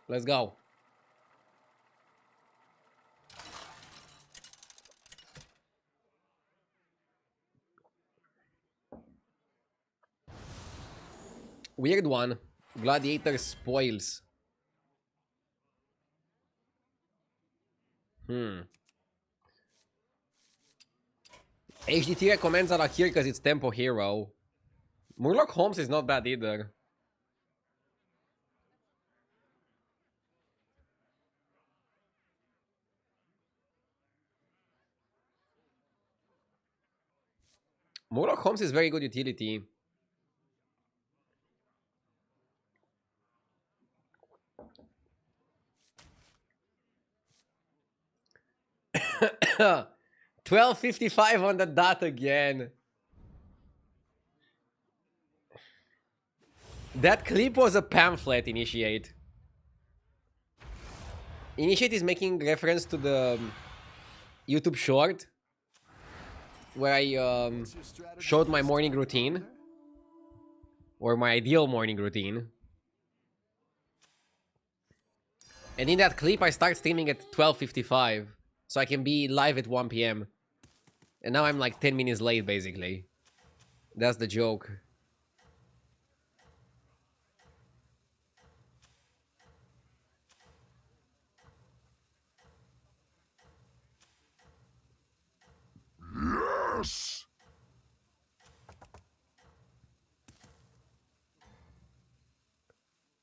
Let's go. Weird one. Gladiator spoils. HDT recommends Arakir because it's tempo hero. Murloc Holmes is not bad either. Murloc Holmes is very good utility. $12.55 on the dot again. That clip was a pamphlet, Initiate. Initiate is making reference to the YouTube short where I showed my morning routine. Or my ideal morning routine. And in that clip, I start streaming at 12:55. So I can be live at 1 p.m. And now I'm like 10 minutes late, basically. That's the joke. Yes!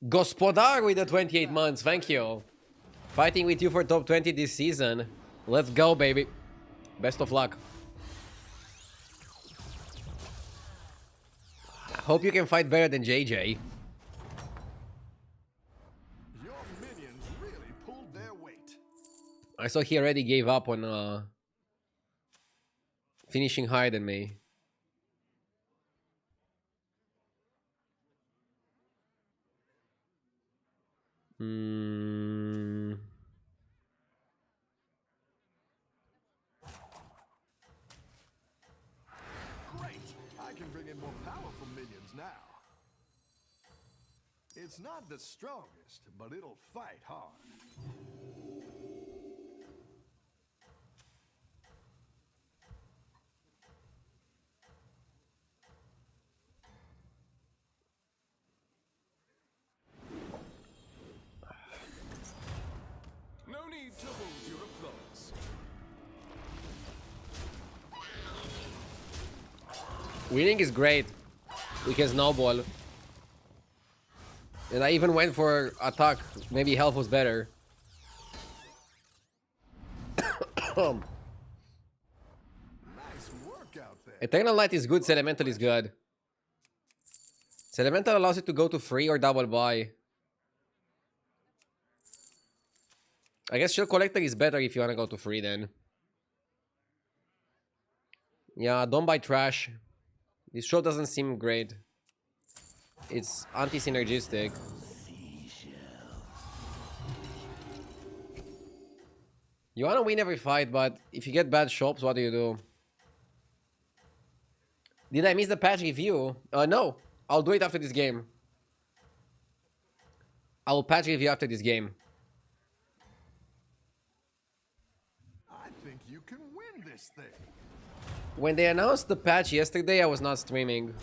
Gospodar with the 28 months, thank you. Fighting with you for top 20 this season. Let's go, baby. Best of luck. I hope you can fight better than JJ. Your minions really pulled their weight. I saw he already gave up on finishing higher than me. Great! I can bring in more powerful minions now. It's not the strongest, but it'll fight hard. No need to hold your applause. Winning is great. We can snowball. And I even went for attack. Maybe health was better. Nice work out there. Eternal Light is good, Elemental is good. Elemental allows you to go to free or double buy. I guess Shield Collector is better if you want to go to free then. Yeah, don't buy trash. This show doesn't seem great. It's anti-synergistic. You want to win every fight, but if you get bad shops, what do you do? Did I miss the patch review? No. I'll do it after this game. I will patch review after this game. I think you can win this thing. When they announced the patch yesterday, I was not streaming.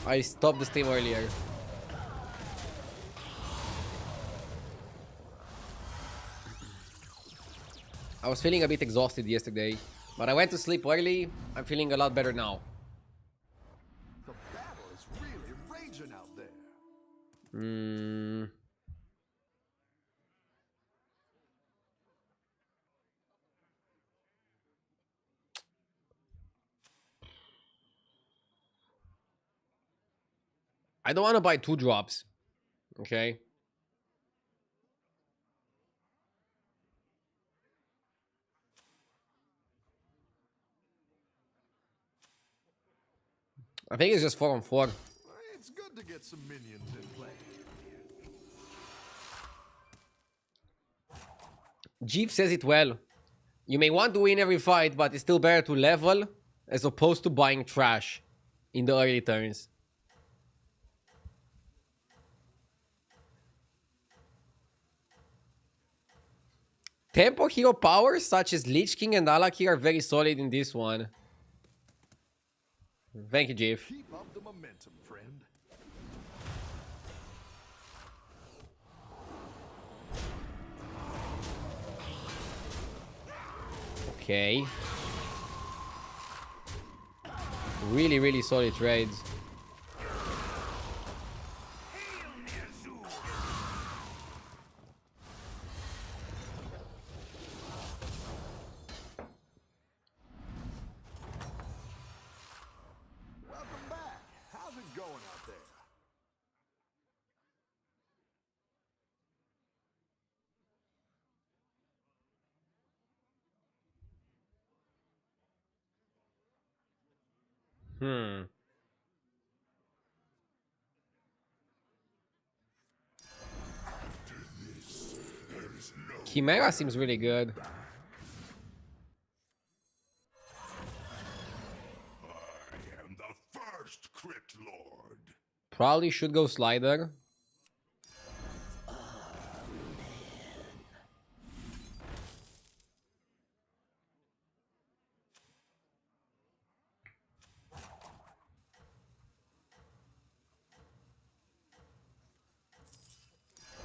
I stopped the stream earlier. I was feeling a bit exhausted yesterday, but I went to sleep early. I'm feeling a lot better now. The battle is really raging out there. I don't want to buy 2 drops. Okay. I think it's just 4 on 4. It's good to get some minions in play. Jeep says it well. You may want to win every fight, but it's still better to level as opposed to buying trash in the early turns. Tempo hero powers such as Lich King and Alakir are very solid in this one. Thank you, Jeff. Keep up the momentum, friend. Okay. Really, really solid trades. Welcome back. How's it going out there? Hmm. Chimera seems really good. I am the first Crypt Lord. Probably should go Slider.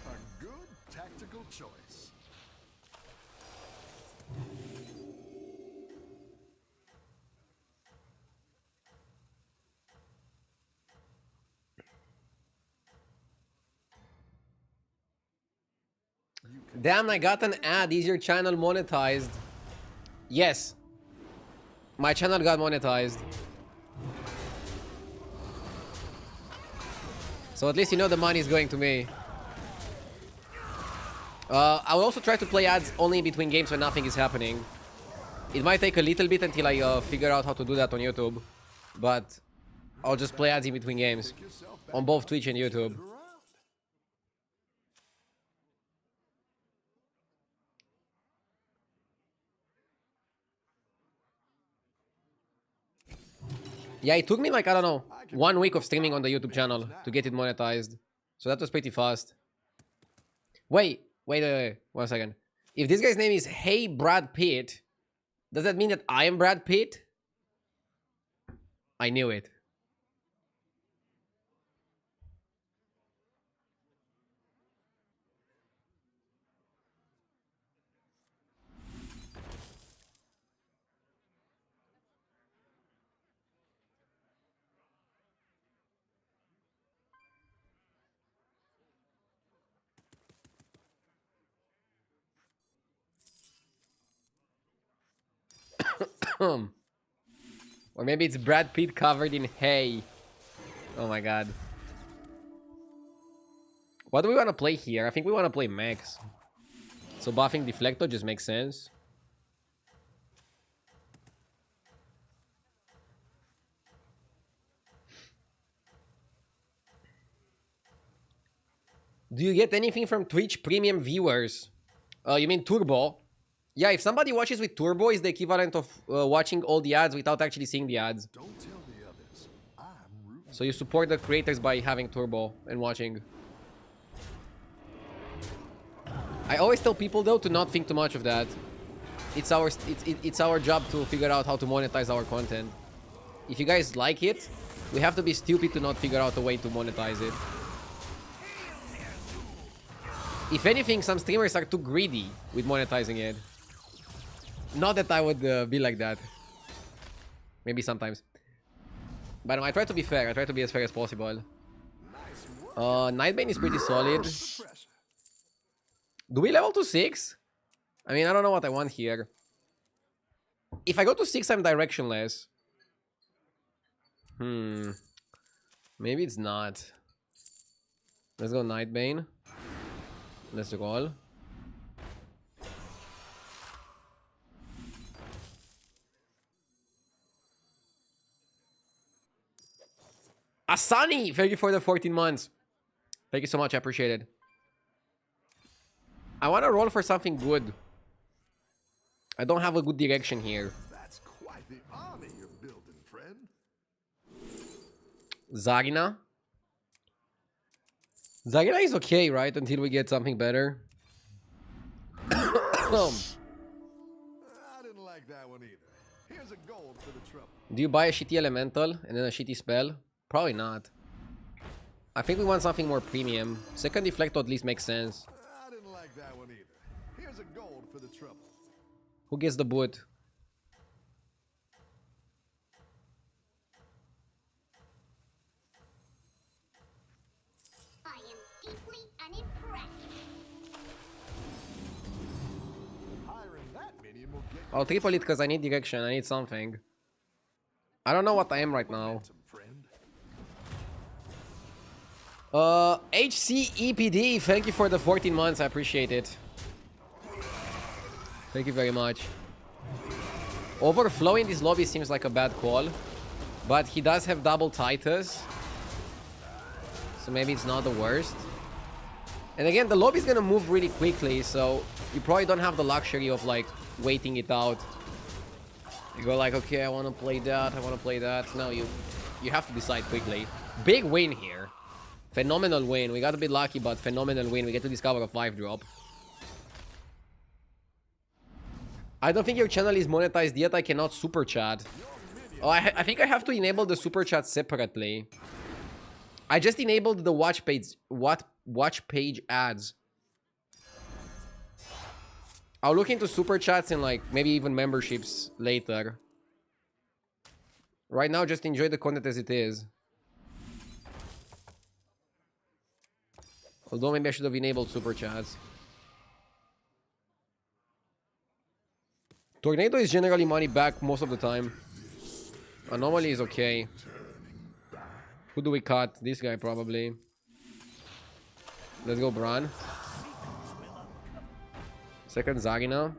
A good tactical choice. Damn, I got an ad. Is your channel monetized? Yes. My channel got monetized. So at least you know the money is going to me. I will also try to play ads only between games when nothing is happening. It might take a little bit until I figure out how to do that on YouTube. But I'll just play ads in between games. On both Twitch and YouTube. Yeah, it took me like, I don't know, 1 week of streaming on the YouTube channel to get it monetized. So that was pretty fast. Wait. 1 second. If this guy's name is Hey Brad Pitt, does that mean that I am Brad Pitt? I knew it. Or maybe it's Brad Pitt covered in hay. Oh my god. What do we want to play here? I think we want to play Max. So buffing Deflector just makes sense. Do you get anything from Twitch premium viewers? You mean Turbo? Yeah, if somebody watches with Turbo, is the equivalent of watching all the ads without actually seeing the ads. Don't tell the others. I'm rooting. So you support the creators by having Turbo and watching. I always tell people though to not think too much of that. It's our job to figure out how to monetize our content. If you guys like it, we have to be stupid to not figure out a way to monetize it. If anything, some streamers are too greedy with monetizing it. Not that I would be like that. Maybe sometimes. But I try to be fair. I try to be as fair as possible. Nightbane is pretty solid. Do we level to 6? I mean, I don't know what I want here. If I go to 6, I'm directionless. Maybe it's not. Let's go Nightbane. Let's roll. Asani! Thank you for the 14 months. Thank you so much. I appreciate it. I want to roll for something good. I don't have a good direction here. That's quite the army you're building, friend. Zarina. Zarina is okay, right? Until we get something better. didn't like that one either. Here's a gold for the trouble. Do you buy a shitty elemental and then a shitty spell? Probably not. I think we want something more premium. Second Deflecto at least makes sense. I didn't like that one either. Here's a gold for the trouble. Who gets the boot? I am deeply unimpressed. Hiring that minion will get I'll triple it because I need direction. I need something. I don't know what I am right now. some friend. HCEPD, thank you for the 14 months. I appreciate it. Thank you very much. Overflowing this lobby seems like a bad call. But he does have double Titus. So maybe it's not the worst. And again, the lobby is gonna move really quickly. So you probably don't have the luxury of like waiting it out. You go like, okay, I want to play that. I want to play that. No, you have to decide quickly. Big win here. Phenomenal win. We got a bit lucky, but phenomenal win. We get to discover a 5-drop. I don't think your channel is monetized yet. I cannot super chat. Oh, I think I have to enable the super chat separately. I just enabled the watch page ads. I'll look into super chats and like maybe even memberships later. Right now, just enjoy the content as it is. Although maybe I should have enabled super chats. Tornado is generally money back most of the time. Anomaly is okay. Who do we cut? This guy probably. Let's go Bran. Second Zarina.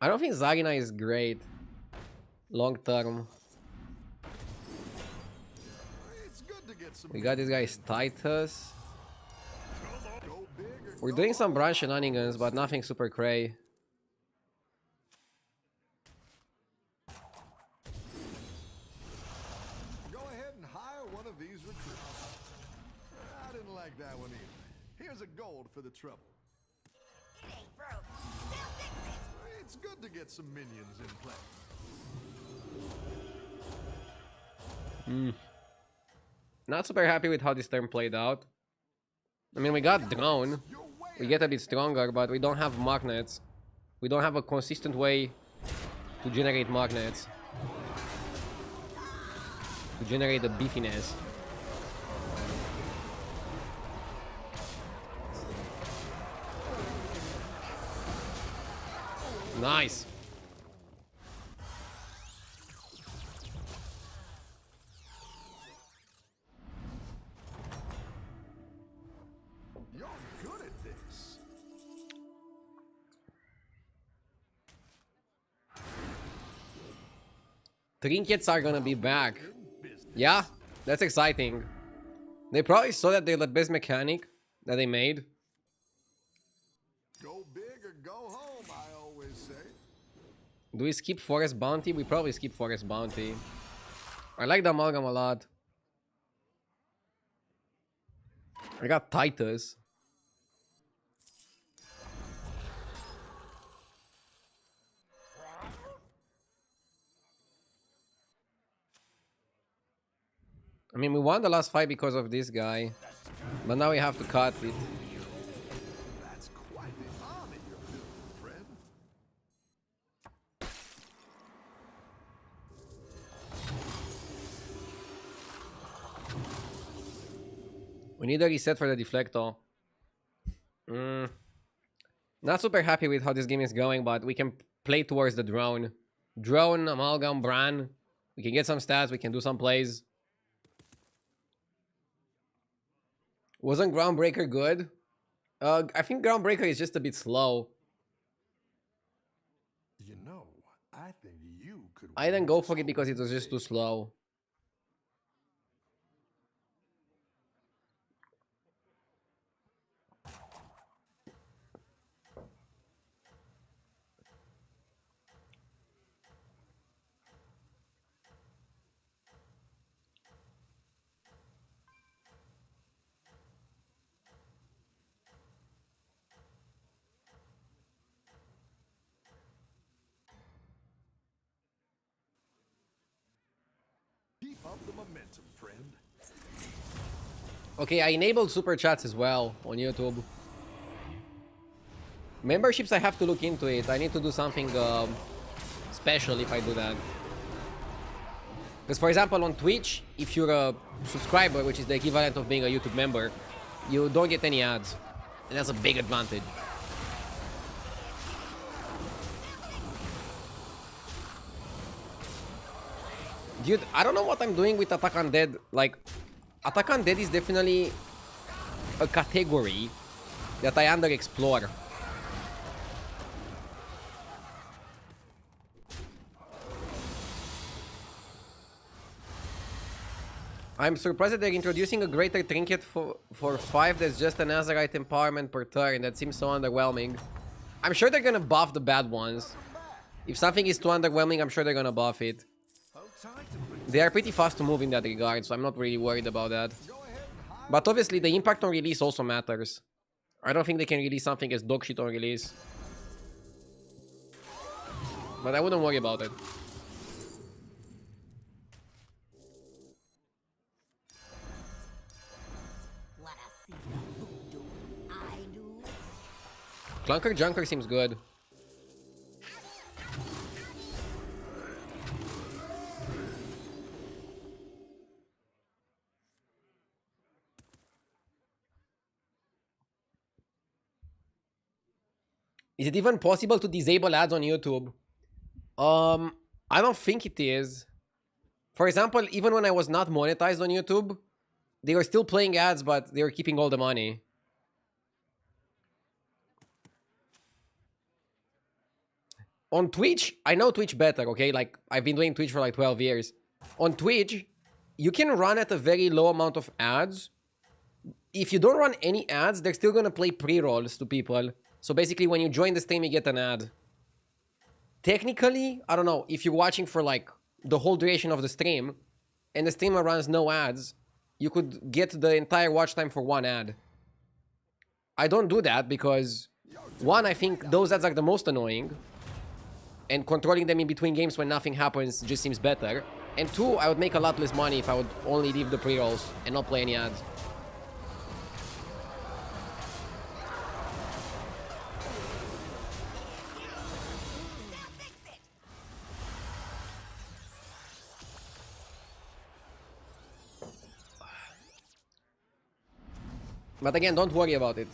I don't think Zarina is great long term. It's good to get some. We got this guy's Titus. Go big or We're go doing some home. branch shenanigans, but nothing super cray. Go ahead and hire one of these recruits. I didn't like that one either. Here's a gold for the trouble. It ain't broke. Still fix it. It's good to get some minions in play. Not super happy with how this turn played out. I mean, we got drone. You're way We get a bit stronger, but we don't have magnets. We don't have a consistent way to generate magnets. To generate the beefiness. Nice. You're good at this. Trinkets are gonna be back. Yeah, that's exciting. They probably saw that they're the best mechanic that they made. Go big or go home, I always say. Do we skip Forest Bounty? We probably skip Forest Bounty. I like the Amalgam a lot. I got Titus. I mean, we won the last fight because of this guy. But now we have to cut it. That's quite the army you're building, friend. We need a reset for the deflector. Not super happy with how this game is going, but we can play towards the drone. Drone, Amalgam, Bran. We can get some stats, we can do some plays. Wasn't Groundbreaker good? I think Groundbreaker is just a bit slow. You know, I think you could. I didn't go for it because it was just too slow. momentum, friend. Okay, I enabled super chats as well on YouTube. Memberships, I have to look into it. I need to do something special if I do that. Because, for example, on Twitch, if you're a subscriber, which is the equivalent of being a YouTube member, you don't get any ads. And that's a big advantage. Dude, I don't know what I'm doing with Attack Undead. Like, Attack Undead is definitely a category that I underexplore. I'm surprised that they're introducing a greater trinket for 5 that's just an Azerite empowerment per turn. That seems so underwhelming. I'm sure they're gonna buff the bad ones. If something is too underwhelming, I'm sure they're gonna buff it. They are pretty fast to move in that regard, so I'm not really worried about that. But obviously, the impact on release also matters. I don't think they can release something as dog shit on release. But I wouldn't worry about it. Clunker Junker seems good. Is it even possible to disable ads on YouTube? I don't think it is. For example, even when I was not monetized on YouTube, they were still playing ads, but they were keeping all the money. On Twitch, I know Twitch better, okay? Like, I've been doing Twitch for like 12 years. On Twitch, you can run at a very low amount of ads. If you don't run any ads, they're still gonna play pre-rolls to people. So basically, when you join the stream, you get an ad. Technically, I don't know, if you're watching for like the whole duration of the stream, and the streamer runs no ads, you could get the entire watch time for one ad. I don't do that because, one, I think those ads are the most annoying. And controlling them in between games when nothing happens just seems better. And two, I would make a lot less money if I would only leave the pre-rolls and not play any ads. But again, don't worry about it.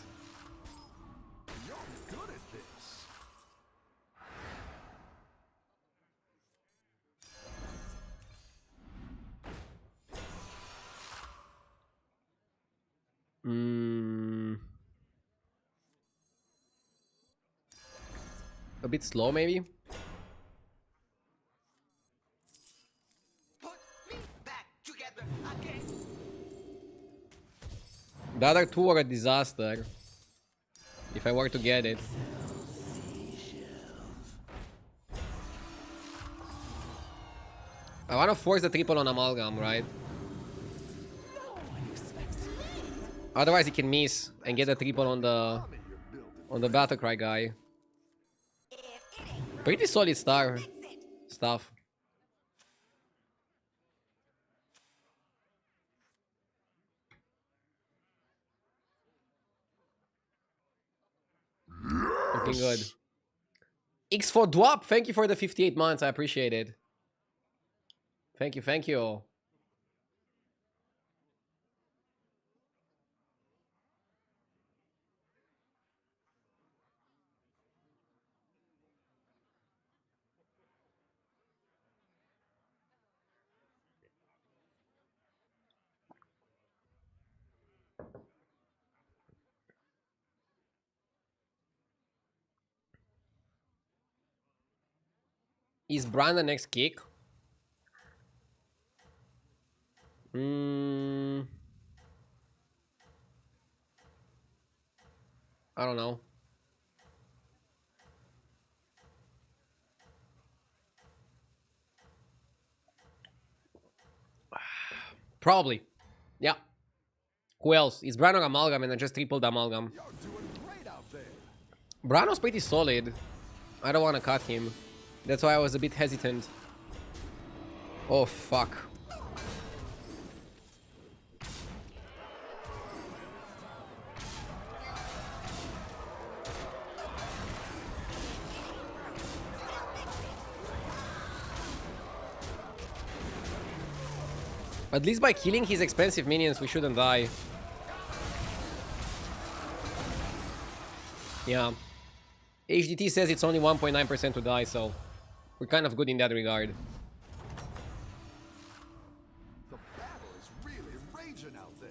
A bit slow, maybe? Put me back together again. The other two are a disaster. If I were to get it. I want to force the triple on Amalgam, right? Otherwise he can miss and get a triple on the Battlecry guy. Pretty solid stuff. Looking good. X for Dwap, thank you for the 58 months. I appreciate it. Thank you, thank you. Is Bran the next kick? I don't know. Probably. Yeah. Who else? Is Bran or Amalgam and I just tripled Amalgam. Bran was pretty solid. I don't want to cut him. That's why I was a bit hesitant. Oh, fuck. At least by killing his expensive minions, we shouldn't die. Yeah. HDT says it's only 1.9% to die, so we're kind of good in that regard. The battle is really raging out there.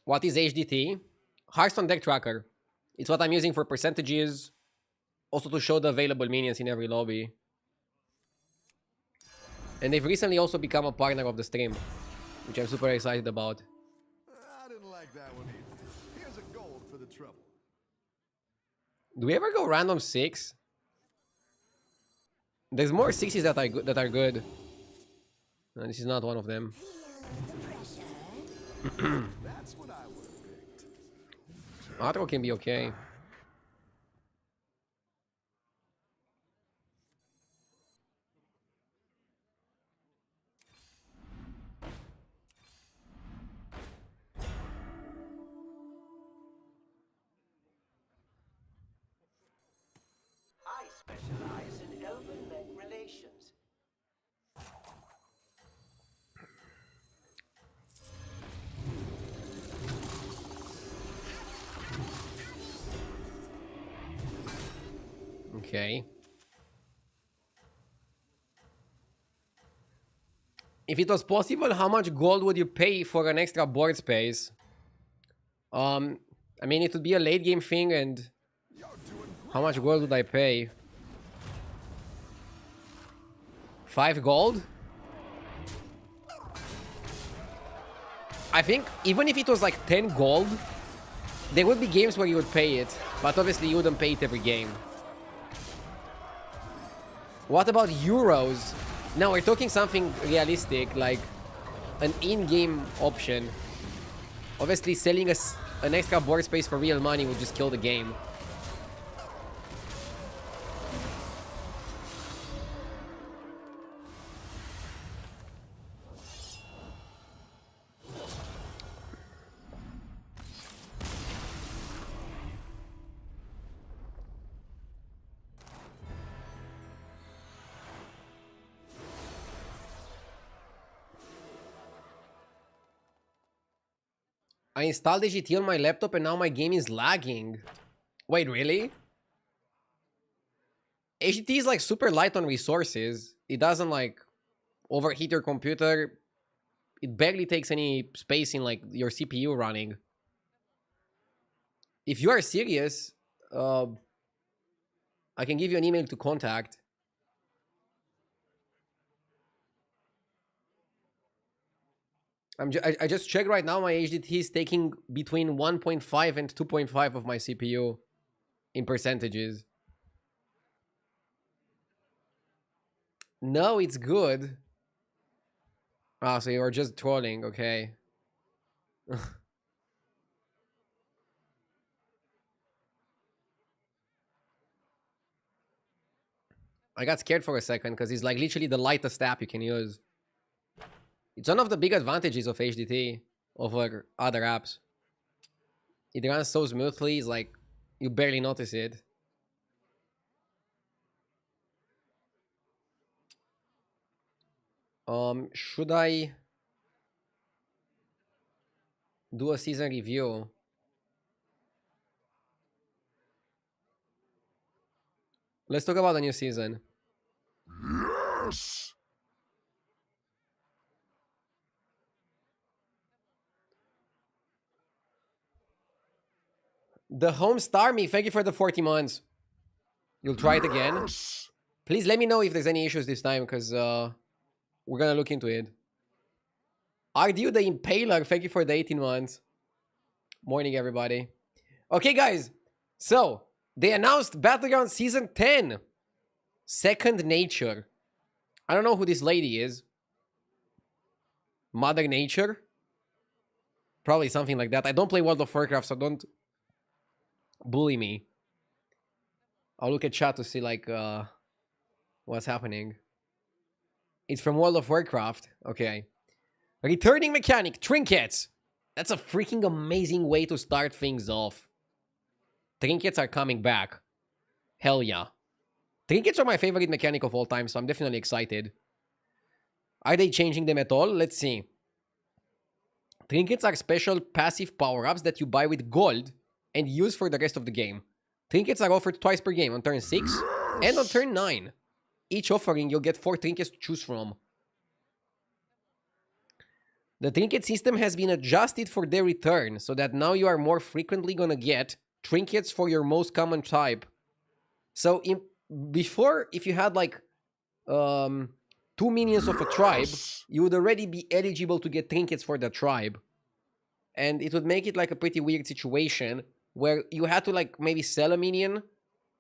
What is HDT? Hearthstone deck tracker. It's what I'm using for percentages. Also to show the available minions in every lobby. And they've recently also become a partner of the stream, which I'm super excited about. I didn't like that one either. Here's a gold for the trouble. Do we ever go random 6? There's more 6s that are good. No, this is not one of them. That's what I would have picked. Auto can be okay. I specialize in elven-mech relations. Okay. If it was possible, how much gold would you pay for an extra board space? I mean, it would be a late game thing, and how much gold would I pay? 5 gold? I think even if it was like 10 gold, there would be games where you would pay it, but obviously you wouldn't pay it every game. What about euros? Now we're talking something realistic, like an in-game option. Obviously selling an extra board space for real money would just kill the game. I installed AGT on my laptop and now my game is lagging. Wait, really? AGT is like super light on resources. It doesn't like overheat your computer. It barely takes any space in like your CPU running. If you are serious, I can give you an email to contact. I just checked right now. My HDT is taking between 1.5 and 2.5 of my CPU in percentages. No, it's good. Ah, so you're just trolling, okay. I got scared for a second because it's like literally the lightest app you can use. It's one of the big advantages of HDT over other apps. It runs so smoothly, it's like you barely notice it. Should I do a season review? Let's talk about the new season. Yes! The Home Star Me, thank you for the 40 months. You'll try it again? Yes! Please let me know if there's any issues this time, because we're gonna look into it. Ardu the Impaler, thank you for the 18 months. Morning, everybody. Okay, guys. So, they announced Battlegrounds Season 10. Second nature. I don't know who this lady is. Mother Nature? Probably something like that. I don't play World of Warcraft, so don't bully me. I'll look at chat to see like what's happening. It's from World of Warcraft. Okay. Returning mechanic, trinkets. That's a freaking amazing way to start things off. Trinkets are coming back. Hell yeah. Trinkets are my favorite mechanic of all time, so I'm definitely excited. Are they changing them at all? Let's see. Trinkets are special passive power-ups that you buy with gold and use for the rest of the game. Trinkets are offered twice per game, on turn 6 and on turn 9. Each offering, you'll get 4 trinkets to choose from. The trinket system has been adjusted for their return, so that now you are more frequently gonna get trinkets for your most common type. So before, if you had like 2 minions of a tribe, you would already be eligible to get trinkets for that tribe. And it would make it like a pretty weird situation where you had to like maybe sell a minion.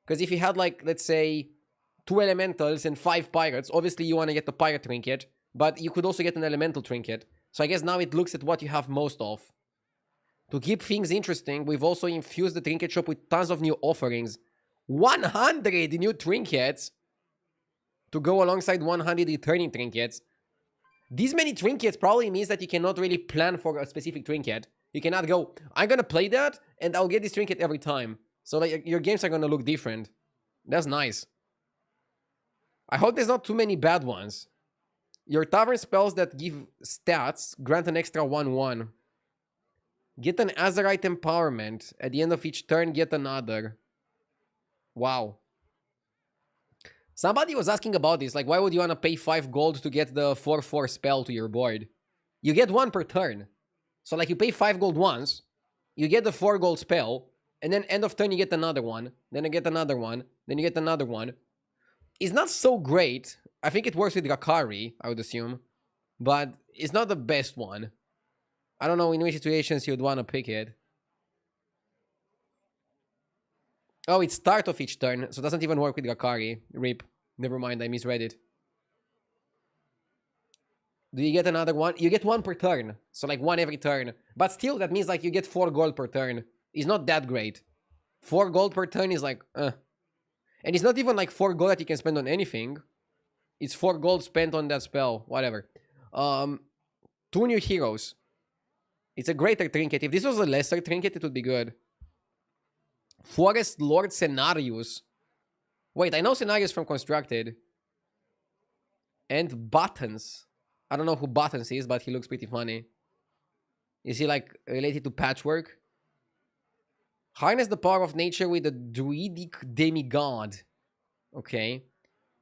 Because if you had like, let's say, 2 elementals and 5 pirates, obviously you want to get the pirate trinket, but you could also get an elemental trinket. So I guess now it looks at what you have most of. To keep things interesting, we've also infused the trinket shop with tons of new offerings. 100 new trinkets to go alongside 100 returning trinkets. These many trinkets probably means that you cannot really plan for a specific trinket. You cannot go, I'm gonna play that and I'll get this trinket every time. So like your games are gonna look different. That's nice. I hope there's not too many bad ones. Your tavern spells that give stats grant an extra 1/1. Get an Azerite empowerment. At the end of each turn, get another. Wow. Somebody was asking about this, like why would you want to pay 5 gold to get the 4/4 spell to your board? You get 1 per turn. So like you pay 5 gold once, you get the 4 gold spell, and then end of turn you get another one, then you get another one, then you get another one. It's not so great. I think it works with Rakari, I would assume, but it's not the best one. I don't know in which situations you'd want to pick it. Oh, it's start of each turn, so it doesn't even work with Rakari. Rip. Never mind, I misread it. Do you get another one? You get 1 per turn, so like 1 every turn. But still, that means like you get 4 gold per turn. It's not that great. 4 gold per turn is like, And it's not even like 4 gold that you can spend on anything. It's 4 gold spent on that spell. Whatever. 2 new heroes. It's a greater trinket. If this was a lesser trinket, it would be good. Forest Lord Scenarios. Wait, I know Scenarios from Constructed. And Buttons. I don't know who Buttons is, but he looks pretty funny. Is he like related to Patchwork? Harness the power of nature with a druidic demigod. Okay.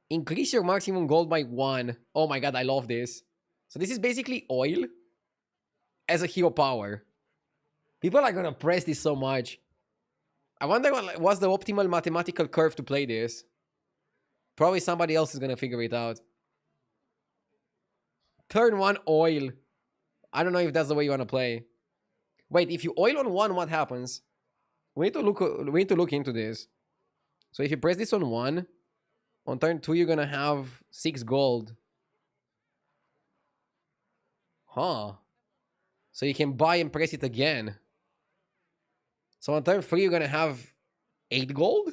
Increase your maximum gold by 1. Oh my god, I love this. So this is basically oil as a hero power. People are gonna press this so much. I wonder what's the optimal mathematical curve to play this. Probably somebody else is gonna figure it out. Turn 1 oil. I don't know if that's the way you wanna play. Wait, if you oil on 1, what happens? We need to look into this. So if you press this on 1, on turn 2 you're gonna have 6 gold. Huh. So you can buy and press it again. So on turn 3 you're gonna have 8 gold?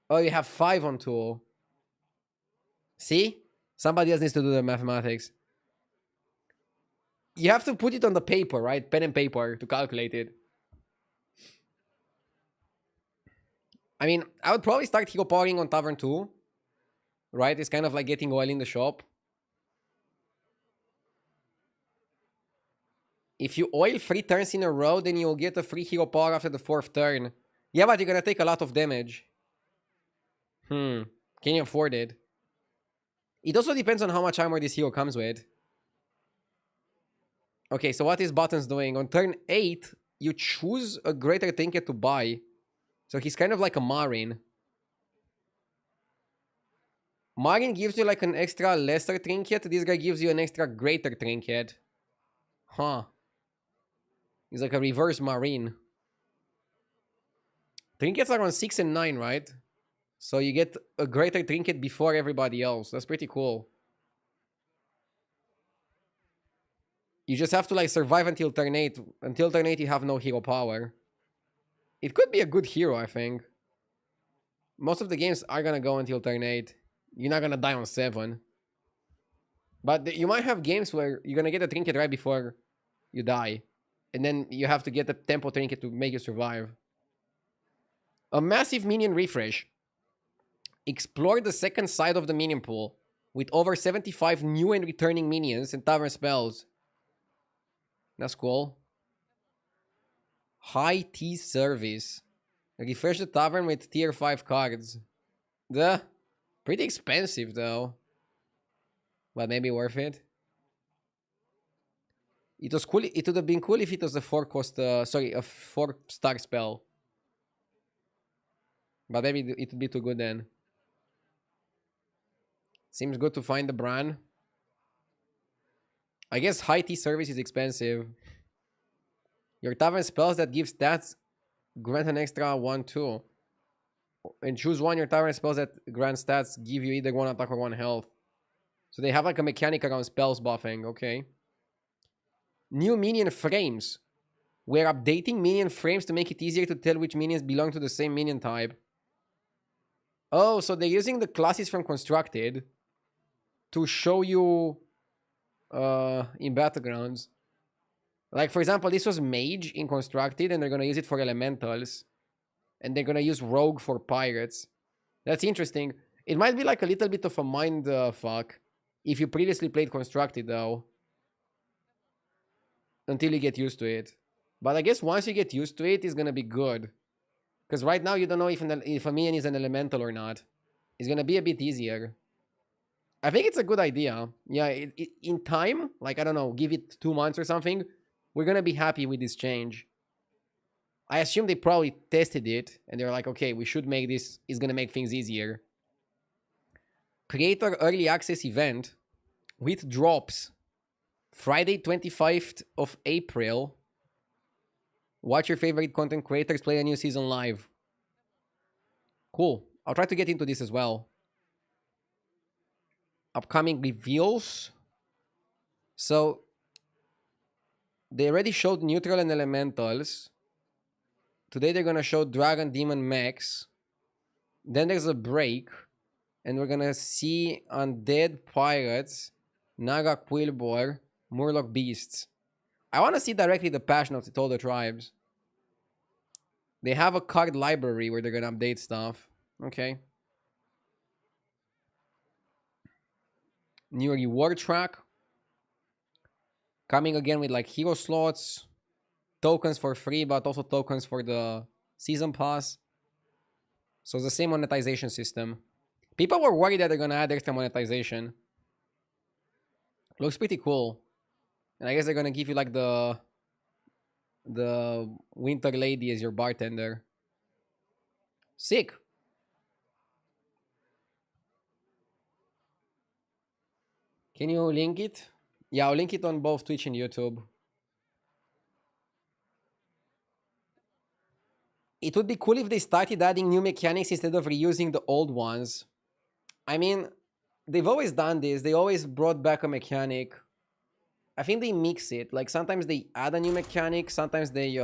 Oh, you have 5 on 2. See? Somebody else needs to do the mathematics. You have to put it on the paper, right? Pen and paper to calculate it. I mean, I would probably start hero powering on Tavern 2. Right? It's kind of like getting oil in the shop. If you oil 3 turns in a row, then you'll get a free hero power after the 4th turn. Yeah, but you're gonna take a lot of damage. Can you afford it? It also depends on how much armor this hero comes with. Okay, so what is Buttons doing? On turn 8, you choose a greater trinket to buy. So he's kind of like a Marin. Marin gives you like an extra lesser trinket. This guy gives you an extra greater trinket. Huh. He's like a reverse Marine. Trinkets are on 6 and 9, right? So you get a greater trinket before everybody else. That's pretty cool. You just have to like survive until turn 8. Until turn 8 you have no hero power. It could be a good hero, I think. Most of the games are gonna go until turn 8. You're not gonna die on 7. But you might have games where you're gonna get a trinket right before you die. And then you have to get the tempo trinket to make you survive. A massive minion refresh. Explore the second side of the minion pool with over 75 new and returning minions and tavern spells. That's cool. High tea service. Refresh the tavern with tier 5 cards. Duh. Pretty expensive though. But maybe worth it. It was cool. It would have been cool if it was a 4-cost, a 4-star spell. But maybe it would be too good then. Seems good to find the brand. I guess high tea service is expensive. Your tavern spells that give stats grant an extra 1/2. And choose one. Your tavern spells that grant stats give you either 1 attack or 1 health. So they have like a mechanic around spells buffing. Okay. New minion frames. We're updating minion frames to make it easier to tell which minions belong to the same minion type. Oh, so they're using the classes from Constructed to show you in Battlegrounds. Like, for example, this was Mage in Constructed, and they're going to use it for Elementals. And they're going to use Rogue for Pirates. That's interesting. It might be like a little bit of a mind fuck if you previously played Constructed, though. Until you get used to it. But I guess once you get used to it, it's going to be good. Because right now, you don't know if a minion is an Elemental or not. It's going to be a bit easier. I think it's a good idea. Yeah, in time, like, I don't know, give it 2 months or something, we're going to be happy with this change. I assume they probably tested it, and they're like, okay, we should make this, it's going to make things easier. Creator Early Access Event with drops. Friday, 25th of April. Watch your favorite content creators play a new season live. Cool. I'll try to get into this as well. Upcoming reveals. So, they already showed Neutral and Elementals. Today they're going to show Dragon, Demon, Mechs. Then there's a break. And we're going to see Undead Pirates, Naga Quillbore, Murloc Beasts. I want to see directly the patch notes with all the tribes. They have a card library where they're going to update stuff. Okay. New reward track. Coming again with like hero slots. Tokens for free, but also tokens for the season pass. So it's the same monetization system. People were worried that they're going to add extra monetization. Looks pretty cool. And I guess they're going to give you like the Winter Lady as your bartender. Sick. Can you link it? Yeah, I'll link it on both Twitch and YouTube. It would be cool if they started adding new mechanics instead of reusing the old ones. I mean, they've always done this. They always brought back a mechanic. I think they mix it. Like, sometimes they add a new mechanic. Sometimes they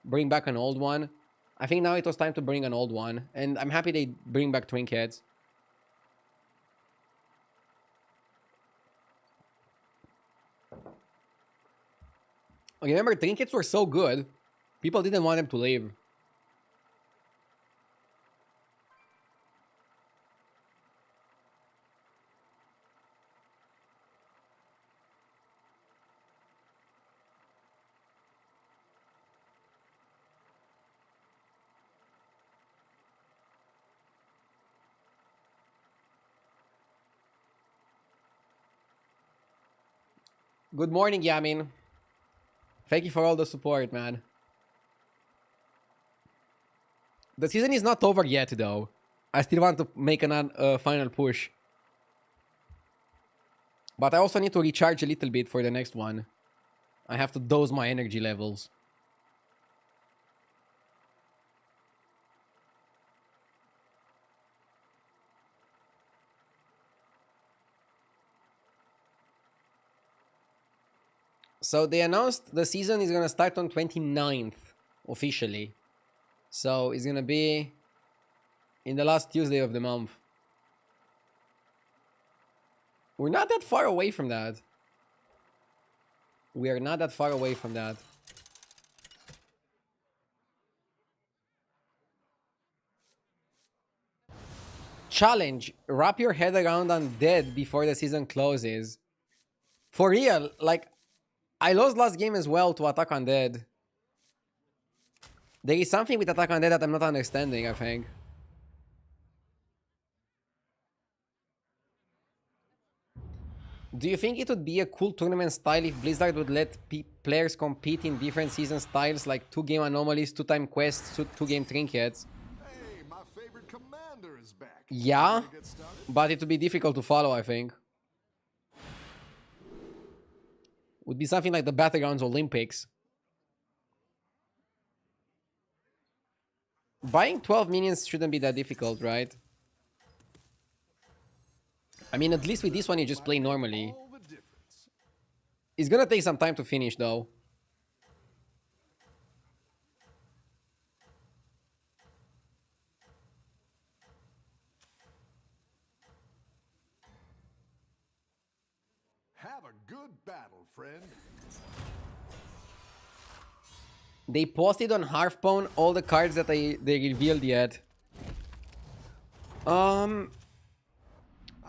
bring back an old one. I think now it was time to bring an old one. And I'm happy they bring back trinkets. Remember, trinkets were so good. People didn't want them to leave. Good morning, Yamin. Thank you for all the support, man. The season is not over yet, though. I still want to make a final push. But I also need to recharge a little bit for the next one. I have to dose my energy levels. So they announced the season is gonna start on 29th officially. So it's gonna be in the last Tuesday of the month. We're not that far away from that. We are not that far away from that. Challenge. Wrap your head around undead before the season closes. For real, like, I lost last game as well to Attack Undead. There is something with Attack Undead that I'm not understanding, I think. Do you think it would be a cool tournament style if Blizzard would let players compete in different season styles like 2-game anomalies, 2-time quests, 2-game trinkets? Hey, my favorite commander is back. Yeah, Ready to get started? but it would be difficult to follow, I think. Would be something like the Battlegrounds Olympics. Buying 12 minions shouldn't be that difficult, right? I mean, at least with this one, you just play normally. All the difference. It's gonna take some time to finish, though. Have a good battle, friend. They posted on Hearthstone all the cards that they revealed yet.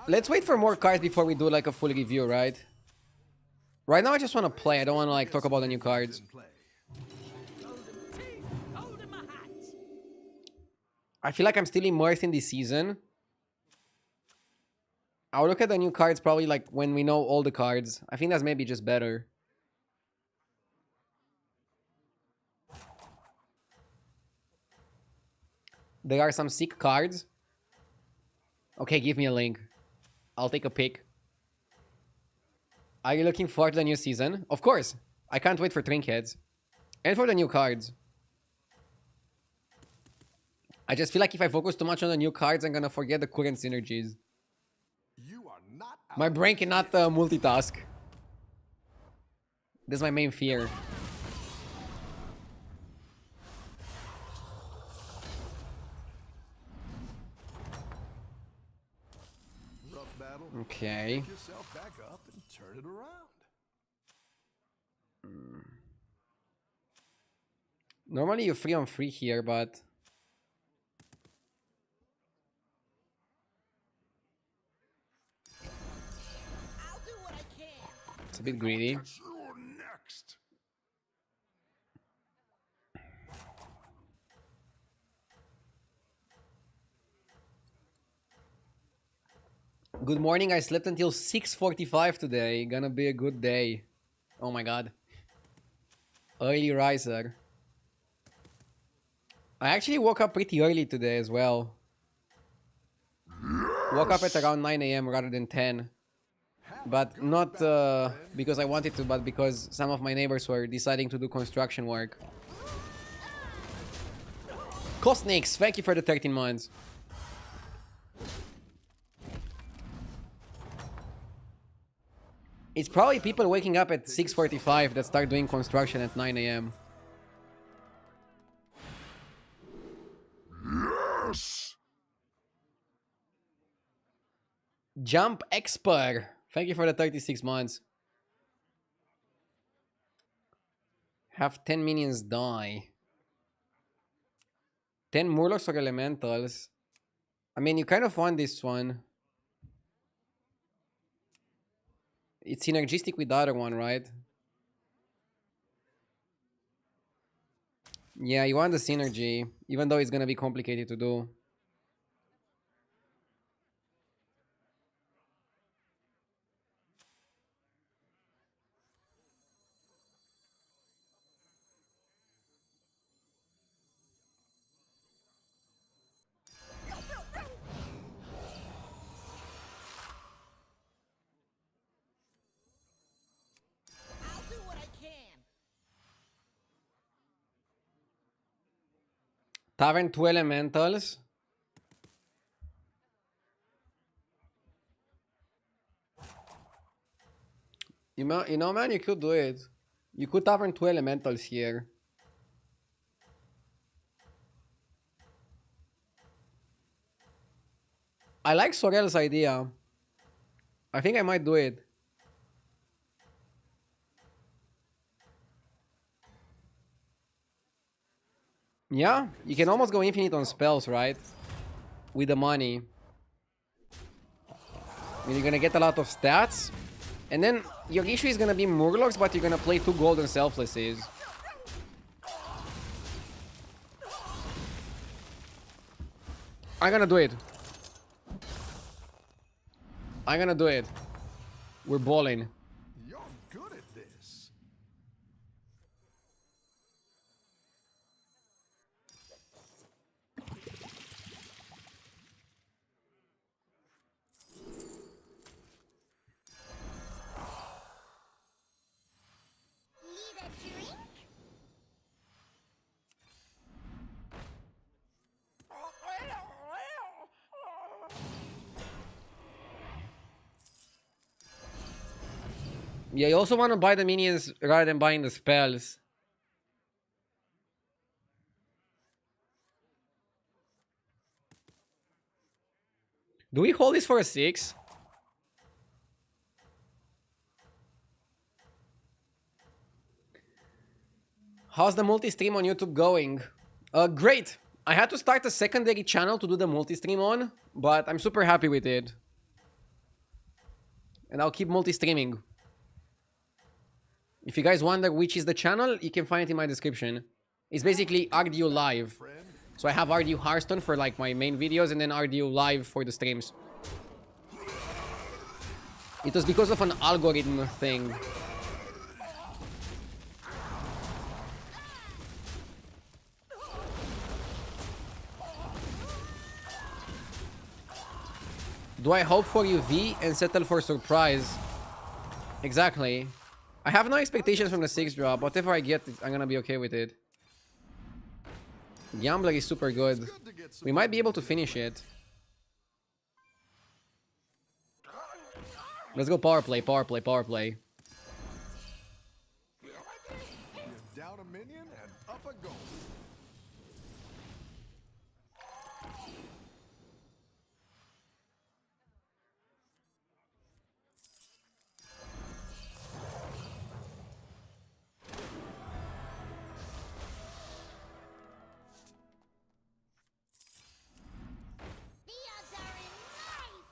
Let's wait for more cards before we do like a full review, right? Right now I just want to play. I don't want to like talk about the new cards. I feel like I'm still immersed in this season. I'll look at the new cards probably like when we know all the cards. I think that's maybe just better. There are some sick cards. Okay, give me a link. I'll take a pic. Are you looking forward to the new season? Of course. I can't wait for trinkets. And for the new cards. I just feel like if I focus too much on the new cards, I'm gonna forget the current synergies. You are not out My of brain this cannot yet. multitask. That's my main fear. Rough battle. Okay. Pick yourself back up and turn it around. Normally you're 3-on-3 here, but I'll do what I can. it's a bit greedy. You're next. Good morning. I slept until 6:45 today. Gonna be a good day. Oh my god. Early riser. I actually woke up pretty early today as well. Woke up at around 9 a.m. rather than 10. But not because I wanted to, but because some of my neighbors were deciding to do construction work. Cosnix, thank you for the 13 months. It's probably people waking up at 6:45 that start doing construction at 9 a.m. Yes. Jump Expert, thank you for the 36 months. Have 10 minions die. 10 Murlocs or Elementals. I mean, you kind of want this one. It's synergistic with the other one, right? Yeah, you want the synergy, even though it's gonna be complicated to do. I'll do what I can. Tavern 2 Elementals. You know, man, you could do it. You could tavern 2 elementals here. I like Sorel's idea. I think I might do it. Yeah, you can almost go infinite on spells, right? With the money. I mean, you're gonna get a lot of stats. And then your issue is gonna be Murlocs, but you're gonna play 2 golden selflesses. I'm gonna do it. I'm gonna do it. We're balling. You're good at this. Need a drink? Yeah, you also want to buy the minions rather than buying the spells. Do we hold this for a 6? How's the multi-stream on YouTube going? Great. I had to start a secondary channel to do the multi-stream on, but I'm super happy with it. And I'll keep multi-streaming. If you guys wonder which is the channel, you can find it in my description. It's basically RDU Live. So I have RDU Hearthstone for like my main videos and then RDU Live for the streams. It was because of an algorithm thing. Do I hope for UV and settle for surprise? Exactly. I have no expectations from the 6 drop. Whatever I get, I'm gonna be okay with it. Gambler is super good. We might be able to finish it. Let's go power play, power play, power play. You're down a minion and up a goal. The odds are in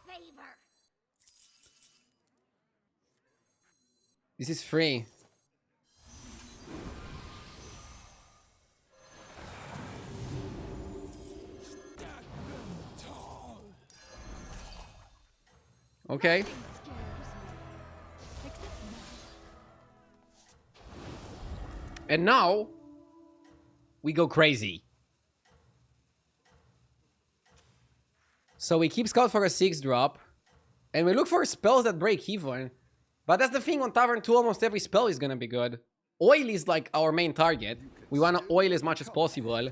my favor. This is free. Okay. And now we go crazy. So we keep scout for a 6 drop. And we look for spells that break even. But that's the thing, on Tavern 2 almost every spell is gonna be good. Oil is like our main target. We wanna oil as much as possible.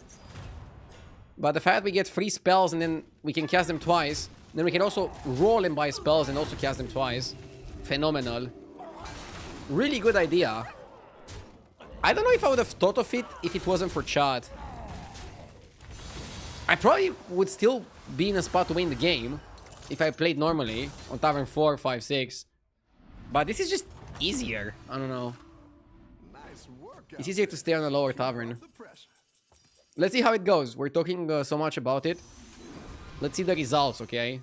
But the fact we get 3 spells and then we can cast them twice. Then we can also roll and buy spells and also cast them twice. Phenomenal. Really good idea. I don't know if I would have thought of it if it wasn't for chat. I probably would still be in a spot to win the game if I played normally on Tavern 4, 5, 6. But this is just easier. I don't know. Nice work. It's easier to stay on a lower Tavern. Let's see how it goes. We're talking so much about it. Let's see the results, okay?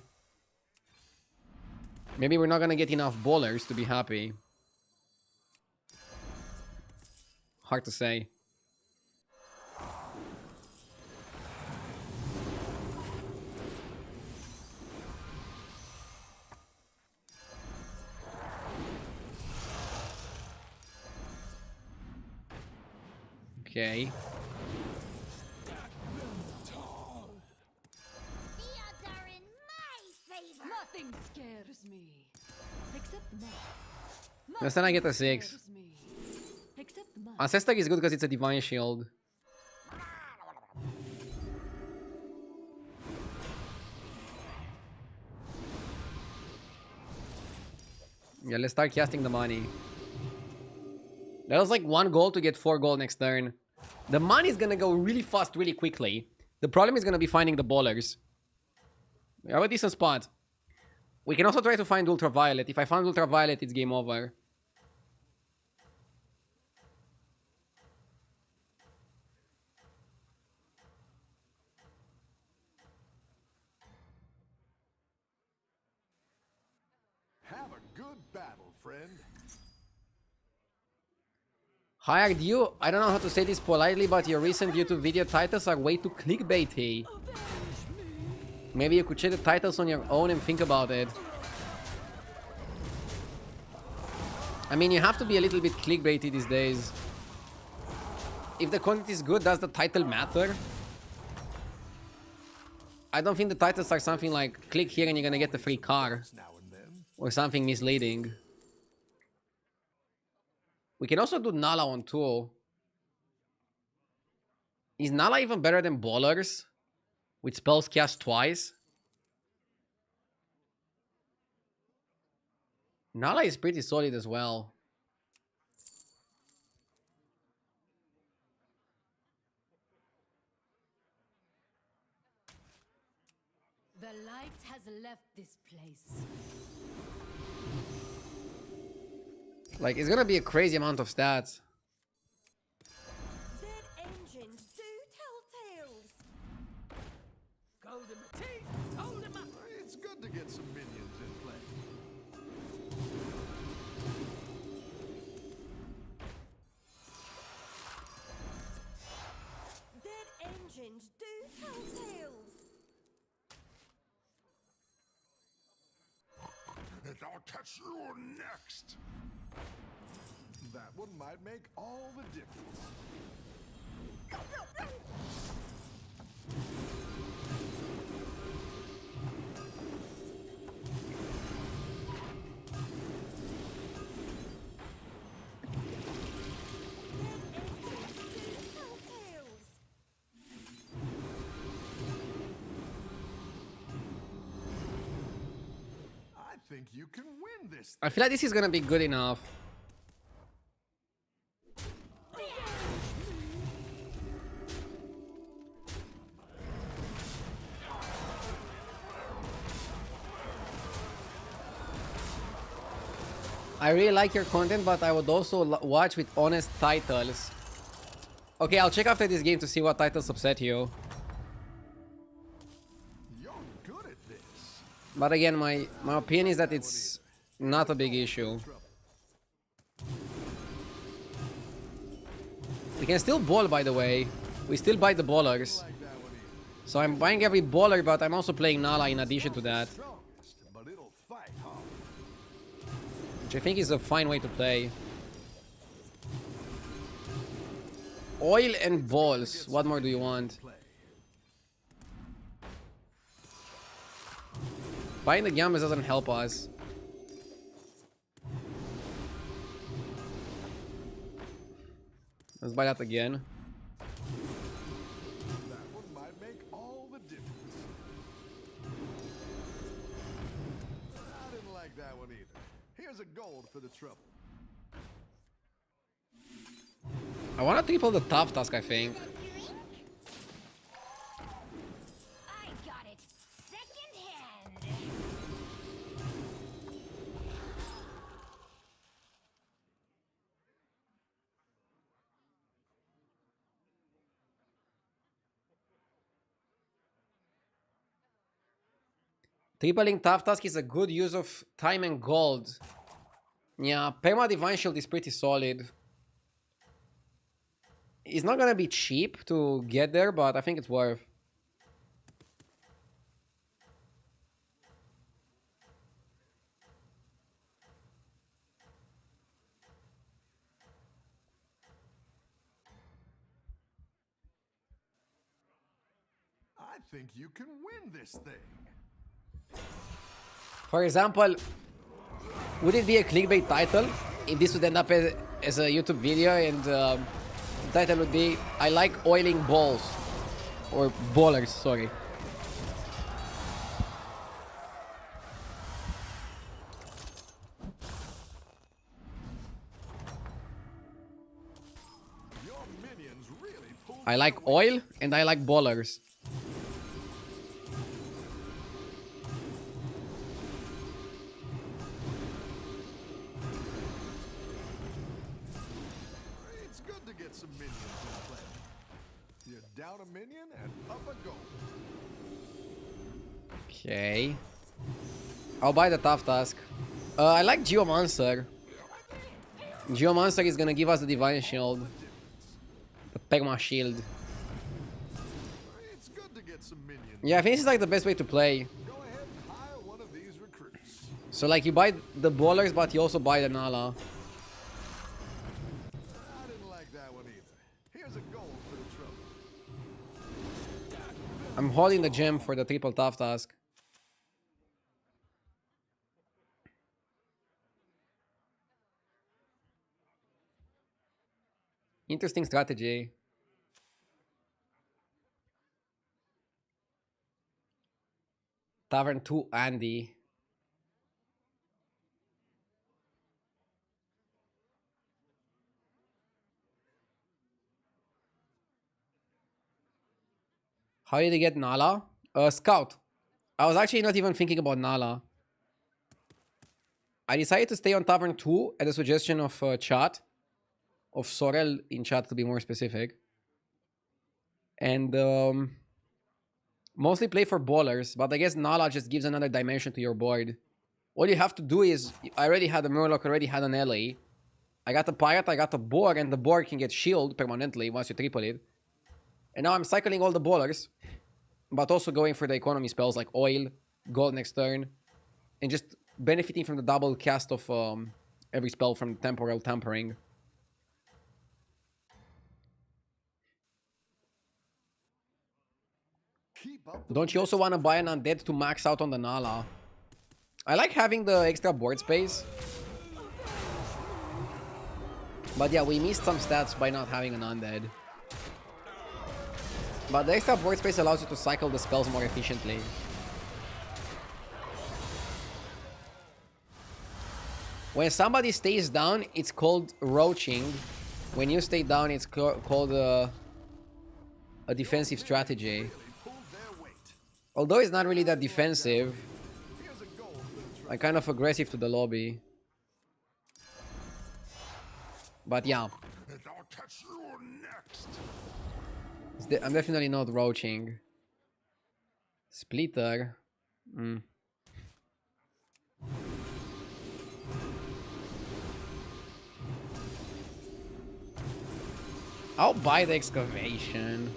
Maybe we're not gonna get enough bowlers to be happy. Hard to say. Okay. The odds are in my favor. Nothing scares me. Except math. Next time I get a 6. Scares me. Except math. Ancestor is good because it's a divine shield. Yeah, let's start casting the money. That was like 1 gold to get 4 gold next turn. The money is gonna go really fast, really quickly. The problem is gonna be finding the ballers. We have a decent spot. We can also try to find ultraviolet. If I find ultraviolet, it's game over. Have a good battle, friend. Hired you. I don't know how to say this politely, but your recent YouTube video titles are way too clickbaity. Maybe you could check the titles on your own and think about it. I mean, you have to be a little bit clickbaity these days. If the content is good, does the title matter? I don't think the titles are something like click here and you're gonna get the free car. Now and then. Or something misleading. We can also do Nala on 2. Is Nala even better than Ballers? With spells cast twice? Nala is pretty solid as well. The light has left this place. Like, it's gonna be a crazy amount of stats. Dead engines do tell tales. Gold in my teeth, hold 'em up. It's good to get some minions in play. Dead engines do tell tales. And I'll catch you next. That one might make all the difference. Tell tales. I think you can win this. I feel like this is gonna be good enough. I really like your content, but I would also watch with honest titles. Okay, I'll check after this game to see what titles upset you. You're good at this. But again, my opinion is that it's not a big issue. We can still ball, by the way. We still buy the ballers. Like that one either. So I'm buying every baller, but I'm also playing Nala in addition to that. Strongest, but it'll fight hard. Which I think is a fine way to play. Oil and balls. What more do you want? Play. Buying the Gambas doesn't help us. Let's buy that again. That one might make all the difference. I didn't like that one either. Here's a gold for the trouble. I want to triple the tough task, I think. I got it. Second hand. Tripling tough task is a good use of time and gold. Yeah, Perma Divine Shield is pretty solid. It's not gonna be cheap to get there, but I think it's worth. I think you can win this thing. For example, would it be a clickbait title if this would end up as a YouTube video and the title would be I like oiling balls or ballers, sorry. I like oil and I like ballers. It's good to get some minions in play. You're down a minion and up a goal. Okay. I'll buy the tough task. I like Geomancer. Geomancer is gonna give us the Divine Shield. The Pegma Shield. It's good to get some minions. Yeah, I think this is like the best way to play. Go ahead and hire one of these recruits. So like you buy the ballers, but you also buy the Nala. I didn't like that one either. Here's a goal for the trouble. I'm holding the gem for the triple tough task. Interesting strategy. Tavern 2 Andy. How did he get Nala? Scout. I was actually not even thinking about Nala. I decided to stay on Tavern 2 at the suggestion of chat. Of Sorel in chat to be more specific. And mostly play for ballers, but I guess Nala just gives another dimension to your board. All you have to do is, I already had a Murloc, already had an LA. I got a Pirate, I got a Boar, and the Boar can get shield permanently once you triple it. And now I'm cycling all the ballers, but also going for the economy spells like Oil, Gold next turn, and just benefiting from the double cast of every spell from Temporal Tampering. Keep up the Don't you also want to buy an Undead to max out on the Nala? I like having the extra board space. But yeah, we missed some stats by not having an Undead. But the extra board space allows you to cycle the spells more efficiently. When somebody stays down, it's called roaching. When you stay down, it's called a defensive strategy. pulled their weight. Although it's not really that defensive, Here's a goal for the trouble. I'm kind of aggressive to the lobby. But yeah, And I'll catch you next. I'm definitely not roaching. Splitter. I'll buy the excavation.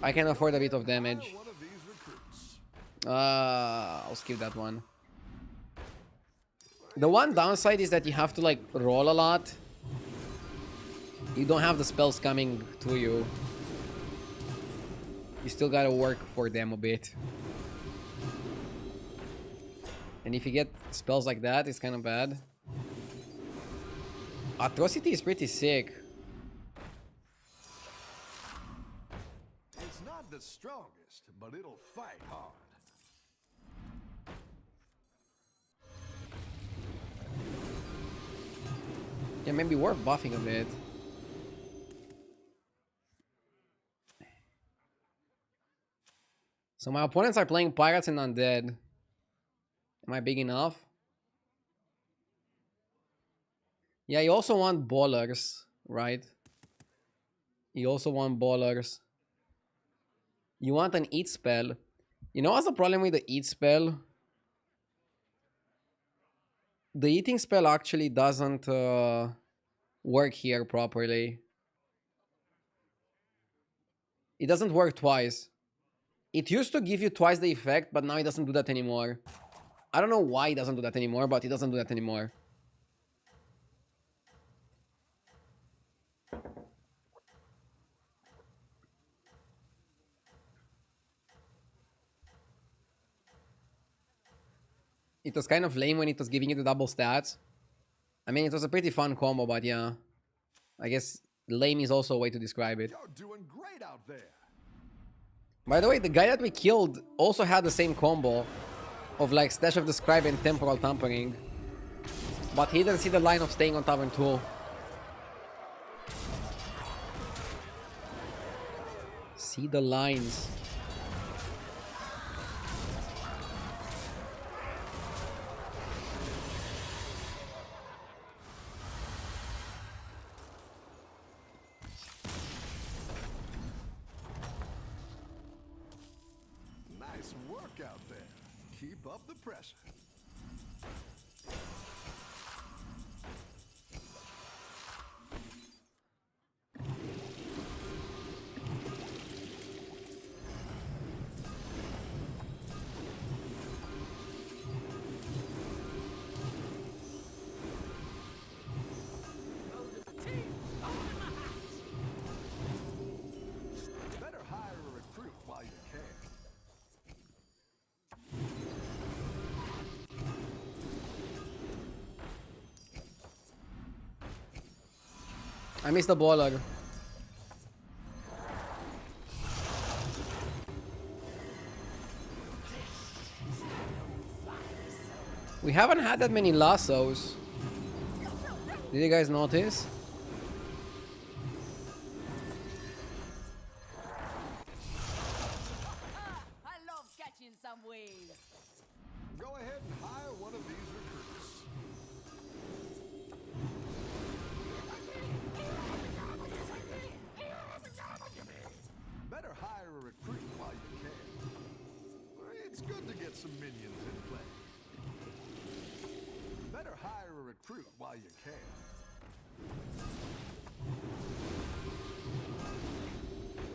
I can afford a bit of damage. One of these recruits. I'll skip that one. The one downside is that you have to like roll a lot. You don't have the spells coming to you. You still gotta work for them a bit. And if you get spells like that, it's kind of bad. Atrocity is pretty sick. It's not the strongest, but it'll fight hard. Yeah, maybe worth buffing a bit. So my opponents are playing Pirates and Undead. Am I big enough? Yeah, you also want ballers, right? You also want ballers. You want an eat spell. You know what's the problem with the eat spell? The eating spell actually doesn't work here properly. It doesn't work twice. It used to give you twice the effect, but now it doesn't do that anymore. I don't know why it doesn't do that anymore, but it doesn't do that anymore. It was kind of lame when it was giving you the double stats. I mean, it was a pretty fun combo, but yeah. I guess lame is also a way to describe it. You're doing great out there. By the way, the guy that we killed also had the same combo of like Stash of the Scribe and Temporal Tampering. But he didn't see the line of staying on Tavern 2. See the lines. Nice work out there. Keep up the pressure. Better hire a recruit while you can. I missed the baller. We haven't had that many lassos. Did you guys notice? I love catching some waves. Go ahead and hire one of these recruits. Better hire a recruit while you can. It's good to get some minions in play. Better hire a recruit while you can.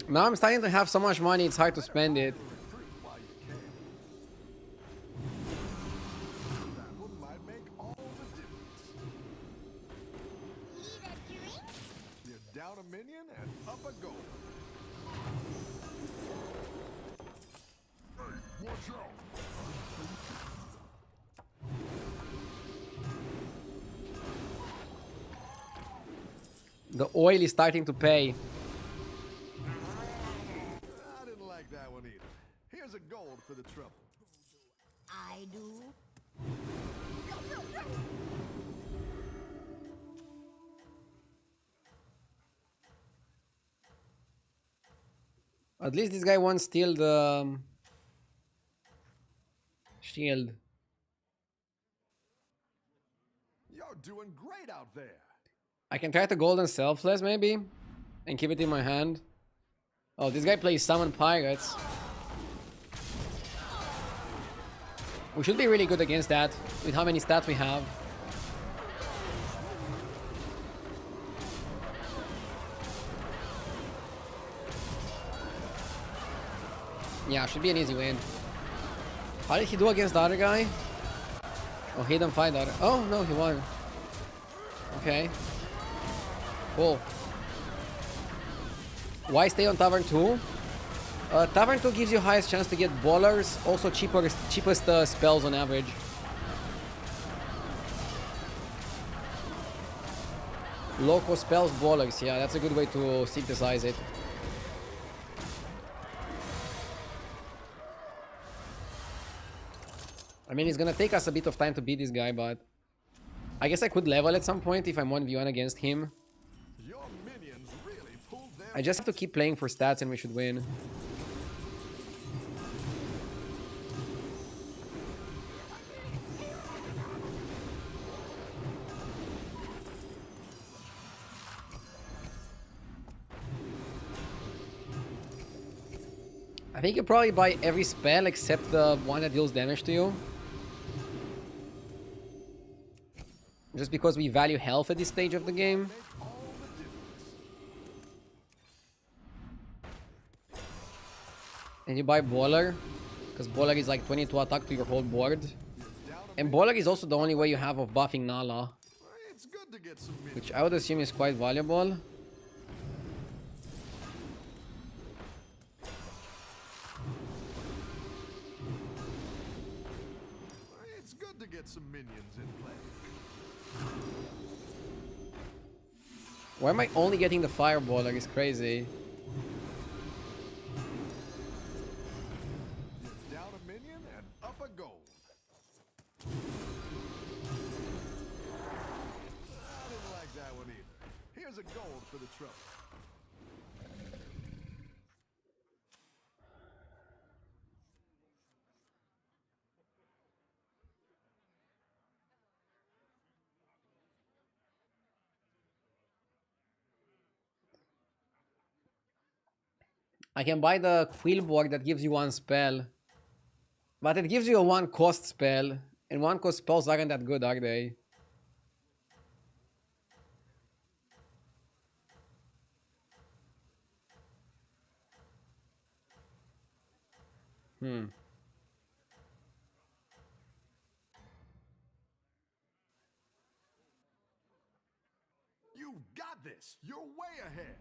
Now I'm starting to have so much money, it's hard to spend it. Recruit while you can. That one might make all the difference. Need a drink? You're down a minion and up a goal. Hey, watch out! The oil is starting to pay. I didn't like that one either. Here's a gold for the trouble. I do. At least this guy won't steal the shield. You're doing great out there. I can try to golden selfless maybe and keep it in my hand. Oh, this guy plays summon pirates. We should be really good against that with how many stats we have. Yeah, should be an easy win. How did he do against the other guy? Oh, he didn't fight the other. Oh, no, he won. Okay. Cool. Why stay on Tavern 2? Tavern 2 gives you highest chance to get ballers, also cheapest spells on average. Local spells, ballers, yeah, that's a good way to synthesize it. I mean, it's gonna take us a bit of time to beat this guy, but I guess I could level at some point if I'm 1v1 against him. Your minions really pulled their I just have to keep playing for stats and we should win. I think you probably buy every spell except the one that deals damage to you. Just because we value health at this stage of the game. make all the difference. And you buy Baller. Because Baller is like 22 attack to your whole board. And Baller is also the only way you have of buffing Nala. It's good to get some minions. Which I would assume is quite valuable. It's good to get some minions in play. Why am I only getting the Fireballer? It's crazy. You're down a minion and up a gold. I didn't like that one either. Here's a gold for the trouble. I can buy the Quillboard that gives you one spell. But it gives you a one cost spell. And one cost spells aren't that good, are they? Hmm. You've got this. You're way ahead.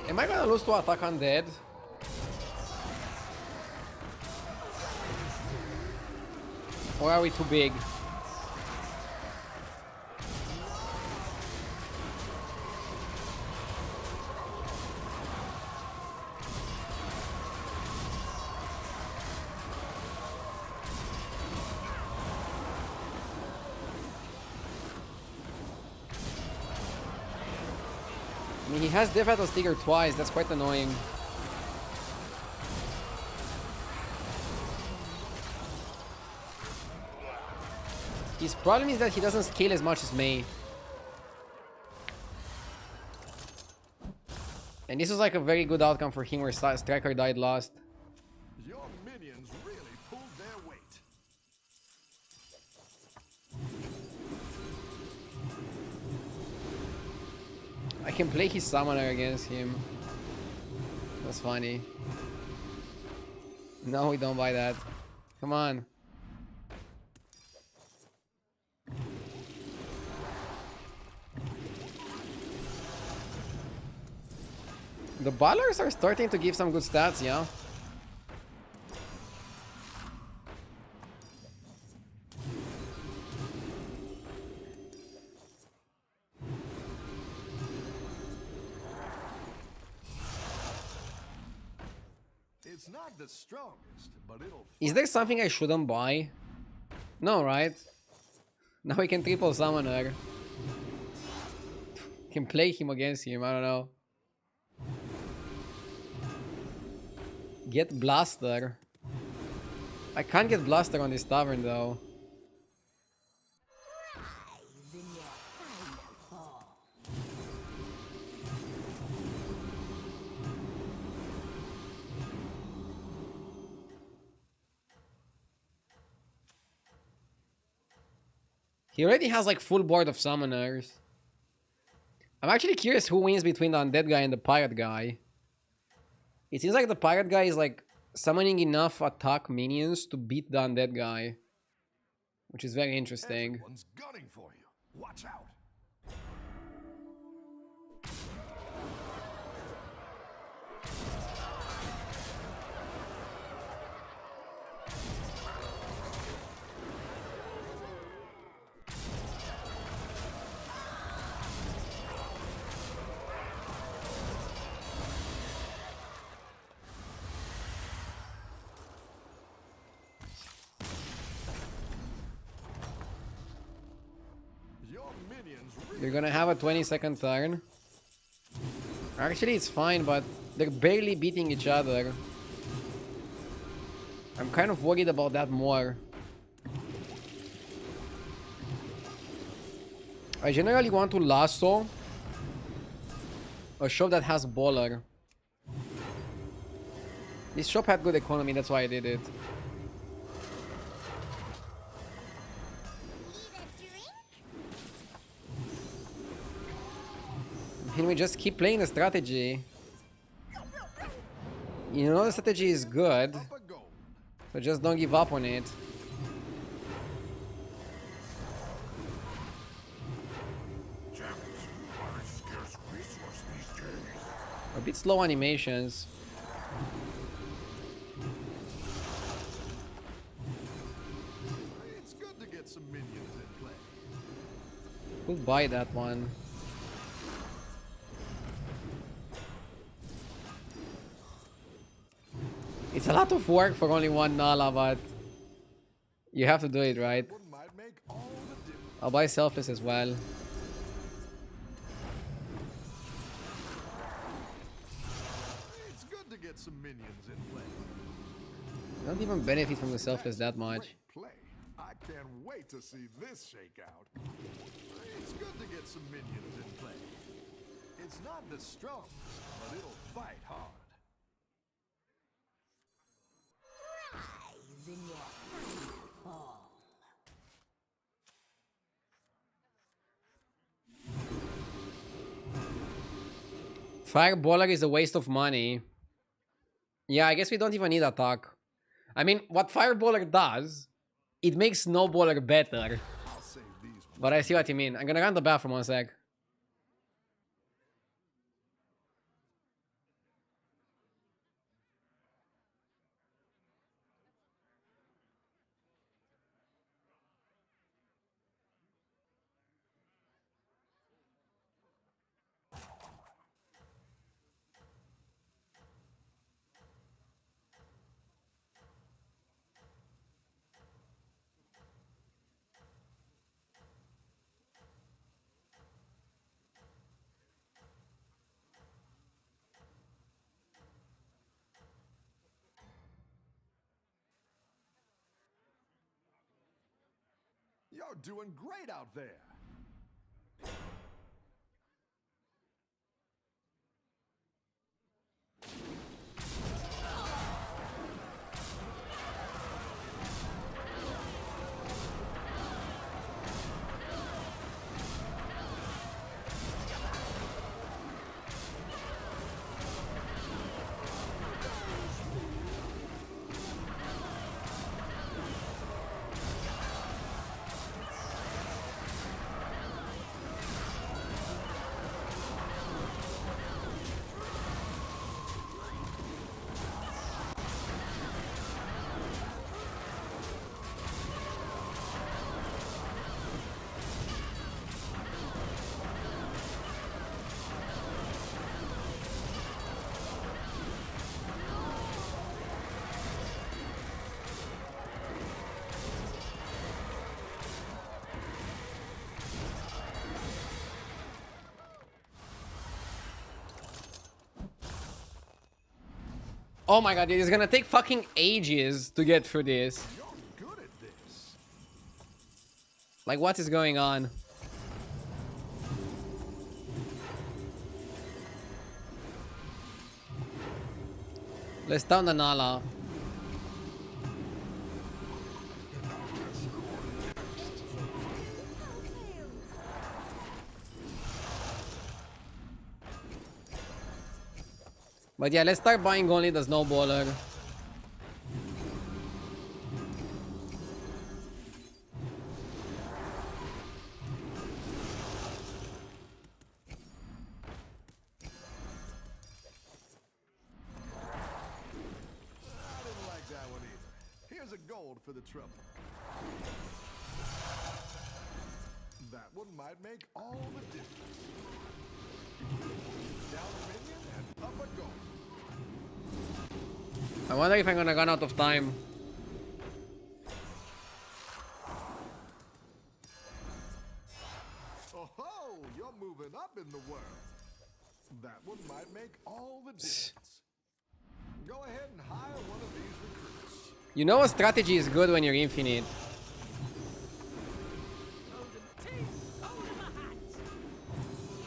Am I gonna lose to attack undead? Or are we too big? I mean, he has Death Rattle Sticker twice, that's quite annoying. His problem is that he doesn't scale as much as May. And this was like a very good outcome for him where Striker died last. Your minions really pulled their weight. I can play his summoner against him. That's funny. No, we don't buy that. Come on. The ballers are starting to give some good stats, yeah. It's not the strongest, but it'll. Is there something I shouldn't buy? No, right? Now we can triple summoner. Can play him against him, I don't know. Get Blaster. I can't get Blaster on this tavern though. He already has like full board of summoners. I'm actually curious who wins between the undead guy and the pirate guy. It seems like the pirate guy is like summoning enough attack minions to beat the undead guy, which is very interesting. Everyone's gunning for you. Watch out. You're gonna have a 20-second turn. Actually, it's fine, but they're barely beating each other. I'm kind of worried about that more. I generally want to lasso a shop that has baller. This shop had good economy, that's why I did it. Can we just keep playing the strategy? You know the strategy is good, but just don't give up on it. A bit slow animations. It's good to get some minions in play. We'll buy that one. It's a lot of work for only one Nala, but you have to do it, right? Might make all the difference. I'll buy Selfless as well. get some minions in play. I don't even benefit from the selfless that much. Great play. I can't wait to see this shake out. It's good to get some minions in play. It's not the strongest, but it'll fight hard. Rise in your fall. Fireballer is a waste of money. Yeah, I guess we don't even need attack. I mean, what Fireballer does, it makes Snowballer better. I'll save these ones. But I see what you mean. I'm gonna run the bathroom 1 sec. You're doing great out there. Oh my god, it's gonna take fucking ages to get through this. You're good at this. Like, what is going on? Let's down the Nala. But yeah, let's start buying only the Snowballer. I didn't like that one either. Here's a gold for the trouble. That one might make all the difference. Down a minion and up a gold. I wonder if I'm gonna run out of time. Oh ho! You're moving up in the world. That one might make all the difference. Go ahead and hire one of these recruits. You know a strategy is good when you're infinite.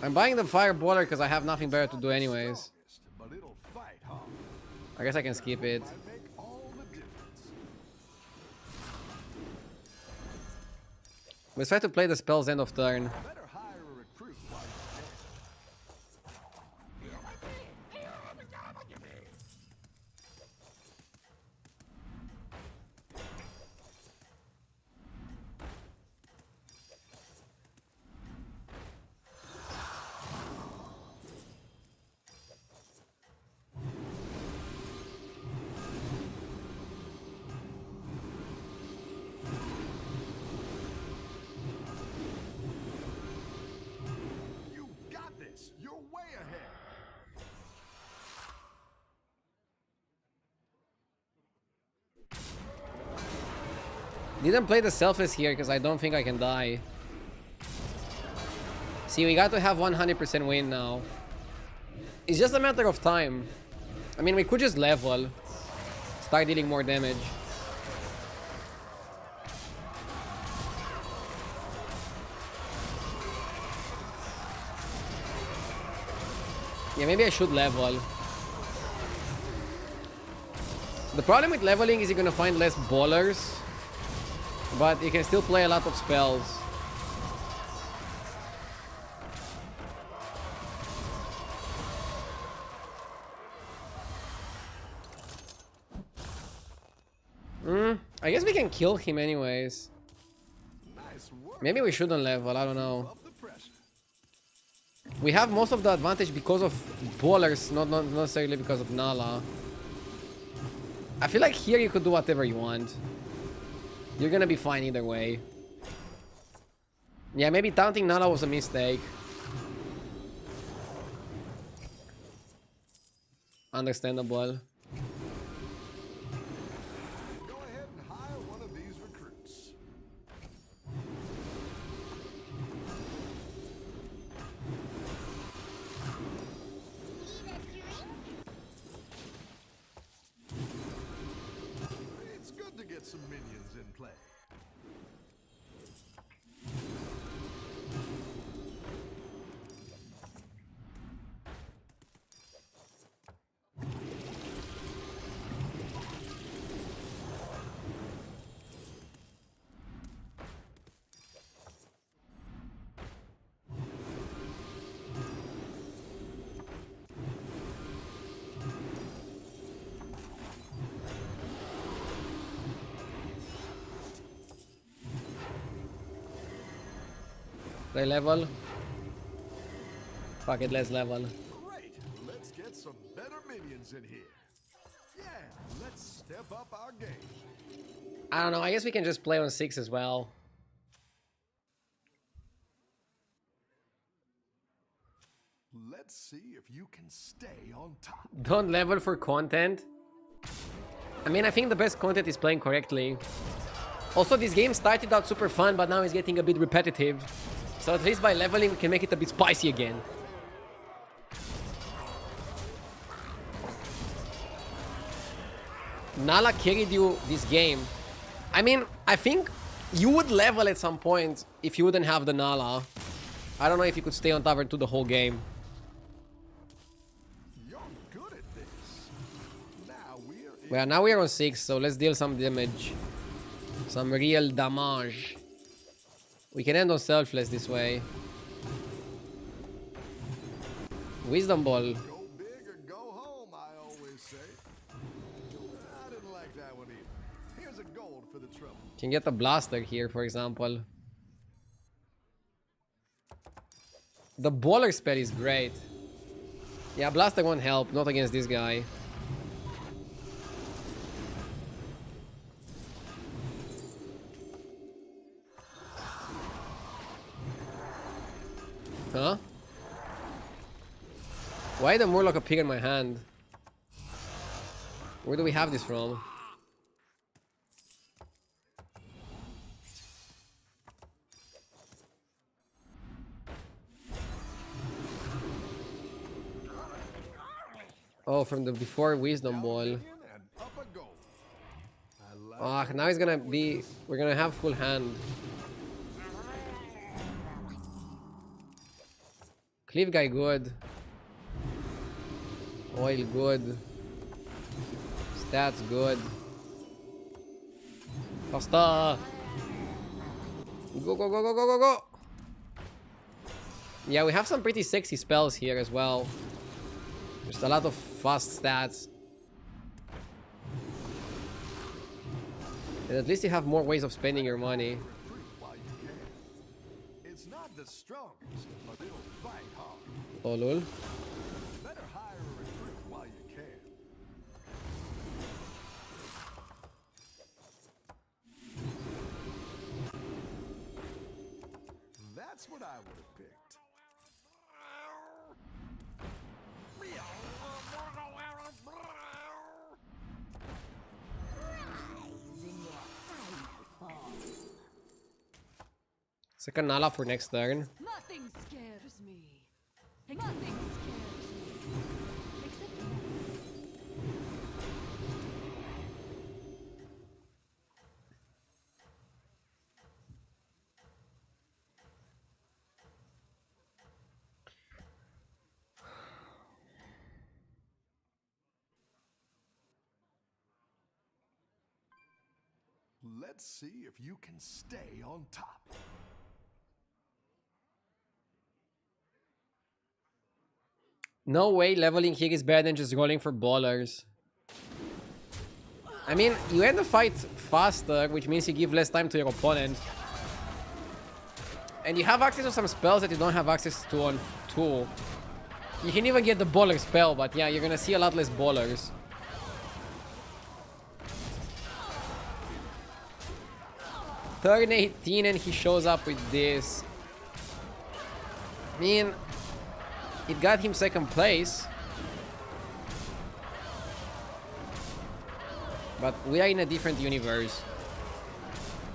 I'm buying the Fireballer because I have nothing better to do anyways. But it'll fight hard. I guess I can skip it. Might make all the difference. Let's try to play the spells end of turn. Better hire a recruit while you can. You got this. You're way ahead. Didn't play the selfless here because I don't think I can die. See, we got to have 100% win now. It's just a matter of time. I mean, we could just level. Start dealing more damage. Yeah, maybe I should level. The problem with leveling is you're gonna find less ballers, but you can still play a lot of spells. I guess we can kill him anyways. Nice work. Maybe we shouldn't level, I don't know. Above the pressure. We have most of the advantage because of ballers, not necessarily because of Nala. I feel like here you could do whatever you want. You're gonna be fine either way. Yeah, maybe taunting Nala was a mistake. Understandable. Go ahead and hire one of these recruits. It's good to get some minions in play. They level. Fuck it, let's level. Great. Let's get some better minions in here. Yeah, let's step up our game. I don't know, I guess we can just play on 6 as well. Let's see if you can stay on top. Don't level for content. I mean, I think the best content is playing correctly. Also, this game started out super fun, but now it's getting a bit repetitive. So at least by leveling, we can make it a bit spicy again. Nala carried you this game. I mean, I think you would level at some point if you wouldn't have the Nala. I don't know if you could stay on tower 2 the whole game. You're good at this. Well, now we're on 6, so let's deal some damage. Some real damage. We can end on selfless this way. Wisdom ball. Go big or go home, I always say. I didn't like that one either. Here's a gold for the trouble. Can get a blaster here, for example. The baller spell is great. Yeah, blaster won't help, not against this guy. Huh? Why did the Murloc appear in my hand? Where do we have this from? Oh, from the before Wisdom Ball. And up a gold. I like Ah, now it's gonna be... We're gonna have full hand. Cleave guy good. Oil good. Stats good. Faster! Go, go, go, go, go, go, go! Yeah, we have some pretty sexy spells here as well. Just a lot of fast stats. And at least you have more ways of spending your money. recruit while you can. It's not the strongest, but it'll fight hard. Oh, lol. Better hire a recruit while you can. That's what I would have picked. Second Nala for next turn. Nothing scares me. Nothing scares me. Except Let's see if you can stay on top. No way leveling here is better than just rolling for ballers. I mean, you end the fight faster, which means you give less time to your opponent. And you have access to some spells that you don't have access to on 2. You can even get the baller spell, but yeah, you're gonna see a lot less ballers. Turn 18 and he shows up with this. I mean, it got him 2nd place. But we are in a different universe.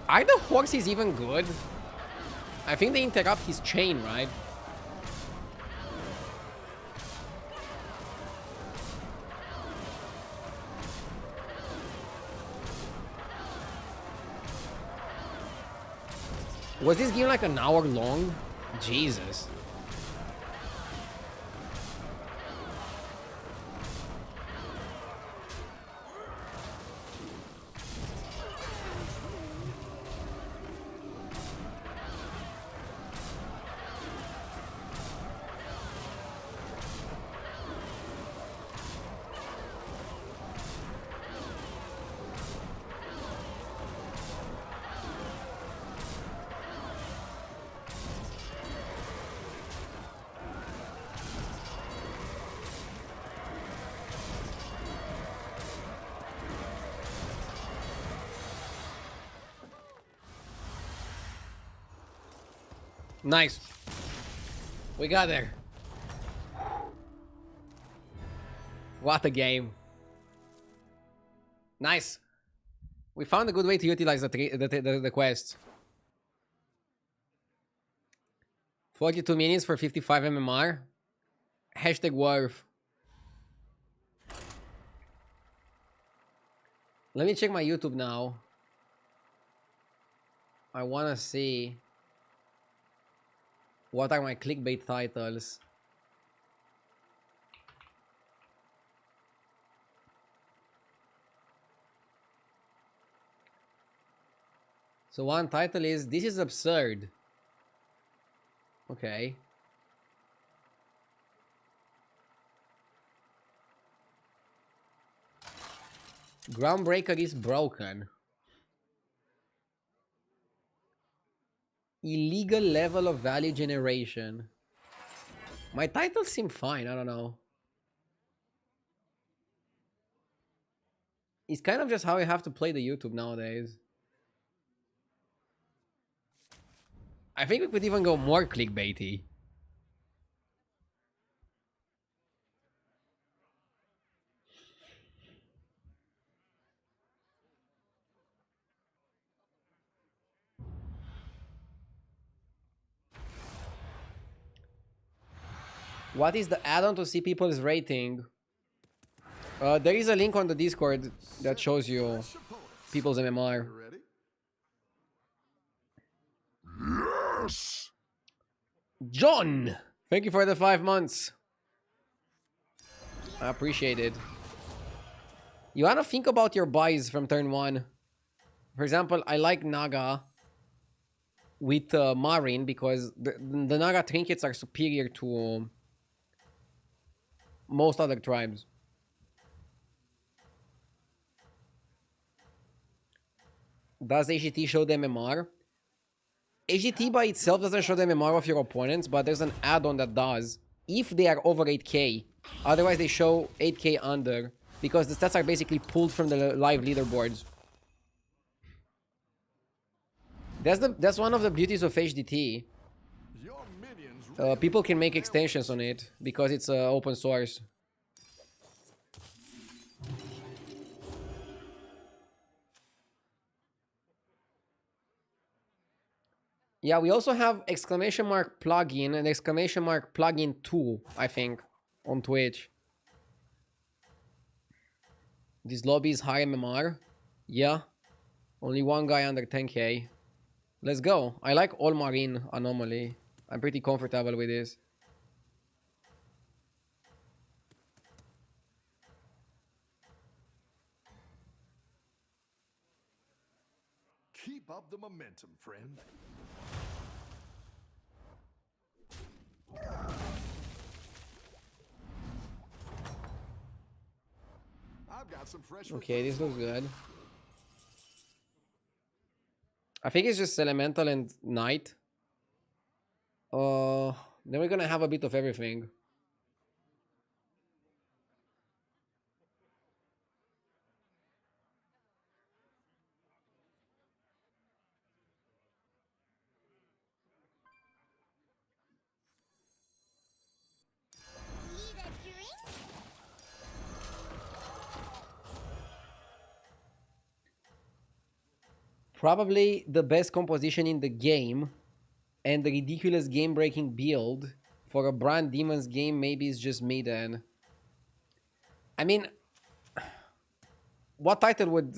Are the horses even good? I think they interrupt his chain, right? Was this game like an hour long? Jesus. Nice. We got there. What a game. Nice. We found a good way to utilize the quest. 42 minutes for 55 MMR. Hashtag worth. Let me check my YouTube now. I want to see what are my clickbait titles. So one title is "This is absurd." Okay. Groundbreaker is broken. Illegal level of value generation. My titles seem fine, I don't know. It's kind of just how I have to play the YouTube nowadays. I think we could even go more clickbaity. What is the add-on to see people's rating? There is a link on the Discord that shows you people's MMR. Ready? Yes! John! Thank you for the 5 months. I appreciate it. You wanna think about your buys from turn 1. For example, I like Naga with Marin because the Naga trinkets are superior to most other tribes. Does HGT show the MMR? HGT by itself doesn't show the MMR of your opponents, but there's an add-on that does if they are over 8k. Otherwise, they show 8k under because the stats are basically pulled from the live leaderboards. That's one of the beauties of HDT. Your minions People can make extensions on it because it's open source. Yeah, we also have exclamation mark plugin and exclamation mark plugin 2, I think, on Twitch. This lobby is high MMR. Yeah. Only one guy under 10k. Let's go. I like all marine anomaly. I'm pretty comfortable with this. Keep up the momentum, friend. I've got some fresh Okay, this recruits looks for you. good. I think it's just elemental and knight. Then we're gonna have a bit of everything. Need a drink? Probably the best composition in the game, and the ridiculous game-breaking build for a Brand Demons game. Maybe it's just me then. I mean, what title would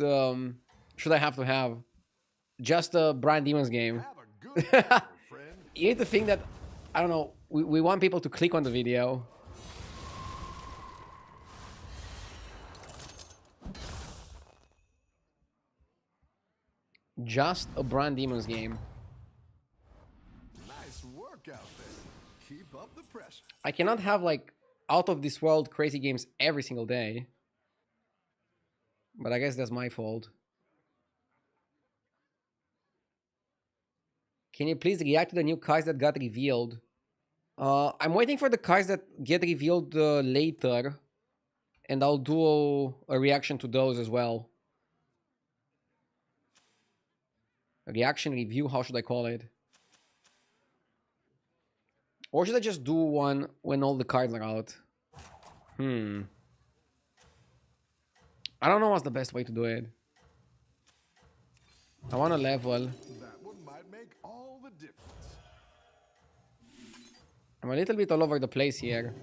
should I have to have? Just a Brand Demons game. Have a good battle, friend. You need to think that, I don't know, we want people to click on the video. Just a Brand Demons game. Nice work out there. Keep up the pressure. I cannot have like out of this world crazy games every single day. But I guess that's my fault. Can you please react to the new cards that got revealed? I'm waiting for the cards that get revealed later. And I'll do a reaction to those as well. A reaction review, how should I call it? Or should I just do one when all the cards are out? I don't know what's the best way to do it. I want to level. That one might make all the difference. I'm a little bit all over the place here.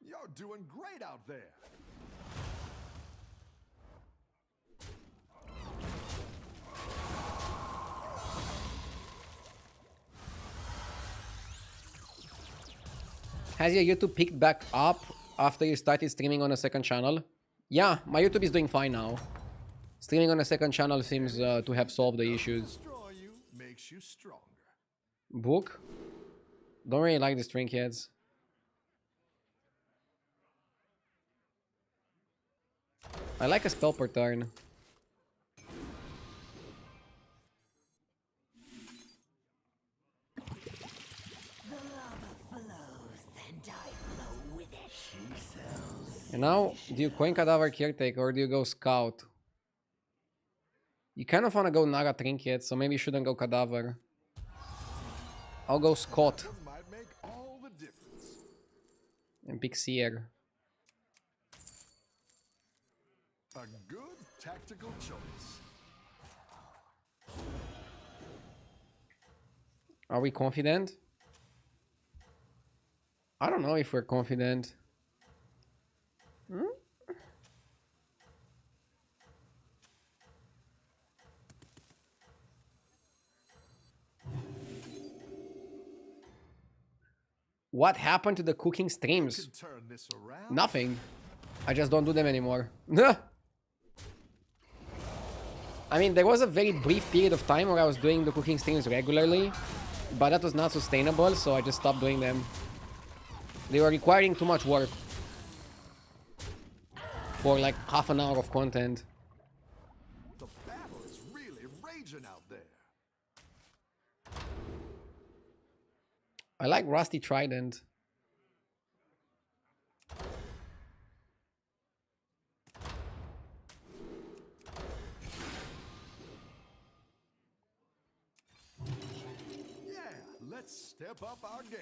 You're doing great out there. Has your YouTube picked back up after you started streaming on a second channel? Yeah, my YouTube is doing fine now. Streaming on a second channel seems to have solved the issues. Destroy you makes you stronger. Book? Don't really like these trinkets. I like a spell per turn. And now, do you coin Cadaver Caretaker or do you go Scout? You kind of want to go Naga Trinket, so maybe you shouldn't go Cadaver. I'll go Scott One might make all the difference. and pick Seer. A good tactical choice. Are we confident? I don't know if we're confident. What happened to the cooking streams? Can turn this around. Nothing. I just don't do them anymore. I mean, there was a very brief period of time where I was doing the cooking streams regularly, but that was not sustainable, so I just stopped doing them. They were requiring too much work for like half an hour of content. The battle is really raging out there. I like Rusty Trident. Yeah, let's step up our game.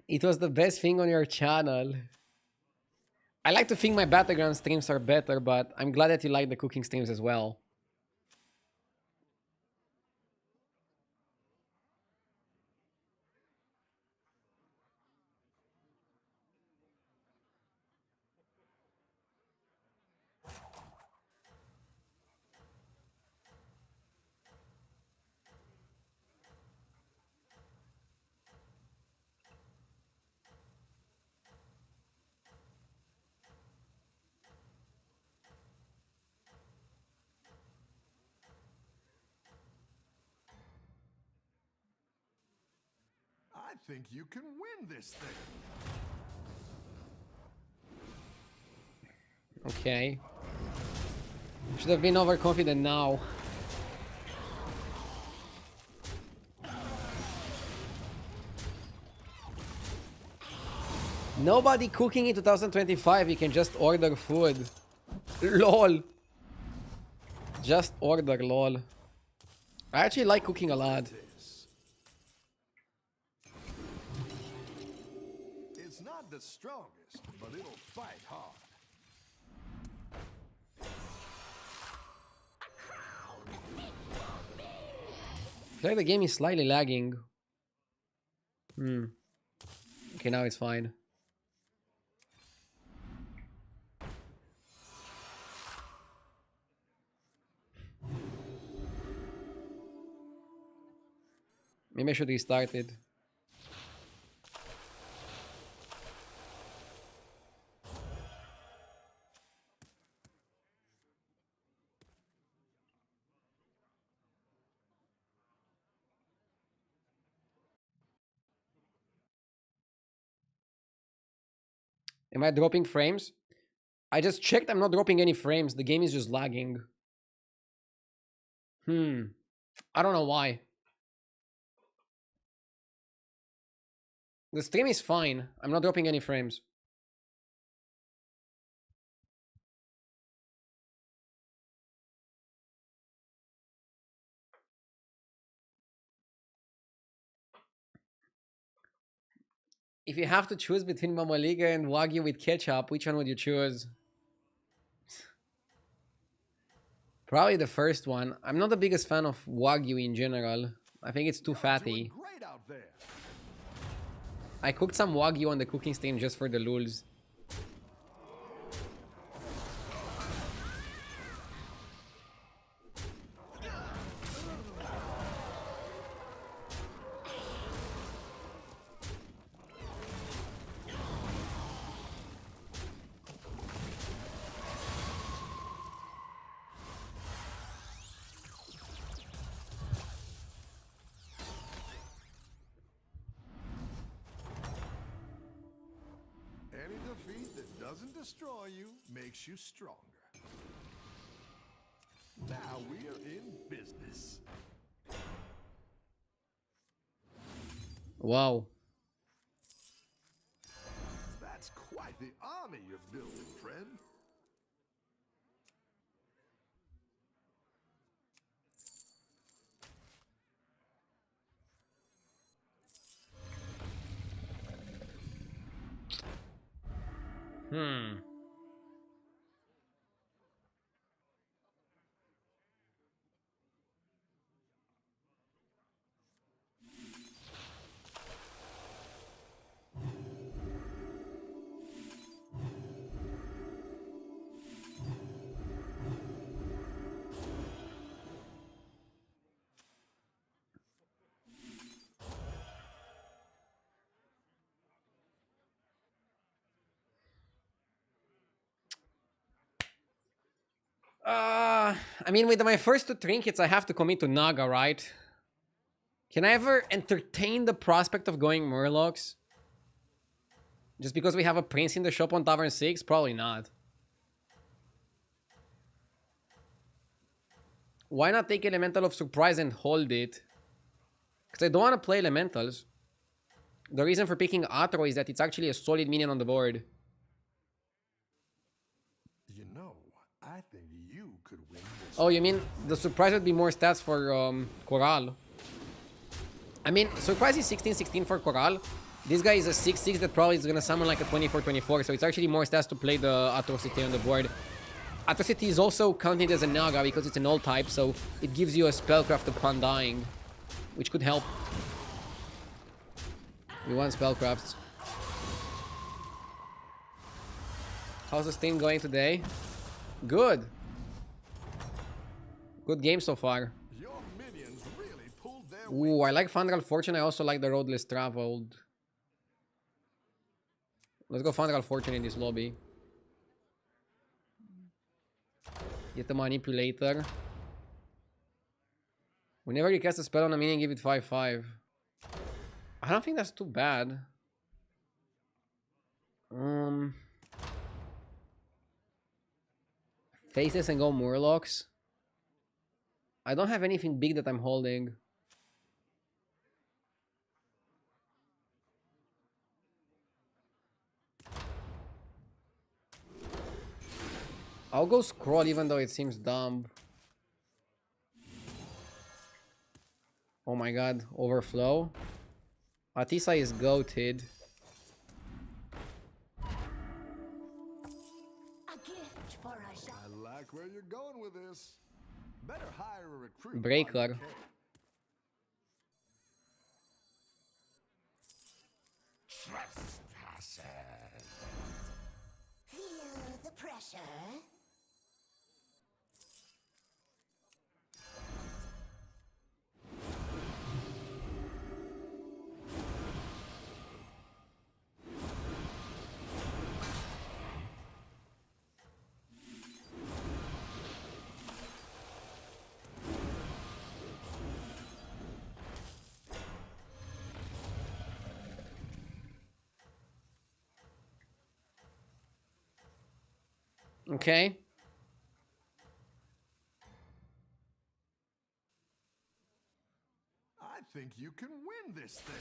It was the best thing on your channel. I like to think my battleground streams are better, but I'm glad that you like the cooking streams as well. think you can win this thing. Okay. Should have been overconfident now. Nobody cooking in 2025. You can just order food. LOL. Just order, lol. I actually like cooking a lot. It's not the strongest, but it'll fight hard. I feel like the game is slightly lagging. Okay, now it's fine. Maybe I should restart it. Am I dropping frames? I just checked, I'm not dropping any frames. The game is just lagging. I don't know why. The stream is fine. I'm not dropping any frames. If you have to choose between Mamaliga and Wagyu with ketchup, which one would you choose? Probably the first one. I'm not the biggest fan of Wagyu in general. I think it's too fatty. Great out there. I cooked some Wagyu on the cooking stream just for the lulz. Any defeat that doesn't destroy you makes you stronger. Now we're in business. Wow. That's quite the army you're building, friend. I mean, with my first two trinkets, I have to commit to Naga, right? Can I ever entertain the prospect of going Murlocs? Just because we have a prince in the shop on Tavern 6? Probably not. Why not take Elemental of Surprise and hold it? Because I don't want to play Elementals. The reason for picking Atro is that it's actually a solid minion on the board. You know, I think you could win this. Oh, you mean the Surprise would be more stats for Coral? I mean, Surprise is 16-16 for Coral. This guy is a 6-6 that probably is going to summon like a 24-24, so it's actually more stats to play the Atrocity on the board. Atrocity is also counted as a Naga because it's an old type, so it gives you a spellcraft upon dying, which could help. We want spellcrafts. How's the stream going today? Good. Good game so far. Your minions really pulled their Ooh, I like Fandral Fortune. I also like the Road Less Traveled. Let's go Fandral Fortune in this lobby. Get the Manipulator. Whenever you cast a spell on a minion, give it 5/5. I don't think that's too bad. Faces and go Murlocs. I don't have anything big that I'm holding. I'll go scroll even though it seems dumb. Oh my god, overflow. Atisa is goated. A gift for a shot. I like where you're going with this. Better hire a recruit. Breaker. while you can. Feel the pressure. Okay. I think you can win this thing.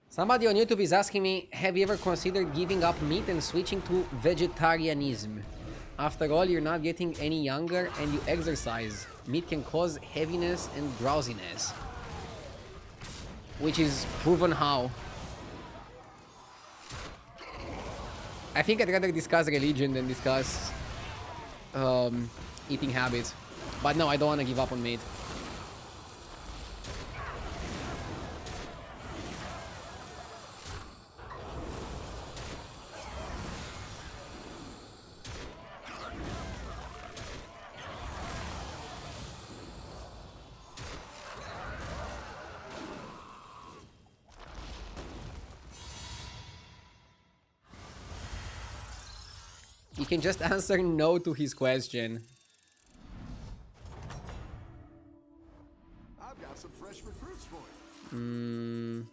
Somebody on YouTube is asking me, have you ever considered giving up meat and switching to vegetarianism? After all, you're not getting any younger and you exercise. Meat can cause heaviness and drowsiness. Which is proven how. I think I'd rather discuss religion than discuss eating habits. But no, I don't want to give up on meat. You can just answer no to his question. I've got some fresh recruits for you.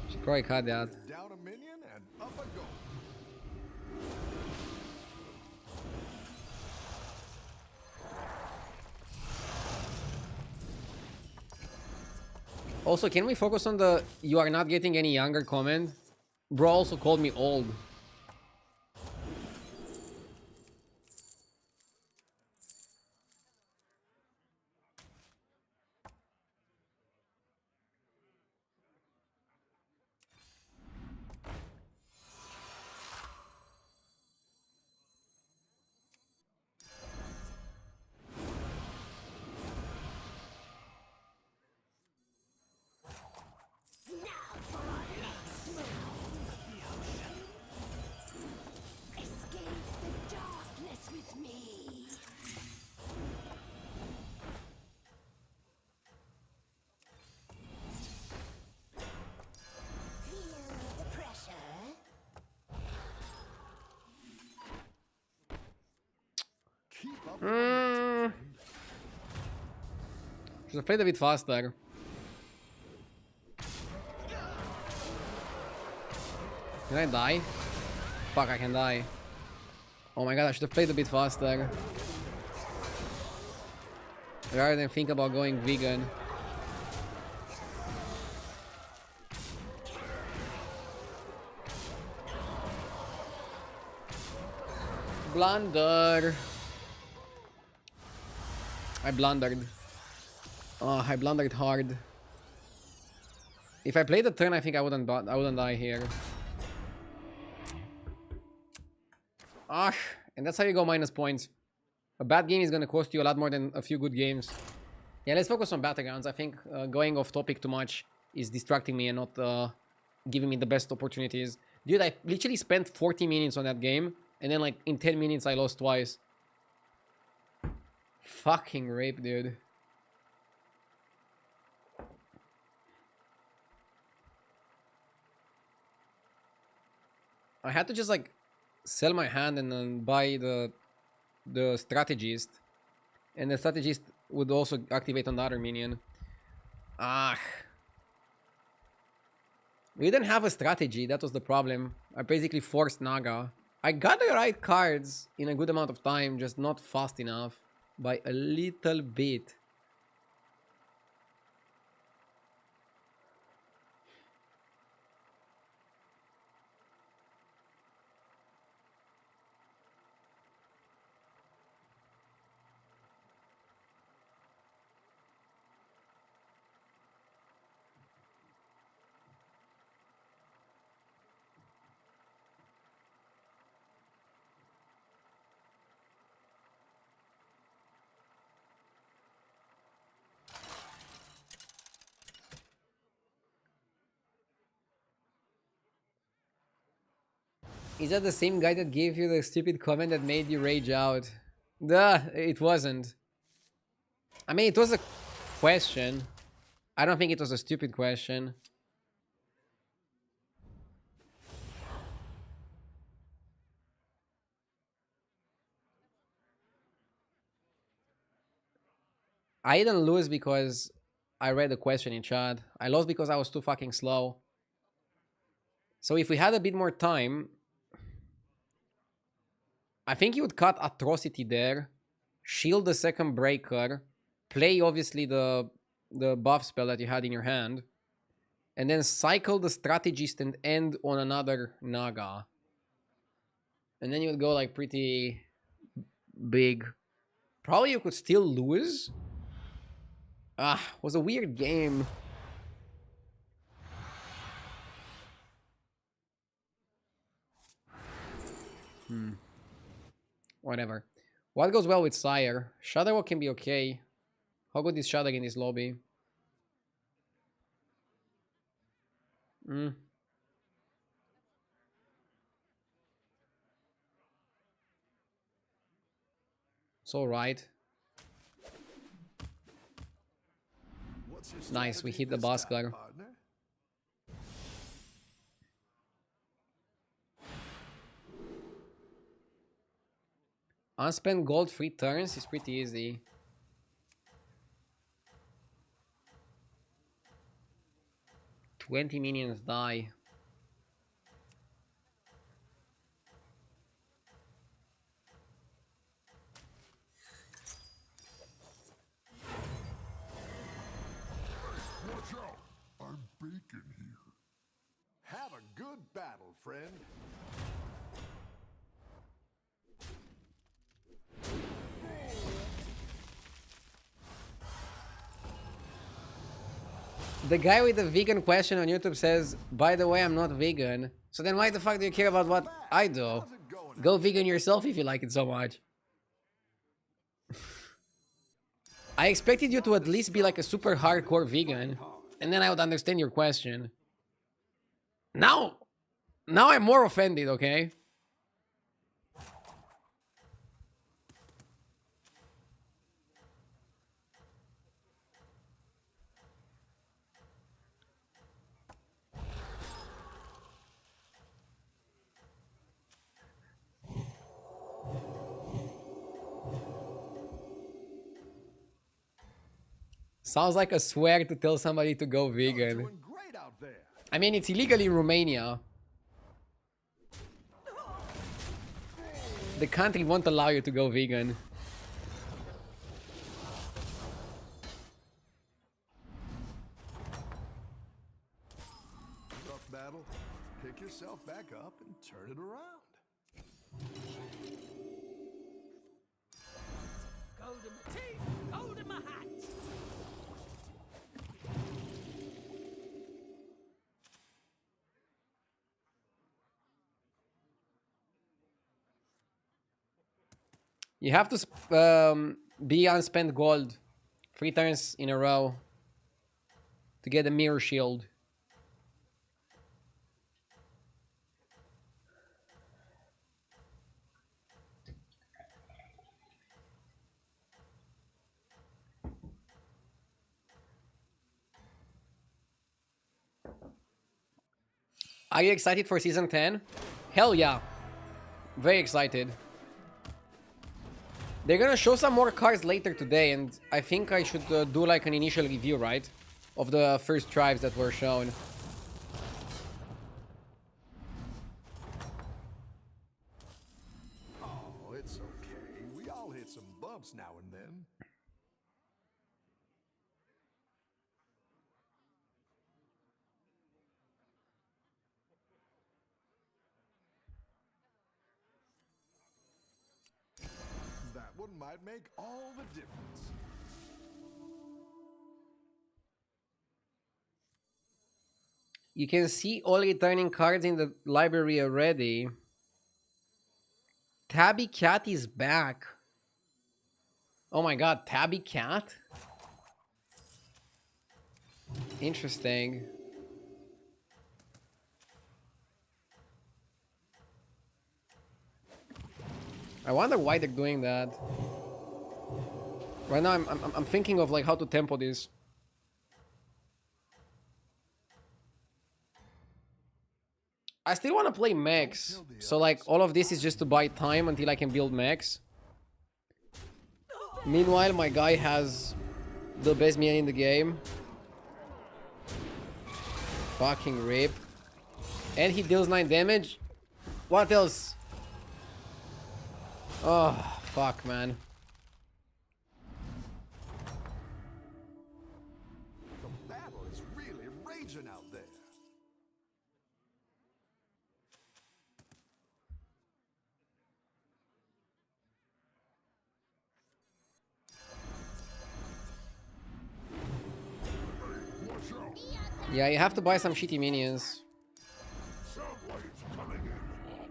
Should probably cut that. Down a minion and up a go. Also, can we focus on the "you are not getting any younger" comment? Bro also called me old. Now for our next move. Escape the darkness with me. Feel the pressure. Keep up the momentum. Should have played a bit faster. Can I die? Fuck, I can die. Oh my god, I should have played a bit faster. Rather than think about going vegan. Blunder. I blundered. Oh, I blundered hard. If I played the turn, I think I wouldn't die here. Ah, and that's how you go minus points. A bad game is gonna cost you a lot more than a few good games. Yeah, let's focus on battlegrounds. I think going off topic too much is distracting me and not giving me the best opportunities. Dude, I literally spent 40 minutes on that game, and then like in 10 minutes I lost twice. Fucking rape, dude. I had to just like sell my hand and then buy the strategist, and the strategist would also activate on the other minion. Ah, we didn't have a strategy. That was the problem. I basically forced Naga. I got the right cards in a good amount of time, just not fast enough by a little bit. Is that the same guy that gave you the stupid comment that made you rage out? Duh, it wasn't. I mean, it was a question. I don't think it was a stupid question. I didn't lose because I read the question in chat. I lost because I was too fucking slow. So if we had a bit more time, I think you would cut Atrocity there, shield the second breaker, play obviously the buff spell that you had in your hand, and then cycle the strategist and end on another Naga. And then you would go like pretty big. Probably you could still lose. Ah, was a weird game. Whatever. What goes well with Sire? Shadowwalk can be okay. How good is Shadow in this lobby? It's alright. What's your Nice, we strategy hit the this time, Buskler. partner? Unspent gold 3 turns is pretty easy. "20 minions die." Watch out! I'm bacon here. Have a good battle, friend. The guy with the vegan question on YouTube says, "By the way, I'm not vegan." So then why the fuck do you care about what I do? How's it going? Go vegan yourself if you like it so much. I expected you to at least be like a super hardcore vegan, and then I would understand your question. Now I'm more offended, okay? Sounds like a swear to tell somebody to go vegan. Doing great out there. I mean, it's illegal in Romania. The country won't allow you to go vegan. Tough battle. Pick yourself back up and turn it around. Gold in my teeth, gold in my hat. You have to be unspent gold 3 turns in a row to get a mirror shield. Are you excited for season 10? Hell yeah. Very excited. They're gonna show some more cards later today, and I think I should do like an initial review, right? Of the first tribes that were shown. Oh, it's okay. We all hit some bumps now and then. That one might make all the difference. You can see all returning cards in the library already. Tabby Cat is back. Oh my god, Tabby Cat? Interesting. I wonder why they're doing that. Right now I'm thinking of like how to tempo this. I still want to play mechs. So like all of this is just to buy time until I can build mechs. Meanwhile, my guy has the best minion in the game. Fucking rip. And he deals 9 damage. What else? Oh, fuck, man. The battle is really raging out there. Watch out. Yeah, you have to buy some shitty minions. Soundwaves coming in hot.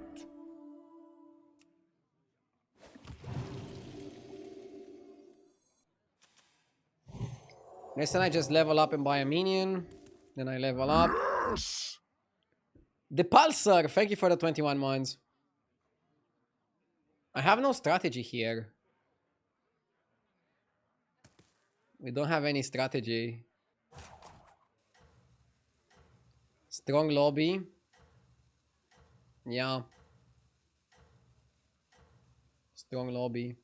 Next time I just level up and buy a minion. Then I level up. Yes! The Pulsar, thank you for the 21 months. I have no strategy here. We don't have any strategy. Strong lobby. Yeah. Strong lobby.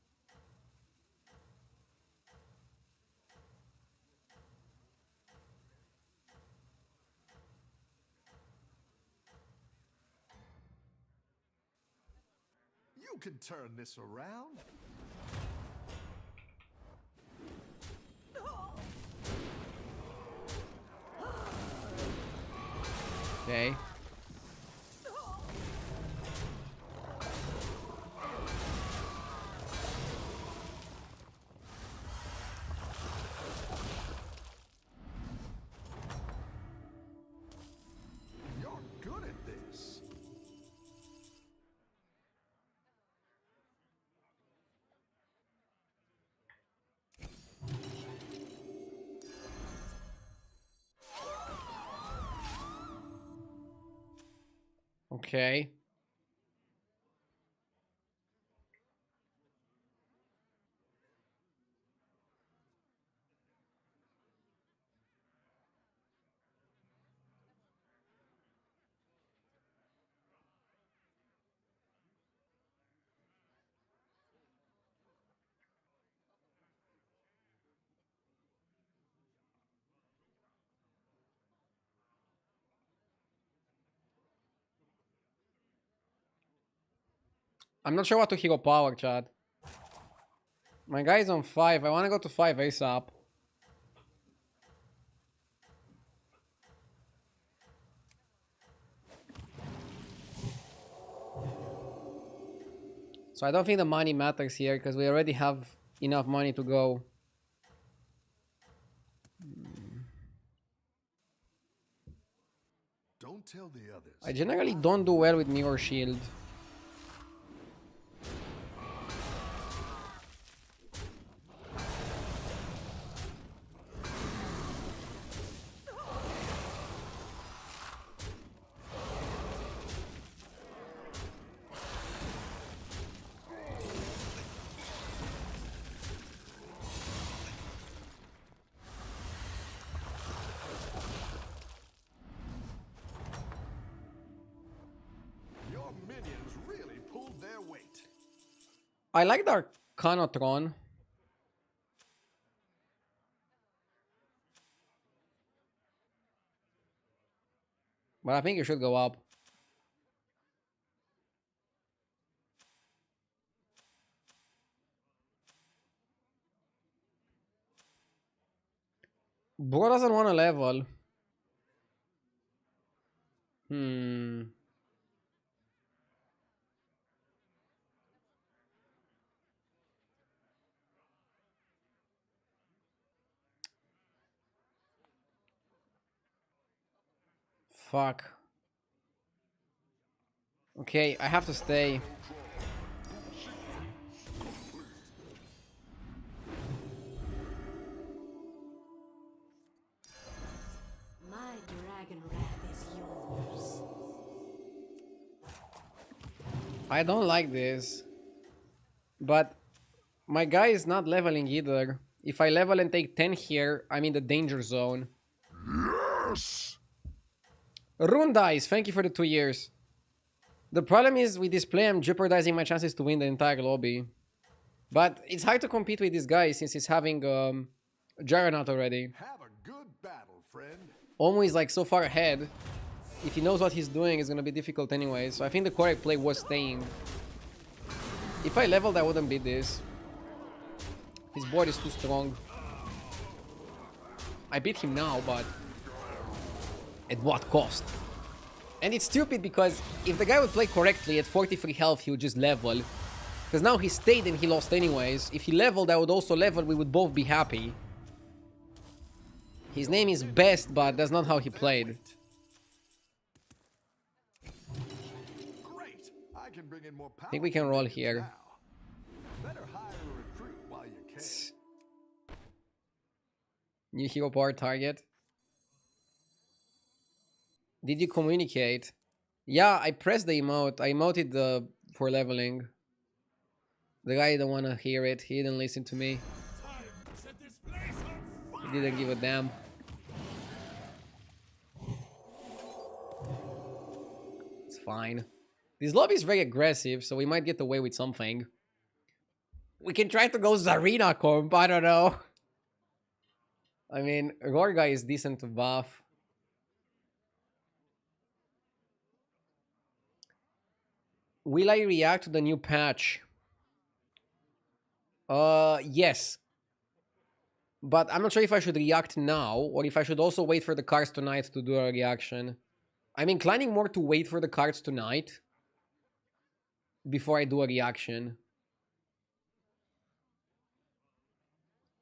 You can turn this around. Okay. You're good at this. Okay. I'm not sure what to hero power, Chad. My guy's on 5. I want to go to 5 ASAP. So I don't think the money matters here because we already have enough money to go. Don't tell the others. I generally don't do well with Mirror Shield. Your I like the Arcanotron. But I think it should go up. Bro doesn't want to level. Hmm. Fuck. Okay, I have to stay. My dragon wrath is yours. I don't like this. But my guy is not leveling either. If I level and take 10 here, I'm in the danger zone. Yes! Rune dice, thank you for the 2 years. The problem is with this play, I'm jeopardizing my chances to win the entire lobby. But it's hard to compete with this guy since he's having Juggernaut already. Have a good battle, friend. Omu is like so far ahead. If he knows what he's doing, it's gonna be difficult anyway. So I think the correct play was staying. If I leveled, I wouldn't beat this. His board is too strong. I beat him now, but at what cost? And it's stupid because if the guy would play correctly at 43 health, he would just level. Because now he stayed and he lost anyways. If he leveled, I would also level. We would both be happy. His name is Best, but that's not how he played. Great. I can bring in more power. I think we can roll here. Now. Better hire a recruit while you can. New hero power target. Did you communicate? Yeah, I pressed the emote. I emoted for leveling. The guy didn't want to hear it. He didn't listen to me. He didn't give a damn. It's fine. This lobby is very aggressive, so we might get away with something. We can try to go Zarina comp, I don't know. I mean, Gorga is decent to buff. Will I react to the new patch? Yes. But I'm not sure if I should react now, or if I should also wait for the cards tonight to do a reaction. I'm inclining more to wait for the cards tonight before I do a reaction.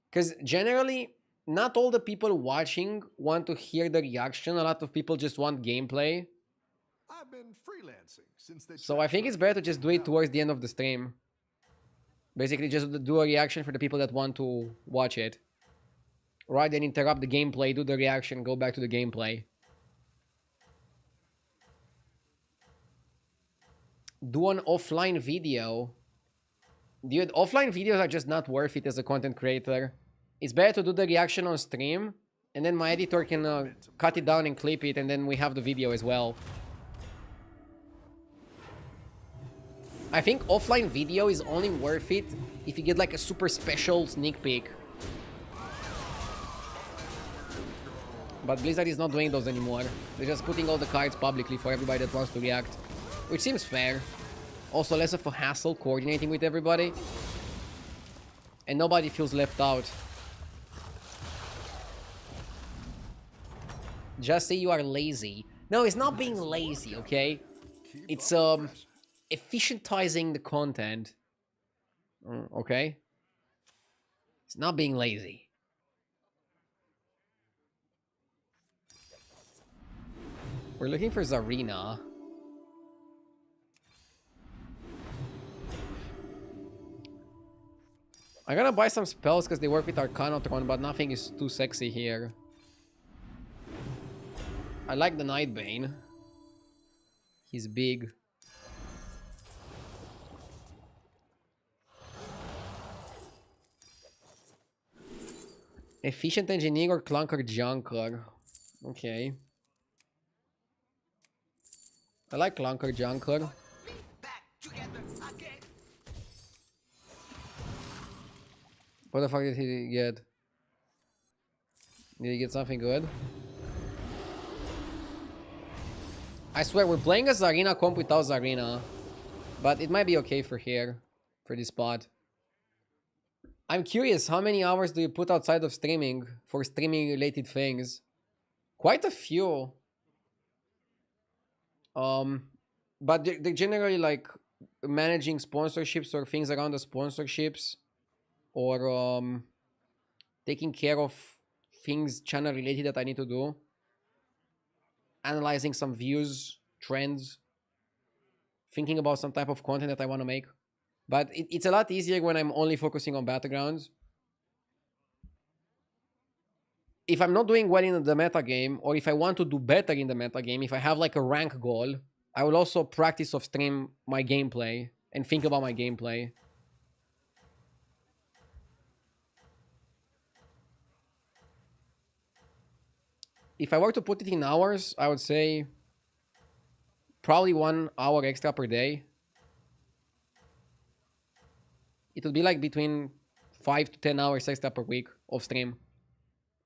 Because generally, not all the people watching want to hear the reaction. A lot of people just want gameplay. I've been freelancing since they So I think it's better to just do it towards the end of the stream. Basically, just do a reaction for the people that want to watch it. Rather than interrupt the gameplay, do the reaction, go back to the gameplay. Do an offline video. Dude, offline videos are just not worth it as a content creator. It's better to do the reaction on stream, and then my editor can cut it down and clip it, and then we have the video as well. I think offline video is only worth it if you get like a super special sneak peek. But Blizzard is not doing those anymore. They're just putting all the cards publicly for everybody that wants to react. Which seems fair. Also less of a hassle coordinating with everybody. And nobody feels left out. Just say you are lazy. No, it's not being lazy, okay? It's efficientizing the content. Okay? It's not being lazy. We're looking for Zarina. I'm gonna buy some spells because they work with Arcanotron, but nothing is too sexy here. I like the Nightbane. He's big. Efficient Engineer or Clunker Junker? Okay. I like Clunker Junker. What the fuck did he get? Did he get something good? I swear, we're playing a Zarina comp without Zarina. But it might be okay for here. For this spot. I'm curious, how many hours do you put outside of streaming for streaming related things? Quite a few. But they're generally like managing sponsorships or things around the sponsorships, or taking care of things channel related that I need to do, analyzing some views, trends, thinking about some type of content that I want to make. But it's a lot easier when I'm only focusing on battlegrounds. If I'm not doing well in the meta game, or if I want to do better in the meta game, if I have like a rank goal, I will also practice off stream my gameplay and think about my gameplay. If I were to put it in hours, I would say probably 1 hour extra per day. It would be like between 5 to 10 hours extra per week of stream.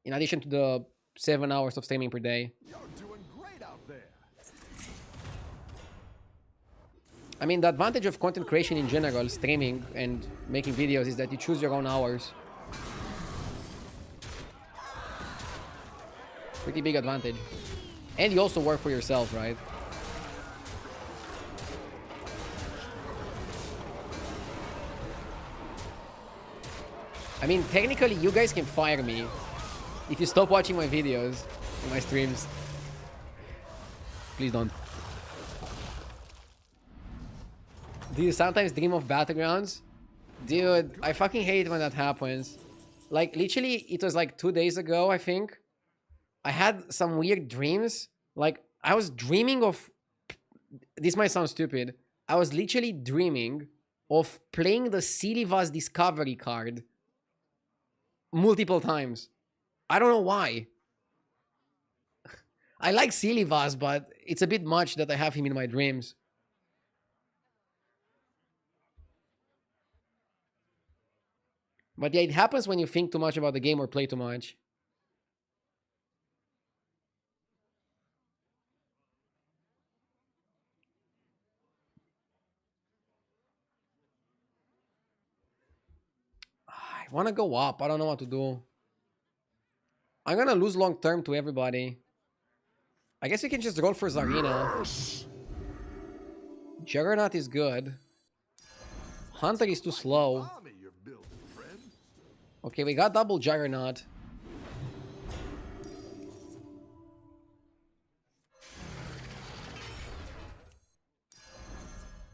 In addition to the 7 hours of streaming per day. You're doing great out there. I mean, the advantage of content creation in general, streaming and making videos, is that you choose your own hours. Pretty big advantage. And you also work for yourself, right? I mean, technically, you guys can fire me if you stop watching my videos and my streams. Please don't. Do you sometimes dream of battlegrounds? Dude, I fucking hate when that happens. Like, literally, it was like 2 days ago, I think. I had some weird dreams. Like, I was dreaming of... This might sound stupid. I was literally dreaming of playing the Silivas Discovery card multiple times. I don't know why. I like Silivas, but it's a bit much that I have him in my dreams. But yeah, it happens when you think too much about the game or play too much. I want to go up. I don't know what to do. I'm going to lose long term to everybody. I guess we can just roll for Zarina. Juggernaut is good. Hunter is too slow. Army you're building, friend. Okay, we got double Juggernaut.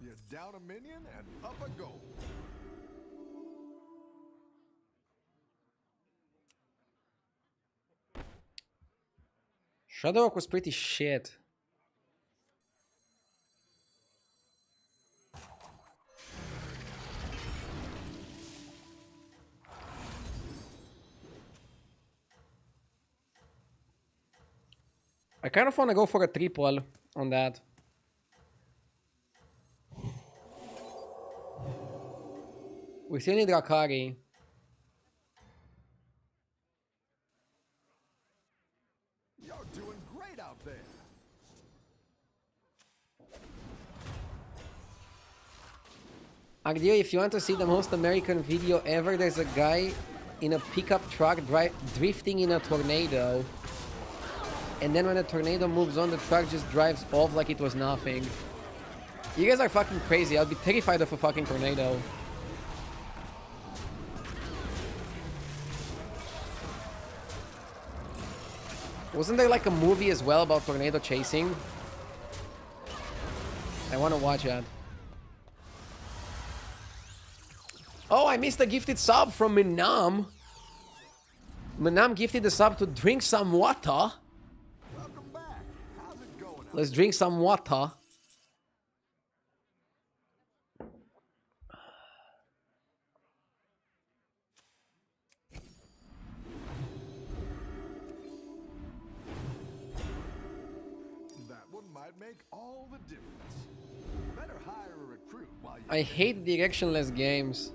You're down a minion and up a goal. Shadowrock was pretty shit. I kind of want to go for a triple on that. We still need Rakari. You're doing great out there. Agdio, if you want to see the most American video ever, there's a guy in a pickup truck drifting in a tornado. And then when the tornado moves on, the truck just drives off like it was nothing. You guys are fucking crazy. I'll be terrified of a fucking tornado. Wasn't there like a movie as well about tornado chasing? I want to watch that. Oh, I missed a gifted sub from Minam. Minam gifted the sub to drink some water. Welcome back. How's it going out Let's drink some water. That one might make all the difference. Better hire a recruit while you I hate directionless games.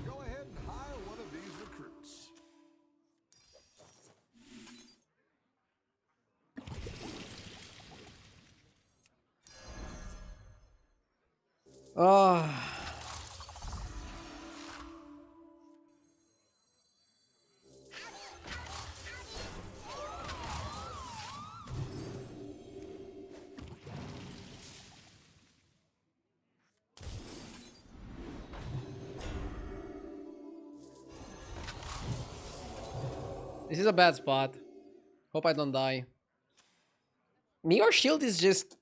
go ahead and hire one of these recruits. Oh. This is a bad spot. Hope I don't die. Mirror Shield is just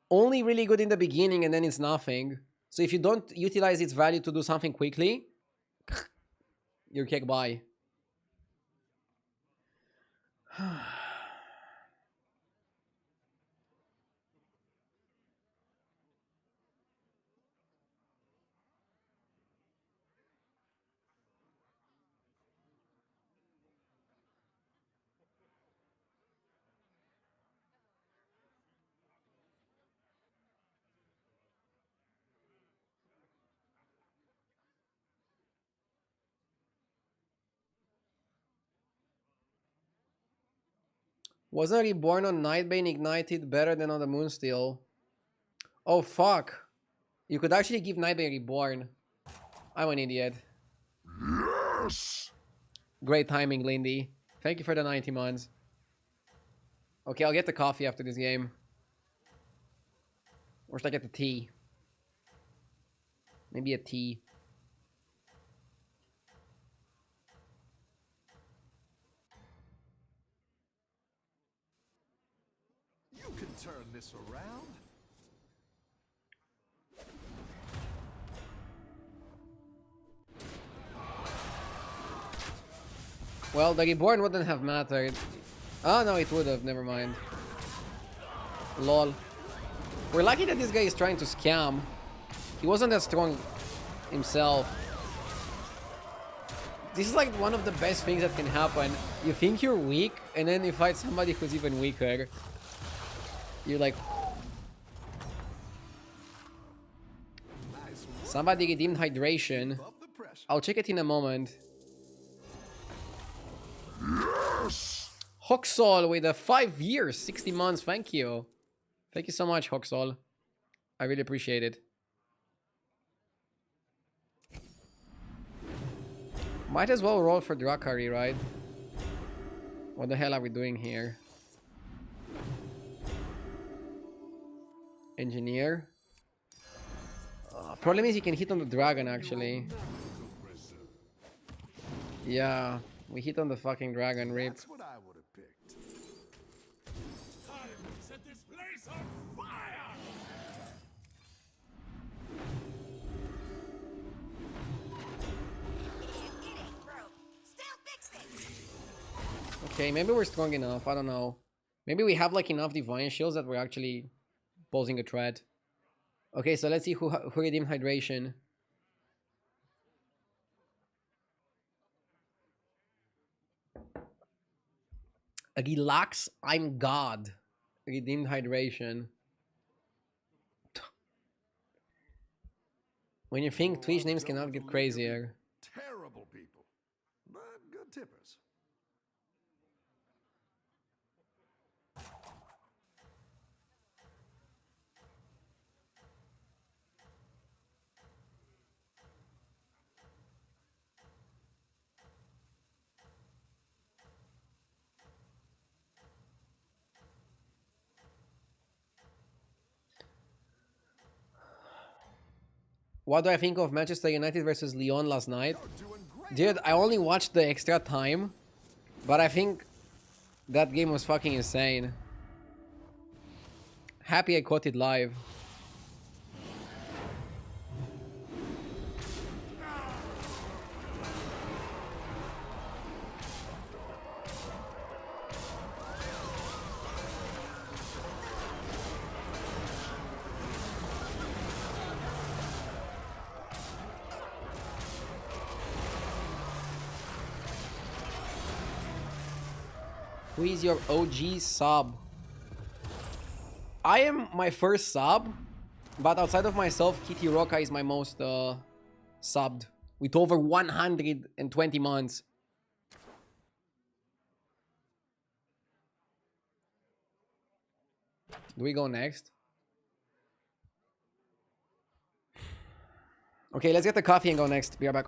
only really good in the beginning and then it's nothing. So if you don't utilize its value to do something quickly, you're kicked by. Wasn't Reborn on Nightbane ignited better than on the Moonsteel? Oh fuck. You could actually give Nightbane Reborn. I'm an idiot. Yes! Great timing, Lindy. Thank you for the 90 months. Okay, I'll get the coffee after this game. Or should I get the tea? Maybe a tea. You can turn this around. Well, the Reborn wouldn't have mattered. Oh, no, it would have. Never mind. Lol. We're lucky that this guy is trying to scam. He wasn't that strong himself. This is like one of the best things that can happen. You think you're weak, and then you fight somebody who's even weaker. You're like... Nice. Somebody redeemed hydration. Above the pressure. I'll check it in a moment. Yes! Hoxol with a 5 years, 60 months. Thank you. Thank you so much, Hoxol. I really appreciate it. Might as well roll for Drakari, right? What the hell are we doing here? Engineer. Problem is he can hit on the dragon, actually. Yeah, we hit on the fucking dragon, rip. That's what I would have picked. Time to set this place on fire! It ain't broke. Still fix it. Okay, maybe we're strong enough. I don't know. Maybe we have like enough divine shields that we're actually posing a threat. Okay, so let's see who redeemed hydration. Relax, I'm God. Redeemed hydration. When you think Twitch names cannot get crazier. Terrible people, but good tippers. What do I think of Manchester United versus Lyon last night? You're doing great. Dude, I only watched the extra time, but I think that game was fucking insane. Happy I caught it live. Who is your OG sub? I am my first sub, but outside of myself, Kitty Roca is my most subbed with over 120 months. Do we go next? Okay, let's get the coffee and go next. Be right back.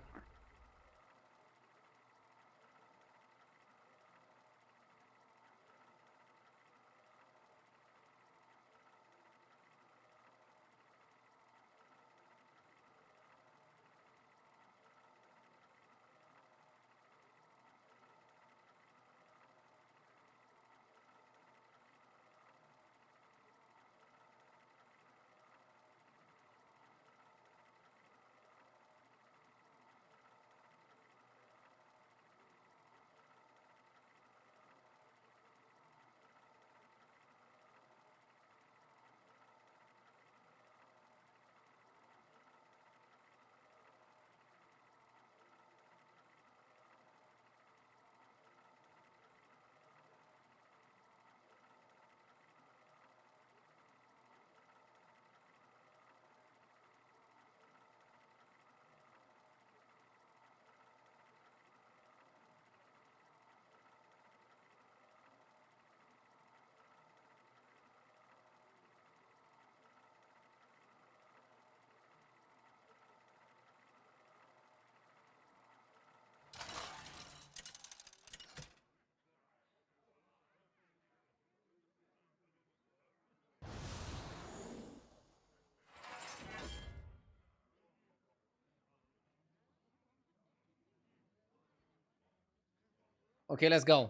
Okay, let's go.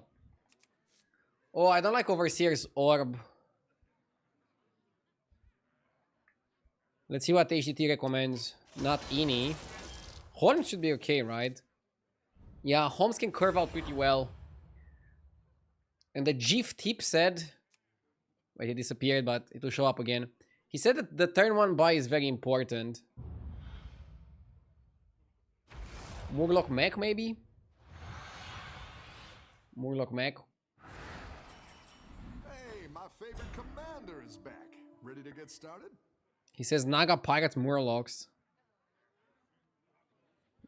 Oh, I don't like Overseer's Orb. Let's see what HDT recommends. Not Ini. Holmes should be okay, right? Yeah, Holmes can curve out pretty well. And the GIF tip said... Wait, he disappeared, but it will show up again. He said that the turn 1 buy is very important. Murloc Mech, maybe? Murloc Mech. Hey, my favorite commander is back. Ready to get started? He says Naga Pirates Murlocs.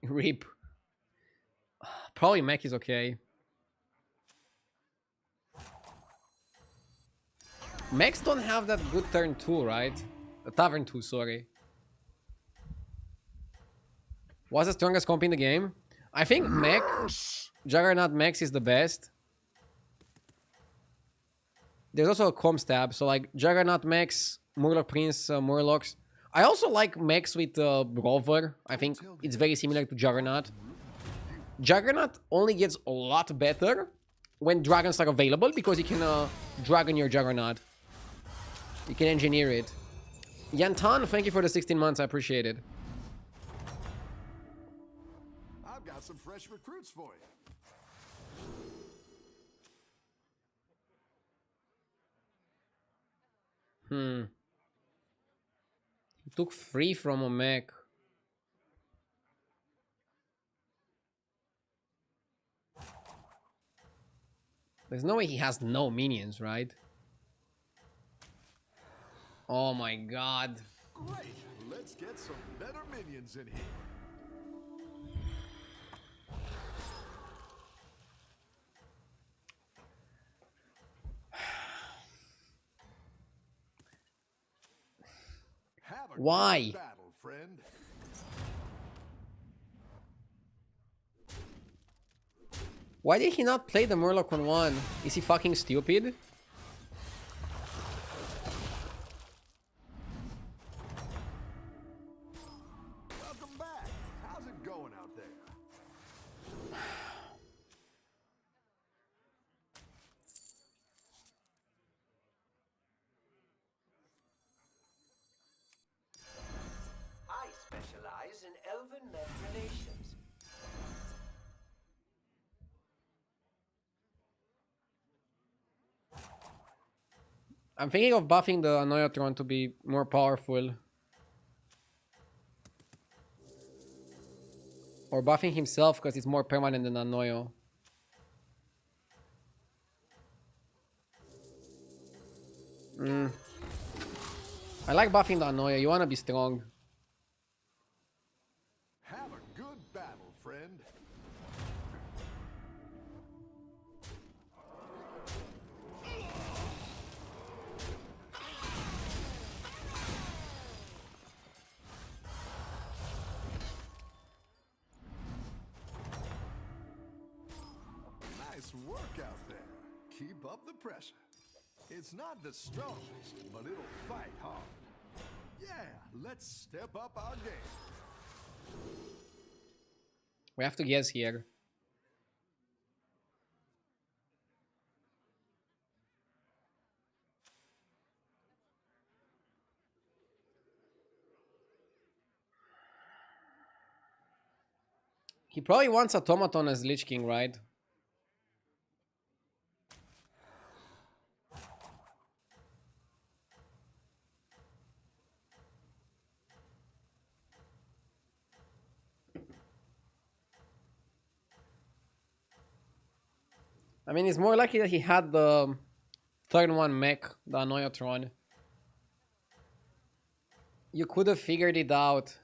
Rip. Probably Mech is okay. Mechs don't have that good turn 2, right? The Tavern 2, sorry. What's the strongest comp in the game? I think Mech, Juggernaut Max is the best. There's also a comp stab, so like Juggernaut Max, Murloc Prince, Murlocs. I also like Max with Rover. I think it's very similar to Juggernaut. Juggernaut only gets a lot better when dragons are available because you can dragon your Juggernaut. You can engineer it. Yantan, thank you for the 16 months. I appreciate it. I've got some fresh recruits for you. He took 3 from a mech. There's no way he has no minions, right? Oh my god. Great. Let's get some better minions in here. Have a Why? good battle, friend. Why did he not play the Murloc on 1? Is he fucking stupid? Welcome back. How's it going out there? I specialize in elven men relations. I'm thinking of buffing the Annoyatron to be more powerful. Or buffing himself because it's more permanent than Annoyo. I like buffing the Annoyo. You want to be strong. Have a good battle, friend. Nice work out there. Keep up the pressure. It's not the strongest, but it'll fight hard. Yeah, let's step up our game. We have to guess here. He probably wants Automaton as Lich King, right? I mean, it's more likely that he had the third one mech, the Annoyatron. You could have figured it out.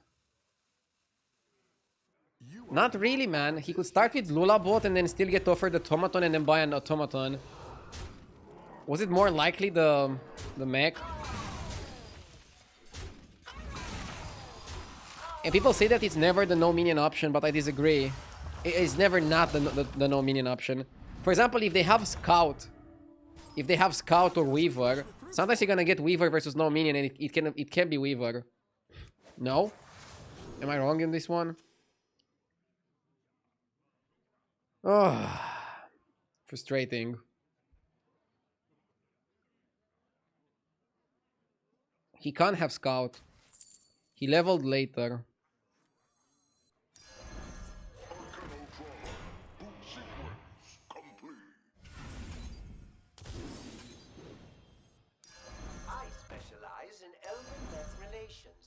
Not really, man. He could start with Lulabot and then still get offered the Automaton and then buy an Automaton. Was it more likely the mech? And people say that it's never the no minion option, but I disagree. It's never not the no minion option. For example, if they have Scout, or Weaver, sometimes you're gonna get Weaver versus no minion, and it can be Weaver. No? Am I wrong in this one? Oh, frustrating. He can't have Scout. He leveled later. I specialize in elven mech relations.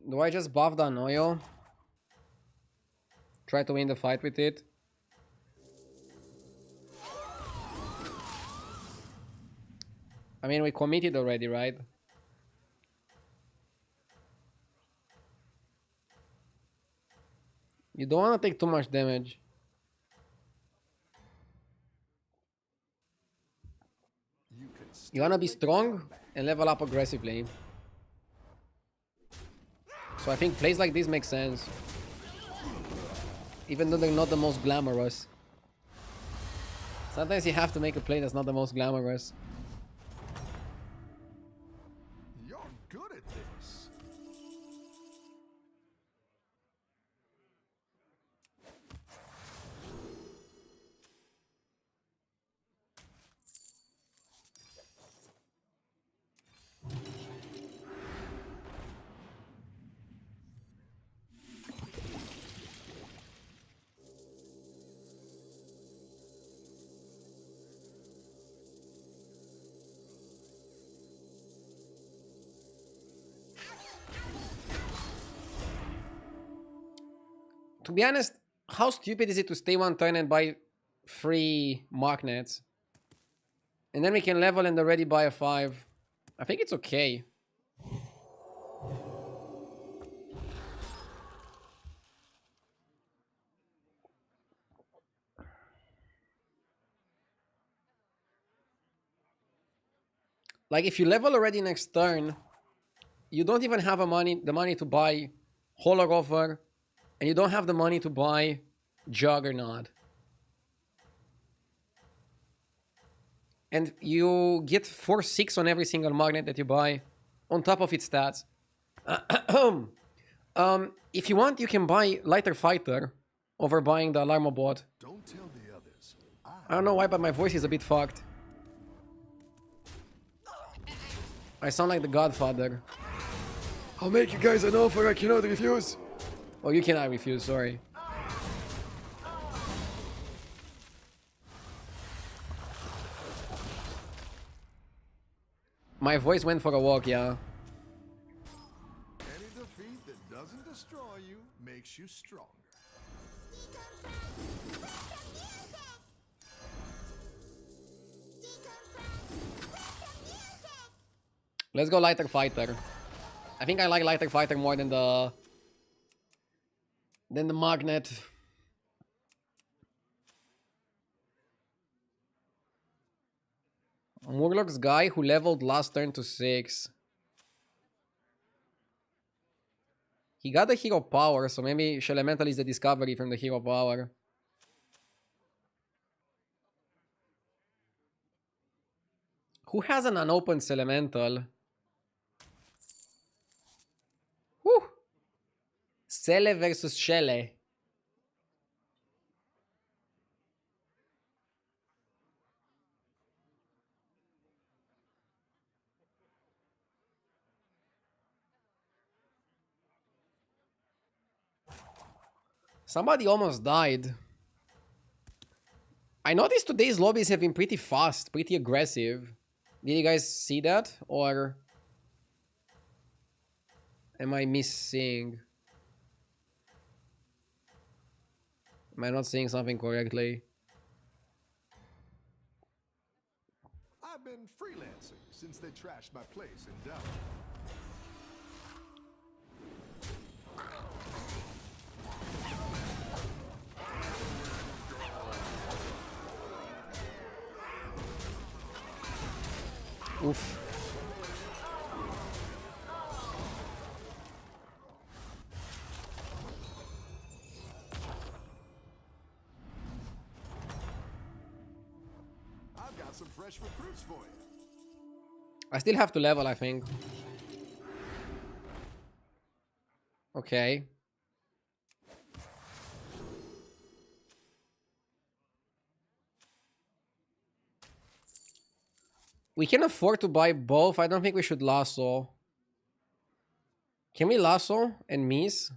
Do I just buff the Anoyo? Try to win the fight with it? I mean, we committed already, right? You don't want to take too much damage. You want to be strong and level up aggressively. So I think plays like this make sense. Even though they're not the most glamorous. Sometimes you have to make a play that's not the most glamorous. You're good at this. To be honest, how stupid is it to stay one turn and buy 3 magnets? And then we can level and already buy a 5. I think it's okay. Like if you level already next turn, you don't even have the money to buy Hologrover, and you don't have the money to buy Juggernaut. And you get 4/6 on every single magnet that you buy, on top of its stats. If you want, you can buy Lighter Fighter over buying the Alarmobot. Don't tell the others. I don't know why, but my voice is a bit fucked. I sound like the Godfather. I'll make you guys an offer I cannot refuse. Oh, you cannot refuse, sorry. My voice went for a walk, yeah. Any defeat that doesn't destroy you makes you stronger. Let's go Lighter Fighter. I think I like Lighter Fighter more than the magnet. Murloc's guy who leveled last turn to 6. He got the hero power, so maybe Elemental is the discovery from the hero power. Who has an unopened Elemental? Whew! Cele versus Shele. Somebody almost died. I noticed today's lobbies have been pretty fast, pretty aggressive. Did you guys see that? Or am I missing? Am I not seeing something correctly? I've been freelancing since they trashed my place in Dallas. Oof. I've got some fresh recruits for you. I still have to level, I think. Okay. We can afford to buy both. I don't think we should lasso. Can we lasso and miss?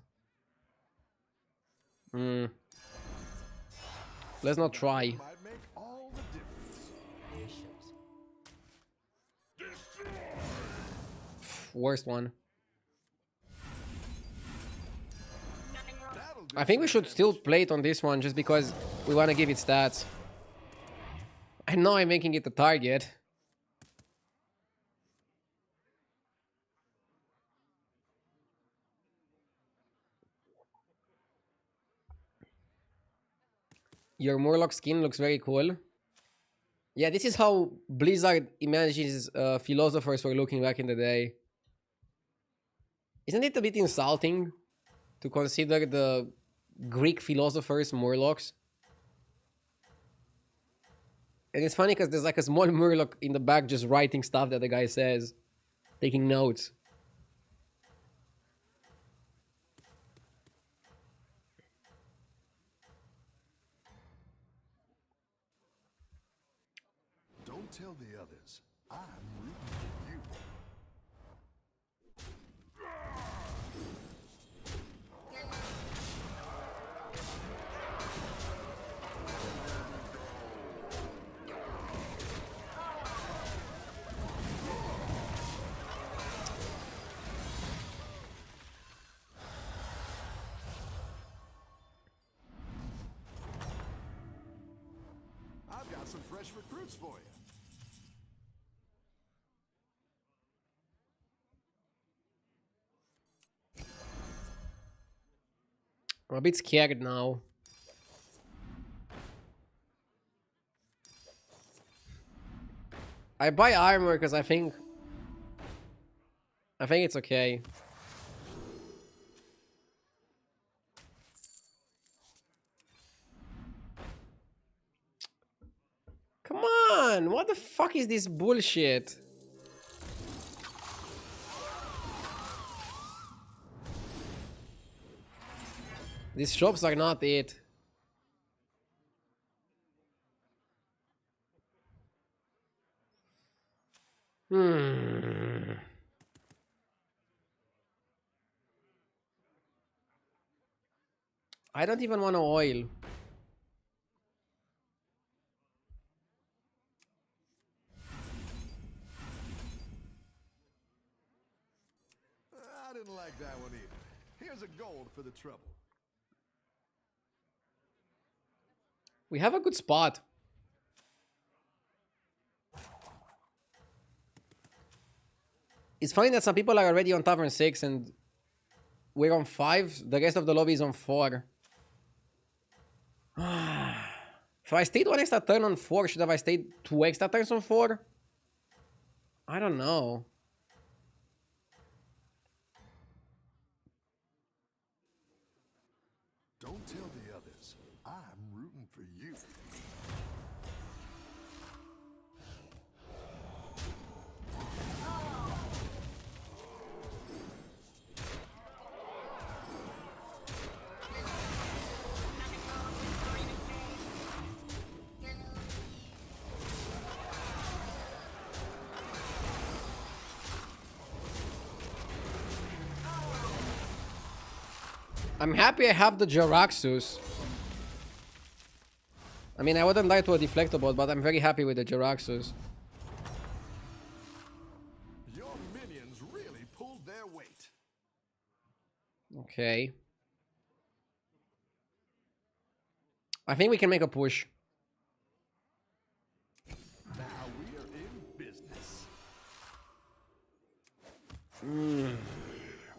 Let's not try. Might make all the difference. Worst one. That'll do I think we some should still play it on this one just because we want to give it stats. I know I'm making it a target. Your Murloc skin looks very cool. Yeah, this is how Blizzard imagines philosophers were looking back in the day. Isn't it a bit insulting to consider the Greek philosophers Murlocs? And it's funny because there's like a small Murloc in the back just writing stuff that the guy says, taking notes. Don't tell the others. I'm rooting for you. I've got some fresh recruits for you. I'm a bit scared now. I buy armor because I think it's okay. Come on, what the fuck is this bullshit? These shops are not it. I don't even want to oil. I didn't like that one either. Here's a gold for the trouble. We have a good spot. It's funny that some people are already on Tavern 6 and we're on 5. The rest of the lobby is on 4. If I stayed 1 extra turn on 4, should have I stayed 2 extra turns on 4? I don't know. I'm happy I have the Jaraxxus. I mean, I wouldn't die to a Deflectobot, but I'm very happy with the Jaraxxus. Your minions really pulled their weight. Okay. I think we can make a push. Now we are in business.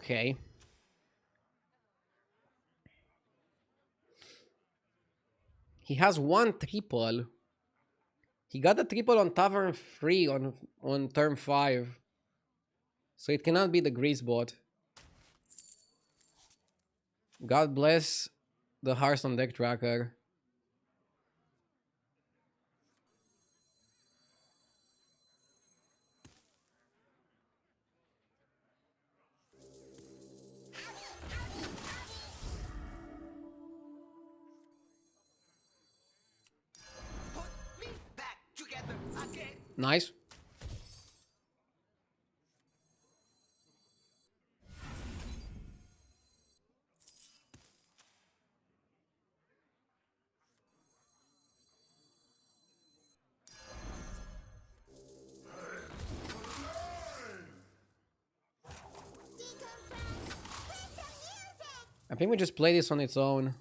Okay. He has one triple. He got the triple on Tavern 3 on turn 5. So it cannot be the Grease bot. God bless the Hearthstone deck tracker. Put me back together again. Nice. I think we just play this on its own.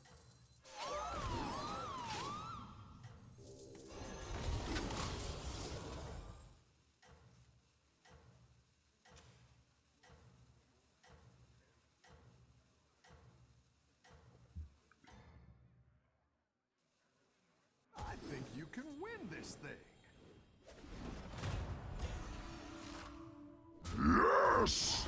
I think you can win this thing. Yes!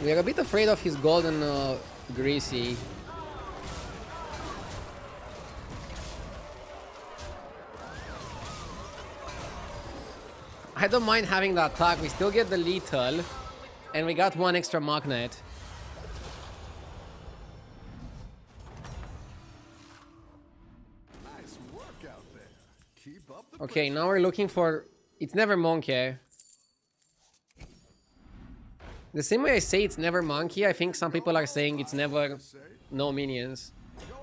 We are a bit afraid of his golden greasy. I don't mind having the attack. We still get the lethal. And we got one extra magnet. Nice work out there. Keep up the Okay, now we're looking for... It's never monkey. The same way I say it's never monkey, I think some people are saying it's never no minions.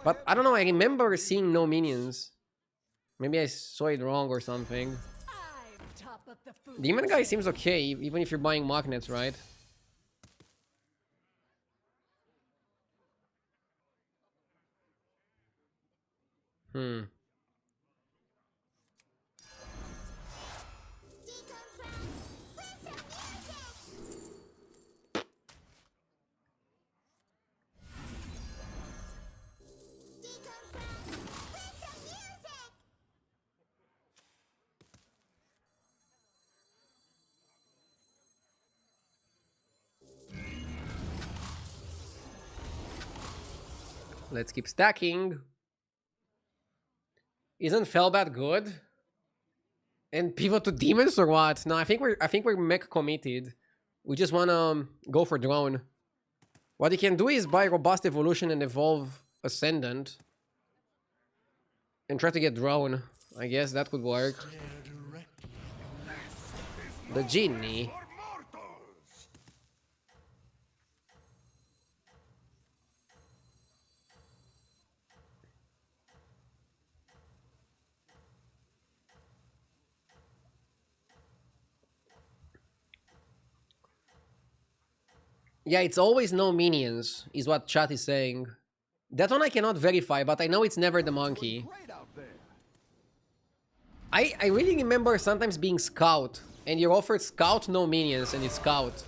But I don't know, I remember seeing no minions. Maybe I saw it wrong or something. I'm top of the food. Demon guy seems okay, even if you're buying magnets, right? Let's keep stacking. Isn't Felbat good? And pivot to demons or what? No, I think we're mech committed. We just wanna go for drone. What you can do is buy robust evolution and evolve ascendant. And try to get drone. I guess that could work. The genie. Yeah, it's always no minions, is what chat is saying. That one I cannot verify, but I know it's never the monkey. great out there. I really remember sometimes being scout, and you're offered scout, no minions, and it's scout.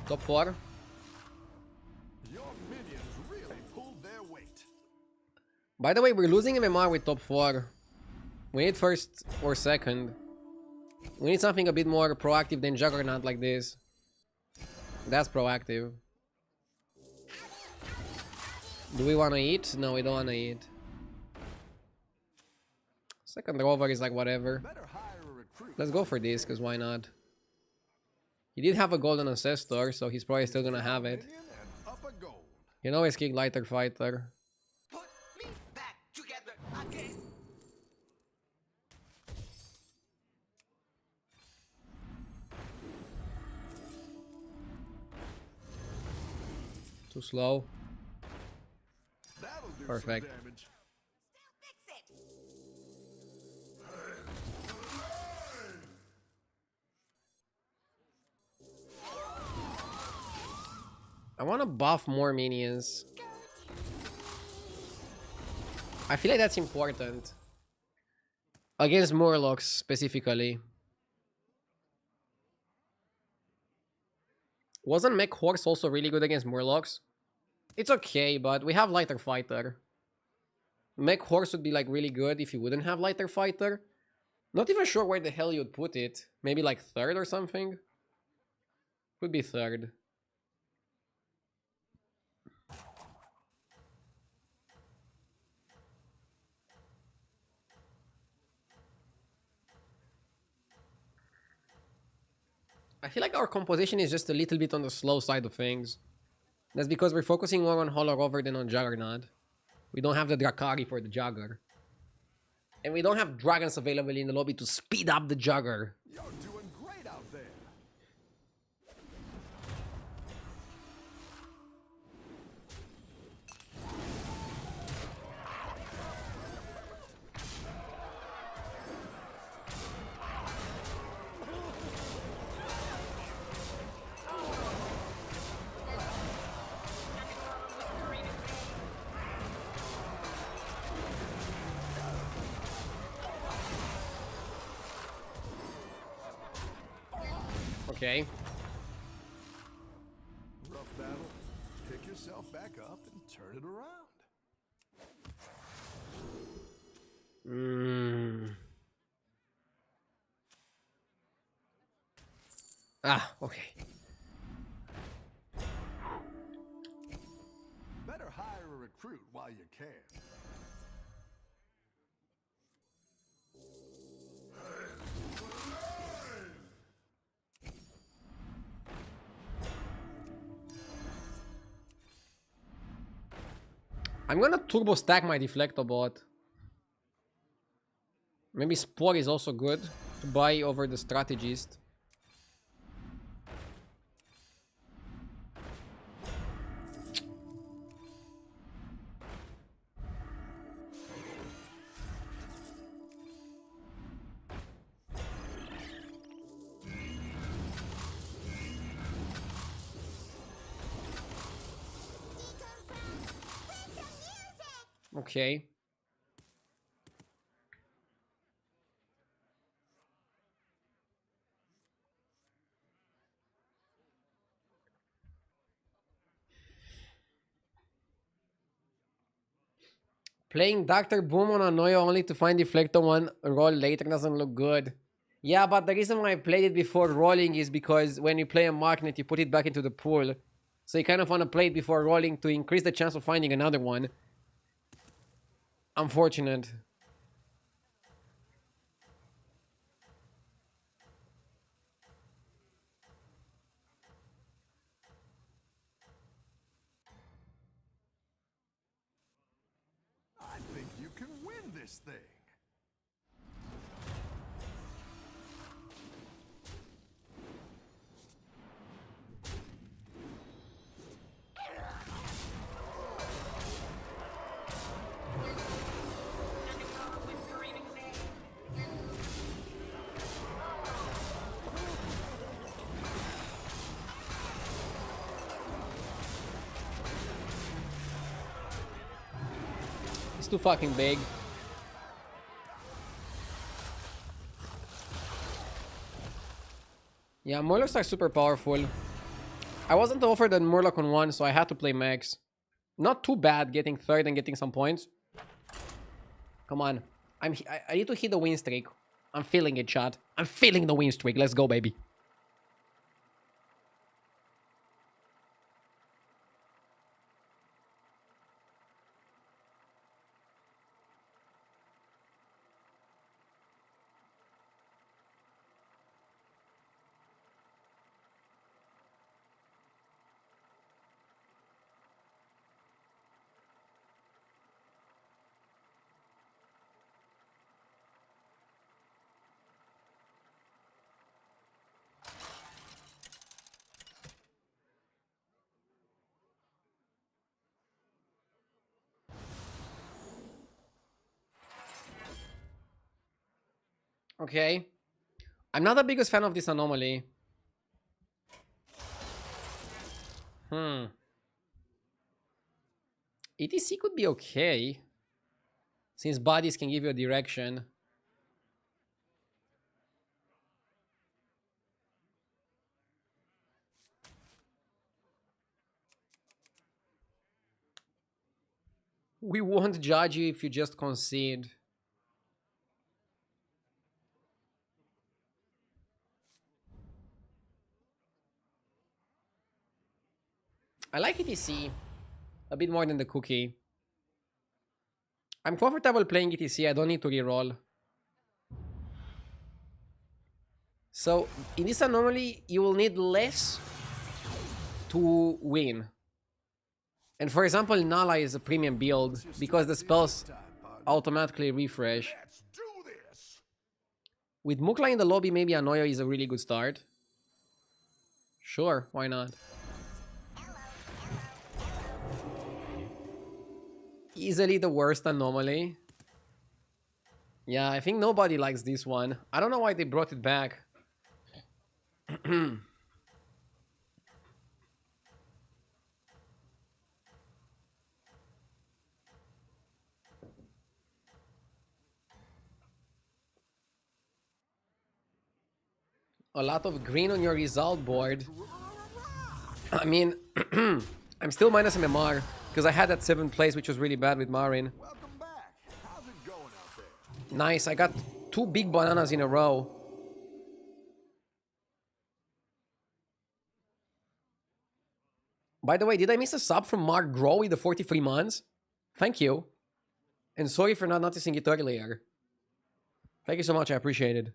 Top 4. Your minions really pulled their weight. By the way, we're losing MMR with top 4. We need first or second. We need something a bit more proactive than Juggernaut like this. That's proactive. Do we want to eat? No, we don't want to eat. Second rover is like whatever. Better hire a recruit. Let's go for this, because why not? He did have a golden ancestor, so he's probably still gonna have it. Minion and up a gold. You can always kick lighter fighter. Put me back together again. Too slow. That'll do Perfect. some damage. Still fix it. I want to buff more minions. I feel like that's important. Against Murlocs, specifically. Wasn't Mech Horse also really good against Murlocs? It's okay, but we have Lighter Fighter. Mech Horse would be like really good if you wouldn't have Lighter Fighter. Not even sure where the hell you'd put it. Maybe like third or something? Could be third. I feel like our composition is just a little bit on the slow side of things. That's because we're focusing more on Hollow Rover than on Juggernaut. We don't have the Drakari for the Jugger. And we don't have dragons available in the lobby to speed up the Jugger. You're doing great out there. Okay. Rough battle. Pick yourself back up and turn it around. Ah, okay. Better hire a recruit while you can. I'm gonna turbo stack my Deflector bot. Maybe Spore is also good to buy over the Strategist. Okay. Playing Dr. Boom on Anoya only to find Deflector one roll later doesn't look good. Yeah, but the reason why I played it before rolling is because when you play a magnet, you put it back into the pool. So you kind of want to play it before rolling to increase the chance of finding another one. Unfortunate. I think you can win this thing. It's too fucking big. Yeah, Murlocs are super powerful. I wasn't offered a Murloc on one, so I had to play Max. Not too bad getting third and getting some points. Come on. I need to hit the win streak. I'm feeling it, chat. I'm feeling the win streak. Let's go, baby. Okay. I'm not the biggest fan of this anomaly. ETC could be okay, since bodies can give you a direction. We won't judge you if you just concede. I like ETC a bit more than the cookie. I'm comfortable playing ETC, I don't need to reroll. So, in this anomaly, you will need less to win. And for example, Nala is a premium build because the spells automatically refresh. Let's do this. With Mukla in the lobby, maybe Anoyo is a really good start. Sure, why not? Easily the worst anomaly. Yeah, I think nobody likes this one. I don't know why they brought it back. A lot of green on your result board. I mean, I'm still minus MMR because I had that 7th place, which was really bad with Marin. Welcome back. How's it going out there? Nice, I got 2 big bananas in a row. By the way, did I miss a sub from Mark Grow with the 43 months? Thank you. And sorry for not noticing it earlier. Thank you so much, I appreciate it.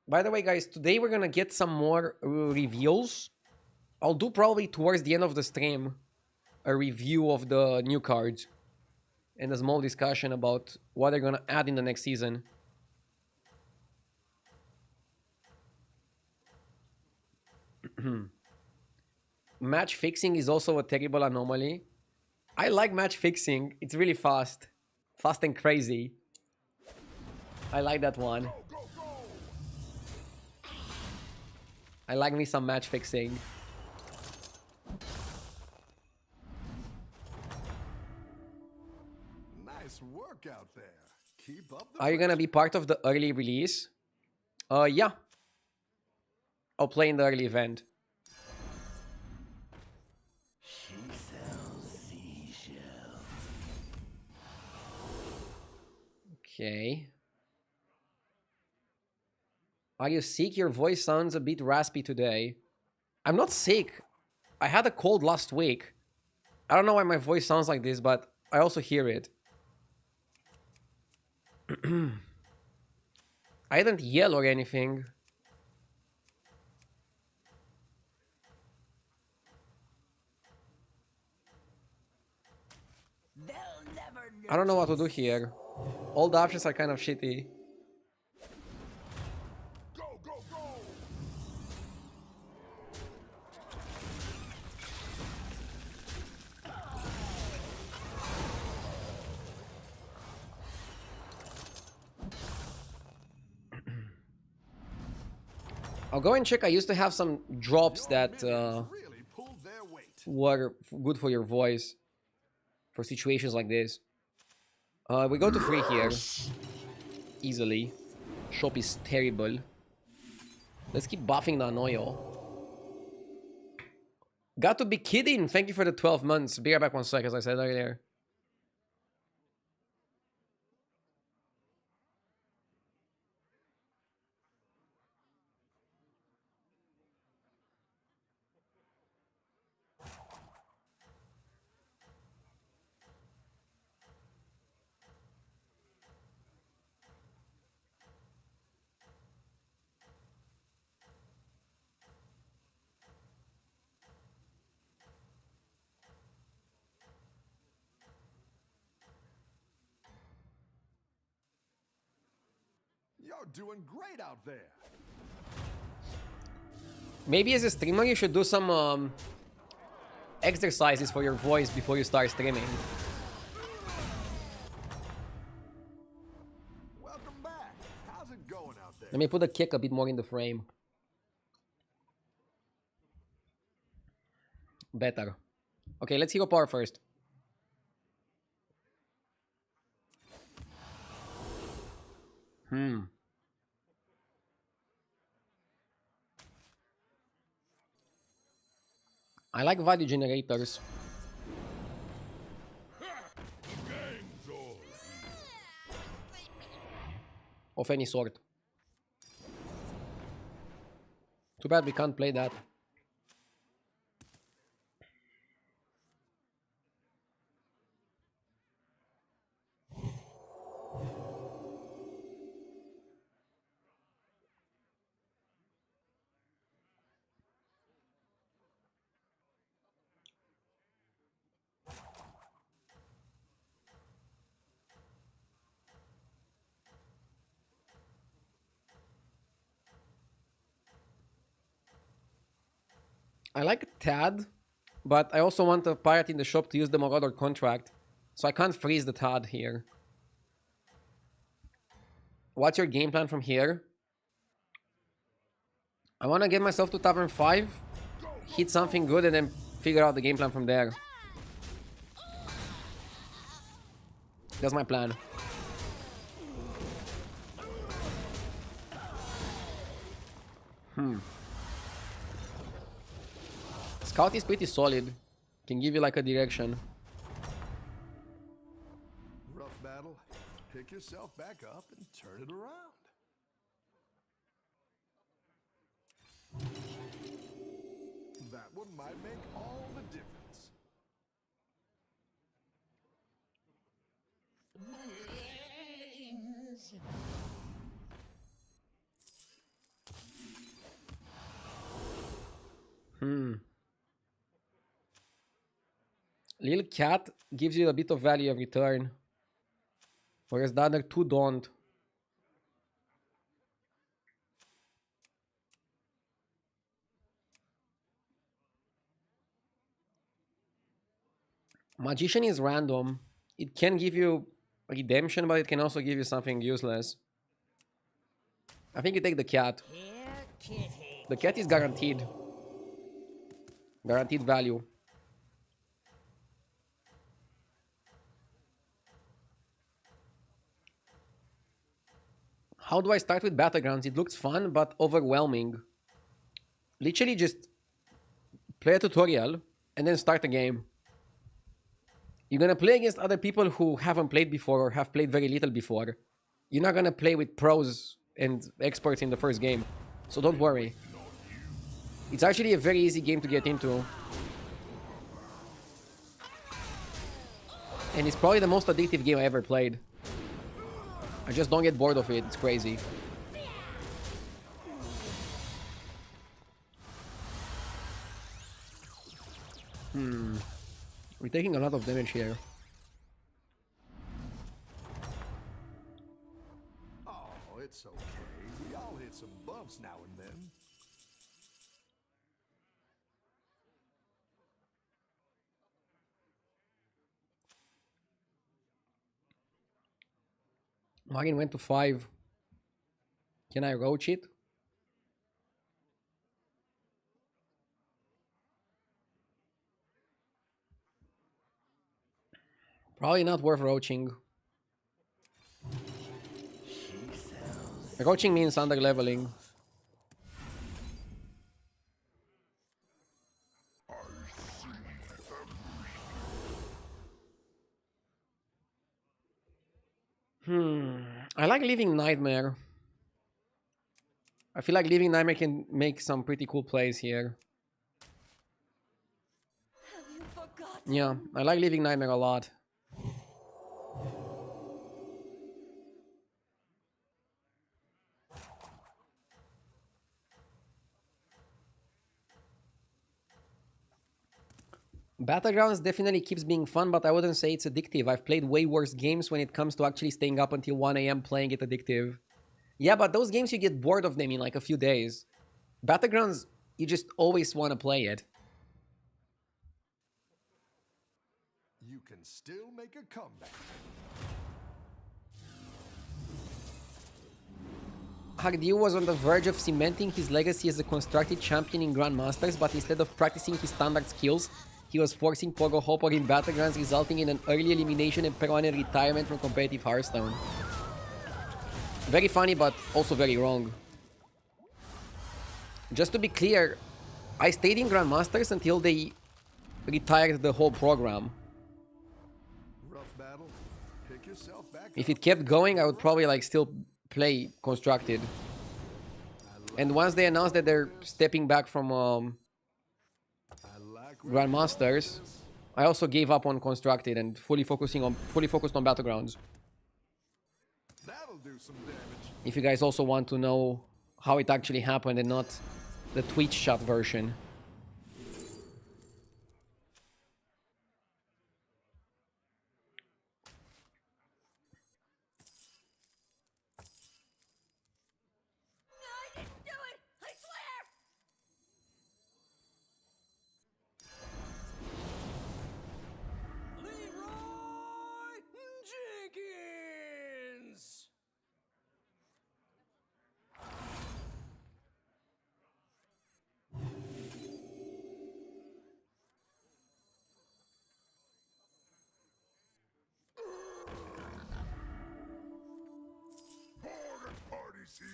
By the way, guys, today we're gonna get some more reveals. I'll do probably towards the end of the stream a review of the new cards and a small discussion about what they're gonna add in the next season. Match fixing is also a terrible anomaly. I like match fixing. It's really fast. Fast and crazy. I like that one. I like me some match fixing. Nice work out there. Keep up the Are you gonna be part of the early release? Yeah. I'll play in the early event. Okay. Are you sick? Your voice sounds a bit raspy today. I'm not sick. I had a cold last week. I don't know why my voice sounds like this, but I also hear it. I didn't yell or anything. I don't know what to do here. All the options are kind of shitty. Go, go, go. I'll go and check. I used to have some drops that Really pulled their weight. were good for your voice for situations like this. We go to 3 here. Easily. Shop is terrible. Let's keep buffing the Anoyo. Got to be kidding. Thank you for the 12 months. Be right back 1 sec, as I said earlier. You're doing great out there. Maybe as a streamer, you should do some exercises for your voice before you start streaming. Let me put the kick a bit more in the frame. Better. Okay, let's hero power first. I like value generators. Game's all. Of any sort. Too bad we can't play that. I like Tad, but I also want a pirate in the shop to use the Marauder contract. So I can't freeze the Tad here. What's your game plan from here? I want to get myself to Tavern 5, hit something good, and then figure out the game plan from there. That's my plan. Scout is pretty solid. Can give you like a direction. Rough battle. Pick yourself back up and turn it around. That one might make all the difference. Little cat gives you a bit of value every turn. Whereas the other two don't. Magician is random. It can give you redemption, but it can also give you something useless. I think you take the cat. The cat is guaranteed. Guaranteed value. How do I start with battlegrounds? It looks fun, but overwhelming. Literally just play a tutorial and then start a game. You're gonna play against other people who haven't played before or have played very little before. You're not gonna play with pros and experts in the first game. So don't worry. It's actually a very easy game to get into. And it's probably the most addictive game I ever played. I just don't get bored of it. It's crazy. We're taking a lot of damage here. Oh, it's okay. We all hit some bumps now and then. Margin went to 5. Can I roach it? Probably not worth roaching. Roaching means under leveling. I like leaving Nightmare. I feel like leaving Nightmare can make some pretty cool plays here. Have you forgotten? Yeah, I like leaving Nightmare a lot. Battlegrounds definitely keeps being fun, but I wouldn't say it's addictive. I've played way worse games when it comes to actually staying up until 1 a.m. playing it addictive. Yeah, but those games you get bored of them in like a few days. Battlegrounds, you just always want to play it. You can still make a comeback. Hagdiu was on the verge of cementing his legacy as a constructed champion in Grandmasters, but instead of practicing his standard skills, he was forcing Pogo Hopper in battlegrounds, resulting in an early elimination and permanent retirement from competitive Hearthstone. Very funny, but also very wrong. Just to be clear, I stayed in Grandmasters until they retired the whole program. Rough battle. Pick yourself back If up. it kept going, I would probably like still play constructed. And once they announced that they're stepping back from I like where Grandmasters, I also gave up on constructed and fully focused on battlegrounds. that'll do some damage. If you guys also want to know how it actually happened and not the Twitch chat version. I didn't do it! I swear! Leroy Jenkins! Party's here.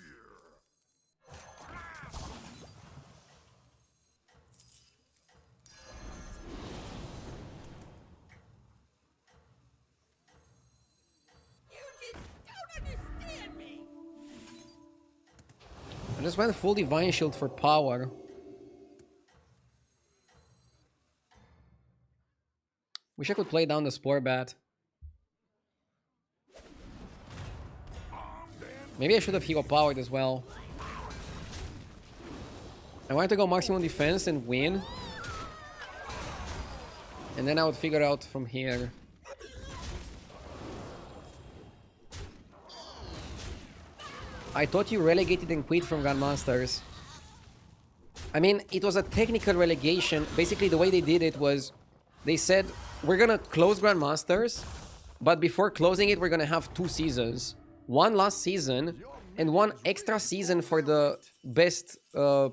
You just don't understand me! I just went full Divine Shield for power. Wish I could play down the Spore Bat. Maybe I should have hero powered as well. I wanted to go maximum defense and win. And then I would figure out from here. I thought you relegated and quit from Grandmasters. I mean, it was a technical relegation. Basically, the way they did it was they said, we're gonna close Grandmasters, but before closing it, we're gonna have 2 seasons. One last season and one extra season for the best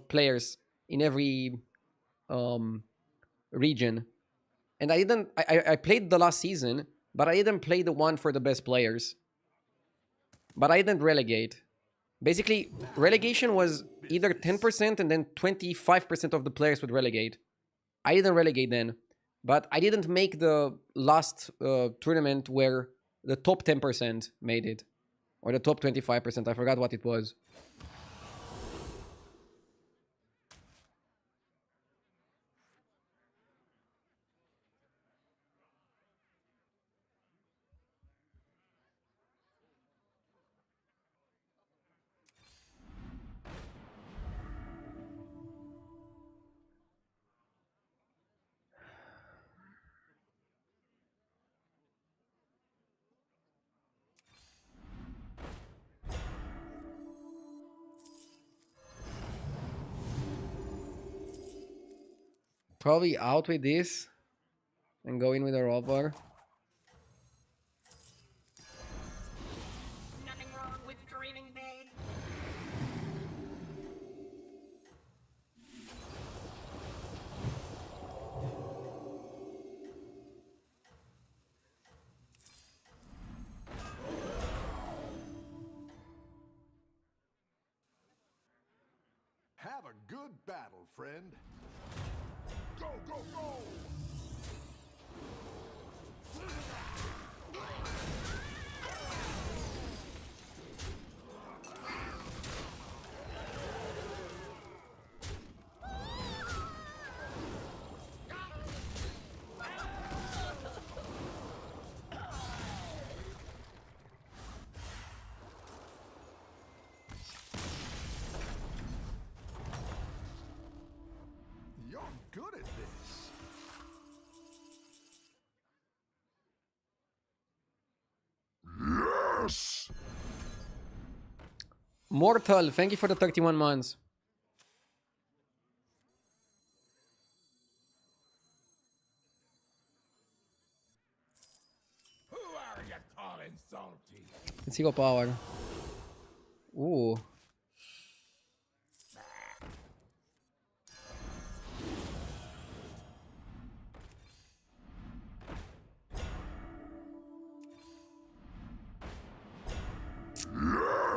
players in every region. And I played the last season, but I didn't play the one for the best players. But I didn't relegate. Basically, relegation was either 10% and then 25% of the players would relegate. I didn't relegate then, but I didn't make the last tournament where the top 10% made it. Or the top 25%, I forgot what it was. Probably out with this and go in with a robber. Nothing wrong with dreaming big. Have a good battle, friend. Go, go, go! You're good at this. Yes! Mortal, thank you for the 31 months. Who are you calling salty? Let's see go power. Ooh.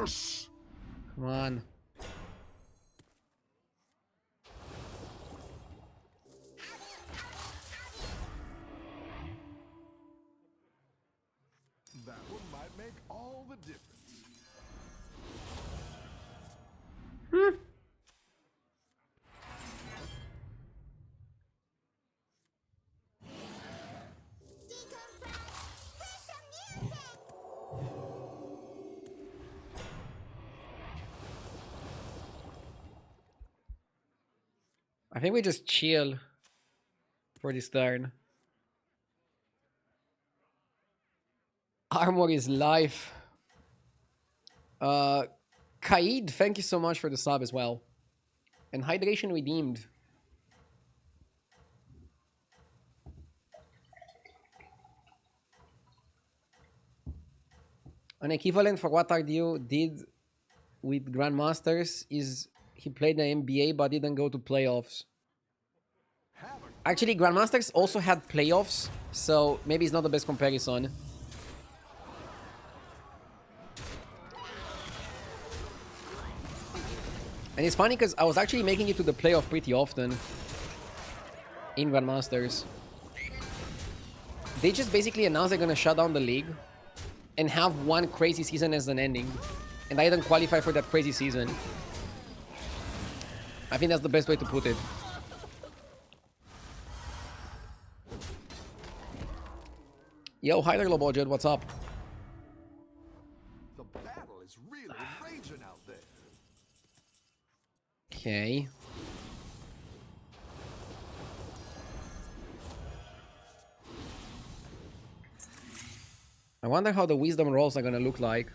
Yes! Come on. That one might make all the difference. I think we just chill for this turn. Armor is life. Kaid, thank you so much for the sub as well. And hydration redeemed. An equivalent for what Ardio did with Grandmasters is he played the NBA but didn't go to playoffs. Actually, Grandmasters also had playoffs, so maybe it's not the best comparison. And it's funny because I was actually making it to the playoff pretty often in Grandmasters. They just basically announced they're gonna shut down the league and have one crazy season as an ending. And I didn't qualify for that crazy season. I think that's the best way to put it. Yo, hi there, low budget, what's up? The battle is really raging out there. Okay. I wonder how the wisdom rolls are gonna look like.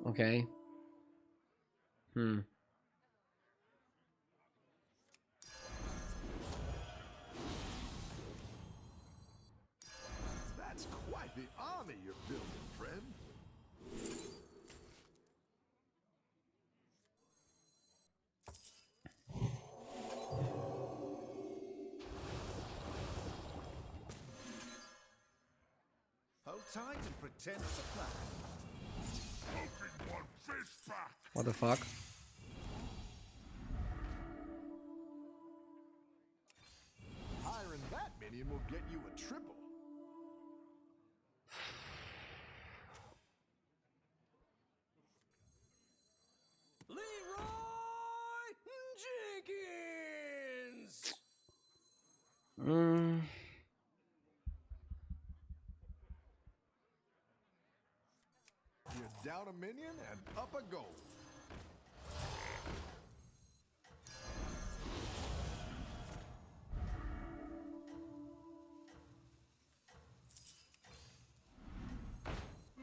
Okay. That's quite the army you're building, friend. Hold tight and pretend it's a plan. Open one fist back! What the fuck? Hiring that minion will get you a triple. Leroy Jenkins! You're down a minion and up a goal.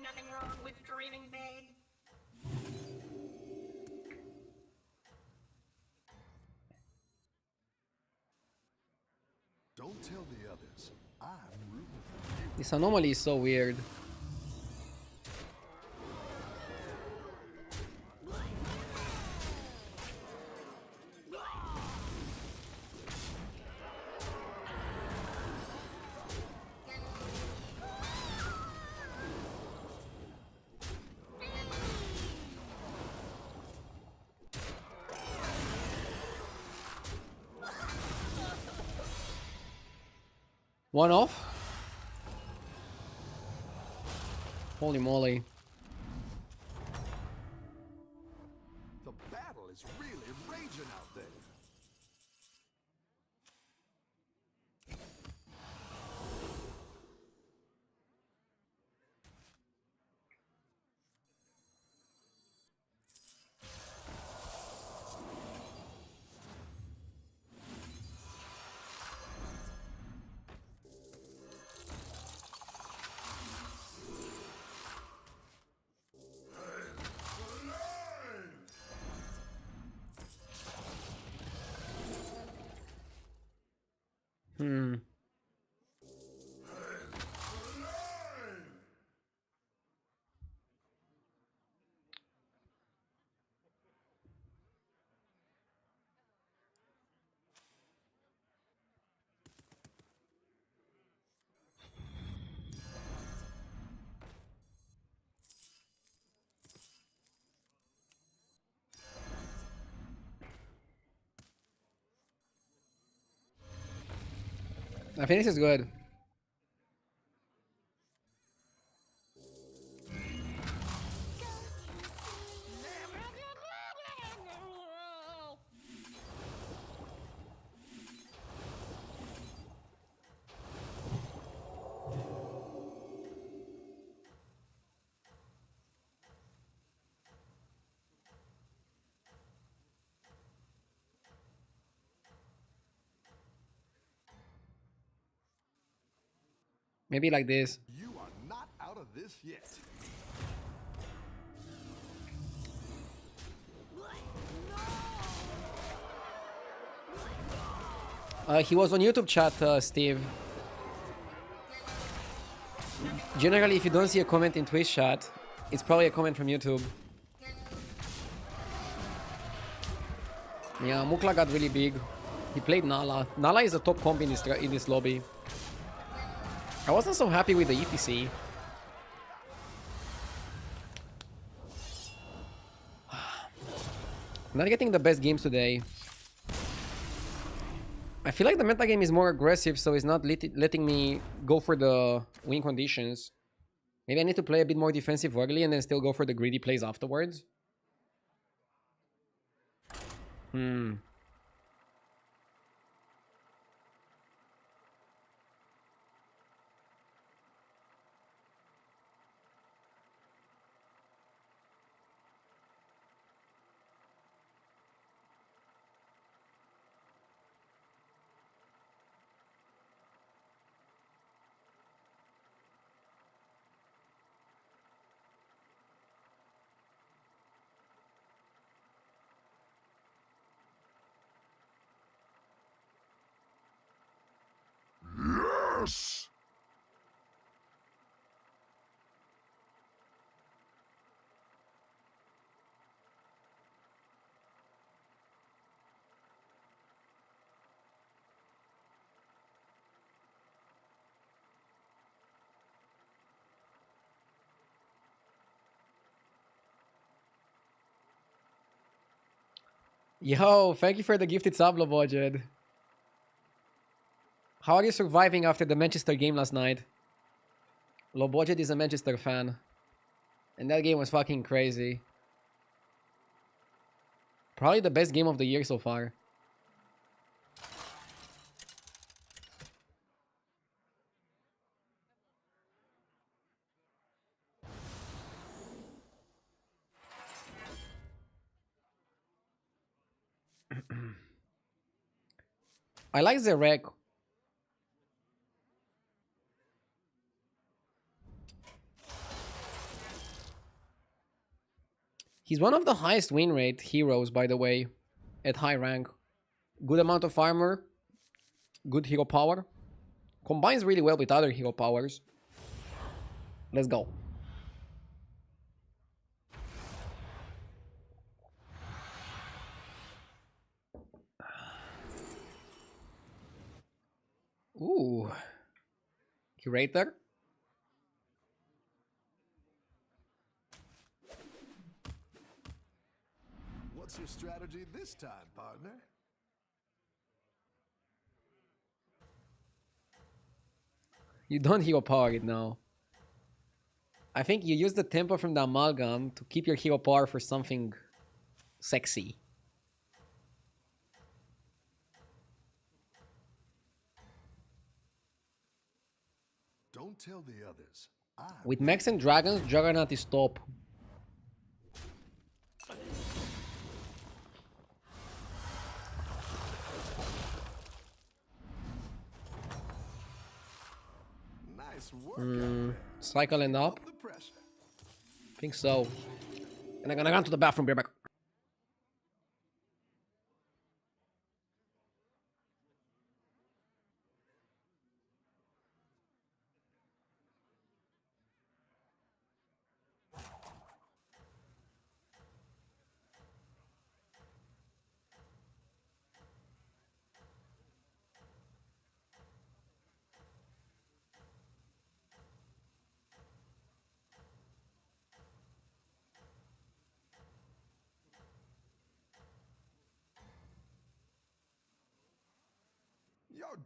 Nothing wrong with dreaming big. Don't tell the others. I'm rooting for you. This anomaly is so weird. One off? Holy moly. The battle is really raging out there. I think this is good. Maybe like this. You are not out of this yet. He was on YouTube chat, Steve. Generally, if you don't see a comment in Twitch chat, it's probably a comment from YouTube. Yeah, Mukla got really big. He played Nala. Nala is a top comp in this lobby. I wasn't so happy with the ETC. Not getting the best games today. I feel like the metagame is more aggressive, so it's not letting me go for the win conditions. Maybe I need to play a bit more defensive early and then still go for the greedy plays afterwards. Yes! Yo, thank you for the gifted sub, Lobojed. How are you surviving after the Manchester game last night? Lobojed is a Manchester fan. And that game was fucking crazy. Probably the best game of the year so far. I like Zerek. He's one of the highest win rate heroes, by the way, at high rank. Good amount of armor, good hero power. Combines really well with other hero powers. Let's go. Ooh. Curator. What's your strategy this time, partner? You don't hero power it now. I think you use the tempo from the amalgam to keep your hero power for something sexy. Don't tell the others. With mechs and dragons, Juggernaut is top. Nice work out there. Cycle and up? The pressure. Think so. And I'm gonna run to the bathroom, be right back.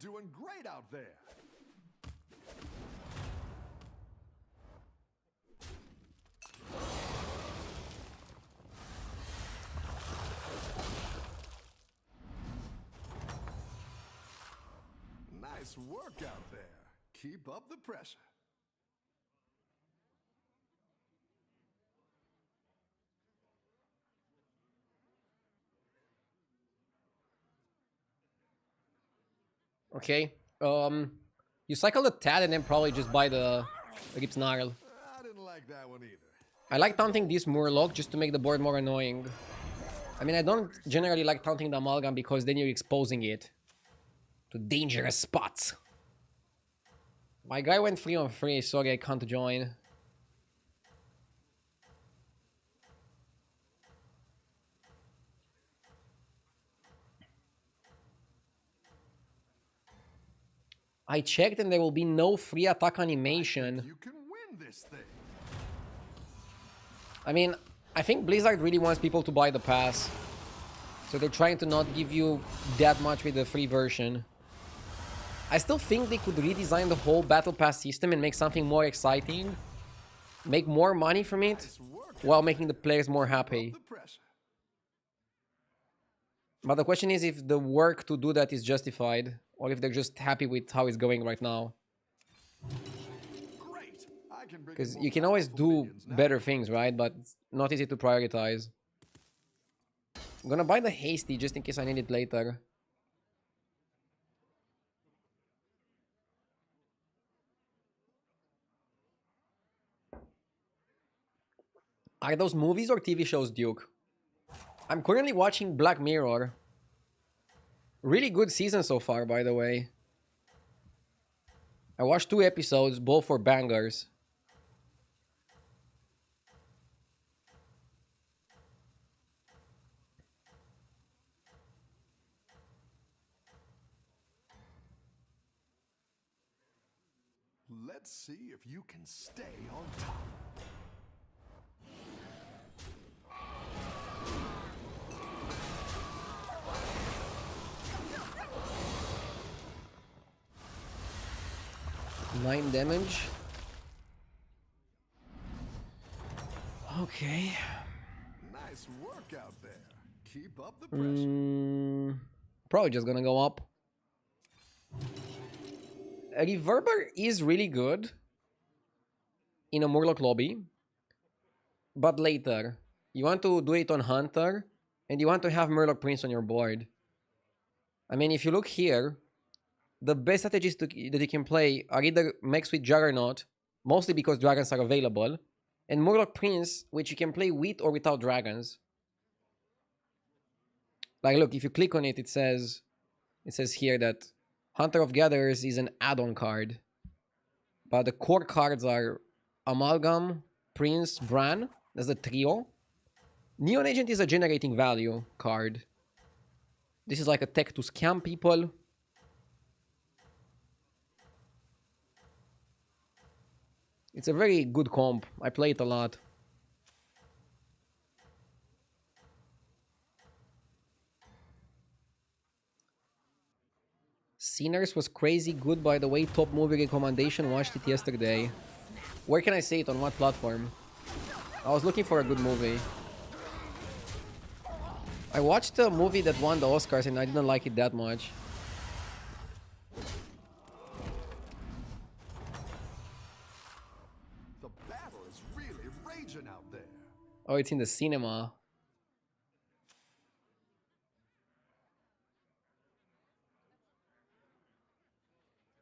You're doing great out there. Nice work out there. Keep up the pressure. Okay. You cycle the Tad and then probably just buy the Rip Snarl. I didn't like that one either. I like taunting this Murloc just to make the board more annoying. I mean, I don't generally like taunting the Amalgam because then you're exposing it to dangerous spots. My guy went 3-on-3, sorry I can't join. I checked and there will be no free attack animation. You can win this thing. I mean, I think Blizzard really wants people to buy the pass. So they're trying to not give you that much with the free version. I still think they could redesign the whole Battle Pass system and make something more exciting. Make more money from it, while making the players more happy. But the question is if the work to do that is justified, or if they're just happy with how it's going right now. Because you can always do better things, right? But it's not easy to prioritize. I'm gonna buy the Hasty just in case I need it later. Are those movies or TV shows, Duke? I'm currently watching Black Mirror. Really good season so far, by the way. I watched 2 episodes, both were bangers. Let's see if you can stay on top. Nine damage. Okay. Nice work out there. Keep up the pressure. Probably just gonna go up. A Reverber is really good in a Murloc lobby, but later. You want to do it on Hunter, and you want to have Murloc Prince on your board. I mean, if you look here, the best strategies that you can play are either Max with Juggernaut, mostly because dragons are available, and Murloc Prince, which you can play with or without dragons. Like, look, if you click on it, it says here that Hunter of Gatherers is an add-on card. But the core cards are Amalgam, Prince, Bran. That's the trio. Neon Agent is a generating value card. This is like a tech to scam people. It's a very good comp. I play it a lot. Sinners was crazy good, by the way. Top movie recommendation. Watched it yesterday. Where can I say it? On what platform? I was looking for a good movie. I watched a movie that won the Oscars and I didn't like it that much. The battle is really raging out there. Oh, it's in the cinema.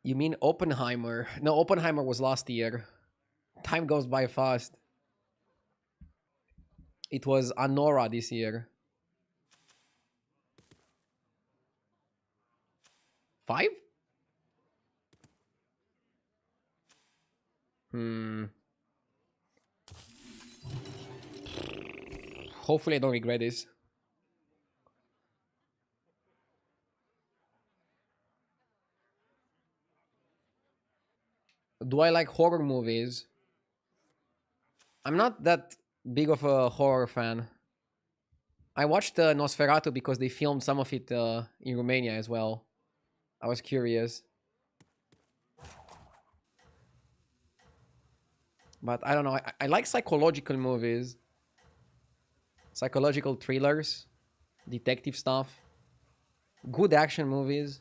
You mean Oppenheimer? No, Oppenheimer was last year. Time goes by fast. It was Anora this year. 5? Hopefully I don't regret this. Do I like horror movies? I'm not that big of a horror fan. I watched Nosferatu because they filmed some of it in Romania as well. I was curious. But I don't know. I like psychological movies. Psychological thrillers. Detective stuff. Good action movies.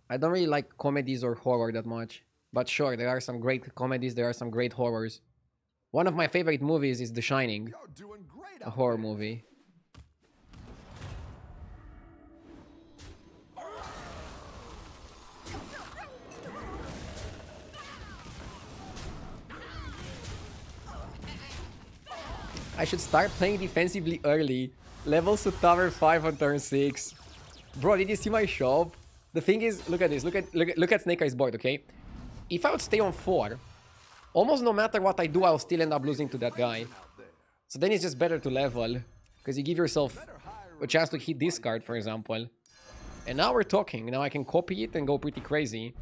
I don't really like comedies or horror that much. But sure, there are some great comedies, there are some great horrors. One of my favorite movies is The Shining. You're doing great A out horror there. movie. I should start playing defensively early. Levels to tower 5 on turn 6. Bro, did you see my shop? The thing is, look at this. Look at Snake Eyes board, okay? If I would stay on 4, almost no matter what I do, I'll still end up losing to that guy. So then it's just better to level. Because you give yourself a chance to hit this card, for example. And now we're talking. Now I can copy it and go pretty crazy.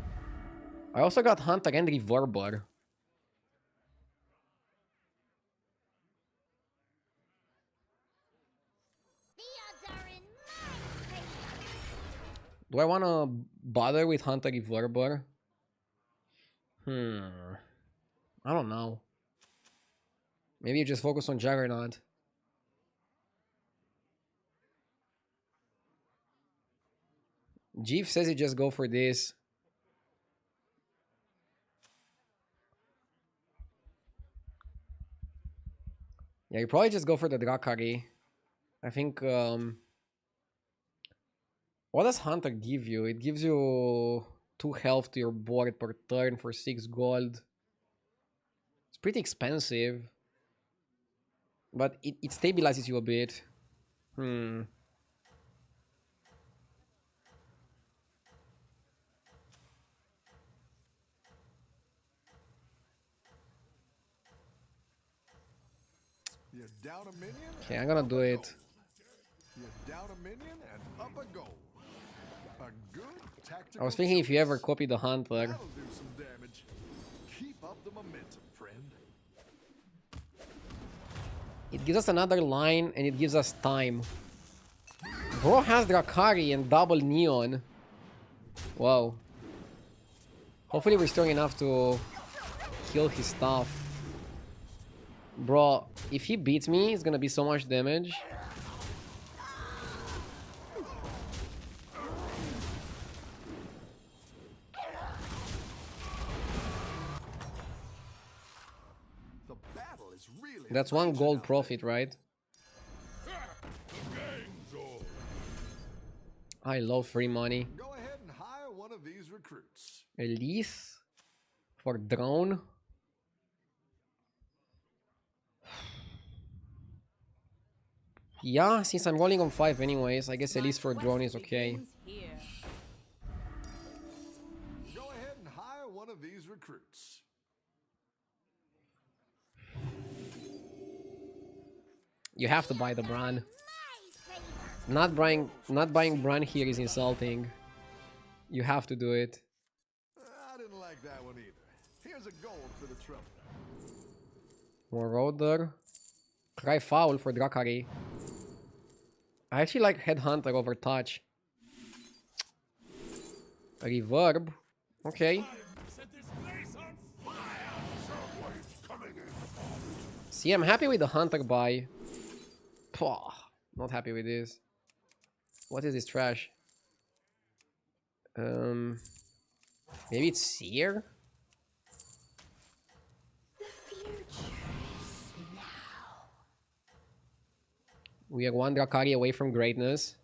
I also got Hunter and Reverber. The odds are in my favor. Do I want to bother with Hunter Reverber? I don't know. Maybe you just focus on Juggernaut. Jeef says you just go for this. Yeah, you probably just go for the Drakari. I think, what does Hunter give you? It gives you 2 health to your board per turn for 6 gold. It's pretty expensive. But it stabilizes you a bit. You're down a minion. Okay, I'm gonna do it. You're down a minion and up a goal. A good tactical. I was thinking if you ever choice. copy the Hunter. That'll do some damage. Keep up the momentum, friend. It gives us another line and it gives us time. Bro has Drakari and double Neon. Wow. Hopefully we're strong enough to kill his stuff. Bro, if he beats me, it's gonna be so much damage. The battle is really. That's 1 gold raging out profit, right? Game's over. I love free money. there. Go ahead and hire one of these recruits. Elise for drone. Yeah, since I'm rolling on 5 anyways, I guess Elise for drone is okay. Here. Go ahead and hire one of these recruits. You have to buy the Bran. My favor. Not buying Bran here is insulting. You have to do it. I didn't like that one either. Here's a gold for the trouble. Marauder. Cry Foul for Drakari. I actually like Headhunter over Touch. Reverb. Okay. Set this place on fire. Someone's coming in. See, I'm happy with the Hunter buy. Pwah, not happy with this. What is this trash? Maybe it's Seer? The future is now. We are 1 Drakari away from greatness.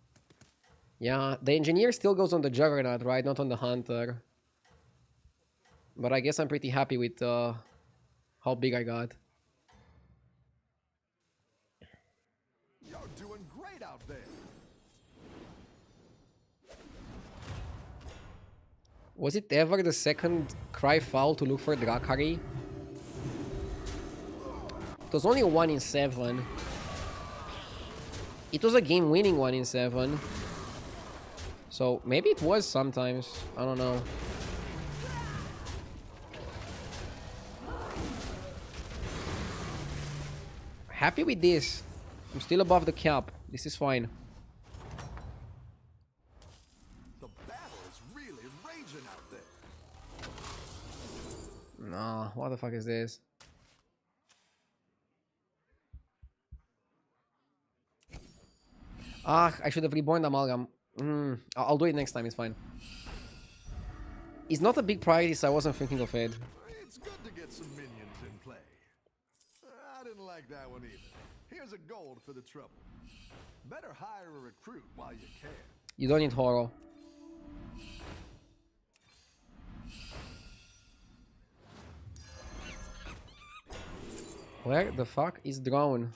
Yeah, the engineer still goes on the Juggernaut, right? Not on the Hunter. But I guess I'm pretty happy with how big I got. You're doing great out there. Was it ever the second Cry Foul to look for Drakari? It was only a 1 in 7. It was a game-winning 1 in 7. So maybe it was sometimes. I don't know. Happy with this. I'm still above the cap. This is fine. No, what the fuck is this? Ah, I should have reborn the amalgam. I'll do it next time, it's fine. It's not a big priority, so I wasn't thinking of it. It's good to get some minions in play. I didn't like that one either. Here's a gold for the trouble. Better hire a recruit while you can. You don't need horror. Where the fuck is drone?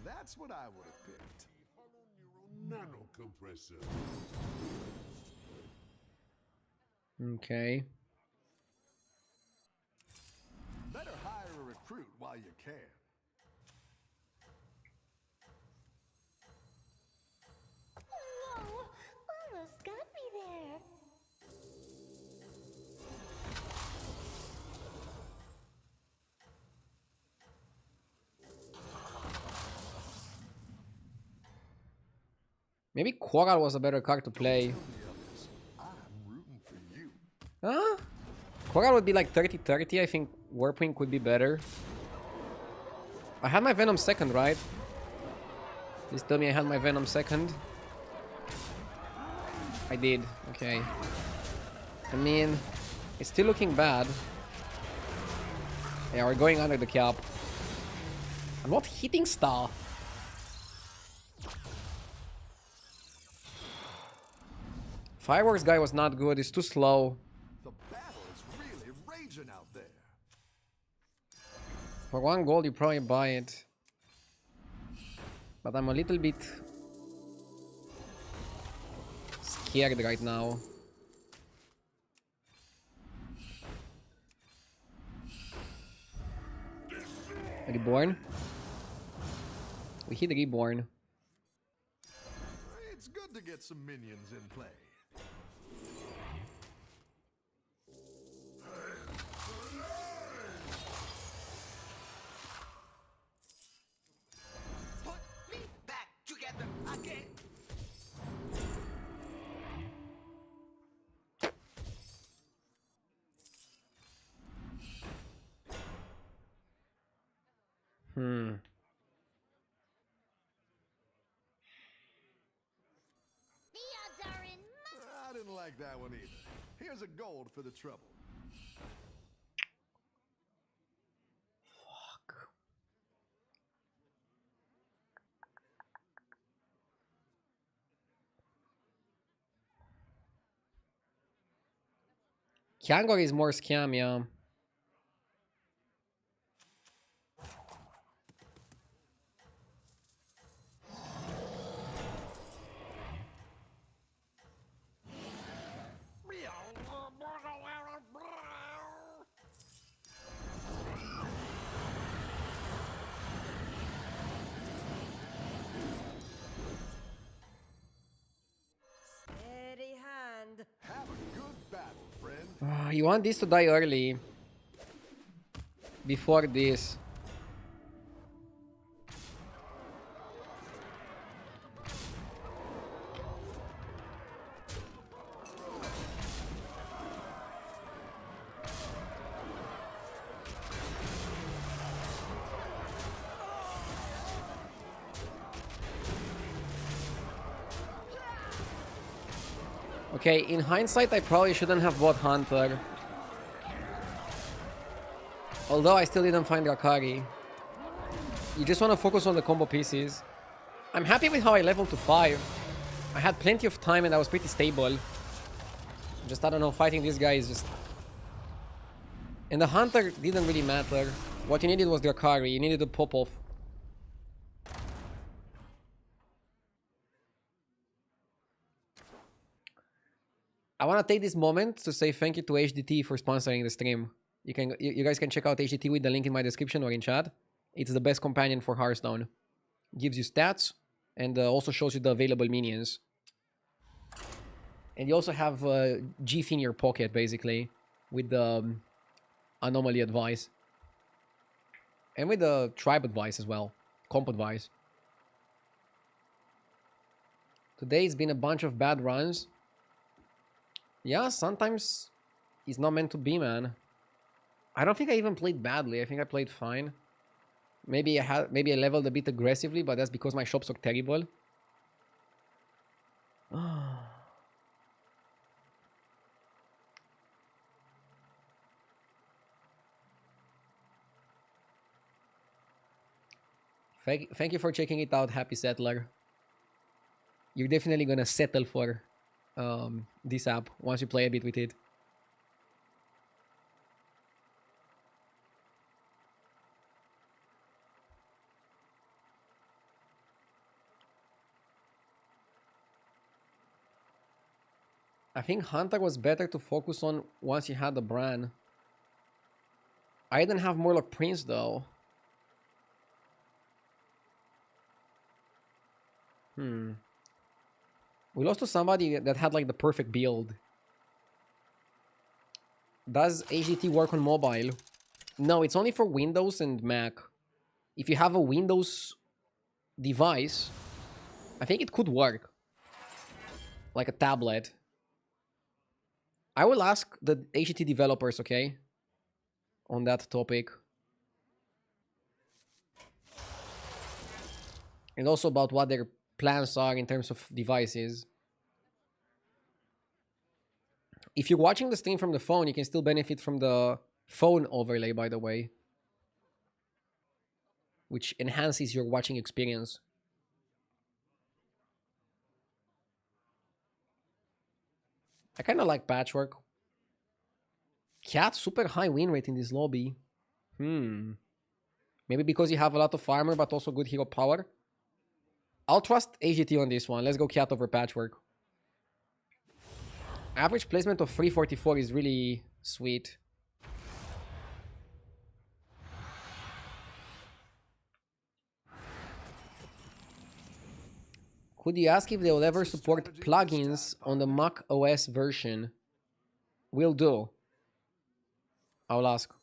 That's what I would have picked. Hollow neural nano compressor. Okay. Better hire a recruit while you can. Whoa, almost got me there. Maybe Coral was a better card to play. I'm rooting for you. Huh? Coral would be like 30-30. I think Warpwing could be better. I had my Venom second, right? Please tell me I had my Venom second. I did. Okay. I mean, it's still looking bad. Yeah, we're going under the cap. I'm not hitting stuff. Fireworks guy was not good. It's too slow. The battle is really raging out there. For 1 gold, you probably buy it. But I'm a little bit scared right now. Reborn? We hit Reborn. It's good to get some minions in play. Put me back together again. The odds are in my... I didn't like that one either. Here's a gold for the trouble. Kangor is more scam, yeah. Steady hand. Have a good battle, friend. You want this to die early. Before this. Okay, in hindsight, I probably shouldn't have bought Hunter. Although I still didn't find Rakari. You just want to focus on the combo pieces. I'm happy with how I leveled to 5. I had plenty of time and I was pretty stable. Just, I don't know, fighting this guy is just... And the Hunter didn't really matter. What you needed was Rakari. You needed to pop off. I want to take this moment to say thank you to HDT for sponsoring the stream. You guys can check out HDT with the link in my description or in chat. It's the best companion for Hearthstone. Gives you stats and also shows you the available minions. And you also have GF in your pocket, basically, with the anomaly advice. And with the tribe advice as well. Comp advice. Today it's been a bunch of bad runs. Yeah, sometimes it's not meant to be, man. I don't think I even played badly. I think I played fine. Maybe I leveled a bit aggressively, but that's because my shops are terrible. Thank you for checking it out, Happy Settler. You're definitely gonna settle for this app once you play a bit with it. I think Hunter was better to focus on once you had the Bran. I didn't have Murloc Prince though. We lost to somebody that had like the perfect build. Does HDT work on mobile? No, it's only for Windows and Mac. If you have a Windows device, I think it could work. Like a tablet. I will ask the HDT developers, okay? On that topic. And also about what their plans are in terms of devices. If you're watching the stream from the phone, you can still benefit from the phone overlay, by the way. Which enhances your watching experience. I kind of like Patchwork. Cat, super high win rate in this lobby. Maybe because you have a lot of armor, but also good hero power. I'll trust AGT on this one. Let's go Cat over Patchwork. Average placement of 344 is really sweet. Could you ask if they will ever support plugins on the Mac OS version? Will do. I'll ask.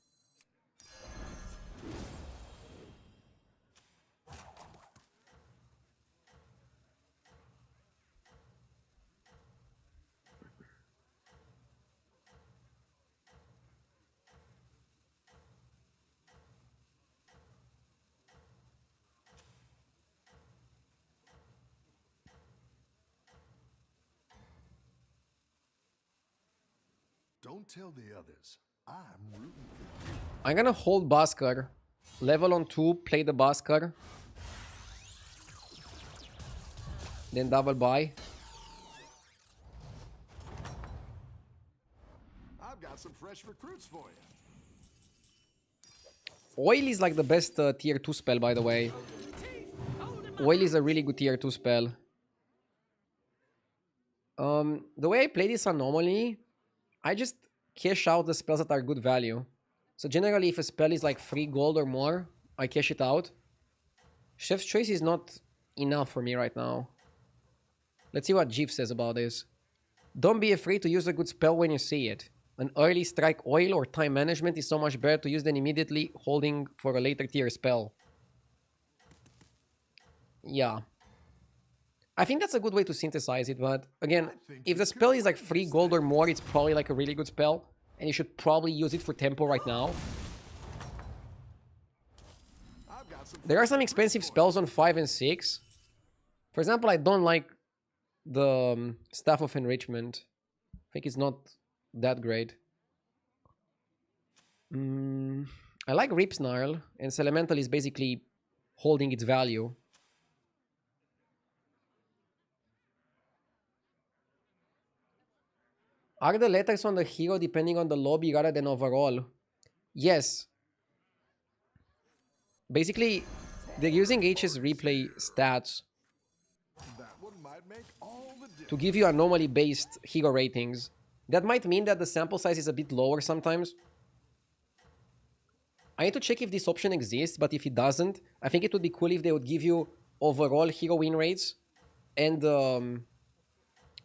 Don't tell the others. I'm rooting for you. I'm gonna hold Baskar. Level on 2, play the Baskar. Then double buy. I've got some fresh recruits for you. Oil is like the best tier 2 spell, by the way. Oil is a really good tier 2 spell. The way I play this anomaly, I just cash out the spells that are good value. So generally, if a spell is like 3 gold or more, I cash it out. Chef's Choice is not enough for me right now. Let's see what Jeef says about this. Don't be afraid to use a good spell when you see it. An early strike oil or time management is so much better to use than immediately holding for a later tier spell. Yeah. I think that's a good way to synthesize it, but again, if the spell is like 3 gold or more, it's probably like a really good spell, and you should probably use it for tempo right now. There are some expensive spells on 5 and 6. For example, I don't like the Staff of Enrichment. I think it's not that great. I like Rip Snarl, and Elemental is basically holding its value. Are the letters on the hero depending on the lobby rather than overall? Yes. Basically, they're using HS replay stats That one might make all the difference. to give you anomaly-based hero ratings. That might mean that the sample size is a bit lower sometimes. I need to check if this option exists, but if it doesn't, I think it would be cool if they would give you overall hero win rates and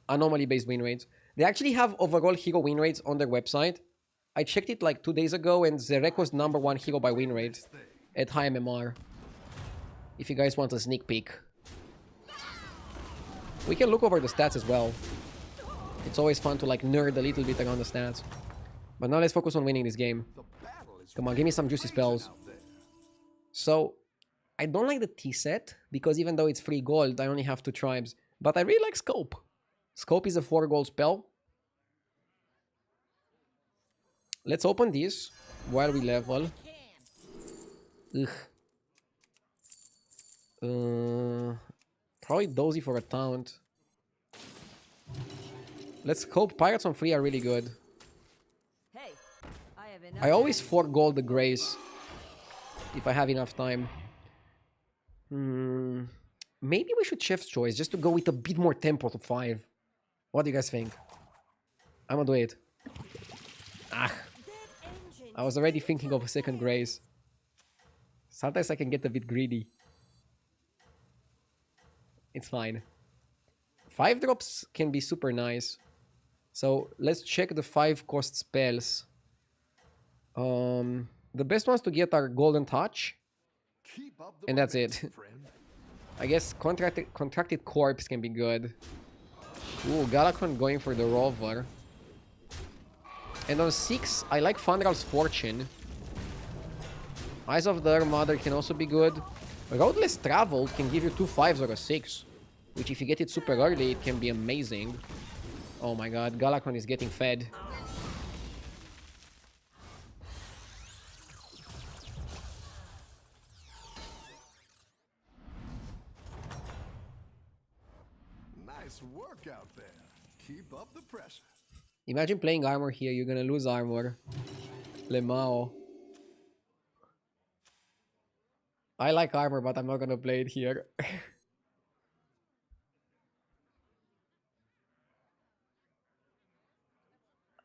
anomaly-based win rates. They actually have overall hero win rates on their website. I checked it like 2 days ago, and Zerek was #1 hero by win rate at high MMR. If you guys want a sneak peek. We can look over the stats as well. It's always fun to like nerd a little bit around the stats. But now let's focus on winning this game. Come on, give me some juicy spells. So, I don't like the T set, because even though it's 3 gold, I only have 2 tribes. But I really like Scope. Scope is a 4 gold spell. Let's open this while we level. Ugh. Probably Dozy for a taunt. Let's hope Pirates on 3 are really good. Hey, I have enough. I always 4 gold the Grace if I have enough time. Maybe we should Chef's Choice just to go with a bit more tempo to 5. What do you guys think? I'm gonna do it. Ah, I was already thinking of a second Grace. Sometimes I can get a bit greedy. It's fine. 5 drops can be super nice. So let's check the 5 cost spells. The best ones to get are Golden Touch. And that's it. I guess Contracted Corpse can be good. Ooh, Galakon going for the Rover. And on 6, I like Fundral's Fortune. Eyes of the Mother can also be good. Roadless Travel can give you 2 5s or a 6. Which if you get it super early, it can be amazing. Oh my god, Galakon is getting fed. Nice work out there. Keep up the pressure. Imagine playing armor here, you're gonna lose armor. Lemao. I like armor, but I'm not gonna play it here.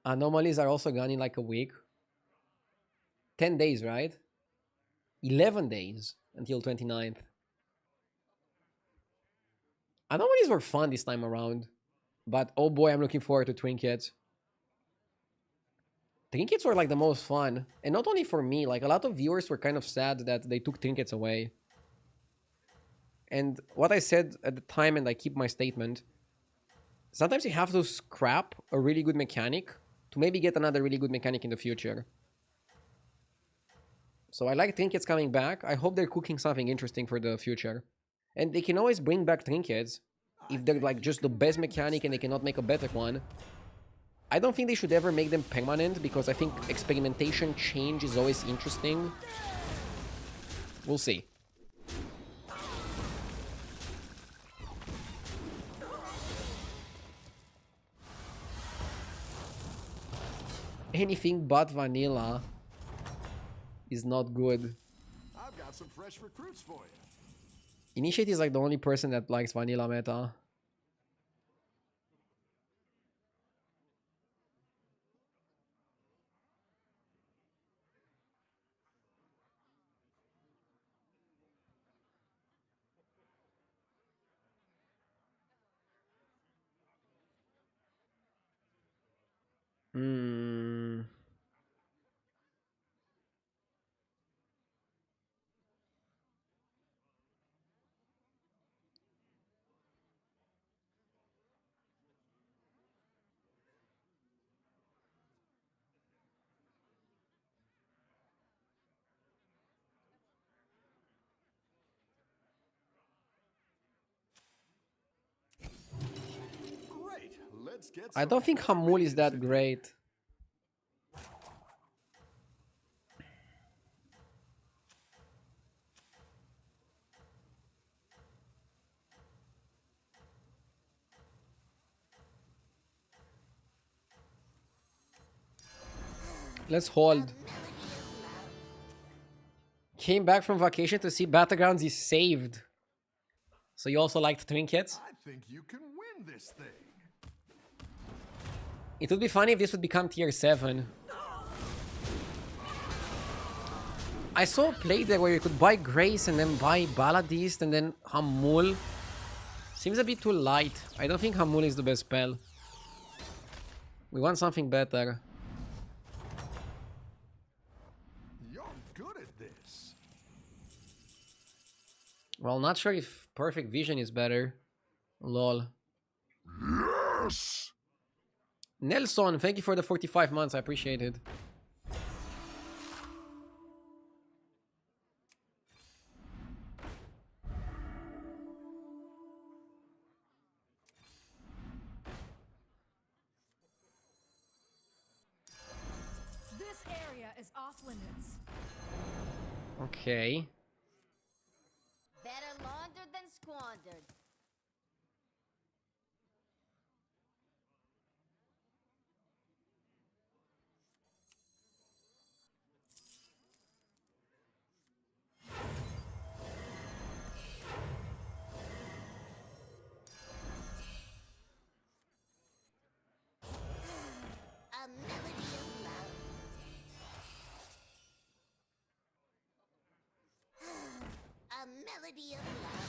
Anomalies are also gone in like a week. 10 days, right? 11 days until 29th. Anomalies were fun this time around. But oh boy, I'm looking forward to Trinkets. Trinkets were like the most fun. And not only for me, like a lot of viewers were kind of sad that they took Trinkets away. And what I said at the time, and I keep my statement, sometimes you have to scrap a really good mechanic to maybe get another really good mechanic in the future. So I like Trinkets coming back. I hope they're cooking something interesting for the future. And they can always bring back Trinkets if they're like just the best mechanic and they cannot make a better one. I don't think they should ever make them permanent because I think experimentation, change is always interesting. We'll see. Anything but vanilla is not good. I've got some fresh recruits for you. Initiate is like the only person that likes vanilla meta. Great. Let's get I some don't think Hamul is that great. Let's hold. Came back from vacation to see Battlegrounds is saved. So you also liked Trinkets? I think you can win this thing. It would be funny if this would become tier 7. I saw a play there where you could buy Grace and then buy Baladist and then Hamul. Seems a bit too light. I don't think Hamul is the best spell. We want something better. You're good at this. Well, not sure if Perfect Vision is better. Lol. Yes! Nelson, thank you for the 45 months. I appreciate it. This area is off limits. Okay. Better laundered than squandered. A melody of love. A melody of love.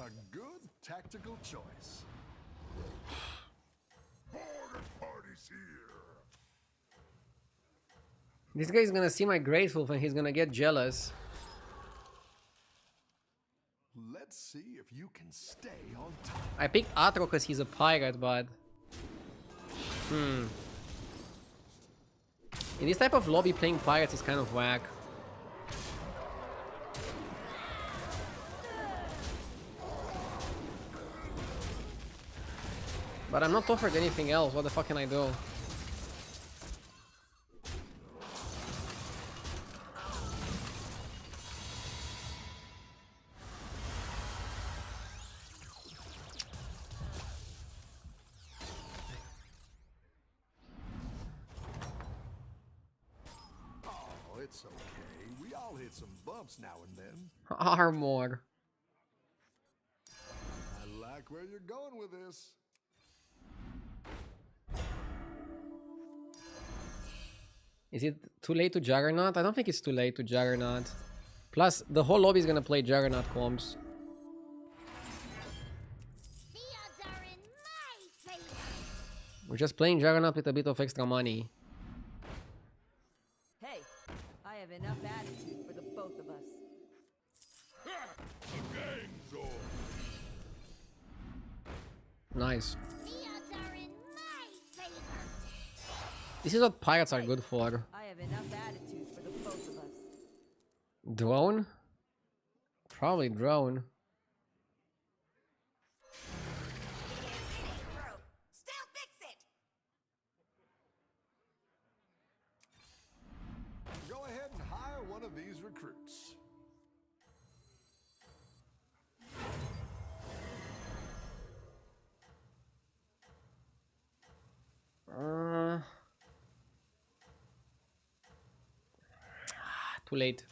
A good tactical choice. Border party's here. This guy is gonna see my Grateful and he's gonna get jealous. Let's see if you can stay on top. I picked Atro because he's a pirate, but... In this type of lobby, playing pirates is kind of whack. But I'm not offered anything else. What the fuck can I do? Oh, it's okay. We all hit some bumps now and then. Armor. I like where you're going with this. Is it too late to Juggernaut? I don't think it's too late to Juggernaut. Plus, the whole lobby is gonna play Juggernaut comps. The odds are in my favor. We're just playing Juggernaut with a bit of extra money. Hey, I have enough attitude for the both of us. The game's on. Nice. The odds are in my favor. This is what pirates are good for. I have enough attitude for the both of us. Drone? Probably drone. It ain't broke. Still fix it. Go ahead and hire one of these recruits. Too late.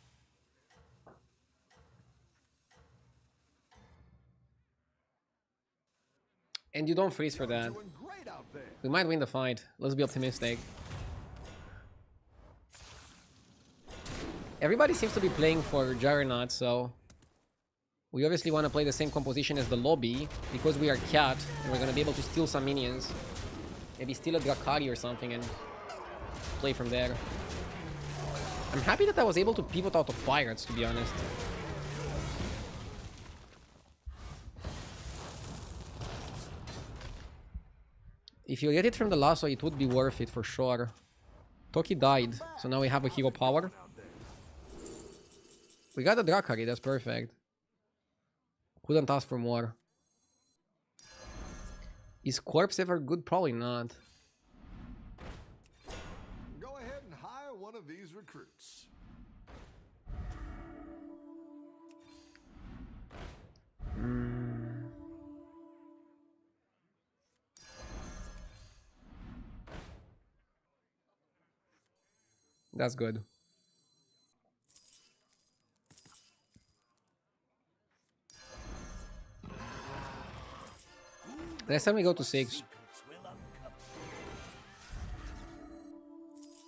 And you don't freeze for that. Doing great out there. We might win the fight. Let's be optimistic. Everybody seems to be playing for Juggernaut, so... We obviously want to play the same composition as the lobby, because we are cat, and we're going to be able to steal some minions. Maybe steal a Drakari or something and play from there. I'm happy that I was able to pivot out of pirates, to be honest. If you get it from the lasso, it would be worth it for sure. Toki died, so now we have a hero power. We got a Drakari, that's perfect. Couldn't ask for more. Is Corpse ever good? Probably not. Go ahead and hire one of these recruits. That's good. Next time we go to 6.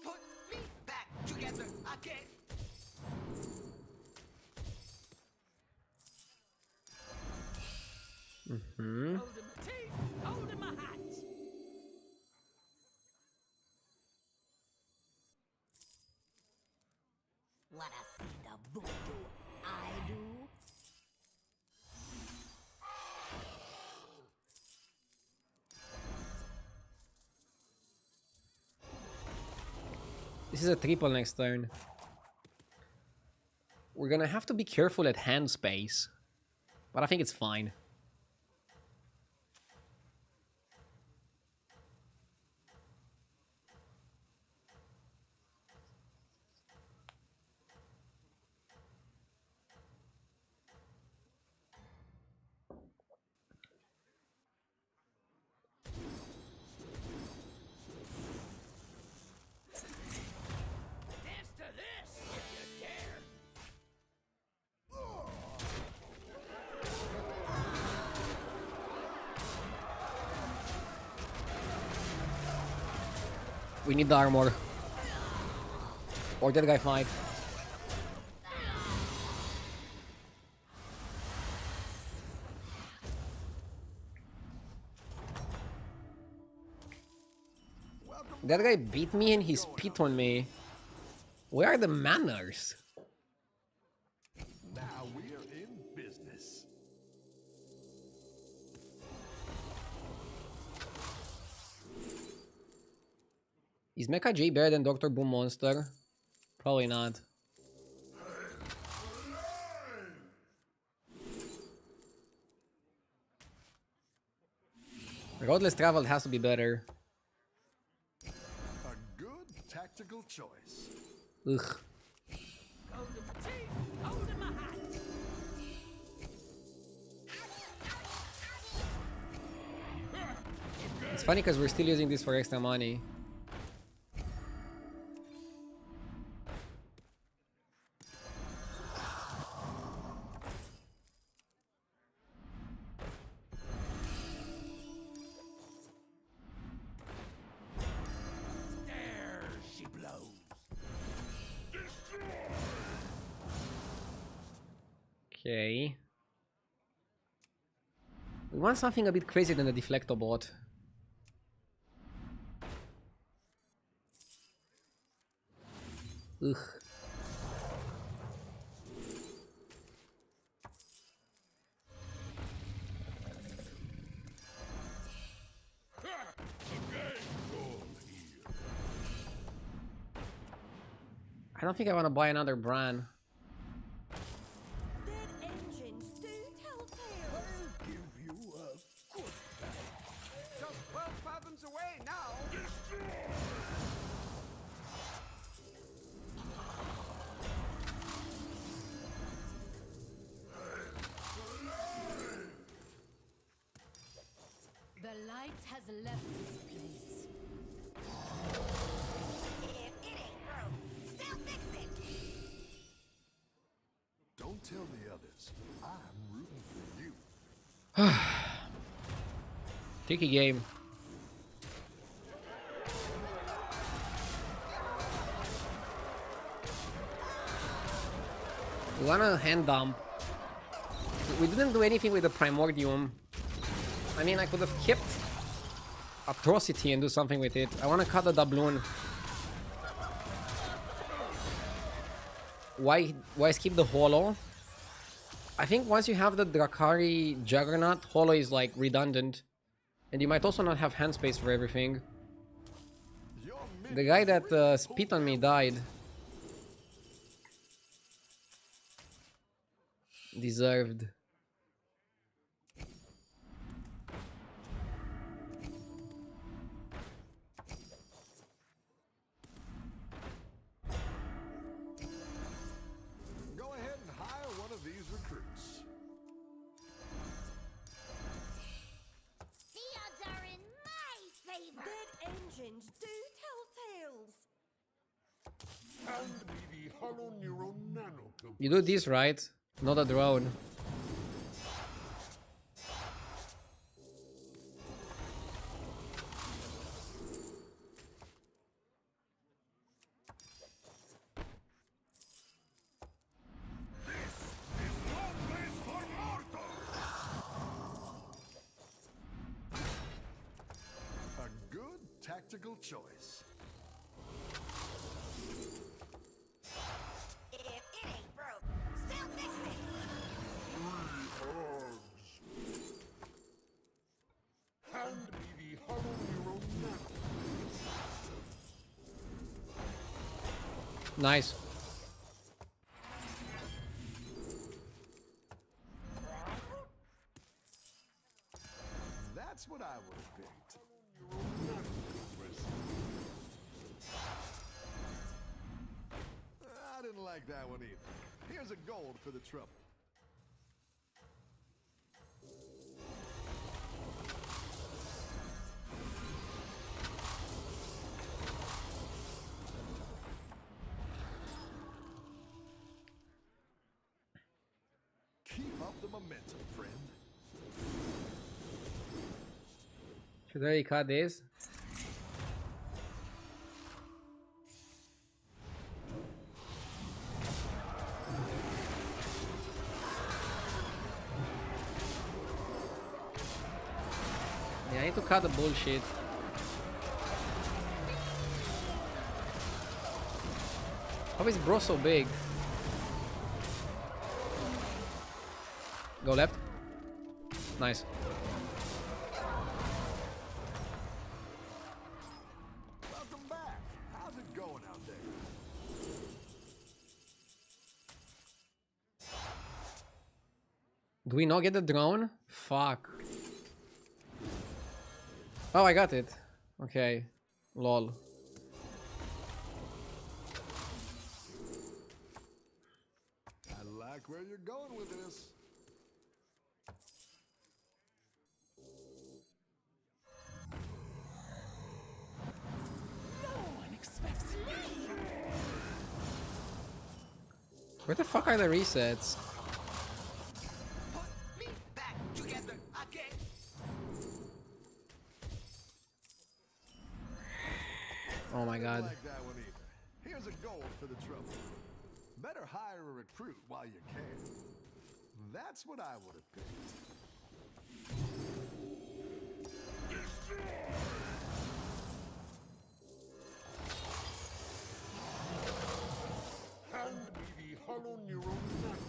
Put me back together again. Hmm. Holding my teeth, holding my hat. Wanna see the voodoo I do? This is a triple next turn. We're gonna have to be careful at hand space, but I think it's fine. Dance to this if you dare. We need the armor. Or that guy fight. That guy beat me and he spit on me. Where are the manners? Now we're in business. Is Mecha J better than Dr. Boom Monster? Probably not. Roadless Travel has to be better. A good tactical choice. Ugh. Holding my teeth, holding my hat. It's funny because we're still using this for extra money. There she blows. Okay. We want something a bit crazier than the Deflector bot. Ugh. I don't think I want to buy another brand. Dead engines do tell tales. Give you a good Just 12 fathoms away now. The light has left this place. If it ain't broke, still fix it. Don't tell the others. I'm rooting for you. Tricky game. We wanna hand dump. We didn't do anything with the Primordium. I mean, I could have kept Atrocity and do something with it. I wanna cut the doubloon. Why skip the Holo? I think once you have the Drakari Juggernaut, Holo is like redundant. And you might also not have hand space for everything. Your The guy that spit on me died. Deserved. Go ahead and hire one of these recruits. The odds are in my favor. Dead engines do tell tales. Hand me the hollow neural nano. You do this right, not a drone. tactical choice. If it ain't broke, still fix it. Hand me the hollow neural net. Nice. That's what I would have picked. I didn't like that one either. Here's a gold for the trouble. Keep up the momentum, friend. Should I cut this? Yeah, I need to cut the bullshit. How is bro so big? Go left. Nice. Welcome back. How's it going out there? Do we not get the drone? Fuck. Oh, I got it. Okay. Lol. I like where you're going with this. Where the fuck are the resets? Put me back together again. Oh my god. Like that one either. Here's a gold for the trouble. Better hire a recruit while you can. That's what I would have picked. Hand me the hollow neural net.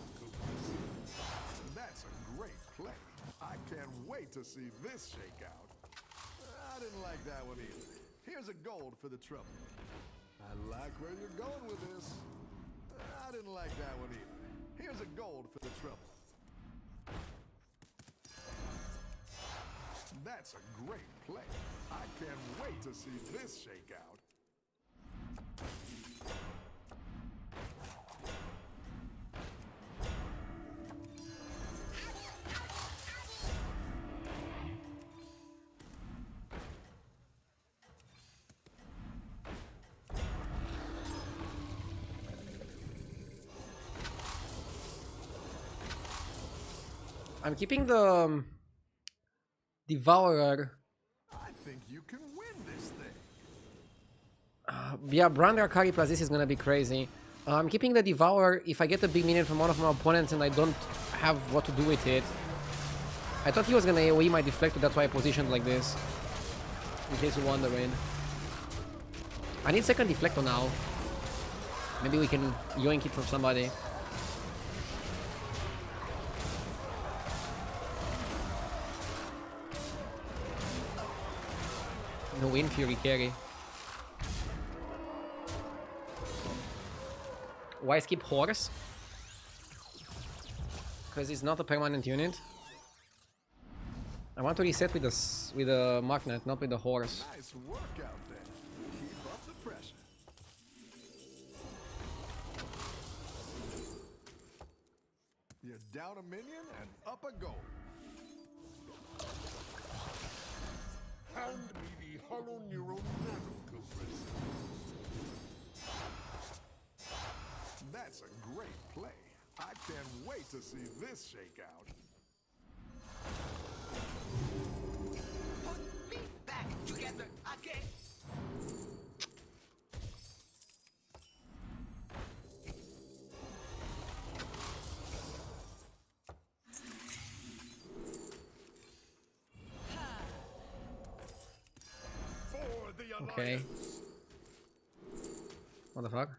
That's a great play. I can't wait to see this shake out. I didn't like that one either. Here's a gold for the trouble. I like where you're going with this. I didn't like that one either. Here's a gold for the trouble. That's a great play. I can't wait to see this shake out. I'm keeping the Devourer. I think you can win this thing. Yeah, Brander Akari plus this is gonna be crazy. I'm keeping the Devourer if I get a big minion from one of my opponents and I don't have what to do with it. I thought he was gonna AoE my Deflector, that's why I positioned like this. In case you're wondering. I need second Deflector now. Maybe we can yoink it from somebody. No Wind Fury carry. Why skip Horse? Because it's not a permanent unit. I want to reset with the Magnet, not with the Horse. Nice work out there. Keep up the pressure. You're down a minion and up a goal. Hand me the hollow neural nano compressor. That's a great play. I can't wait to see this shake out. Put me back together again. For the Okay. What the fuck?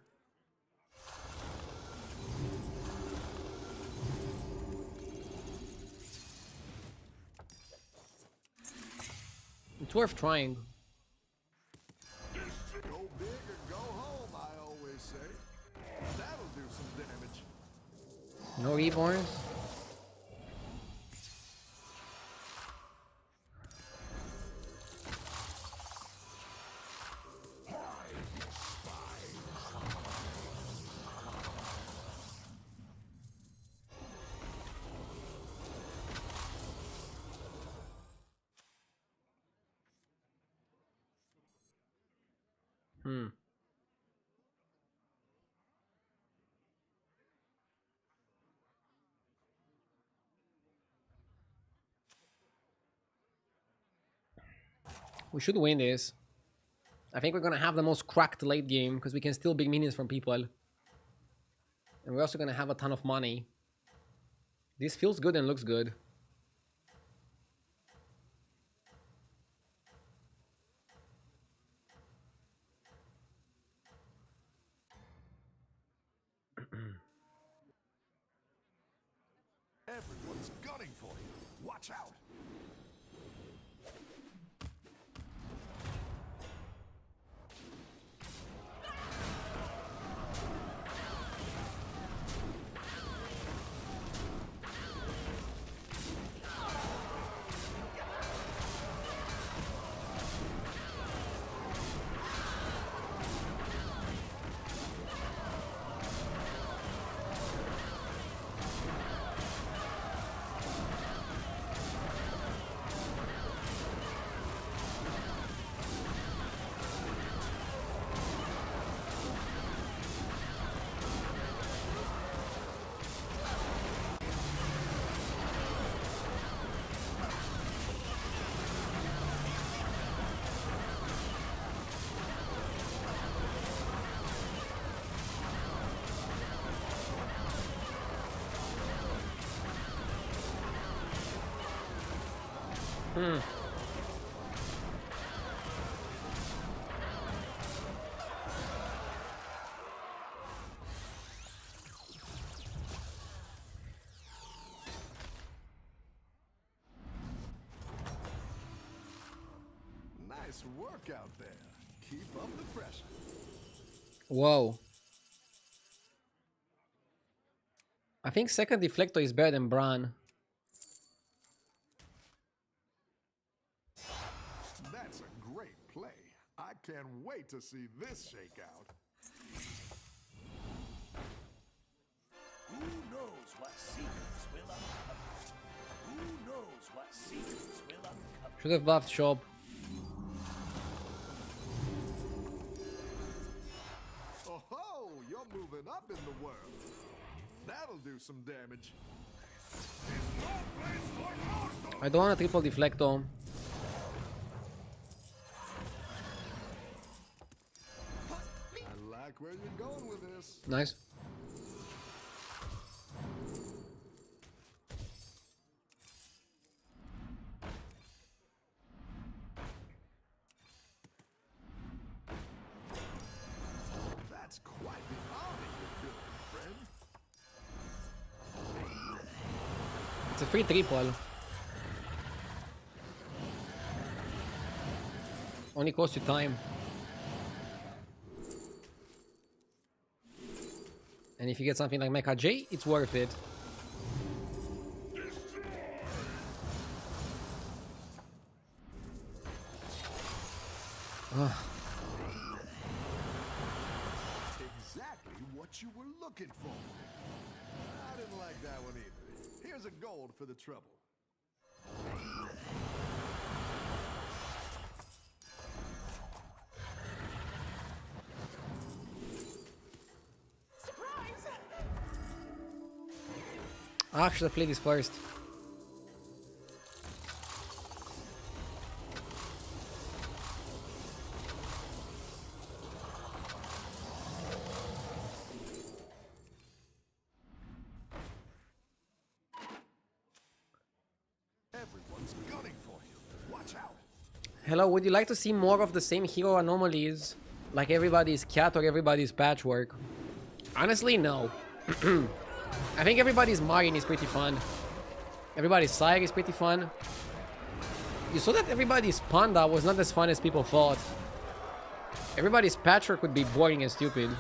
It's worth trying. Go big or go home, I always say. That'll do some damage. No reborns? We should win this. I think we're gonna have the most cracked late game because we can steal big minions from people. And we're also gonna have a ton of money. This feels good and looks good. Everyone's gunning for you. Watch out. Nice work out there. Keep up the pressure. Whoa. I think second deflector is better than Bran. That's a great play. I can't wait to see this shake out. Who knows what secrets will uncover? Who knows what secrets will uncover? Should have buffed shop. Oh, you're moving up in the world. That'll do some damage. I don't want a triple deflector. I like where you're going with this. Nice. That's quite the army you're building, friend. It's a free triple. Only costs you time. And if you get something like Mecha J, it's worth it. Exactly what you were looking for. I didn't like that one either. Here's a gold for the trouble. I should have played this first. Everyone's gunning for you. Watch out. Hello, would you like to see more of the same hero anomalies? Like everybody's cat or everybody's patchwork? Honestly, no. I think everybody's Marin is pretty fun. Everybody's Sire is pretty fun. You saw that everybody's Panda was not as fun as people thought. Everybody's patchwork would be boring and stupid.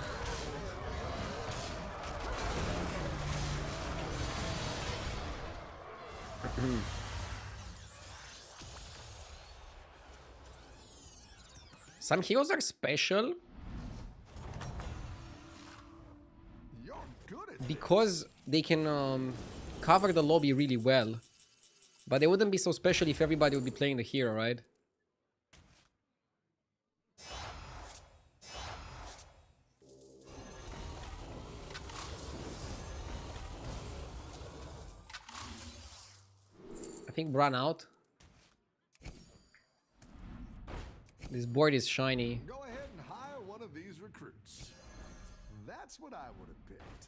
Some heroes are special You're good at because they can cover the lobby really well. But they wouldn't be so special if everybody would be playing the hero, right? I think Bran out. This board is shiny. Go ahead and hire one of these recruits. That's what I would have picked.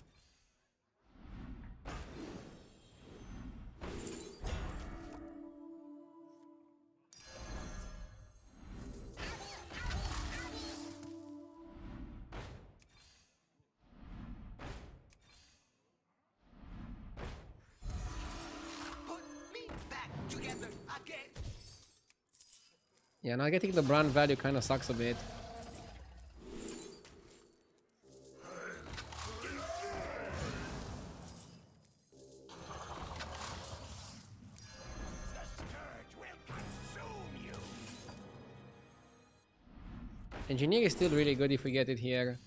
Put me back together again. Yeah, now getting the brand value kind of sucks a bit. The scourge will consume you. Engineer is still really good if we get it here.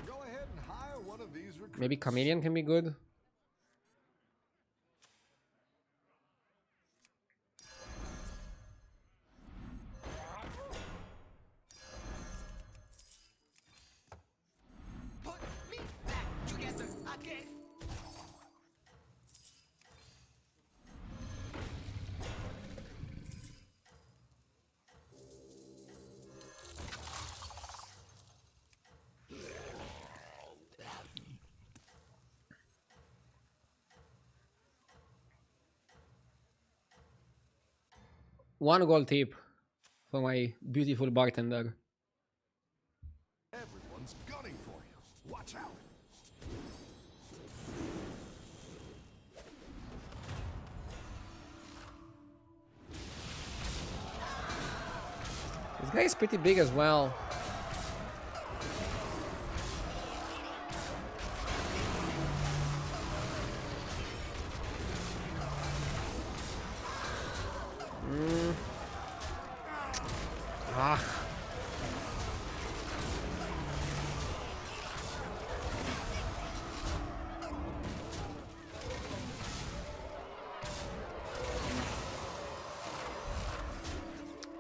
Go ahead and hire one of these recruits. Maybe Chameleon can be good. Put me back together again. One gold tip for my beautiful bartender. Everyone's gunning for you. Watch out. This guy is pretty big as well. Ah.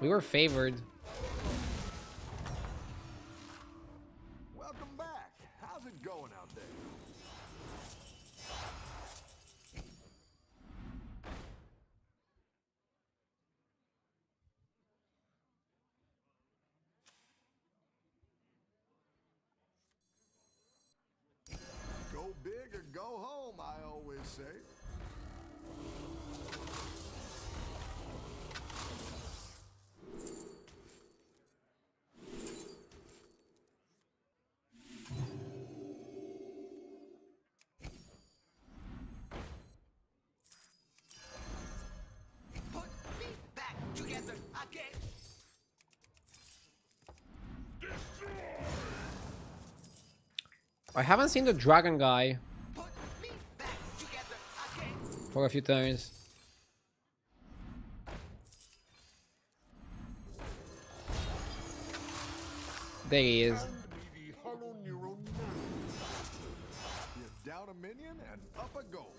We were favored. Welcome back. How's it going out there? Go big or go home, I always say. Put me back together again. I haven't seen the dragon guy Put me back together again. for a few turns. There he is. You're down a minion and up a goal.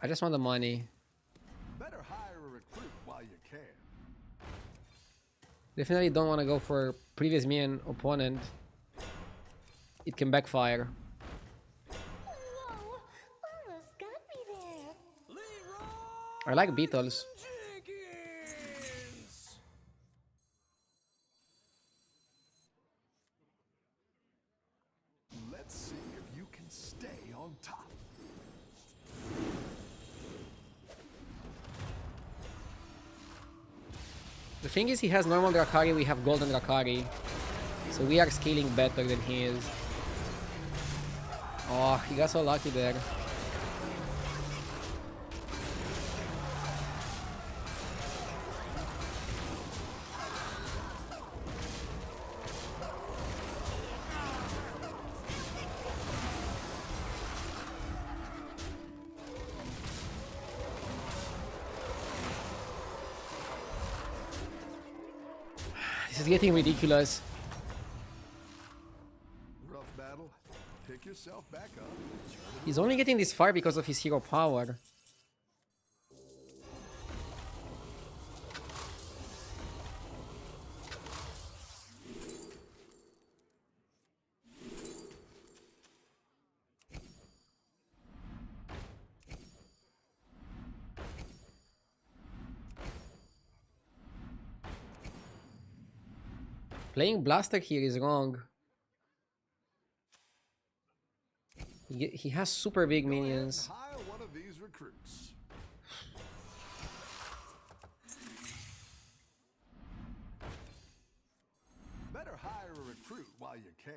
I just want the money. Better hire a recruit while you can. Definitely don't want to go for previous minion opponent. It can backfire. Whoa, almost got me there. I like beetles. Jenkins. on top. The thing is, he has normal Drakari, we have golden Drakari. So we are scaling better than he is. Oh, he got so lucky there. This is getting ridiculous. Rough battle. Pick yourself back up. He's only getting this far because of his hero power. Playing Blaster here is wrong. He has super big minions. Hire one of these recruits. Better hire a recruit while you can.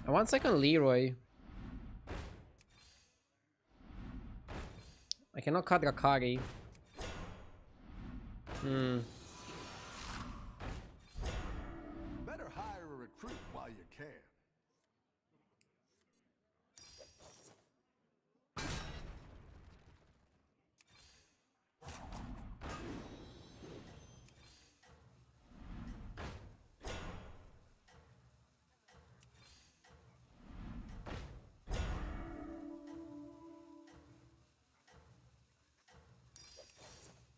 I want second Leroy. I cannot cut Drakari. Better hire a recruit while you can.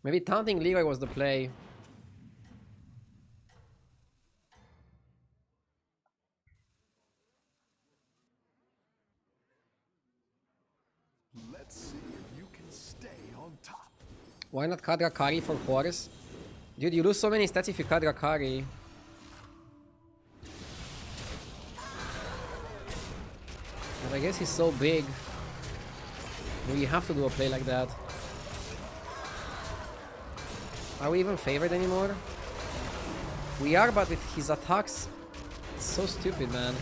Maybe taunting Leroy was the play. Let's see if you can stay on top. Why not cut Drakari for Horus? Dude, you lose so many stats if you cut Drakari. But I guess he's so big. Maybe you have to do a play like that. Are we even favored anymore? We are, but with his attacks, it's so stupid, man.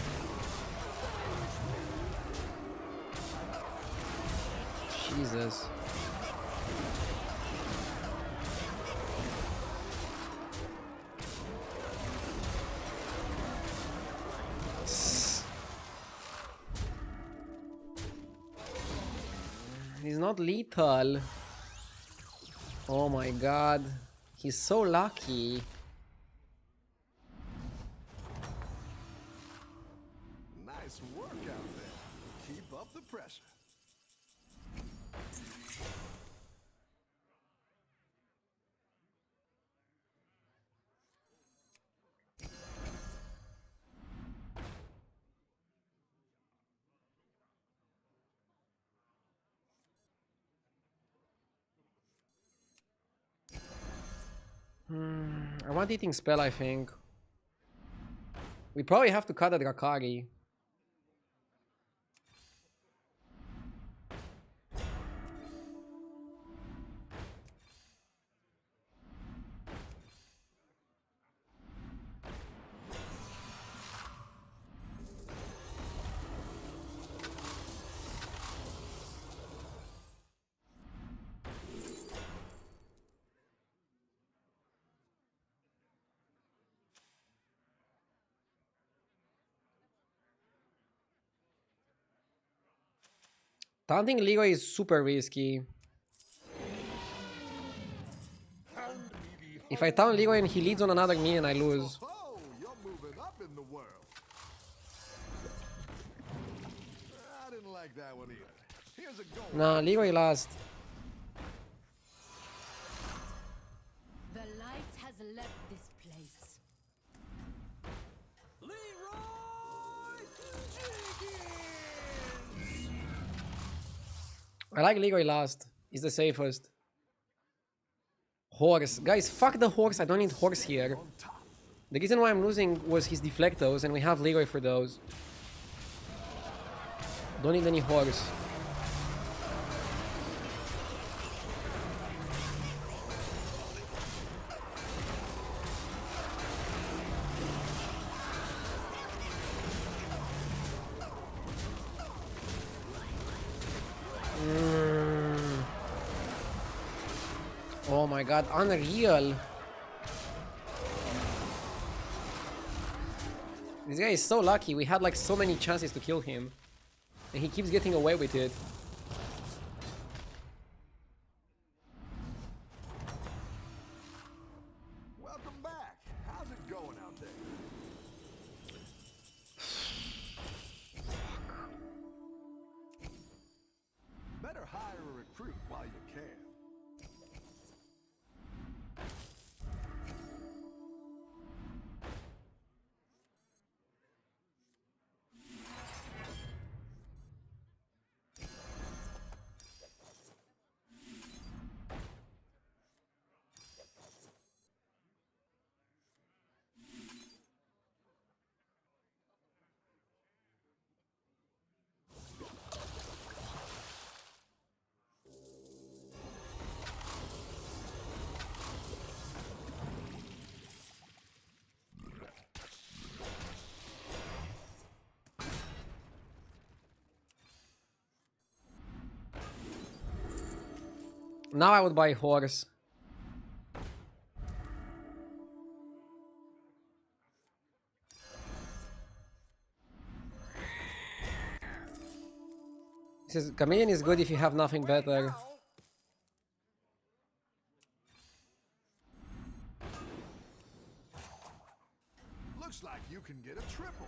Jesus. He's not lethal. Oh my god. He's so lucky. Nice work out there. Keep up the pressure. I want eating spell, I think. We probably have to cut a Drakari. Taunting Leroy is super risky. If I taunt Leroy and he leads on another minion, I lose. Oh, you're moving up in the world. I didn't like that one either. Here's a goal. Nah, Leroy lost. The light has left this place. Leroy Jenkins! I like Leroy last. He's the safest. Horse. Guys, fuck the horse. I don't need horse here. On top. The reason why I'm losing was his deflectos, and we have Leroy for those. Don't need any horse. Oh my god, unreal. This guy is so lucky. We had like so many chances to kill him. And he keeps getting away with it. Welcome back. How's it going out there? Better hire a recruit while you can. Now I would buy horse. This is, chameleon is good if you have nothing better. Looks like you can get a triple.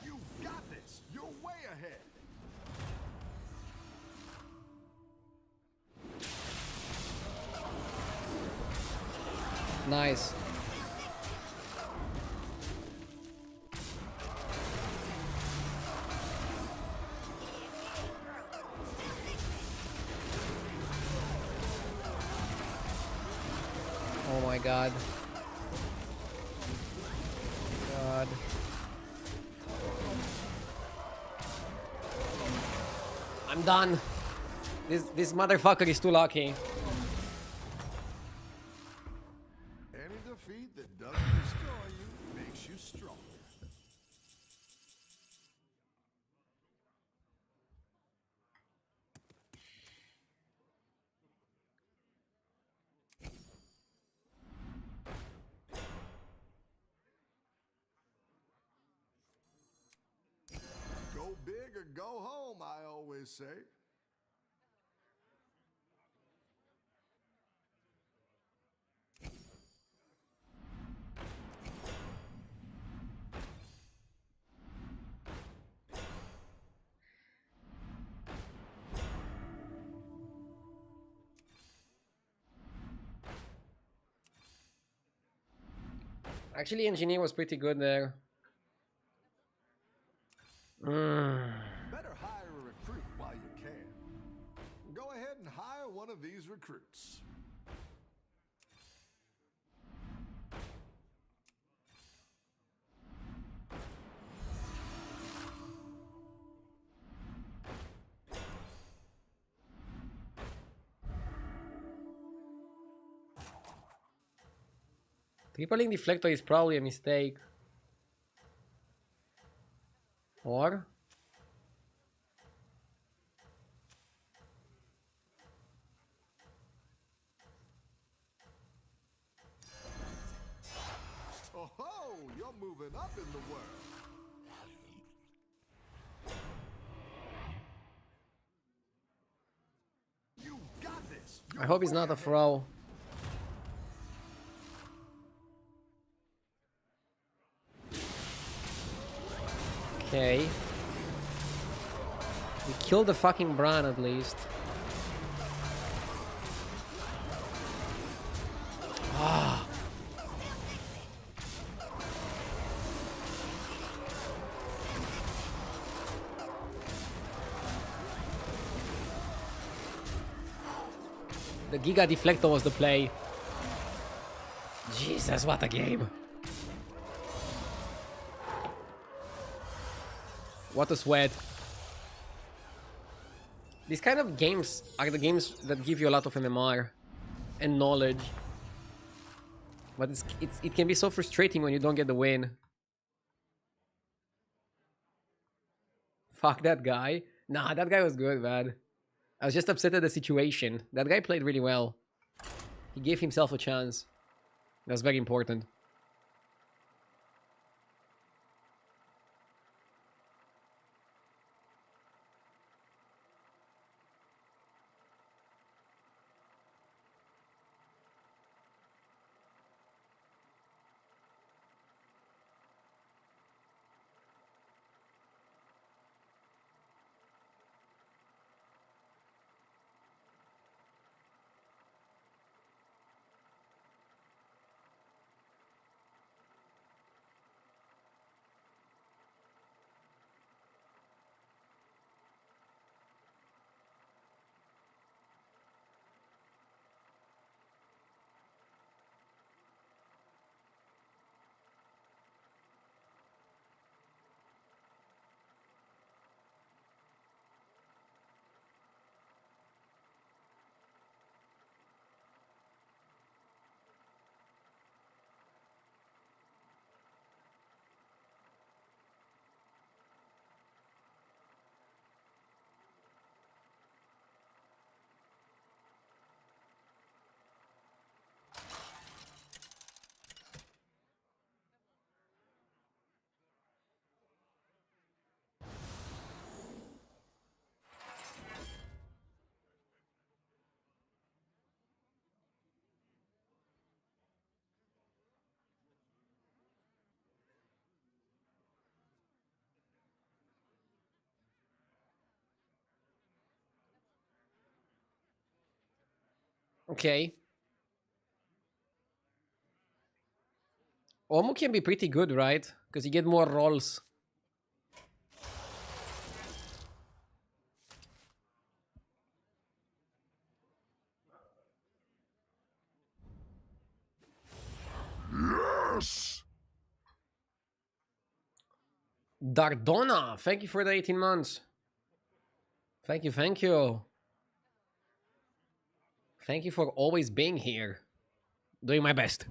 You got this. You're way ahead. Nice. Oh my god. God. I'm done. This motherfucker is too lucky. Any defeat that doesn't destroy you makes you stronger. Go big or go home, I always say. Actually, engineer was pretty good there. Better hire a recruit while you can. Go ahead and hire one of these recruits. Tripling deflector is probably a mistake. Or? Oh ho! You're moving up in the world. You got this. I hope it's not a throw. Okay. We killed the fucking Bran at least. The Giga Deflector was the play. Jesus, what a game. What a sweat. These kind of games are the games that give you a lot of MMR and knowledge. But it can be so frustrating when you don't get the win. Fuck that guy. Nah, that guy was good, man. I was just upset at the situation. That guy played really well. He gave himself a chance. That's very important. Okay. Omu can be pretty good, right? Because you get more rolls. Yes! Dardona, thank you for the 18 months. Thank you, thank you. Thank you for always being here. Doing my best.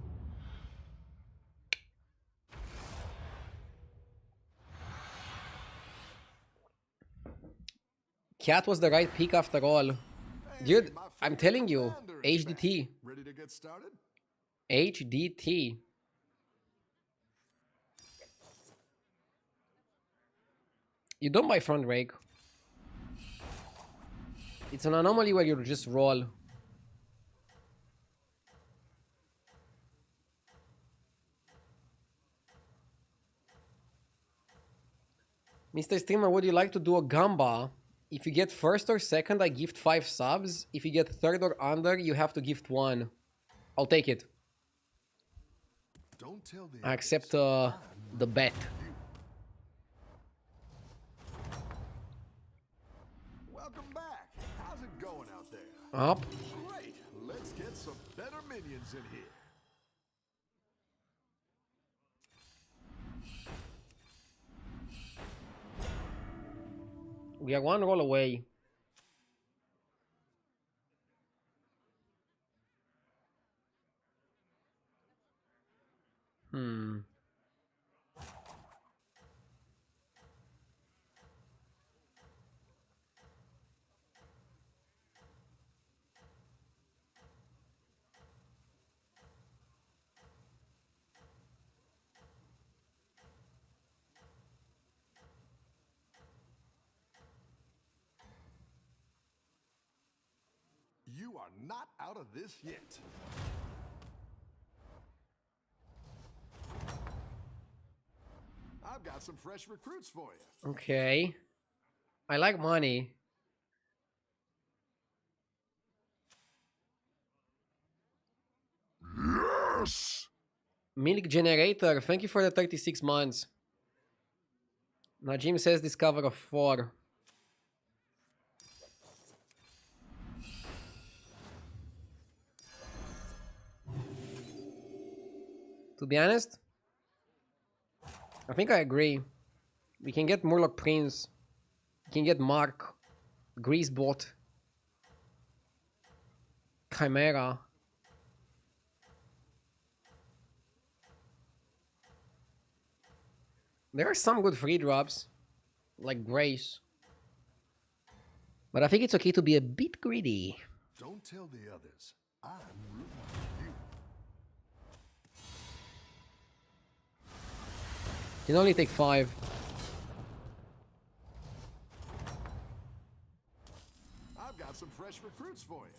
Cat was the right pick after all. Dude, my I'm favorite telling you, commander is HDT. back. Ready to get started? HDT. You don't buy front rake. It's an anomaly where you just roll. Mr. Streamer, would you like to do a gamba? If you get first or second, I gift 5 subs. If you get third or under, you have to gift 1. I'll take it. Don't tell the I accept others. the bet. Welcome back. How's it going out there? Up. Great. Let's get some better minions in here. We are 1 roll away. You are not out of this yet. I've got some fresh recruits for you. Okay. I like money. Yes! Milk generator, thank you for the 36 months. Najim says discover of 4. To be honest, I think I agree. We can get Murloc Prince. We can get Mark. Greasebot. Chimera. There are some good free drops, like Grace. But I think it's okay to be a bit greedy. Don't tell the others. I'm rooting for you. Can only take 5. I've got some fresh recruits for you.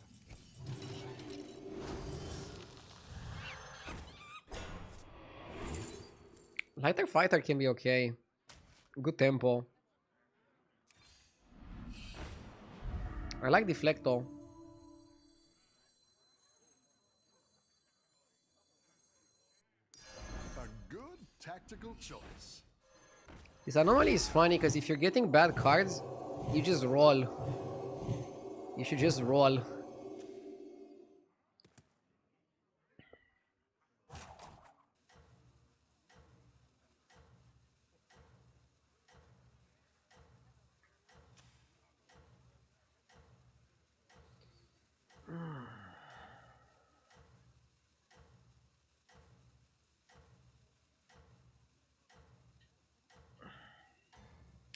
Lighter Fighter can be okay. Good tempo. I like Deflecto. A good tactical choice. This anomaly is funny because if you're getting bad cards, you just roll. You should just roll.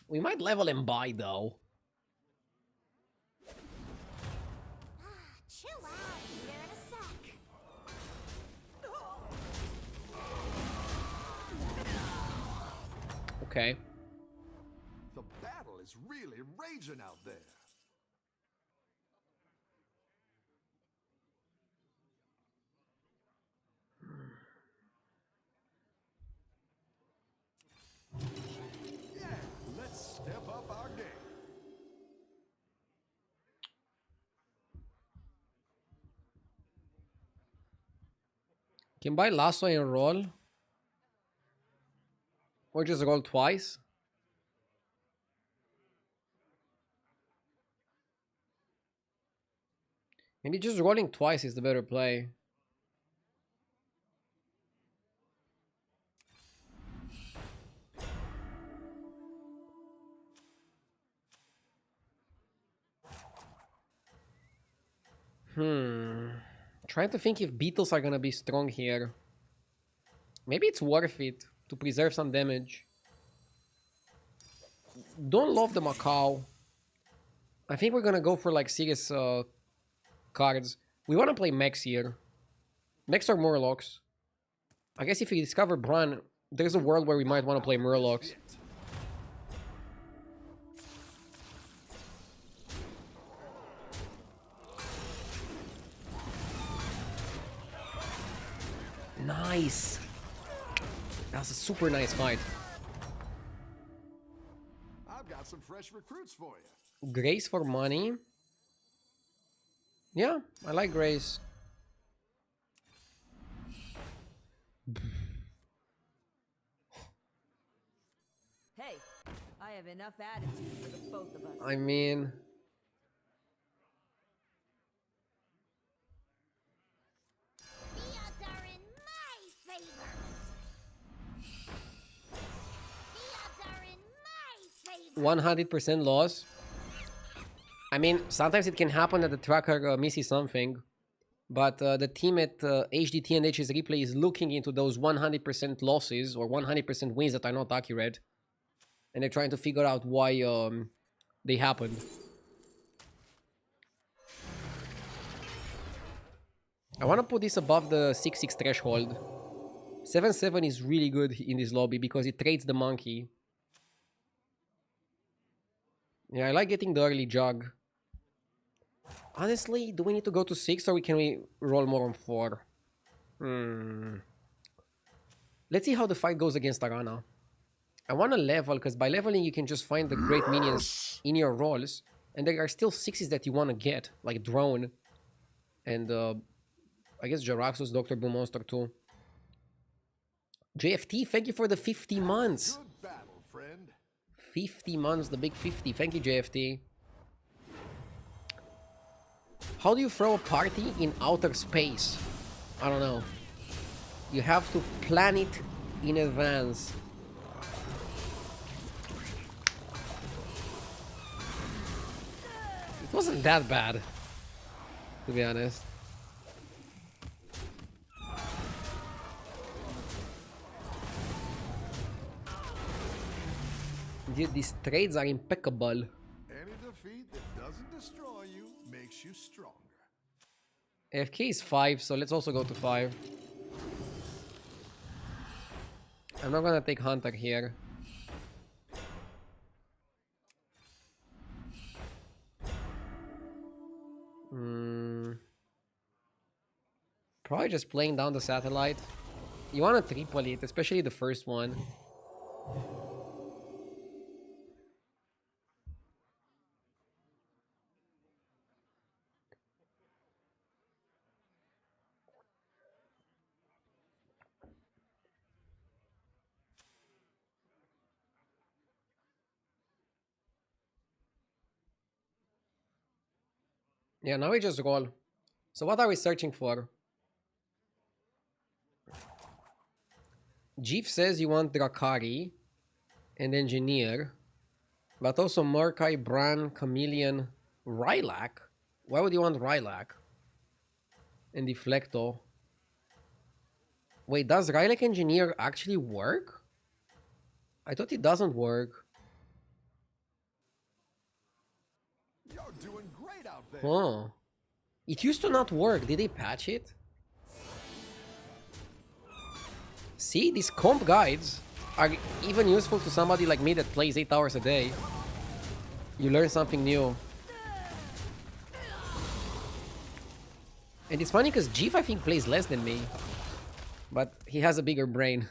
We might level and buy though. Chill out, be there in a sec. Okay. The battle is really raging out there. Yeah, let's step up our game. Can buy Lasso and roll. Or just roll twice. Maybe just rolling twice is the better play. Trying to think if beetles are gonna be strong here. Maybe it's worth it to preserve some damage. Don't love the Macau. I think we're gonna go for like serious cards. We wanna play mechs here. Mechs or Murlocs. I guess if we discover Bran, there's a world where we might want to play Murlocs. Nice. That was a super nice fight. I've got some fresh recruits for you. Grace for money. Yeah, I like Grace. Hey, I have enough attitude for the both of us. I mean... The odds are in my favor. The odds are in my favor. 100% loss. I mean, sometimes it can happen that the tracker misses something, but the team at HDT and HS Replay is looking into those 100% losses or 100% wins that are not accurate, and they're trying to figure out why they happened. I want to put this above the 6-6 threshold. 7-7 is really good in this lobby because it trades the monkey. Yeah, I like getting the early jug. Honestly, do we need to go to 6 or can we roll more on 4? Let's see how the fight goes against Arana. I want to level because by leveling you can just find the great minions in your rolls. And there are still 6s that you want to get, like Drone. And I guess Jaraxxus, Dr. Blue Monster too. JFT, thank you for the 50 months. Good battle, friend. 50 months, the big 50. Thank you, JFT. How do you throw a party in outer space? I don't know. You have to plan it in advance. It wasn't that bad, to be honest. Dude, these trades are impeccable. Any defeat that doesn't destroy you makes you stronger. AFK is 5, so let's also go to 5. I'm not gonna take Hunter here. Probably just playing down the satellite. You want to triple it, especially the first one. Yeah, now we just roll. So what are we searching for? Jeef says you want Drakari and Engineer, but also Murkai, Bran, Chameleon, Rylak. Why would you want Rylak? And Deflecto. Wait, does Rylak Engineer actually work? I thought it doesn't work. You're doing great out there. Huh. It used to not work. Did they patch it? See, these comp guides are even useful to somebody like me that plays 8 hours a day. You learn something new. And it's funny because Jeef, I think, plays less than me. But he has a bigger brain.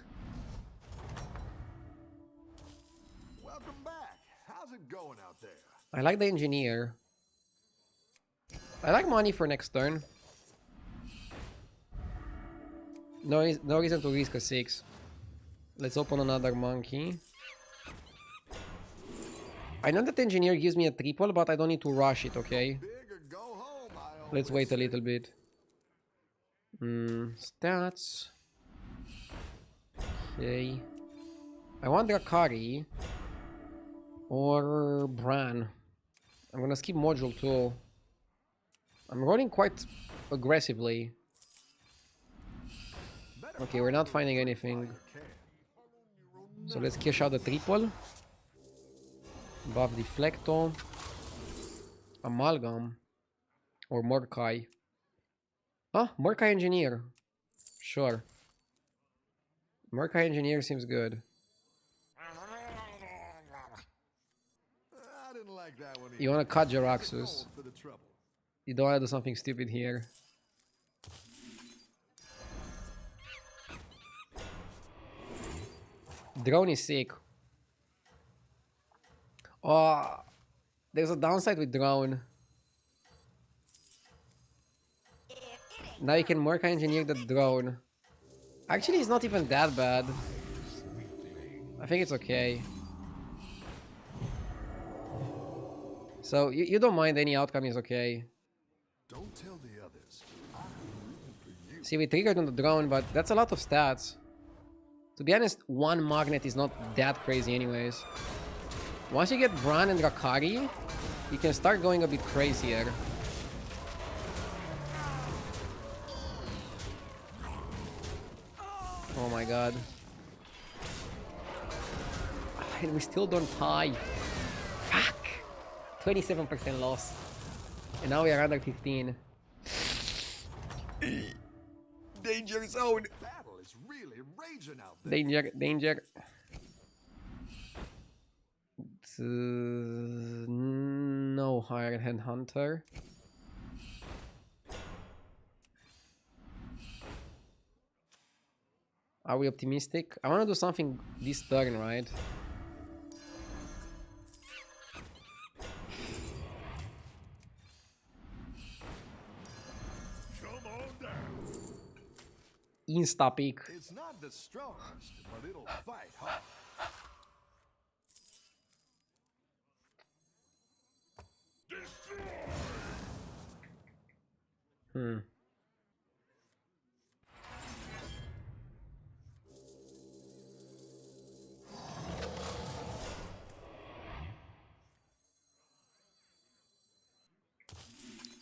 Welcome back. How's it going out there? I like the Engineer. I like money for next turn. No reason to risk a 6. Let's open another monkey. I know that Engineer gives me a triple, but I don't need to rush it, okay? Big or go home, I Let's wait a little bit. Stats. Okay. I want Drakari or Bran. I'm gonna skip module 2. I'm rolling quite aggressively. Okay, we're not finding anything. So let's cash out the triple. Buff Deflecto. Amalgam. Or Murkai. Ah, Murkai Engineer. Sure. Murkai Engineer seems good. I didn't like that one either. You wanna cut Jaraxxus. For the trouble. You don't wanna do something stupid here. Drone is sick. Oh, there's a downside with drone. Now you can Murkai Engineer the drone. Actually, it's not even that bad. I think it's okay. So you don't mind any outcome is okay. Don't tell the others. I'm rooting for you. See, we triggered on the drone, but that's a lot of stats. To be honest, one magnet is not that crazy anyways. Once you get Bran and Drakari, you can start going a bit crazier. Oh my god. And we still don't tie. Fuck! 27% loss. And now we are under 15. Danger zone! Battle is really raging out there. Danger, danger. No higher hand hunter. Are we optimistic? I want to do something this turn, right? Come on down. Insta pick. It's not the strongest, but it'll fight hard.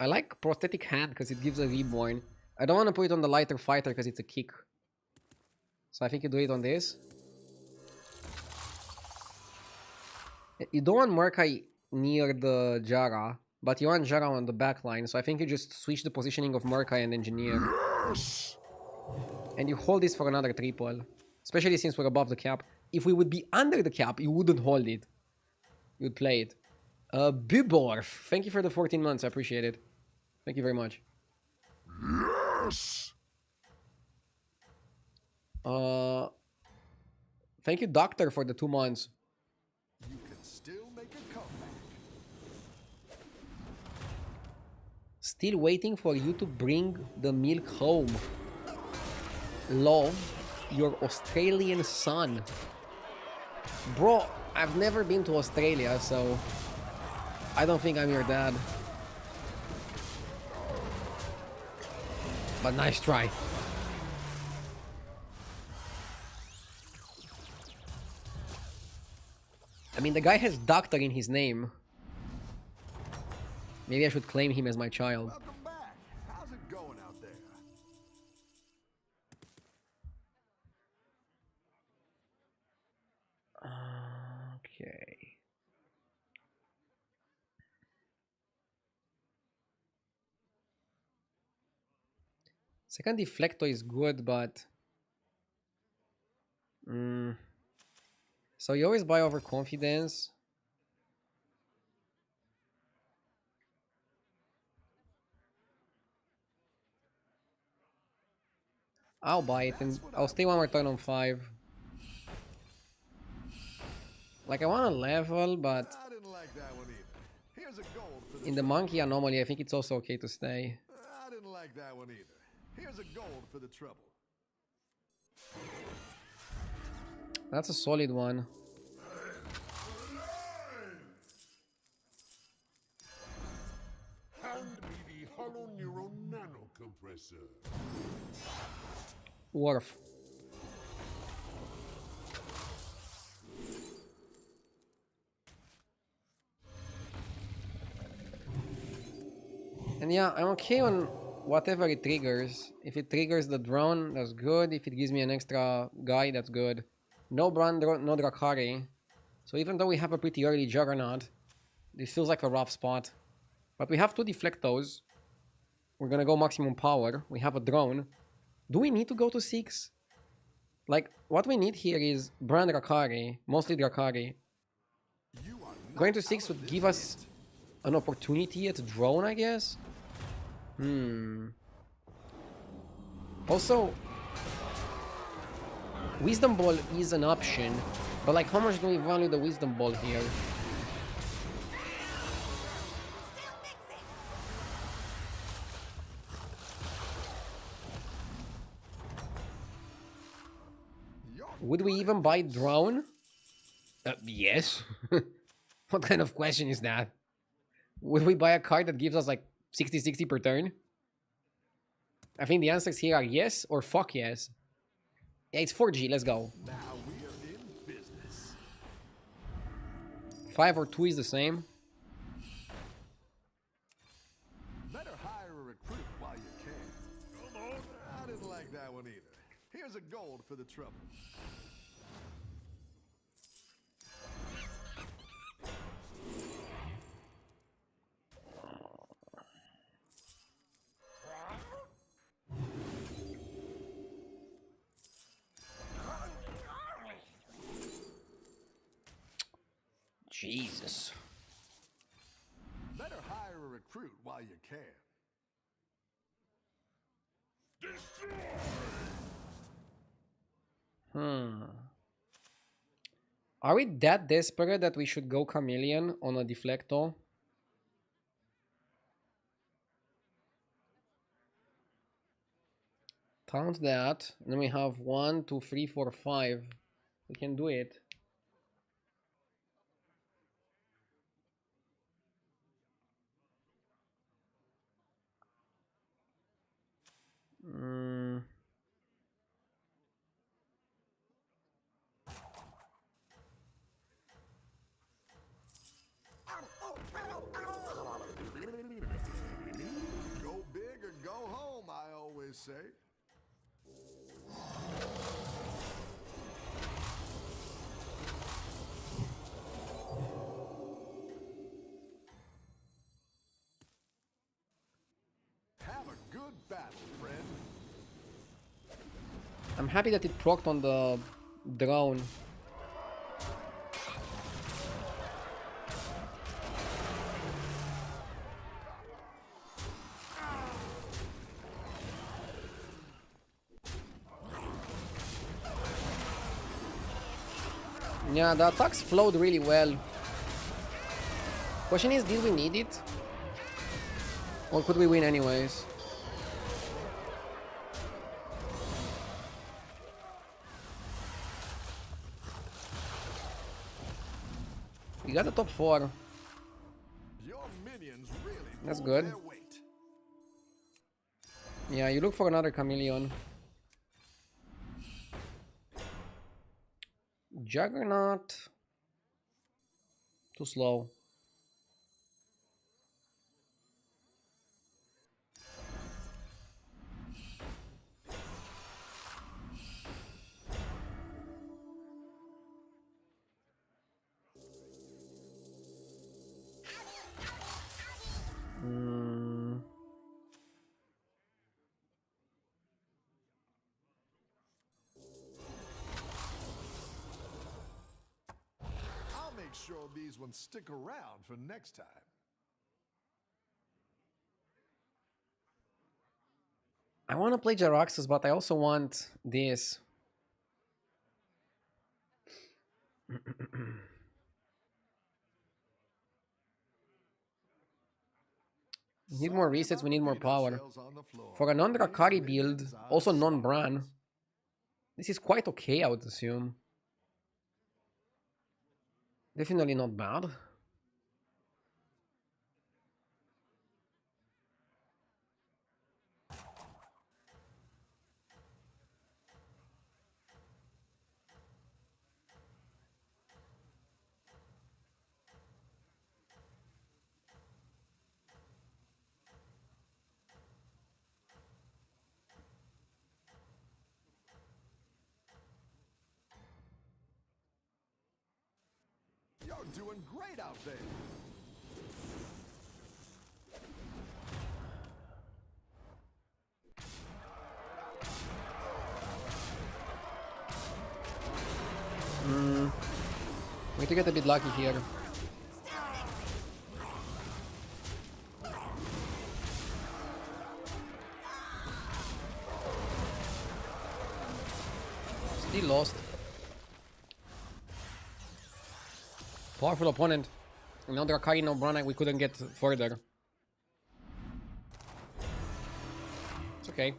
I like prosthetic hand because it gives a reborn. I don't want to put it on the lighter fighter because it's a kick. So I think you do it on this. You don't want Murkai near the Jara, but you want Jara on the back line. So I think you just switch the positioning of Murkai and Engineer. Yes! And you hold this for another triple. Especially since we're above the cap. If we would be under the cap, you wouldn't hold it. You'd play it. Buborf, thank you for the 14 months. I appreciate it. Thank you very much. Yes! Thank you, Doctor, for the 2 months. You can still make a comeback. Still waiting for you to bring the milk home. Love, your Australian son. Bro, I've never been to Australia, so I don't think I'm your dad. But nice try. I mean, the guy has doctor in his name. Maybe I should claim him as my child. Welcome back. How's it going out there? Okay. Second deflector is good, but... So you always buy overconfidence. I'll buy it and I'll stay one more turn on 5. Like, I want to level, but I didn't like that one either. Here's a gold for the in the monkey anomaly, I think it's also okay to stay. I didn't like that one either. Here's a gold for the trouble. That's a solid one. Hand me the hollow neuron nano compressor. Worf. And yeah, I'm okay on whatever it triggers. If it triggers the drone, that's good. If it gives me an extra guy, that's good. No Brandro, no Drakari. So even though we have a pretty early Juggernaut, this feels like a rough spot. But we have 2 Deflectos. We're gonna go maximum power. We have a drone. Do we need to go to 6? Like, what we need here is Brand Drakari, mostly Drakari. You are not Going to 6 out of would this give us yet. an opportunity at drone, I guess. Also, Wisdom Ball is an option, but like, how much do we value the Wisdom Ball here? Still mixing. You're Would we even buy drone? Yes. What kind of question is that? Would we buy a card that gives us like 60-60 per turn? I think the answers here are yes or fuck yes. Yeah, it's 4G, let's go. now we are in business. 5 or 2 is the same. Better hire a recruit while you can. Come on. I didn't like that one either. Here's a gold for the trouble. Jesus. Better hire a recruit while you can. Are we that desperate that we should go Chameleon on a Deflecto? Count that. And then we have 1, 2, 3, 4, 5. We can do it. say? Have a good battle, friend. I'm happy that it procced on the drone. Yeah, the attacks flowed really well. Question is, did we need it? Or could we win anyways? We got the top 4. Your minions really That's pulled good. their weight. Yeah, you look for another chameleon. Juggernaut. Too slow. I'll make sure these ones stick around for next time. I want to play Jaraxxus, but I also want this. We need more Sorry resets, about we the need more peanut power. shells on the floor. For a non-Drakari These build, minions are also non-Bran, sorrows. this is quite okay, I would assume. Definitely not bad. You're doing great out there. We need to get a bit lucky here. Still lost. Powerful opponent. Now Drakari, no Bran, we couldn't get further. It's okay.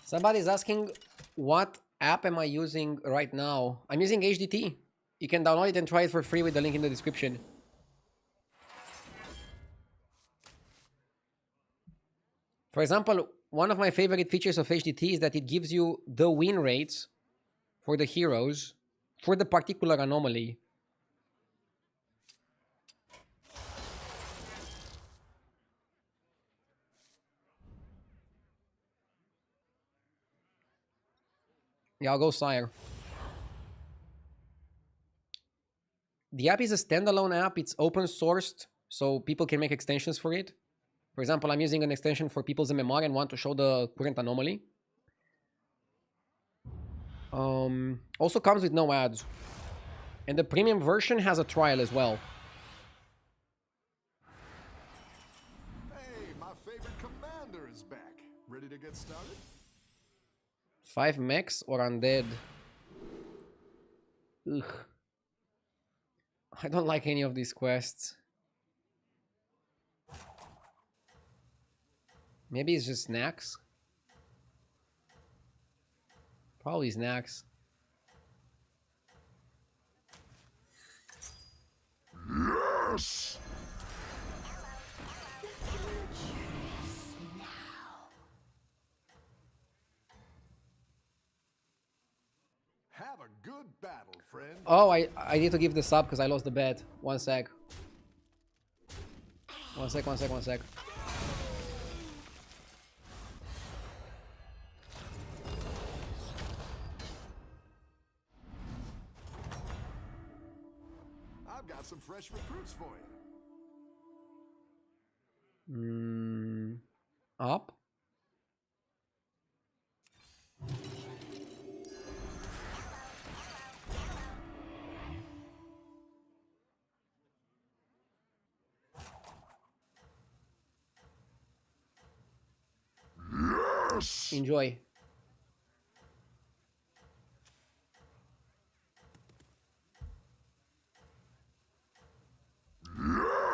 Somebody's asking what app am I using right now? I'm using HDT. You can download it and try it for free with the link in the description. For example, one of my favorite features of HDT is that it gives you the win rates for the heroes for the particular anomaly. Yeah, I'll go Sire. The app is a standalone app. It's open sourced, so people can make extensions for it. For example, I'm using an extension for people's MMR and want to show the current anomaly. Also comes with no ads. And the premium version has a trial as well. Hey, my favorite commander is back. Ready to get started? 5 mechs or undead? Ugh. I don't like any of these quests. Maybe it's just snacks? Probably snacks. Yes! Have a good battle, friend. Oh, I need to give the sub because I lost the bet. One sec. One sec. I've got some fresh recruits for you. Up. Yes! Enjoy.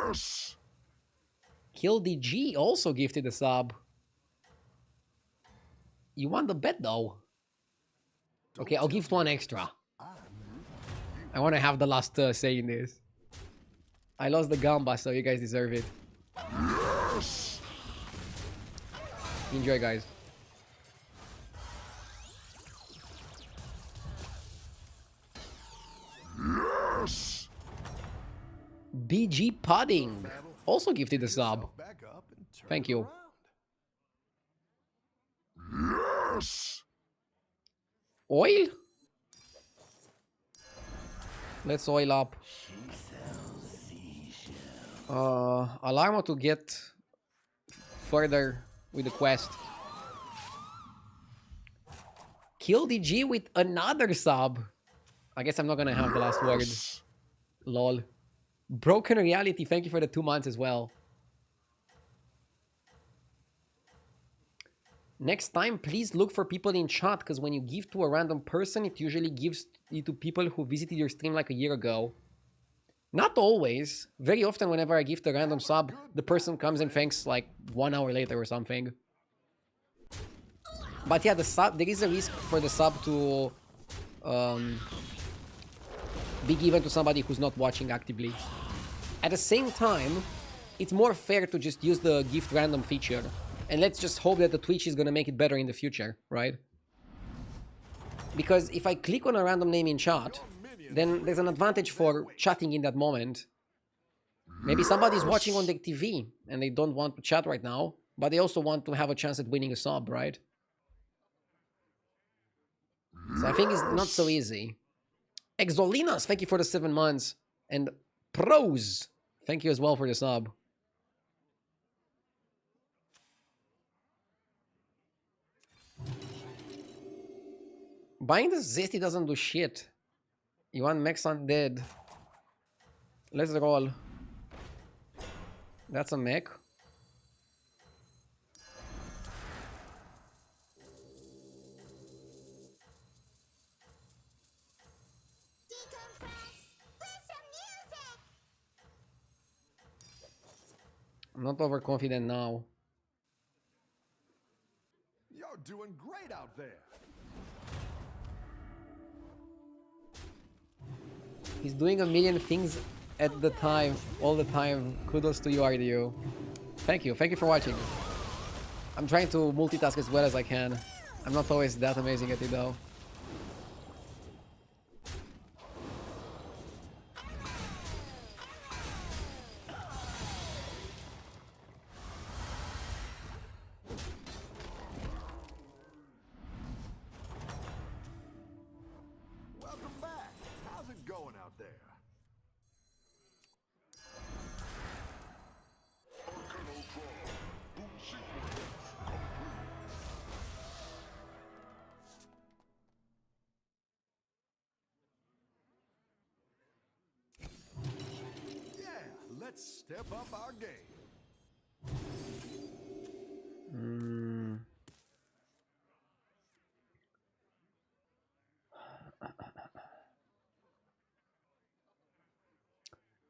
Yes! Kill DG also gifted a sub. You want the bet though? Okay, I'll gift one extra. I want to have the last say in this. I lost the Gamba, so you guys deserve it. Yes! Enjoy, guys. Yes! BG Pudding also gifted a sub. Back up and turn Thank it you. around. Yes! Oil? Let's oil up. Alarmo to get further with the quest. Kill DG with another sub. I guess I'm not gonna have the last word. Lol. Broken Reality, thank you for the 2 months as well. Next time, please look for people in chat, because when you give to a random person, it usually gives it to people who visited your stream like a year ago. Not always. Very often, whenever I gift a random sub, the person comes and thanks like 1 hour later or something. But yeah, the sub, there is a risk for the sub to be given to somebody who's not watching actively. At the same time, it's more fair to just use the gift random feature. And let's just hope that the Twitch is gonna make it better in the future, right? Because if I click on a random name in chat, then there's an advantage for chatting in that moment. Maybe somebody's watching on their TV and they don't want to chat right now, but they also want to have a chance at winning a sub, right? So I think it's not so easy. Exolinas, thank you for the 7 months. And Pros, thank you as well for the sub. Buying the Zesty doesn't do shit. You want Mex Undead. Let's roll. That's a mech. I'm not overconfident now. You're doing great out there. He's doing a million things at the time, all the time. Kudos to you, RDU. Thank you for watching. I'm trying to multitask as well as I can. I'm not always that amazing at it though. Welcome back. How's it going out there? Let's step up our game.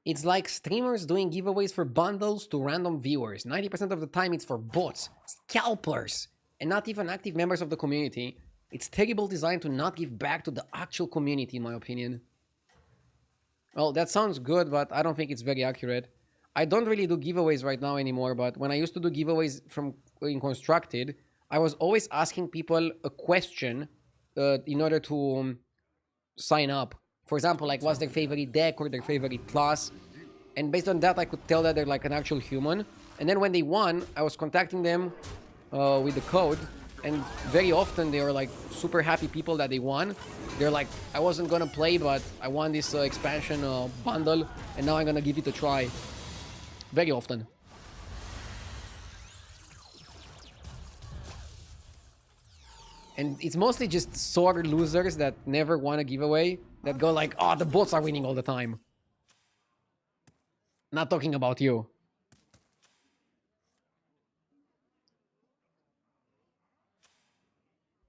It's like streamers doing giveaways for bundles to random viewers. 90% of the time it's for bots, scalpers, and not even active members of the community. It's terrible design to not give back to the actual community, in my opinion. Well, that sounds good, but I don't think it's very accurate. I don't really do giveaways right now anymore, but when I used to do giveaways from in Constructed, I was always asking people a question in order to sign up. For example, like what's their favorite deck or their favorite class, and based on that I could tell that they're like an actual human. And then when they won, I was contacting them with the code, and very often they were like super happy people that they won. They're like, I wasn't gonna play, but I won this expansion bundle, and now I'm gonna give it a try. Very often. And it's mostly just sore losers that never won a giveaway, that go like, oh, the bots are winning all the time. Not talking about you.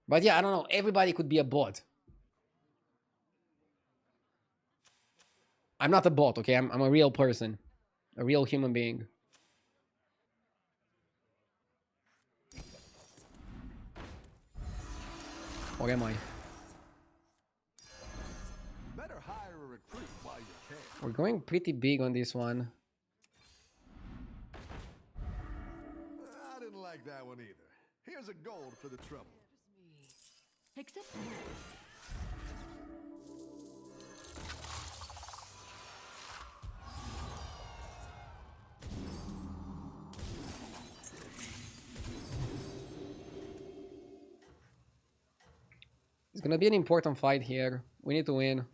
But yeah, I don't know. Everybody could be a bot. I'm not a bot, okay? I'm a real person. A real human being. Or am I? Better hire a recruit while you can. We're going pretty big on this one. I didn't like that one either. Here's a gold for the trouble. Except It's gonna be an important fight here. We need to win.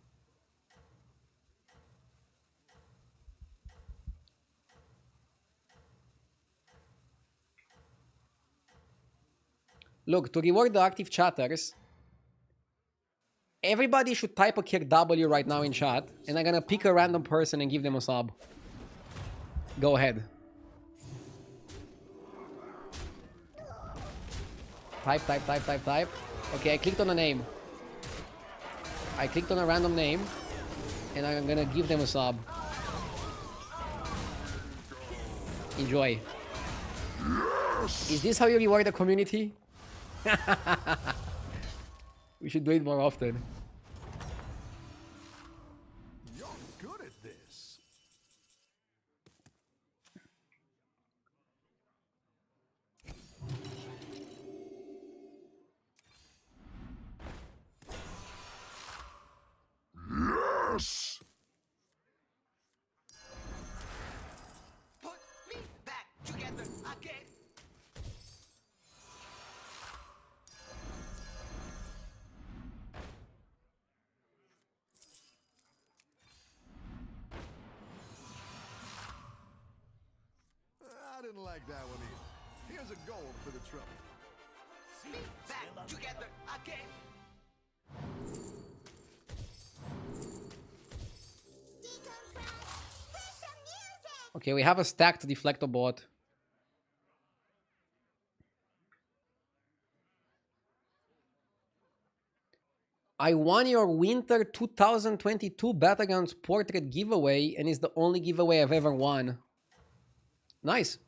Look, to reward the active chatters, everybody should type a kick W right now in chat, and I'm gonna pick a random person and give them a sub. Go ahead. Type. Okay, I clicked on a name. I clicked on a random name, and I'm gonna give them a sub. Enjoy. Is this how you reward the community? We should do it more often. You're good at this. Yes! Put me back together again. I didn't like that one either. Here's a gold for the trouble. Me back together again. Okay, we have a stack to deflect a bot. I won your Winter 2022 Battlegrounds Portrait giveaway, and it's the only giveaway I've ever won. Nice.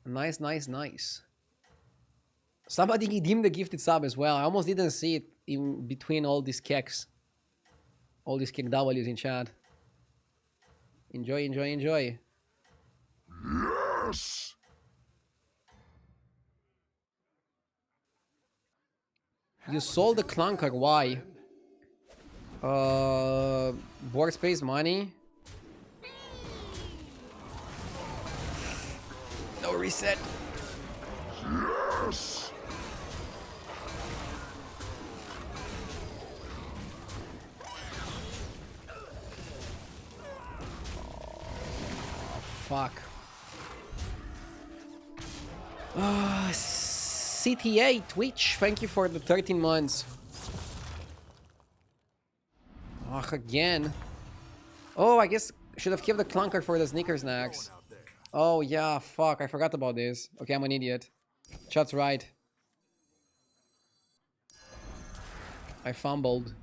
Nice. Somebody redeemed the gifted sub as well. I almost didn't see it in between all these keks. All these kick W's in chat. Enjoy. Yes! You sold the clunker, why? Board space money? No reset. Yes! Fuck. CTA Twitch, thank you for the 13 months. Ugh, again. Oh, I guess Should have kept the clunker for the sneaker snacks. Oh yeah, fuck, I forgot about this. Okay, I'm an idiot. Chat's right. I fumbled.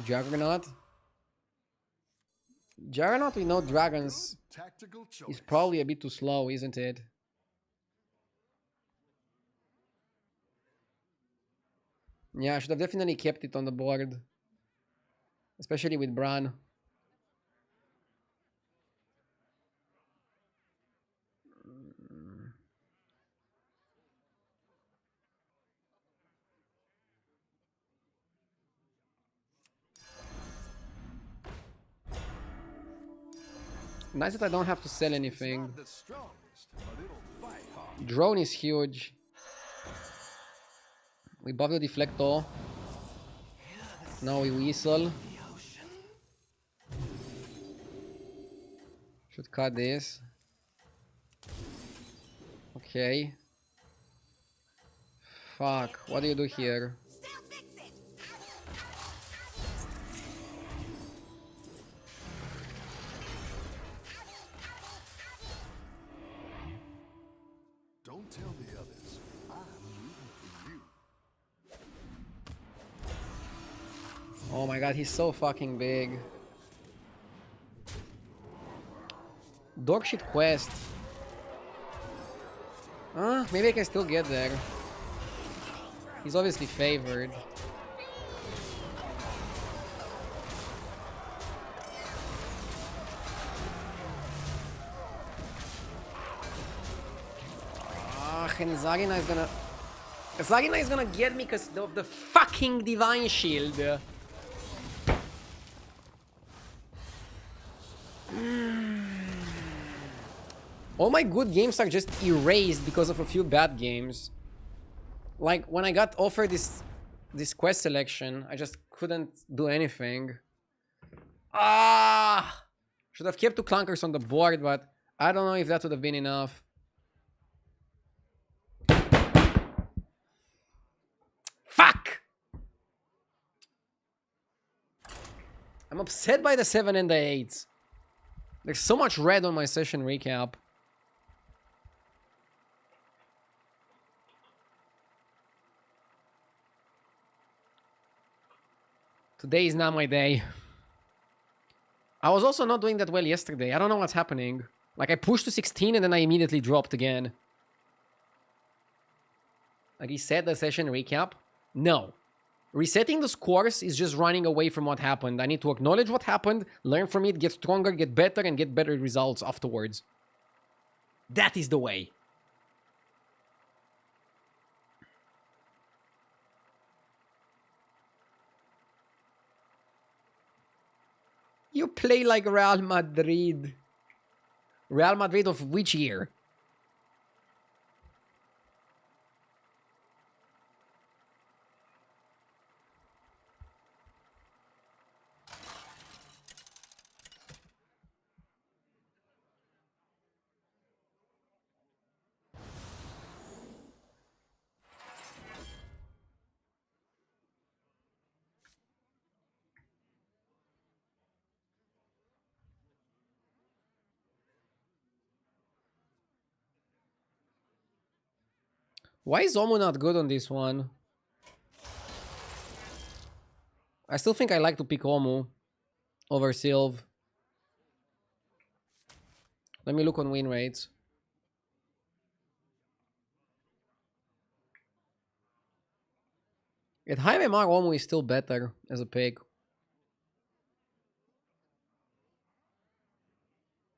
Juggernaut? Juggernaut with no dragons Tactical choice. is probably a bit too slow, isn't it? Yeah, I should have definitely kept it on the board. Especially with Bran. Nice that I don't have to sell anything. Not the strongest, but it'll fight hard. Drone is huge. We buff the deflector. Now we whistle. Should cut this. Okay. Fuck, what do you do here? Still fix it. Don't tell the others. I'm rooting for you. Oh my god, he's so fucking big. Dogshit quest. Maybe I can still get there. He's obviously favored. And Zagina is gonna... Zagina is gonna get me because of the fucking Divine Shield. All my good games are just erased because of a few bad games. Like, when I got offered this quest selection, I just couldn't do anything. Should have kept 2 clunkers on the board, but I don't know if that would have been enough. Fuck! I'm upset by the 7 and the 8s. There's so much red on my session recap. Today is not my day. I was also not doing that well yesterday. I don't know what's happening. Like, I pushed to 16 and then I immediately dropped again. I reset the session recap? No. Resetting the scores is just running away from what happened. I need to acknowledge what happened, learn from it, get stronger, get better, and get better results afterwards. That is the way. You play like Real Madrid. Real Madrid of which year? Why is Omu not good on this one? I still think I like to pick Omu over Sylv. Let me look on win rates. At high MMR, Omu is still better as a pick.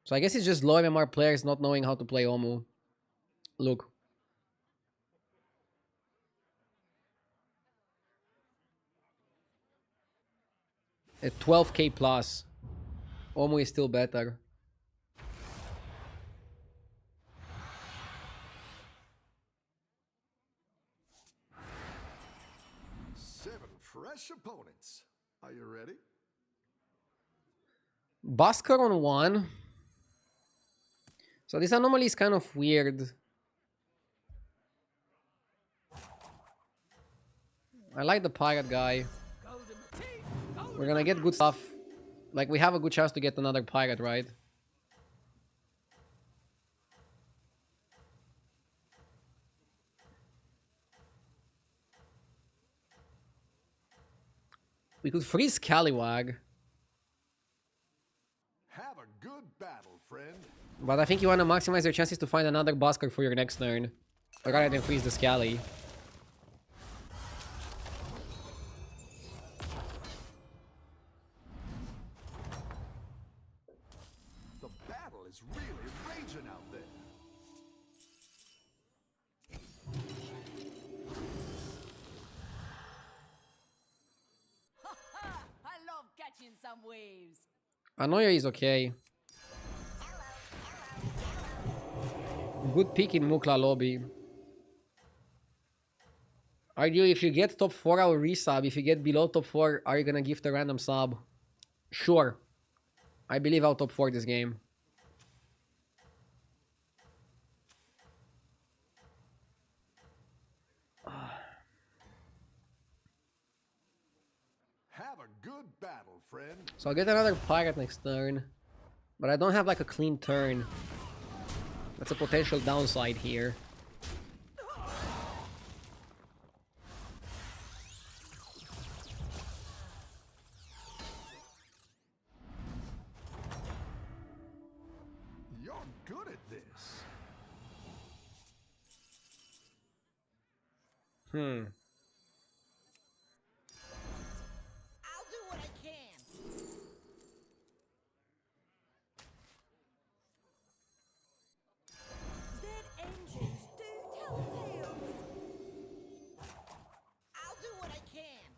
So I guess it's just low MMR players not knowing how to play Omu. Look. At 12k plus, Omu is still better. Seven fresh opponents. Are you ready? Basker on 1. So this anomaly is kind of weird. I like the pirate guy. We're gonna get good stuff. Like, we have a good chance to get another pirate, right? We could freeze Scallywag. Have a good battle, friend. But I think you want to maximize your chances to find another Busker for your next turn. Rather than freeze the Scally. The battle is really raging out there. I love catching some waves. Anoya is okay. Good pick in Mukla lobby. Argue if you get top 4, I'll resub. If you get below top 4, are you gonna gift a random sub? Sure. I believe I'll top 4 this game. Have a good battle, friend. So I'll get another pirate next turn. But I don't have like a clean turn. That's a potential downside here. You're good at this. I'll do what I can. Dead engines do tell tales. I'll do what I can.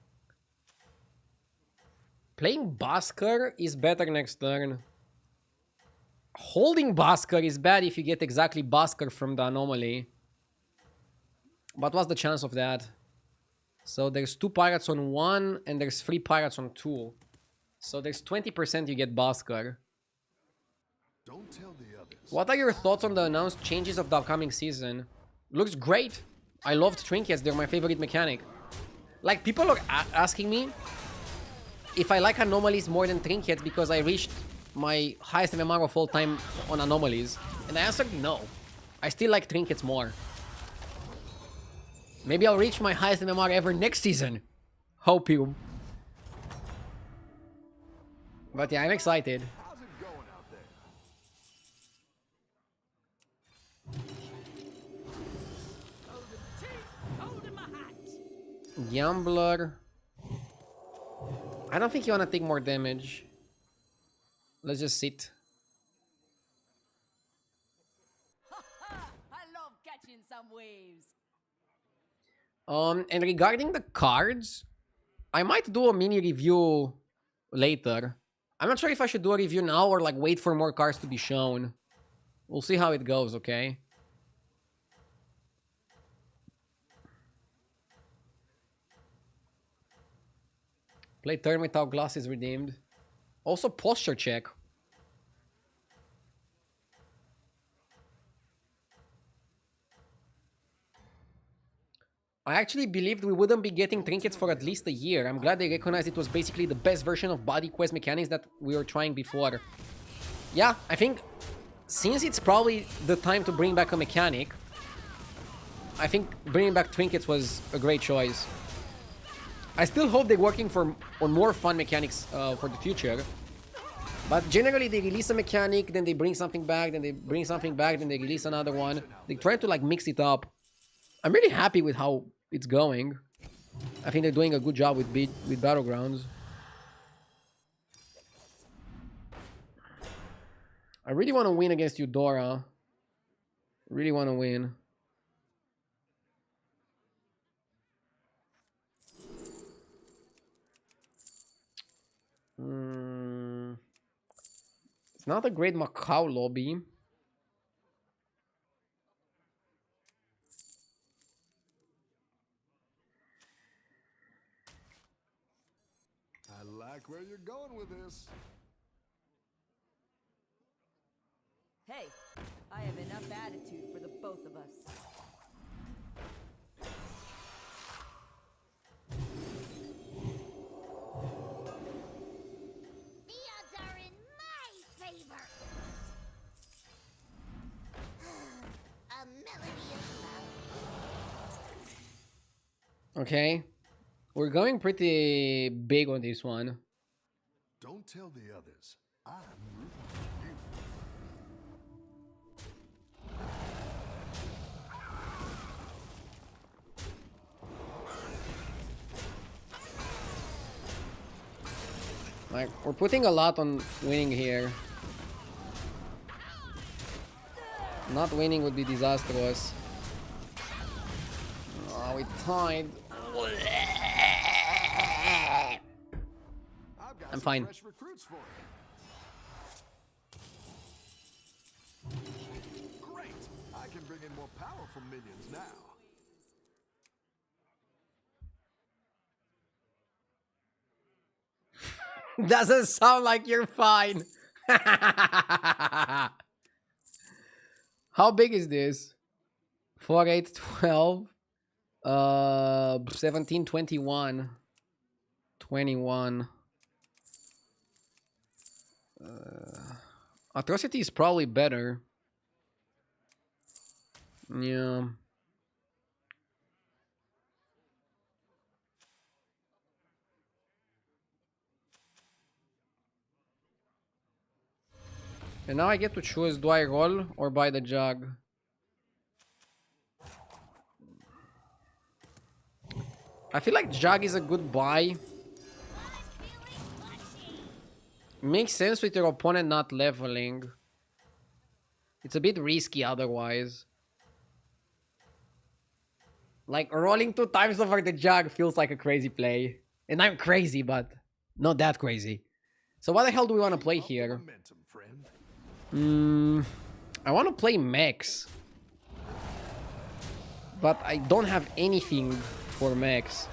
Playing Basker is better next turn. Holding Basker is bad if you get exactly Basker from the anomaly. But what's the chance of that? So there's 2 pirates on 1 and there's 3 pirates on 2. So there's 20% you get Basker. Don't tell the others. What are your thoughts on the announced changes of the upcoming season? Looks great. I loved trinkets, they're my favorite mechanic. Like, people are asking me if I like anomalies more than trinkets because I reached my highest MMR of all time on anomalies. And I answered no. I still like trinkets more. Maybe I'll reach my highest MMR ever next season. Hope you. But yeah, I'm excited. How's it going out there? Holding my hat. Gambler. I don't think you want to take more damage. Let's just sit. I love catching some waves. And regarding the cards, I might do a mini review later. I'm not sure if I should do a review now or like wait for more cards to be shown. We'll see how it goes, okay? Play turn without glasses redeemed. Also posture check. I actually believed we wouldn't be getting trinkets for at least a year. I'm glad they recognized it was basically the best version of body quest mechanics that we were trying before. Yeah, I think since it's probably the time to bring back a mechanic, I think bringing back trinkets was a great choice. I still hope they're working on more fun mechanics for the future. But generally they release a mechanic, then they bring something back, then they bring something back, then they release another one. They try to like mix it up. I'm really happy with how it's going. I think they're doing a good job with battlegrounds. I really want to win against Eudora. Really want to win. It's not a great Macau lobby. I like where you're going with this. Hey, I have enough attitude for the both of us. Okay. We're going pretty big on this one. Don't tell the others. I'm rooting for you. Like, we're putting a lot on winning here. Not winning would be disastrous. Oh, we tied. I've got I'm some fine. fresh recruits for you. Great! I can bring in more powerful minions now. Doesn't sound like you're fine. How big is this? 4, 8, 12. 17, 21. 21. Atrocity is probably better. Yeah. And now I get to choose, do I roll or buy the jug? I feel like jug is a good buy. Makes sense with your opponent not leveling. It's a bit risky otherwise. Like, rolling 2 times over the jug feels like a crazy play. And I'm crazy, but not that crazy. So what the hell do we want to play here? Momentum, friend. I want to play mechs. But I don't have anything for mechs.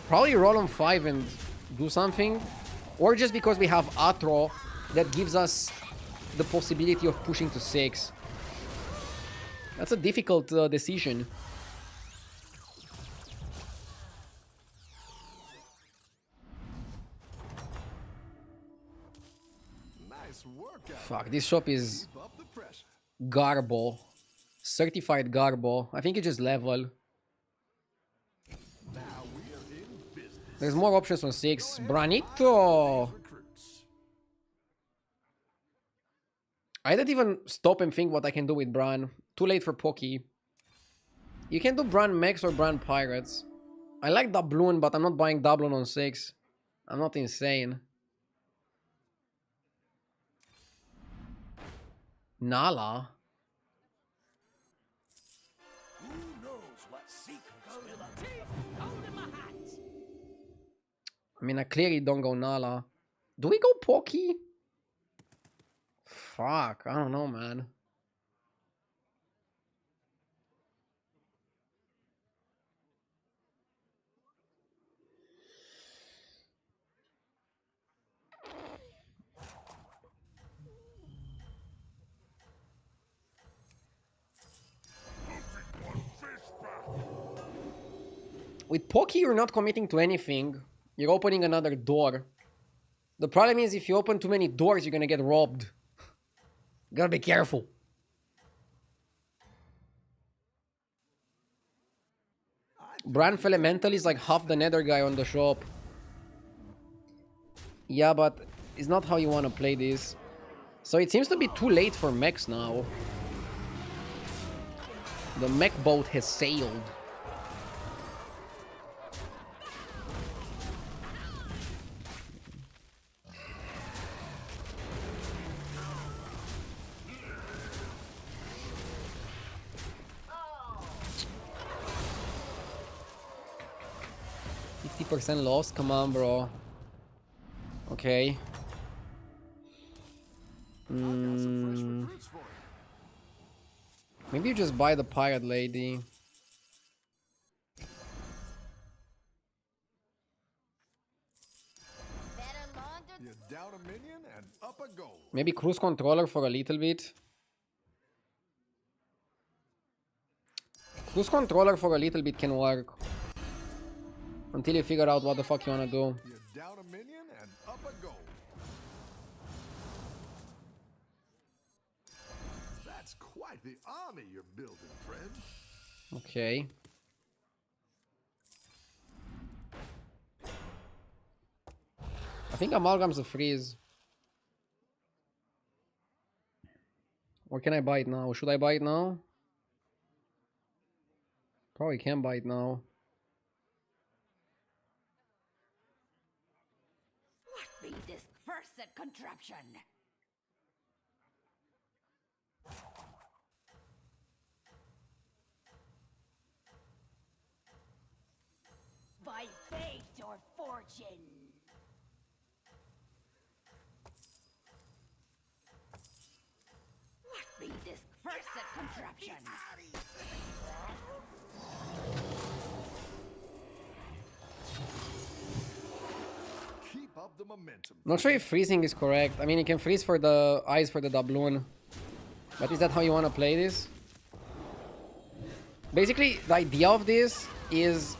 Probably roll on 5 and do something. Or just because we have Atro, that gives us the possibility of pushing to 6. That's a difficult decision. Nice workout. Fuck, this shop is Keep up the pressure. Garbo. Certified Garbo. I think you just level. Now we're in business. There's more options on 6. Branito! Recruits. I didn't even stop and think what I can do with Bran. Too late for Poki. You can do Bran Mechs or Bran Pirates. I like Doubloon, but I'm not buying Doubloon on 6. I'm not insane. Nala? Who knows what secrets will I mean, I clearly don't go Nala. Do we go Poki? Fuck, I don't know, man. With Poki, you're not committing to anything. You're opening another door. The problem is if you open too many doors, you're gonna get robbed. You gotta be careful. Bran Elemental is like half the nether guy on the shop. Yeah, but it's not how you want to play this. So it seems to be too late for mechs now. The mech boat has sailed. %, lost? Come on, bro. Okay. Maybe you just buy the pirate lady. You're down a minion and up a goal. Maybe cruise controller for a little bit. Cruise controller for a little bit can work. Until you figure out what the fuck you wanna do. You're down a minion and up a goal. That's quite the army you're building, friend. Okay. I think Amalgam's a freeze. Or can I buy it now? Should I buy it now? Probably can buy it now. What be this cursed contraption? By fate or fortune. What be this cursed contraption? Keep up the momentum. Not sure if freezing is correct. I mean, you can freeze for the eyes for the doubloon. But is that how you want to play this? Basically, the idea of this is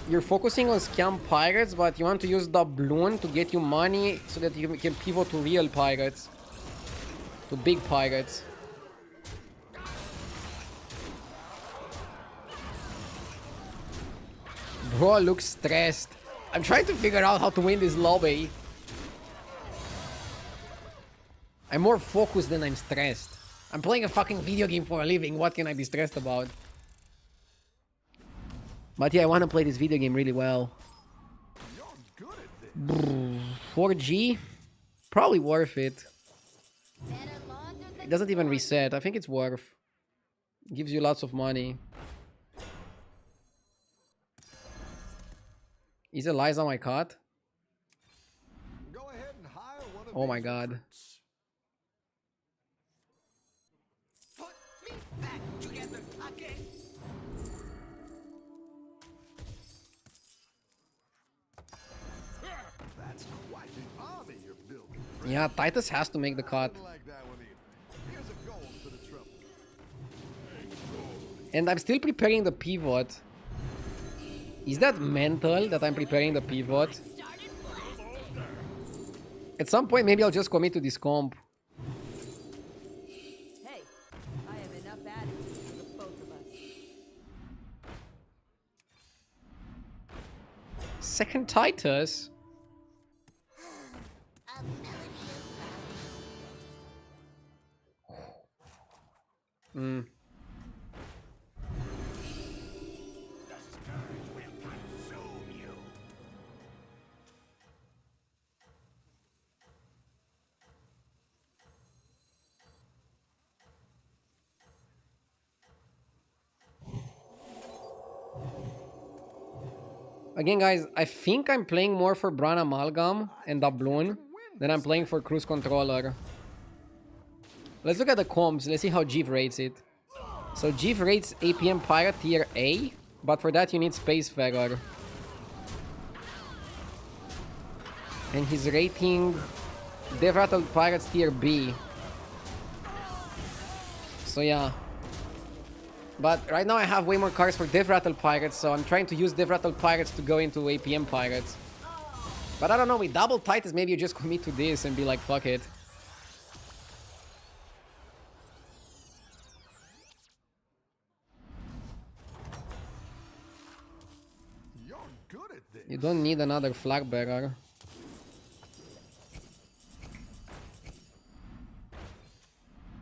you're focusing on scam pirates, but you want to use doubloon to get you money so that you can pivot to real pirates. To big pirates. Bro looks stressed. I'm trying to figure out how to win this lobby. I'm more focused than I'm stressed. I'm playing a fucking video game for a living. What can I be stressed about? But yeah, I want to play this video game really well. You're good at this. 4G? Probably worth it. Better launder than It doesn't even reset. I think it's worth. Gives you lots of money. Is Eliza my cat? Go ahead and hire one of Oh my these god. recruits. Put me back together again. That's quite the army you're building. Yeah, Titus has to make the cut. Didn't like that one either. Here's a gold for the trouble. And I'm still preparing the pivot. Is that mental that I'm preparing the pivot? started blasting. At some point, maybe I'll just commit to this comp. Hey, I have enough attitude for the both of us. Second Titus? A melody Hmm. The scourge will consume you. Again, guys, I think I'm playing more for Bran Amalgam and Doubloon than I'm playing for Cruise Controller. Let's look at the comps. Let's see how Jeev rates it. So Jeev rates APM Pirate tier A, but for that you need Spacefarer. And he's rating Dev Rattle Pirates tier B. So yeah. But right now I have way more cards for Dev Rattle Pirates, so I'm trying to use Dev Rattle Pirates to go into APM Pirates. But I don't know, with double Titus maybe you just commit to this and be like, fuck it. You're good at this. You don't need another flag bearer.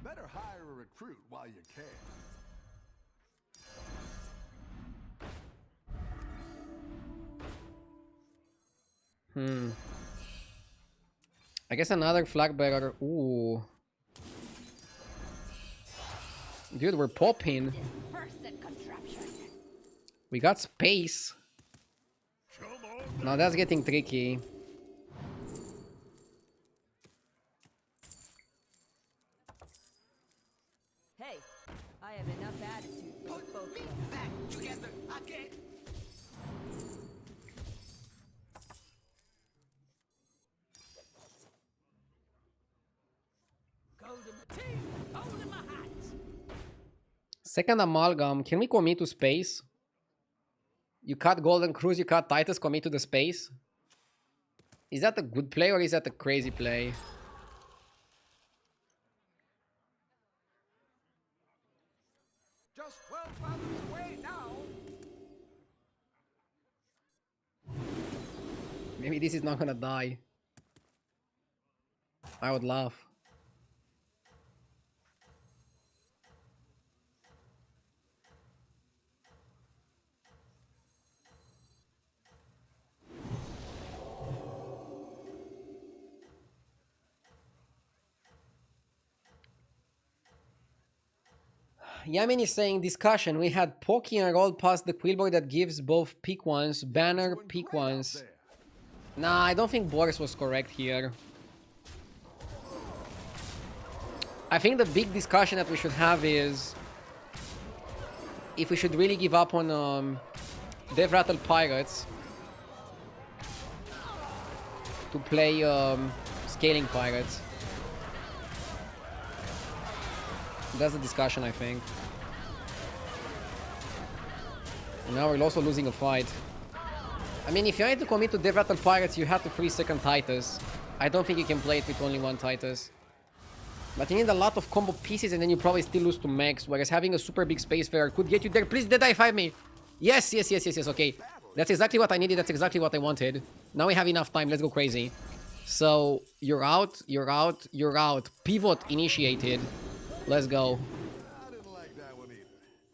Better hire a recruit while you can. I guess another flag bearer. Ooh. Dude, we're popping. this cursed contraption. We got space. Come on. Now that's getting tricky. Hey, I have enough attitude for the both of us. Back together again. Gold in my teeth, gold in my hat. Second Amalgam. Can we commit to space? You cut Golden Cruise, you cut Titus, commit to the space? Is that a good play or is that a crazy play? Maybe this is not gonna die. I would laugh. Yamin is saying discussion. We had Pokey and rolled past the quillboard that gives both pick ones, banner Doing pick great out ones. there. Nah, I don't think Boris was correct here. I think the big discussion that we should have is if we should really give up on Death Rattle Pirates to play Scaling Pirates. That's the discussion, I think. And now we're also losing a fight. I mean, if you had to commit to Death Rattle Pirates, you have to free second Titus. I don't think you can play it with only one Titus. But you need a lot of combo pieces and then you probably still lose to Max, whereas having a super big Spacefarer could get you there. Please, Deadeye 5 me! Yes, okay. That's exactly what I needed, that's exactly what I wanted. Now we have enough time, let's go crazy. So, you're out. Pivot initiated. Let's go. I didn't like that one either.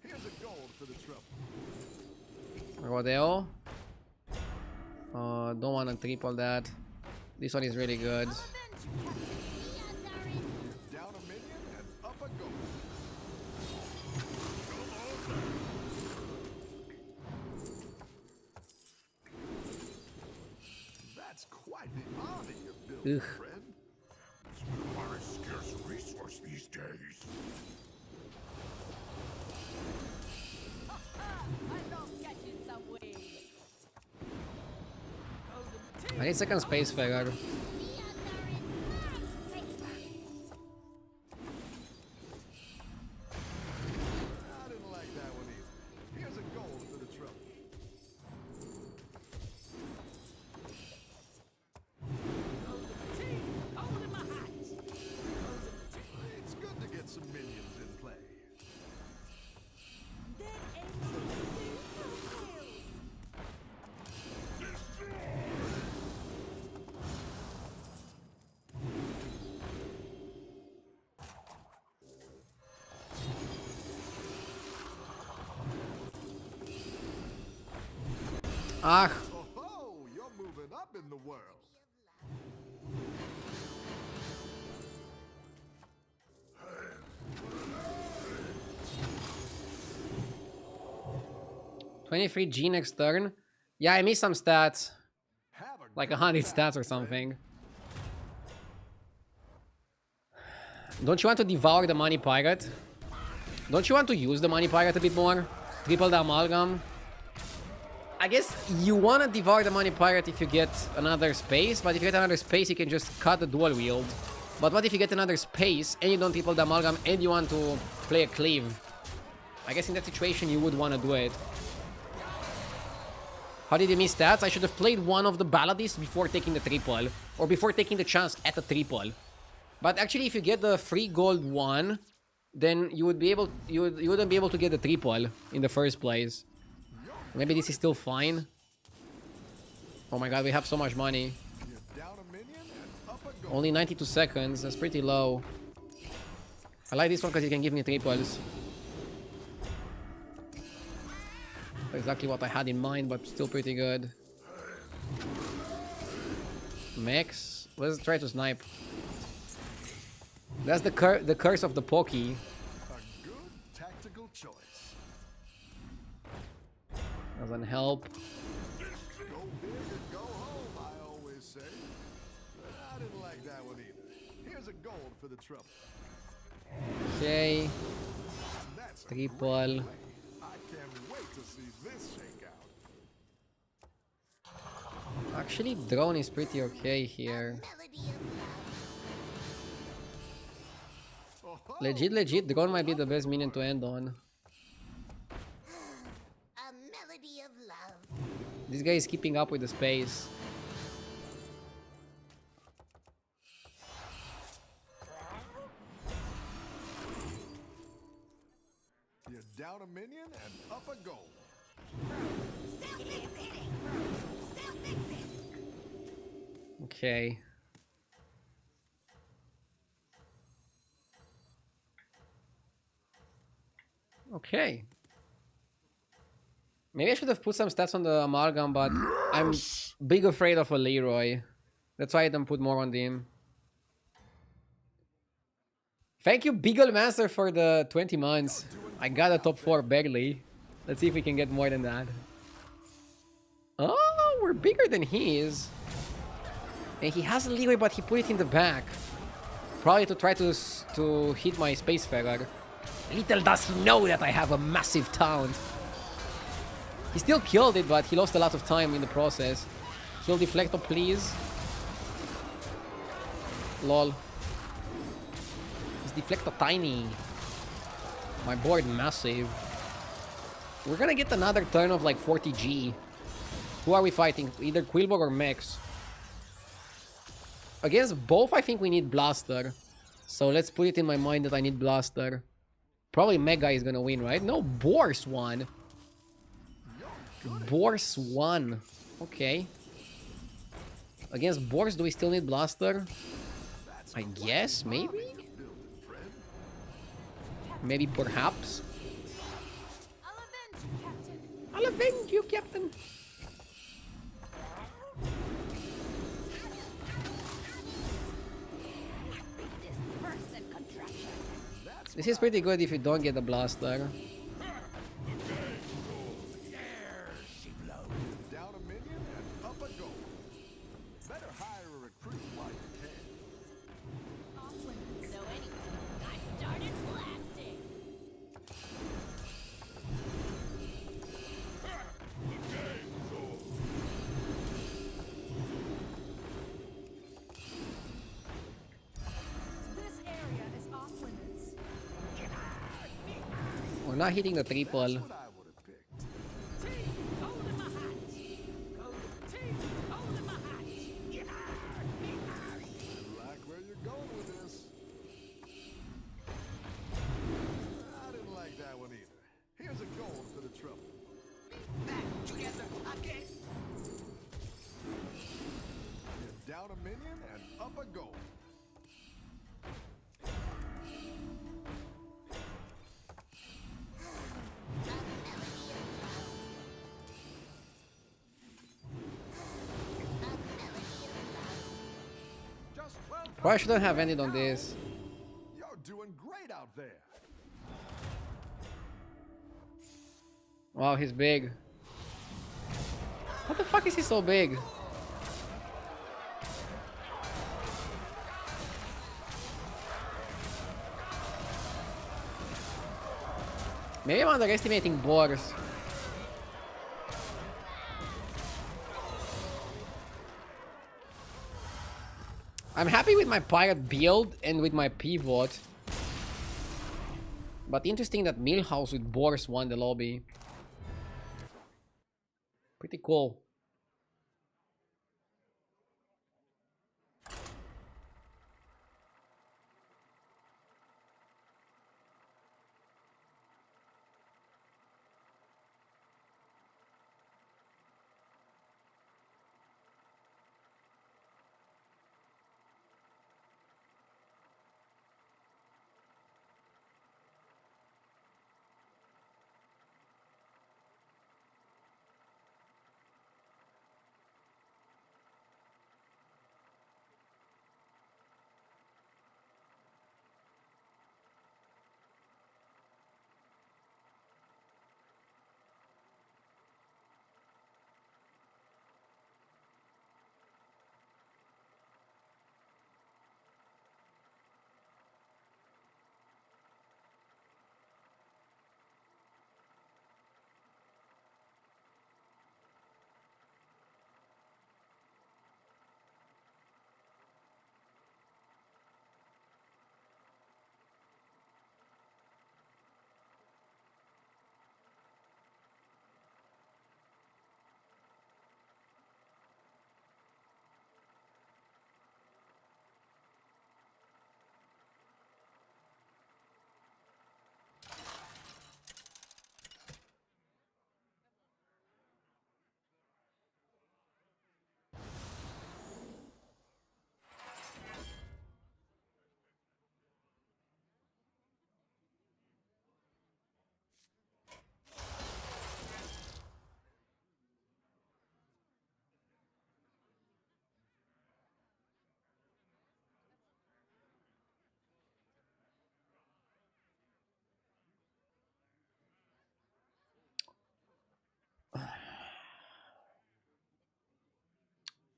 Here's a gold for the trouble. Rodeo. Don't want to triple that. This one is really good. I'll avenge you, Captain. The odds are in Down a minion and up a gold. That's quite the army you're building, Ugh. friend. You are a scarce resource these days. I love catching some waves. I need second Spacefarer. the odds are in my favor. I didn't like that one either. Here's a gold for the trouble. It's good to get some minions in play. Dead engines do tell tales. Ah, Oh, you're moving up in the world. $23 G next turn. Yeah, I missed some stats. Have a Like good 100 time, stats or friend. something. Don't you want to devour the money pirate? Don't you want to use the money pirate a bit more? Triple the amalgam? I guess you want to devour the money pirate if you get another space, but if you get another space, you can just cut the dual wield. But what if you get another space and you don't triple the amalgam and you want to play a cleave? I guess in that situation you would want to do it. How did you miss stats? I should have played one of the Balladis before taking the triple, or before taking the chance at the triple. But actually, if you get the free gold one, then you would be able, you wouldn't be able to get the triple in the first place. Maybe this is still fine. Oh my god, we have so much money. You're down a minion and up a gold. Only 92 seconds, that's pretty low. I like this one because you can give me triples. Exactly what I had in mind, but still pretty good. Max, let's try to snipe. That's the curse of the Pokey. A good tactical choice. Doesn't help. Go big or go home, I always say. But I didn't like that one either. Here's a gold for the trouble. Okay, That's a triple. great play. I can't wait to see this shake out. Actually, drone is pretty okay here. Melody of love. Oh, Legit, drone might be the best minion to end on. A melody of love. This guy is keeping up with the space. you're down a minion and up a gold. Still fixing. Still fixing. Okay. Okay. Maybe I should have put some stats on the amalgam, but I'm big afraid of a Leroy. That's why I don't put more on him. Thank you, Beagle Master, for the 20 months. I got a top 4 barely. Let's see if we can get more than that. Oh, we're bigger than he is. And he has a Leroy, but he put it in the back. Probably to try to hit my Spacefarer. Little does he know that I have a massive talent. He still killed it, but he lost a lot of time in the process. Kill Deflector, please. Lol. Is Deflector tiny? My board massive. We're gonna get another turn of like 40G. Who are we fighting? Either Quillbog or Mex. Against both, I think we need Blaster. So let's put it in my mind that I need Blaster. Probably Mega is gonna win, right? No, Boars won. Boars won. Okay. Against Boars, do we still need Blaster? I guess, maybe? Maybe, perhaps. I'll avenge you, Captain. I'll avenge you, Captain. This person contraption. This is pretty good if you don't get a Blaster. Down a minion and up a goal. Better hire a recruit while you can. So anyway, I started blasting. This area is off limits. We're not hitting the triple. What I would have picked. I like where you're going with this. I didn't like that one either. Here's a gold for the trouble. You're down a minion and up a goal. Just 12 Probably shouldn't have ended on this. You're doing great out there. Wow, he's big. What the fuck is he so big? Maybe I'm underestimating Boars. I'm happy with my pirate build and with my pivot. But interesting that Millhouse with Boars won the lobby. Pretty cool.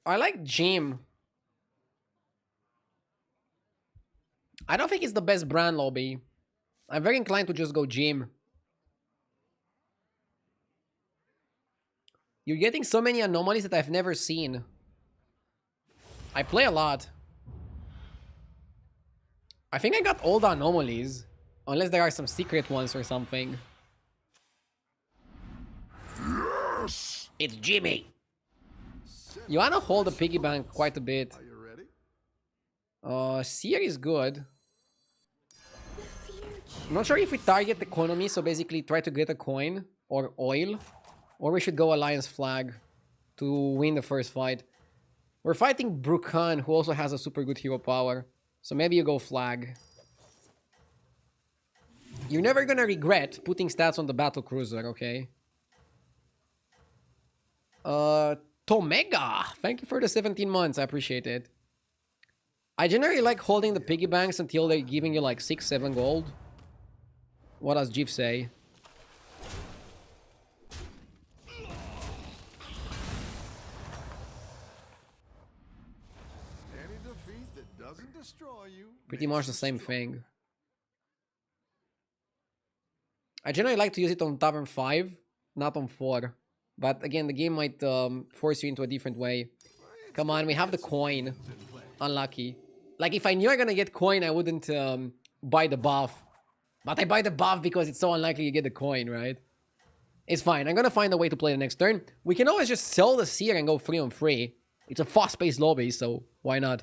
I like gym. I don't think it's the best brand lobby. I'm very inclined to just go gym. You're getting so many anomalies that I've never seen. I play a lot. I think I got all the anomalies. Unless there are some secret ones or something. Yes! It's Jimmy. You wanna hold the piggy bank quite a bit. Are you ready? Seer is good. I'm not sure if we target economy, so basically try to get a coin or oil. Or we should go Alliance Flag to win the first fight. We're fighting Brukan, who also has a super good hero power. So maybe you go Flag. You're never gonna regret putting stats on the battle cruiser, okay? Tomega! Thank you for the 17 months, I appreciate it. I generally like holding the piggy banks until they're giving you like 6-7 gold. What does Jeff say? Any defeat that doesn't destroy you. Pretty makes much the you same stronger. thing. I generally like to use it on Tavern 5, not on 4. But again, the game might force you into a different way. Come on, we have the coin. Unlucky. Like, if I knew I were gonna get coin, I wouldn't buy the buff. But I buy the buff because it's so unlikely you get the coin, right? It's fine. I'm gonna find a way to play the next turn. We can always just sell the Seer and go 3-on-3. It's a fast-paced lobby, so why not?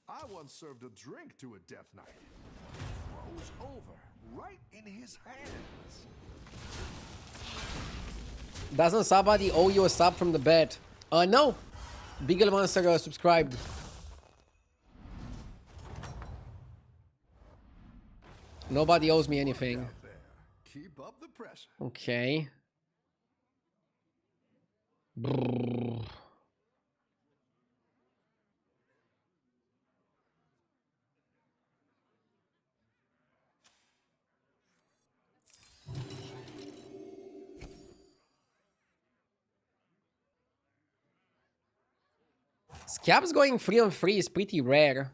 I once served a drink to a Death Knight. Froze over, right in his hands. Doesn't somebody owe you a sub from the bet? No. Beagle Monster subscribed. Nobody owes me anything. Out there. Keep up the pressure. Okay. Brrr. Scab's going 3-on-3 is pretty rare.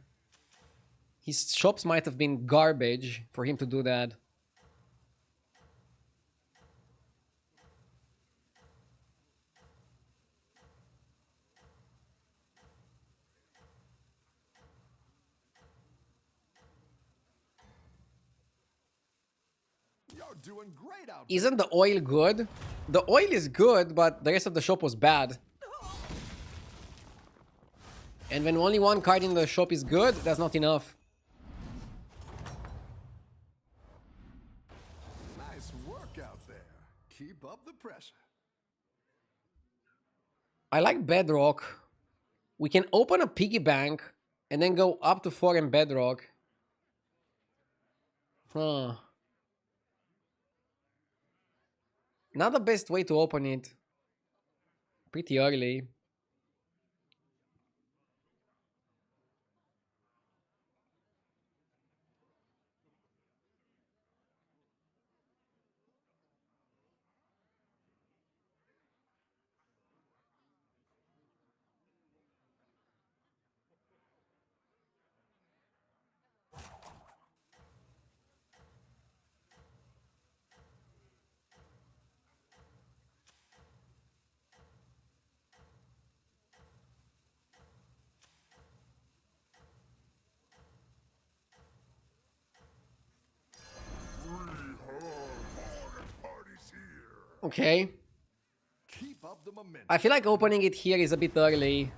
His shops might have been garbage for him to do that. You're doing great out Isn't the oil good? The oil is good, but the rest of the shop was bad. And when only one card in the shop is good, that's not enough. there. Nice work out there. Keep up the pressure. I like Bedrock. We can open a piggy bank and then go up to 4 in Bedrock. Huh. Not the best way to open it. Pretty early. Party's here. Okay. Keep up the momentum. I feel like opening it here is a bit early.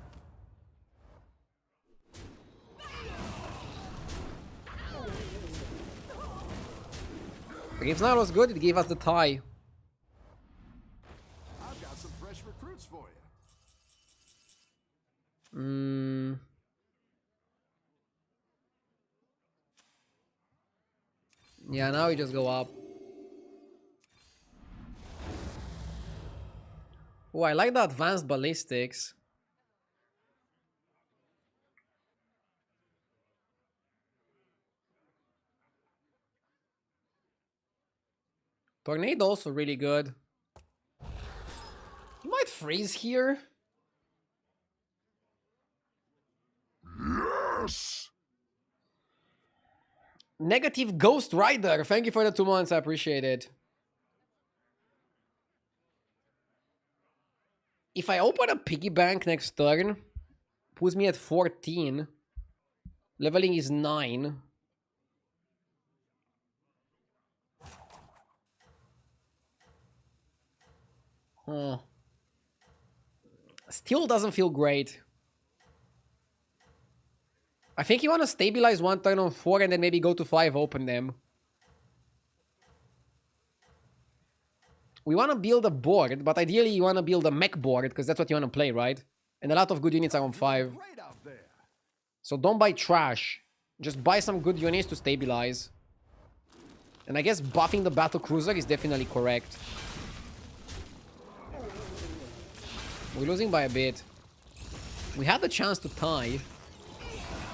Grievesnar was good, it gave us the tie. I've got some fresh recruits for you. Yeah, now we just go up. Oh, I like the advanced ballistics. Tornado also really good. He might freeze here. Yes! Negative Ghost Rider. Thank you for the 2 months. I appreciate it. If I open a piggy bank next turn, puts me at 14. Leveling is 9. Huh. Still doesn't feel great. I think you want to stabilize 1 turn on 4 and then maybe go to 5, open them. We want to build a board, but ideally you want to build a mech board because that's what you want to play, right? And a lot of good units are on 5. Great out there. So don't buy trash. Just buy some good units to stabilize. And I guess buffing the battle cruiser is definitely correct. We're losing by a bit. We had the chance to tie.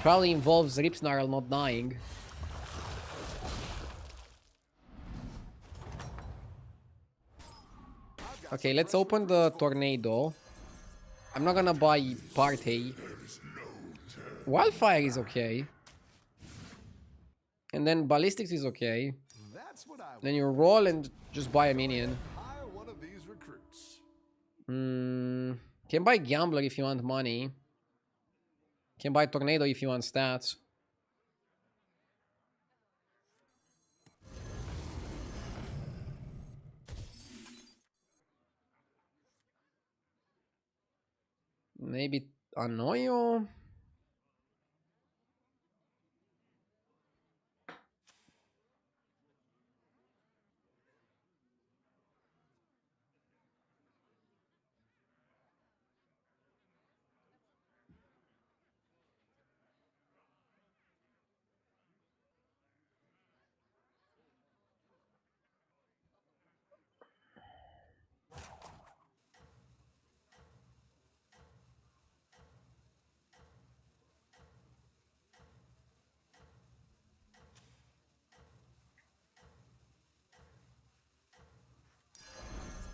Probably involves Ripsnarl not dying. Okay, let's open the tornado. I'm not gonna buy party. Wildfire is okay. And then ballistics is okay. That's what I Then you roll and just buy a minion. hire one of these recruits. Can buy gambler if you want money. Can buy tornado if you want stats. Maybe Annoyo.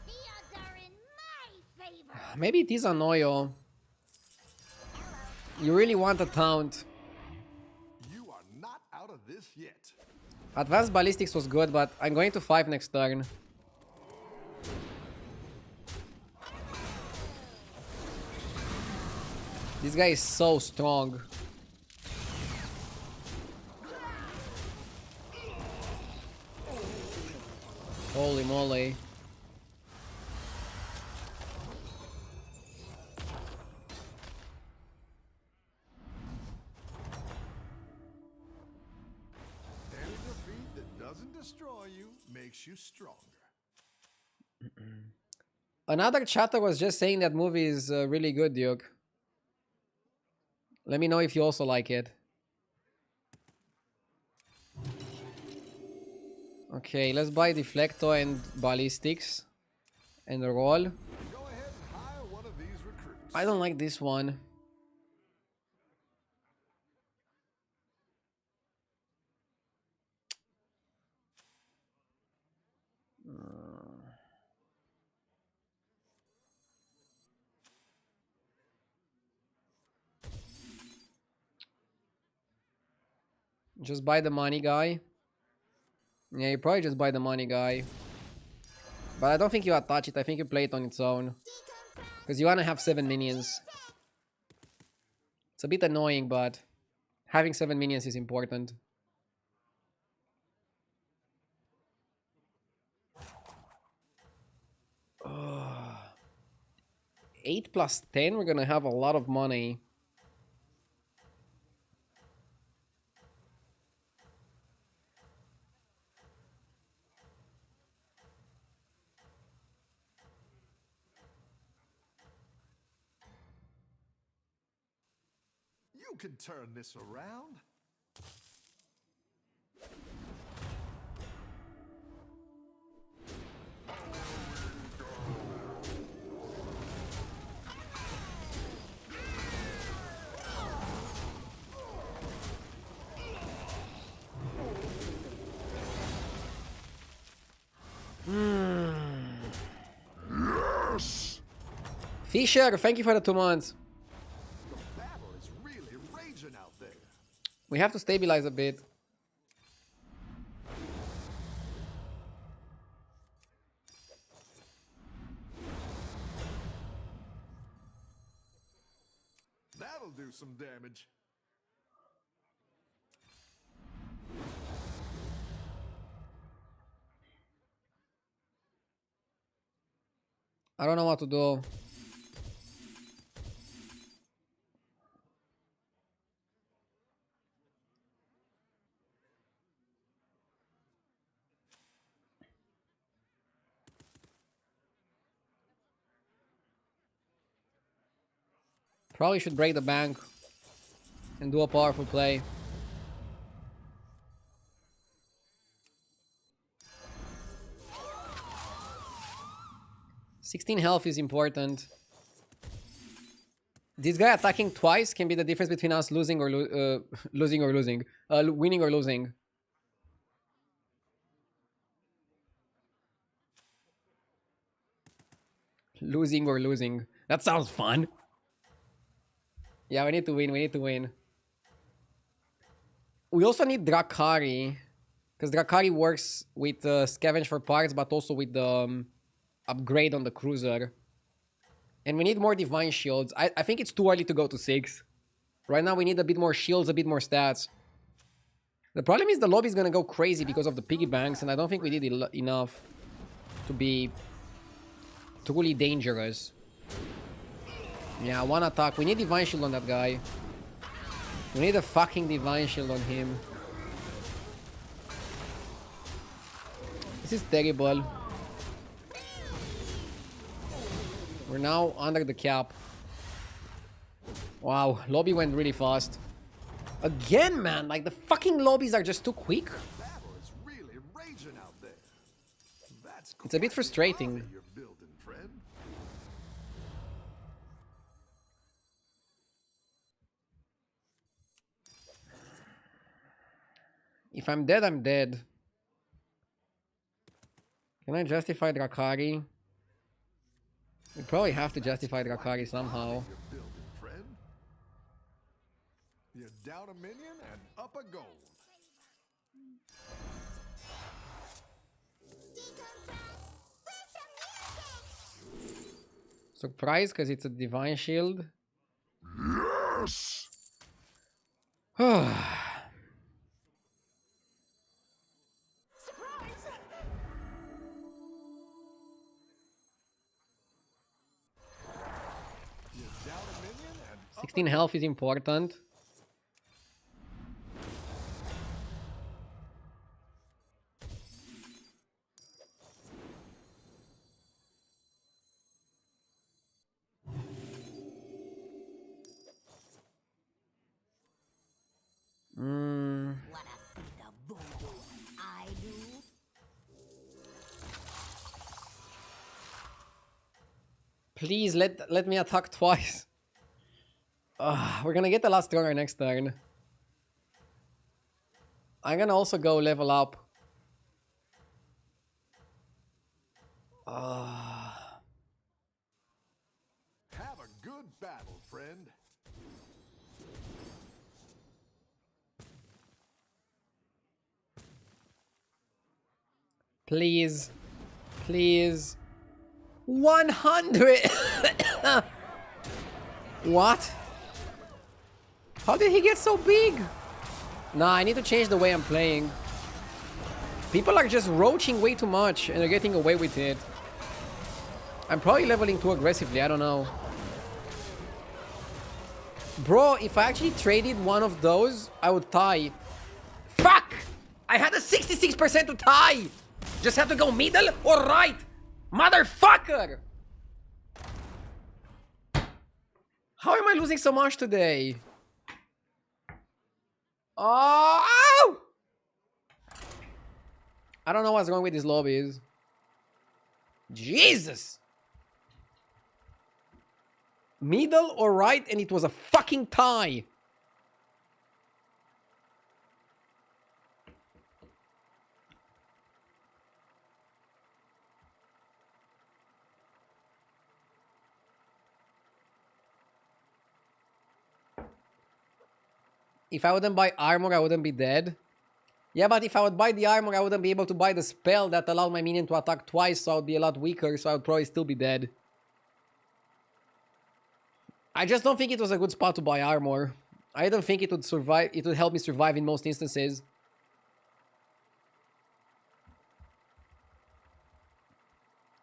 The odds are in my favor. Maybe it is Annoyo. You really want a taunt. You are not out of this yet. Advanced ballistics was good, but I'm going to 5 next turn. This guy is so strong. Holy moly. Any defeat that doesn't destroy you makes you stronger. Another chatter was just saying that movie is really good, Duke. Let me know if you also like it. Okay, let's buy Deflector and Ballistics. And roll. Go ahead and hire one of these recruits. I don't like this one. Just buy the money guy. Yeah, you probably just buy the money guy. But I don't think you attach it. I think you play it on its own. Because you want to have 7 minions. It's a bit annoying, but having 7 minions is important. Ugh. 8 plus 10, we're gonna have a lot of money. You can turn this around. Fisher, thank you for the 2 months. The battle is really raging out there. We have to stabilize a bit. That'll do some damage. I don't know what to do. Probably should break the bank and do a powerful play. "16 health is important. This guy attacking twice can be the difference between us losing or winning or losing. Losing or losing. That sounds fun. Yeah, we need to win. We need to win. We also need Drakari. Because Drakari works with scavenge for parts, but also with the upgrade on the cruiser. And we need more divine shields. I think it's too early to go to 6. Right now we need a bit more shields, a bit more stats. The problem is the lobby is going to go crazy because of the piggy banks, and I don't think we did enough to be truly dangerous. Yeah, 1 attack. We need divine shield on that guy. We need a fucking divine shield on him. This is terrible. We're now under the cap. Wow, lobby went really fast. Again, man, like the fucking lobbies are just too quick. Battle is really raging out there. That's It's a bit frustrating. you're building, friend. If I'm dead, I'm dead. Can I justify Drakari? We probably have to justify Drakari somehow. You're building, friend. You're down a minion and up a gold. Surprise, because it's a divine shield. Yes! You're down a minion and up 16 health is important. Wanna see the voodoo I do? Please let me attack twice. We're gonna get a lot stronger next turn. I'm gonna also go level up. Have a good battle, friend. Please. Please. 100! What? How did he get so big? Nah, I need to change the way I'm playing. People are just roaching way too much and they're getting away with it. I'm probably leveling too aggressively, I don't know. Bro, if I actually traded one of those, I would tie. Fuck! I had a 66% to tie! Just have to go middle or right! Motherfucker! How am I losing so much today? Oh! I don't know what's wrong with these lobbies. Jesus! Middle or right, and it was a fucking tie. If I wouldn't buy armor, I wouldn't be dead. Yeah, but if I would buy the armor, I wouldn't be able to buy the spell that allowed my minion to attack twice, so I would be a lot weaker, so I would probably still be dead. I just don't think it was a good spot to buy armor. I don't think it would survive. It would help me survive in most instances.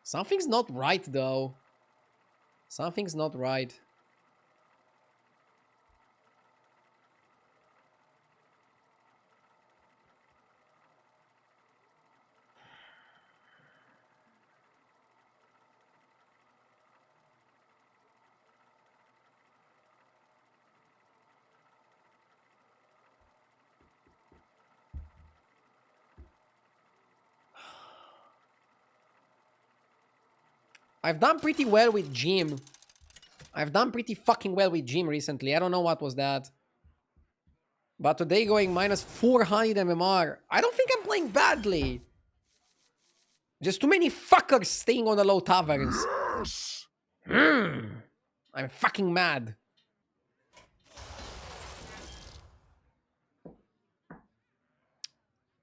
Something's not right, though. Something's not right. I've done pretty well with Jim. I've done pretty fucking well with Jim recently. I don't know what was that. But today going minus 400 MMR. I don't think I'm playing badly. Just too many fuckers staying on the low taverns. Yes! I'm fucking mad.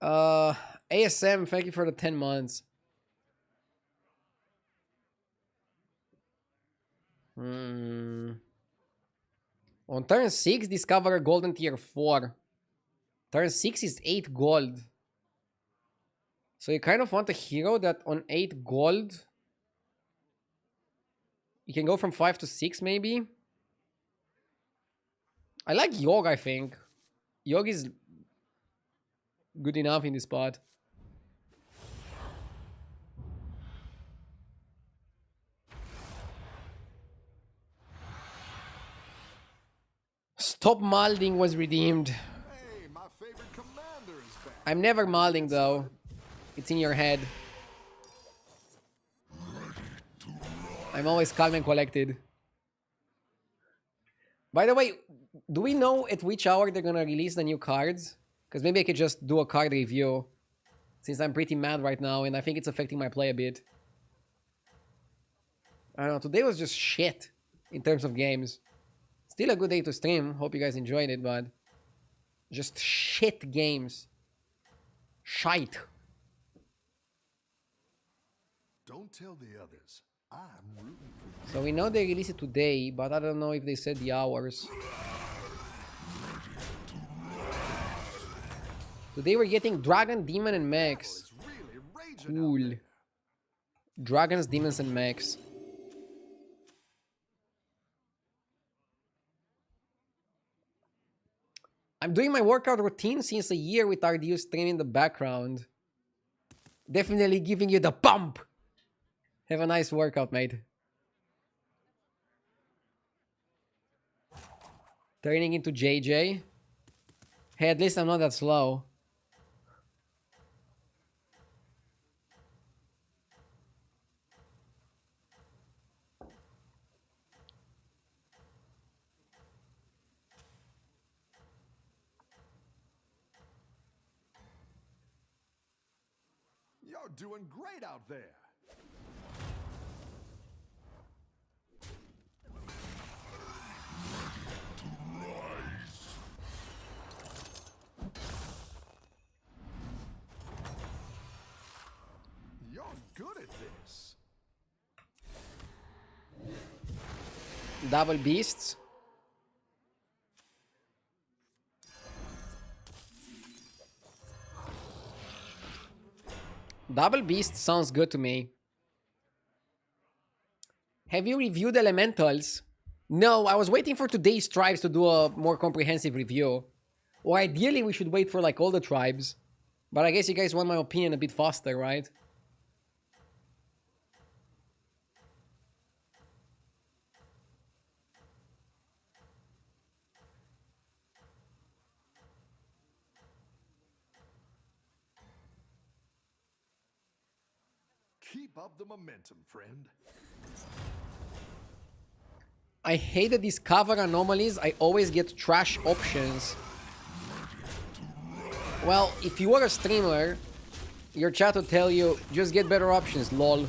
ASM, thank you for the 10 months. On turn 6, discover a golden tier 4. Turn 6 is 8 gold. So you kind of want a hero that on 8 gold... You can go from 5 to 6 maybe? I like Yogg, I think. Yogg is good enough in this spot. Stop Malding was redeemed. Hey, my favorite commander is back. I'm never Malding though. It's in your head. I'm always calm and collected. By the way, do we know at which hour they're gonna release the new cards? Because maybe I could just do a card review. Since I'm pretty mad right now and I think it's affecting my play a bit. I don't know, today was just shit in terms of games. Still a good day to stream. Hope you guys enjoyed it, but just shit games. Shite. Don't tell the others. I'm rooting for you. So we know they release it today, but I don't know if they said the hours. Today we're getting Dragon, Demon, and Max. It's really raging out Cool. there. Dragons, Demons, and Max. I'm doing my workout routine since a year with RDU streaming in the background. Definitely giving you the pump. Have a nice workout, mate. Turning into JJ. Hey, at least I'm not that slow. You're doing great out there. You're good at this. Double beasts. Double beast sounds good to me. Have you reviewed elementals? No, I was waiting for today's tribes to do a more comprehensive review. Or ideally we should wait for like all the tribes. But I guess you guys want my opinion a bit faster, right? Keep up the momentum, friend. I hate that these cover anomalies, I always get trash options. Well, if you are a streamer, your chat will tell you, just get better options, lol.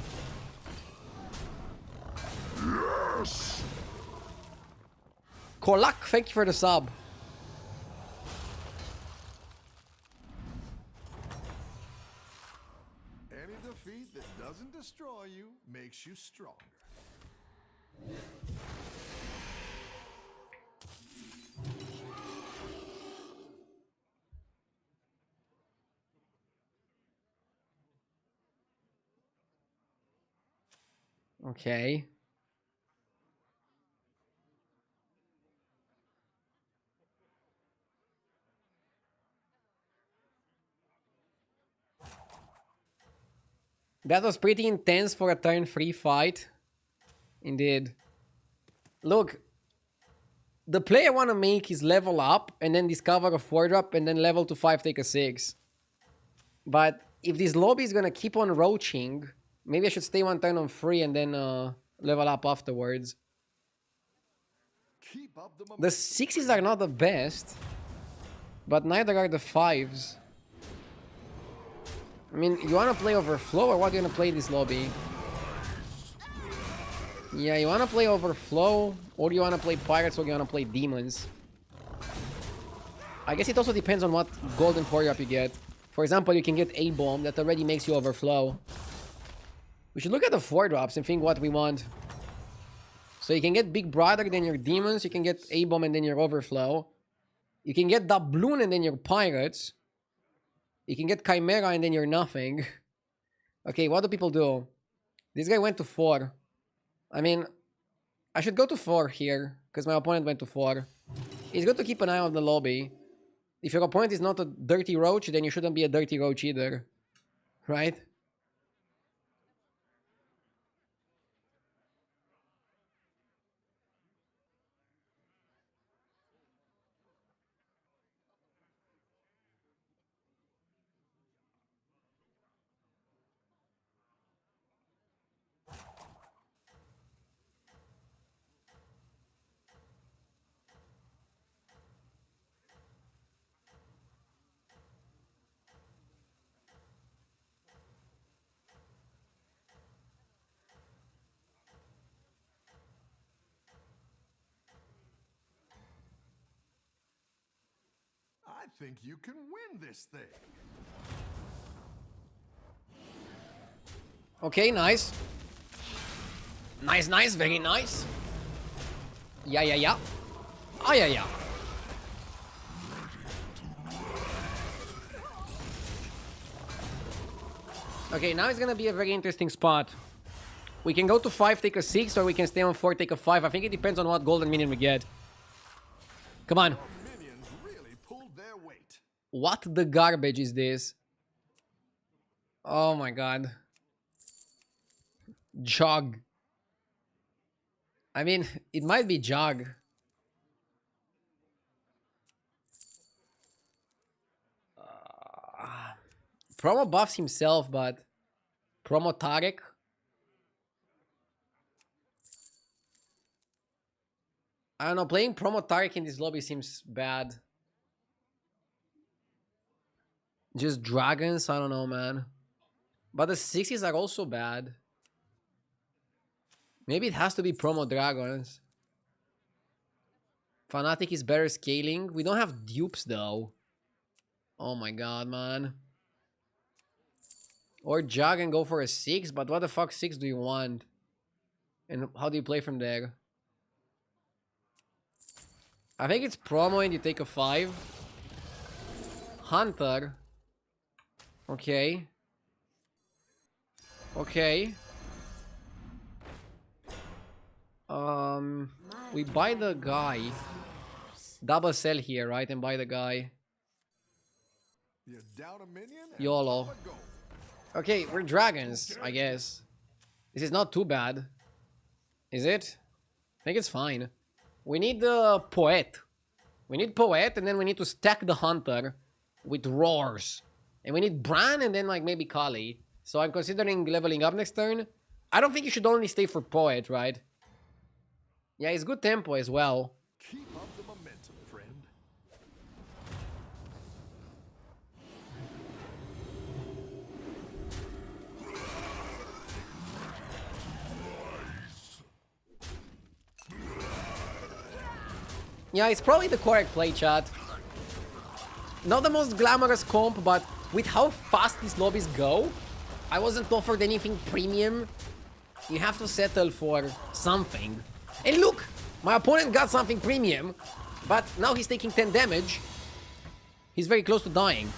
Yes! Kolak, thank you for the sub. doesn't destroy you, makes you stronger. Okay. That was pretty intense for a turn 3 fight. Indeed. Look, the play I want to make is level up and then discover a 4-drop and then level to 5 take a 6. But if this lobby is going to keep on roaching, maybe I should stay one turn on 3 and then level up afterwards. Keep up the The 6s are not the best, but neither are the 5s. I mean, you want to play Overflow or what do you want to play this lobby? Yeah, you want to play Overflow or you want to play Pirates or you want to play Demons? I guess it also depends on what golden 4-drop you get. For example, you can get A-Bomb that already makes you Overflow. We should look at the 4-drops and think what we want. So you can get Big Brother, then your Demons. You can get A-Bomb and then your Overflow. You can get Doubloon and then your Pirates. You can get Chimera and then you're nothing. Okay, what do people do? This guy went to 4. I mean, I should go to 4 here, because my opponent went to 4. It's good to keep an eye on the lobby. If your opponent is not a dirty roach, then you shouldn't be a dirty roach either. Right? I think you can win this thing. Okay, nice. Nice, nice, very nice. Yeah, yeah, yeah. Oh, yeah, yeah. Okay, now it's gonna be a very interesting spot. We can go to 5, take a 6, or we can stay on 4, take a 5. I think it depends on what golden minion we get. Come on. Minions really pulled their weight. What the garbage is this? Oh my god. Jog. I mean, it might be Jog. Promo buffs himself, but Promo Tarek. I don't know, playing Promo Tarek in this lobby seems bad. Just dragons, I don't know, man. But the 60s are also bad. Maybe it has to be Promo Dragons. Fanatic is better scaling. We don't have dupes though. Oh my god, man. Or jog and go for a 6, but what the fuck 6 do you want? And how do you play from there? I think it's promo and you take a 5. Hunter. Okay. Okay. We buy the guy. Double sell here, right? And buy the guy. You down a minion and YOLO. up a goal. Okay, we're dragons, I guess. This is not too bad. Is it? I think it's fine. We need the Poet. We need Poet, and then we need to stack the Hunter with Roars. And we need Bran, and then like maybe Kali. So I'm considering leveling up next turn. I don't think you should only stay for Poet, right? Yeah, it's good tempo as well. Keep up the momentum, friend. Yeah, it's probably the correct play, chat. Not the most glamorous comp, but with how fast these lobbies go, I wasn't offered anything premium. You have to settle for something. And look, my opponent got something premium, but now he's taking 10 damage. He's very close to dying.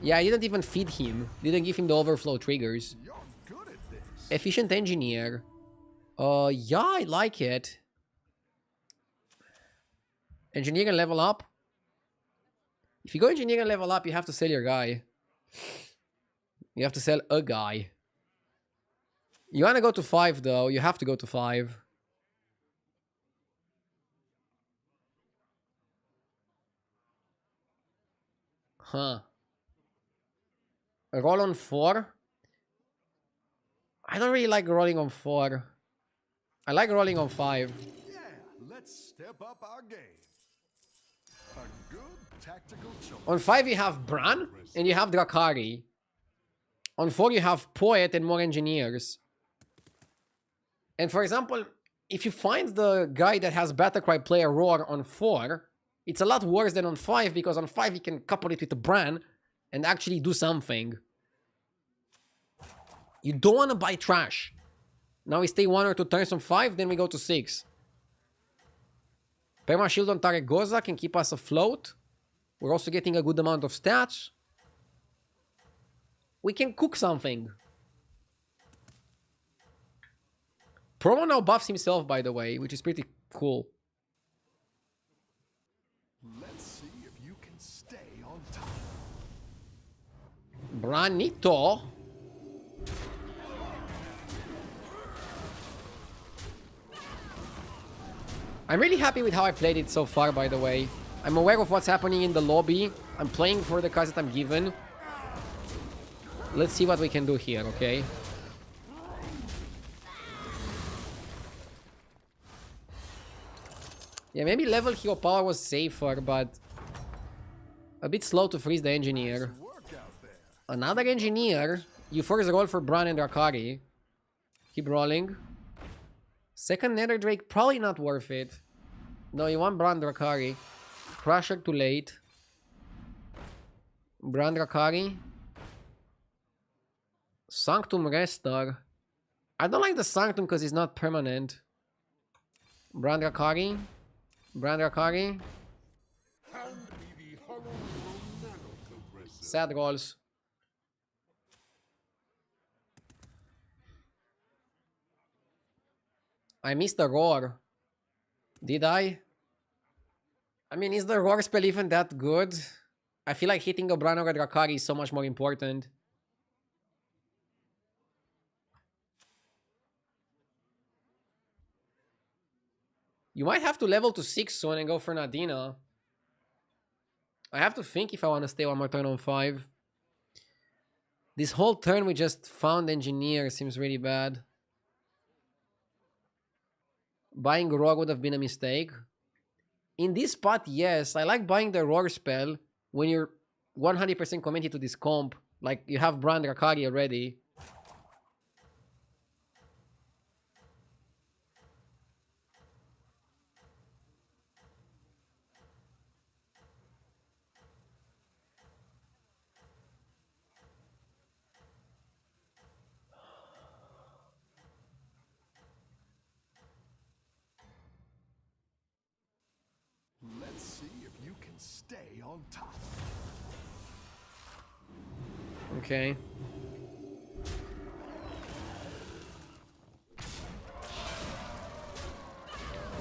Yeah, I didn't even feed him. Didn't give him the overflow triggers. You're good at this. Efficient engineer. Yeah, I like it. Engineer and level up. If you go engineer and level up, you have to sell your guy. You have to sell a guy. You wanna go to 5 though, you have to go to 5. Huh. A roll on 4? I don't really like rolling on 4. I like rolling on 5. Yeah, let's step up our game. A good tactical choice. On 5 you have Bran and you have Drakari. On 4 you have Poet and more engineers. And for example, if you find the guy that has Battlecry player Roar on 4, it's a lot worse than on 5 because on 5 you can couple it with a Bran and actually do something. You don't want to buy trash. Now we stay 1 or 2 turns on 5, then we go to 6. Perma Shield on Taragoza can keep us afloat. We're also getting a good amount of stats. We can cook something. Promo now buffs himself, by the way, which is pretty cool. Let's see if you can stay on top. Branito. I'm really happy with how I played it so far, by the way. I'm aware of what's happening in the lobby. I'm playing for the cards that I'm given. Let's see what we can do here, okay? Yeah, maybe level hero power was safer, but a bit slow to freeze the engineer. Work out there. Another engineer. You first roll for Bran and Drakari. Keep rolling. Second Nether Drake, probably not worth it. No, you want Bran Drakari. Crusher too late. Bran Drakari. Sanctum Restor. I don't like the Sanctum because it's not permanent. Bran Drakari. Bran Drakari. Hand me the hollow neural nanocompressor. Sad rolls. I missed the roar. Did I? I mean, is the roar spell even that good? I feel like hitting a Bran or a Drakari is so much more important. You might have to level to 6 soon and go for Nadina. I have to think if I want to stay one more turn on 5. This whole turn we just found Engineer seems really bad. Buying Roar would have been a mistake. In this spot, yes. I like buying the Roar spell when you're 100% committed to this comp. Like, you have Bran Drakari already. Let's see if you can stay on top. Okay.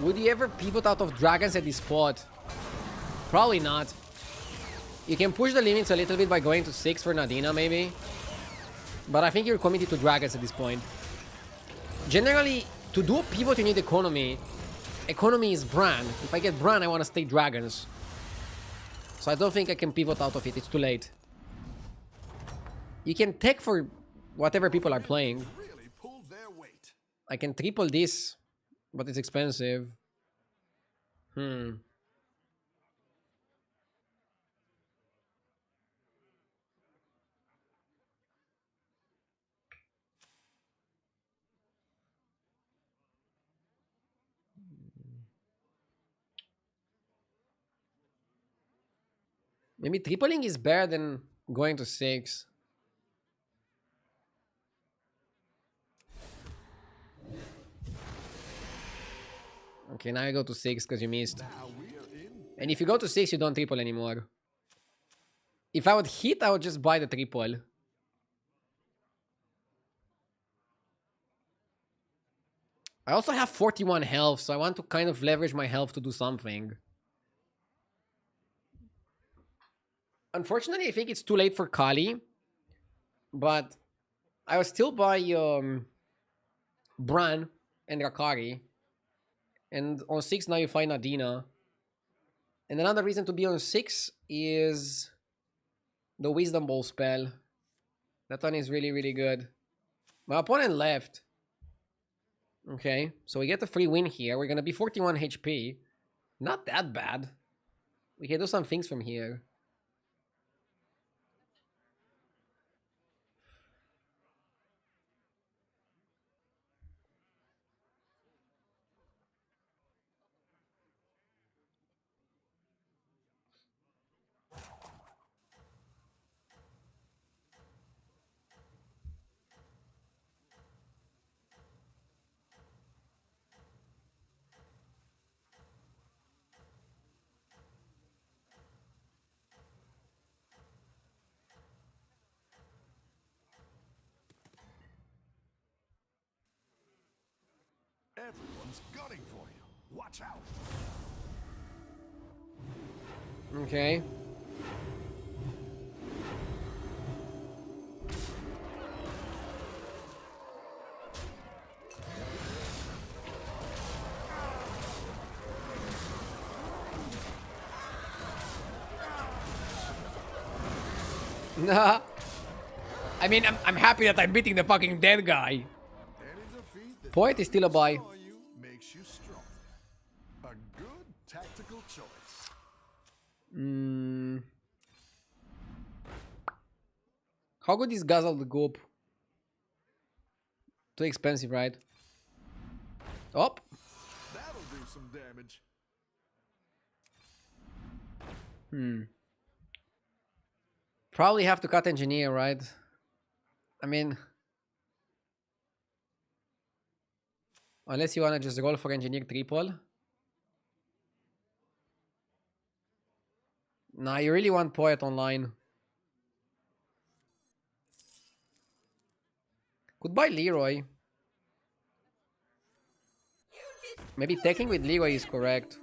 Would you ever pivot out of dragons at this spot? Probably not. You can push the limits a little bit by going to 6 for Nadina, maybe. But I think you're committed to dragons at this point. Generally, to do a pivot, you need economy. Economy is Bran. If I get Bran, I want to stay dragons. So I don't think I can pivot out of it. It's too late. You can take for whatever people are playing. Really pulled their weight. I can triple this, but it's expensive. Maybe tripling is better than Going to 6. Okay, now you go to 6 because you missed. Now we are in. And if you go to 6, you don't triple anymore. If I would hit, I would just buy the triple. I also have 41 health, so I want to kind of leverage my health to do something. Unfortunately, I think it's too late for Kali. But I will still buy Bran and Rakari. And on 6 now you find Adina. And another reason to be on 6 is the Wisdom Ball spell. That one is really, really good. My opponent left. Okay, so we get a free win here. We're gonna be 41 HP. Not that bad. We can do some things from here. Everyone's gunning for you. Watch out. Okay. Nah. I mean, I'm happy that I'm beating the fucking dead guy. Any defeat that Poet is still a buy. destroy you makes you strong. A good tactical choice. How good is Guzzle the Goop? Too expensive, right? Oh. That'll do some damage. Probably have to cut Engineer, right? I mean... Unless you wanna just roll for Engineer triple. Nah, you really want Poet online. Could buy Leroy. Maybe taking with Leroy is correct.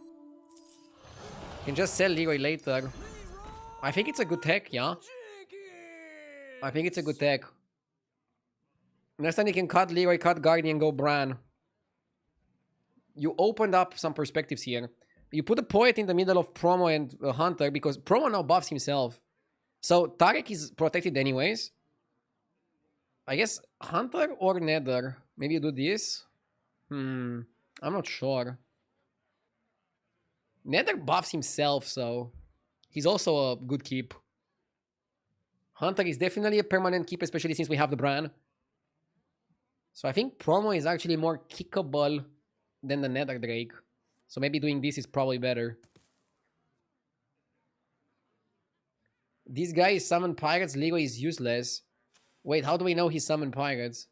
You can just sell Leroy later. I think it's a good tech, yeah? I think it's a good tech. Next time you can cut Leroy, cut Guardian, go Bran. You opened up some perspectives here. You put a Poet in the middle of Promo and Hunter because Promo now buffs himself. So Tarek is protected anyways. I guess Hunter or Nether. Maybe you do this? I'm not sure. Nether buffs himself, so he's also a good keep. Hunter is definitely a permanent keep, especially since we have the Bran. So I think Promo is actually more kickable than the Nether Drake. So maybe doing this is probably better. This guy is summon pirates, Leroy is useless. Wait, how do we know he's summoned pirates?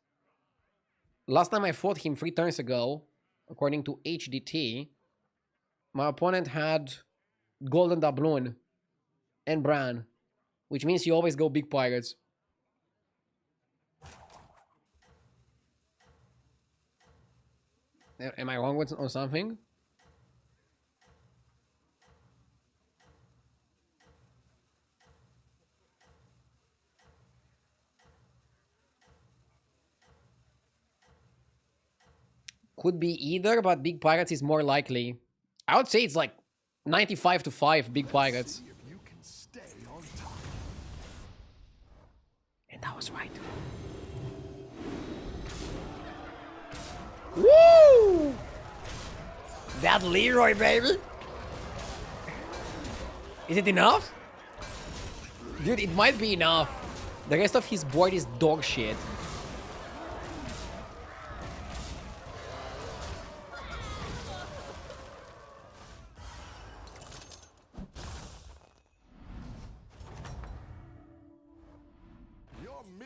Last time I fought him 3 turns ago, according to HDT, my opponent had Golden Doubloon and Bran, which means you always go big pirates. Am I wrong on something? Could be either, but big pirates is more likely. I would say it's like 95 to 5 big pirates. See if you can stay on top. And that was right. Woo! That Leroy, baby! Is it enough? Dude, it might be enough. The rest of his board is dog shit.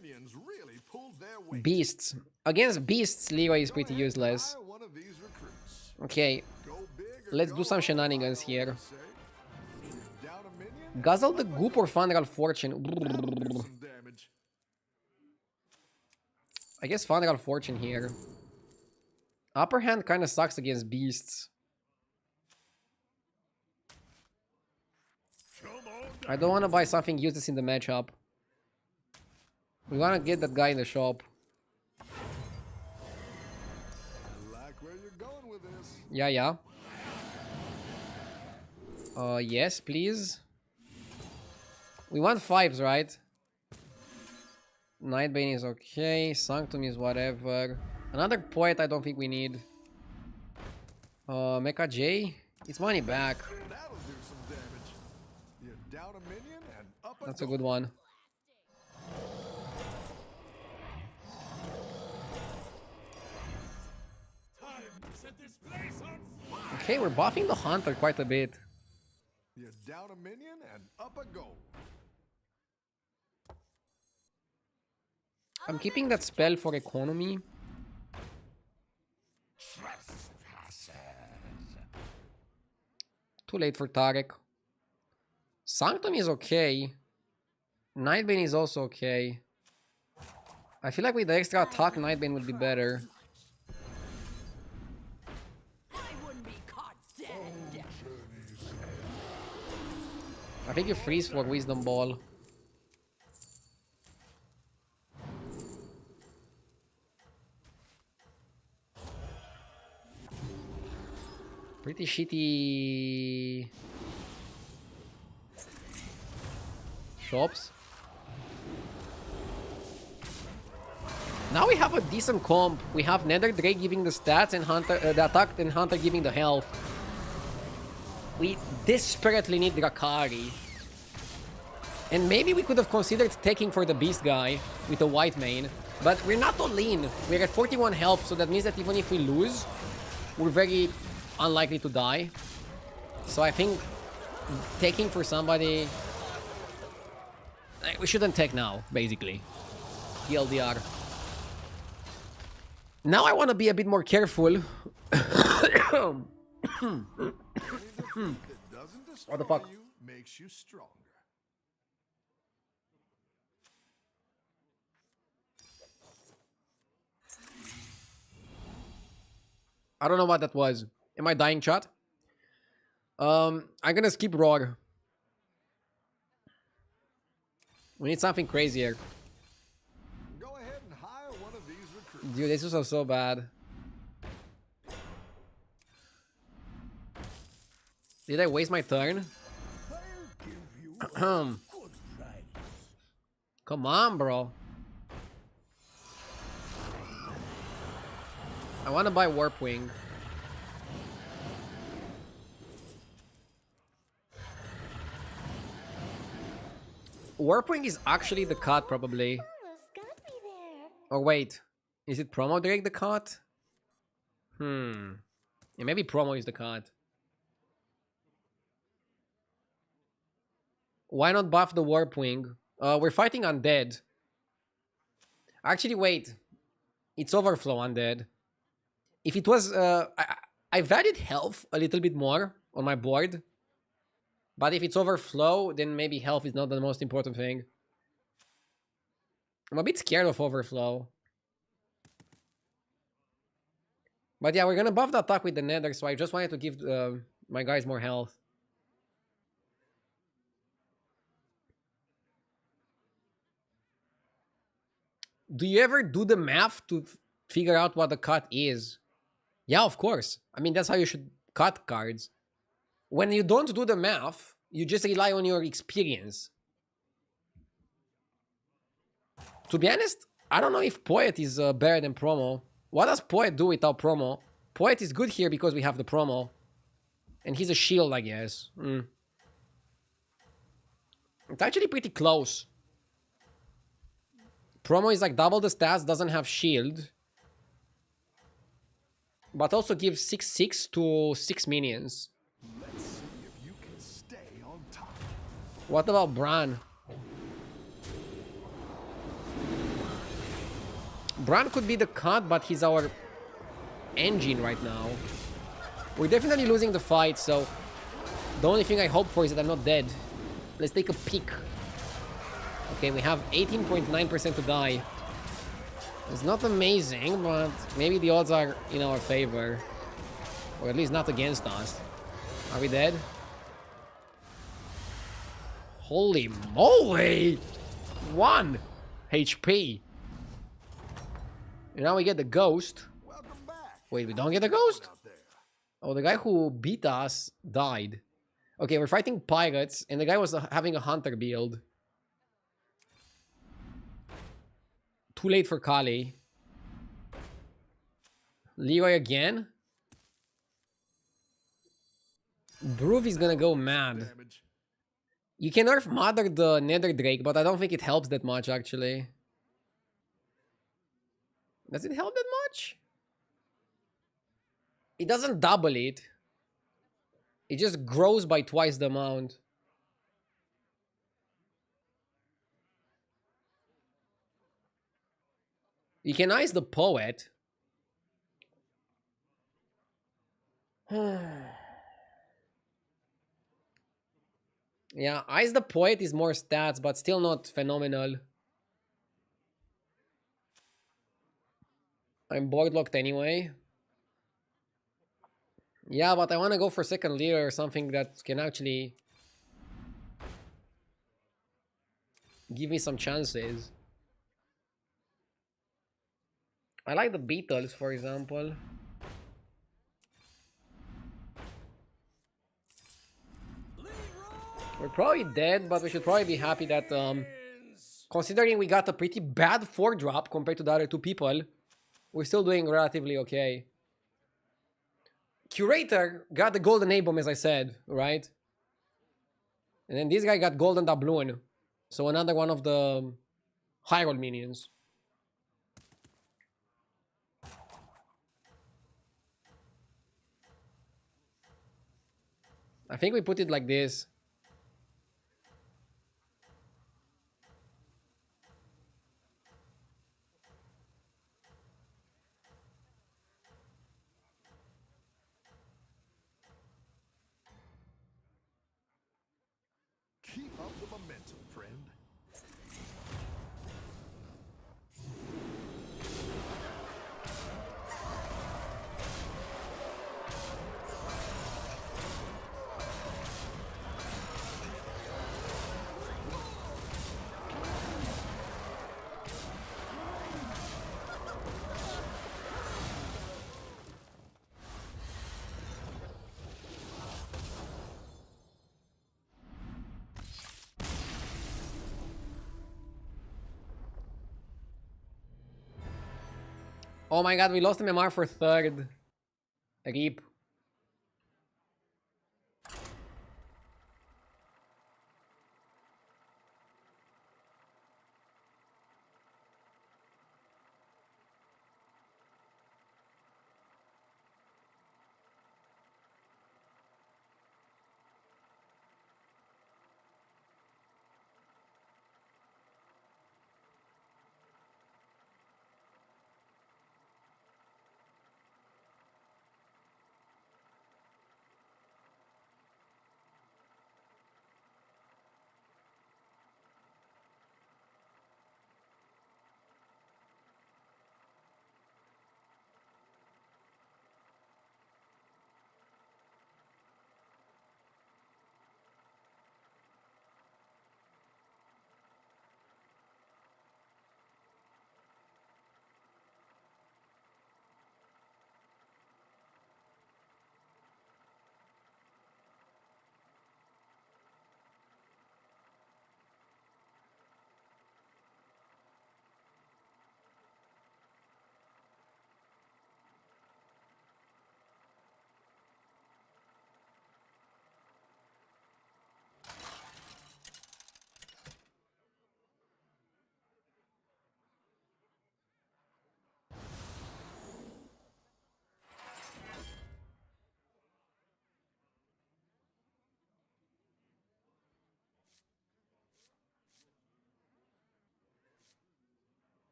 minions really pulled their weight. Beasts. Against beasts, Leroy is Go pretty ahead and useless. hire one of these recruits. Okay, Go big or let's go do some home, shenanigans I here. always say. You down a minion, Guzzle the Goop or Funeral Fortune? that'll do some damage. I guess Funeral Fortune here. Upper hand kind of sucks against beasts. I don't want to buy something useless in the matchup. We want to get that guy in the shop. I like where you're going with this. Yeah, yeah. Yes, please. We want 5s, right? Nightbane is okay. Sanctum is whatever. Another poet I don't think we need. Mecha J. It's money back. That'll do some damage. You down a minion and up a That's a goal. good one. Okay, we're buffing the Hunter quite a bit. You down a minion and up a goal. I'm keeping that spell for economy. Too late for Tarek. Sanctum is okay. Nightbane is also okay. I feel like with the extra attack, Nightbane would be better. I wouldn't be caught dead. I think you freeze for Wisdom Ball. Pretty shitty shops. Now we have a decent comp. We have Nether Drake giving the stats and Hunter, the attack, and Hunter giving the health. We desperately need Drakari. And maybe we could have considered taking for the Beast guy with a white main. But we're not all in. We're at 41 health, so that means that even if we lose, we're very unlikely to die. So I think taking for somebody... we shouldn't take now, basically. TLDR. Now I want to be a bit more careful. That doesn't destroy What the fuck? you makes you stronger. I don't know what that was. Am I dying, chat? I'm gonna skip Roar. We need something crazier. Go ahead and hire one of these recruits. Dude, this was so bad. Did I waste my turn? Come on, bro. I want to buy Warp Wing. Warp Wing is actually the cut, probably. Almost got me there. Or wait, is it Promo Drake the cut? Yeah, maybe Promo is the cut. Why not buff the Warp Wing? We're fighting Undead. Actually, wait. It's Overflow Undead. If it was... I valued health a little bit more on my board. But if it's Overflow, then maybe health is not the most important thing. I'm a bit scared of Overflow. But yeah, we're gonna buff the attack with the Nether, so I just wanted to give my guys more health. Do you ever do the math to figure out what the cut is? Yeah, of course. I mean, that's how you should cut cards. When you don't do the math, you just rely on your experience. To be honest, I don't know if Poet is better than Promo. What does Poet do without Promo? Poet is good here because we have the Promo. And he's a shield, I guess. It's actually pretty close. Promo is like double the stats, doesn't have shield. But also gives 6/6 to 6 minions. Let's see if you can stay on top. What about Bran? Bran could be the cut, but he's our engine right now. We're definitely losing the fight, so the only thing I hope for is that I'm not dead. Let's take a peek. Okay, we have 18.9% to die. It's not amazing, but maybe the odds are in our favor. Or at least not against us. Are we dead? Holy moly! 1 HP. And now we get the ghost. Welcome back. Wait, we don't get the ghost? Out there. Oh, the guy who beat us died. Okay, we're fighting pirates, and the guy was having a hunter build. Too late for Kali. Leroy again? Broov is gonna go mad. Damage. You can nerf Mother the Nether Drake, but I don't think it helps that much, actually. Does it help that much? It doesn't double it. It just grows by twice the amount. You can ice the poet. Yeah, ice the poet is more stats, but still not phenomenal. I'm board locked anyway. Yeah, but I want to go for second leader or something that can actually give me some chances. I like the Beatles, for example. We're probably dead, but we should probably be happy that, considering we got a pretty bad 4-drop compared to the other two people, we're still doing relatively okay. Curator got the golden A-bomb, as I said, right? And then this guy got golden doubloon. So another one of the high roll minions. I think we put it like this. Keep up the momentum, friend. Oh my god, we lost MMR for third. Reap.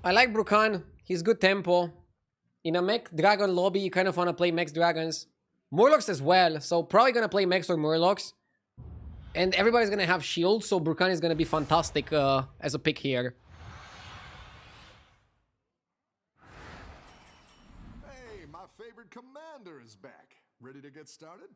I like Brukan. He's good tempo. In a mech dragon lobby, you kind of want to play mech dragons. Murlocs as well, so probably gonna play mechs or Murlocs. And everybody's gonna have shields, so Brukan is gonna be fantastic as a pick here. Hey, my favorite commander is back. Ready to get started?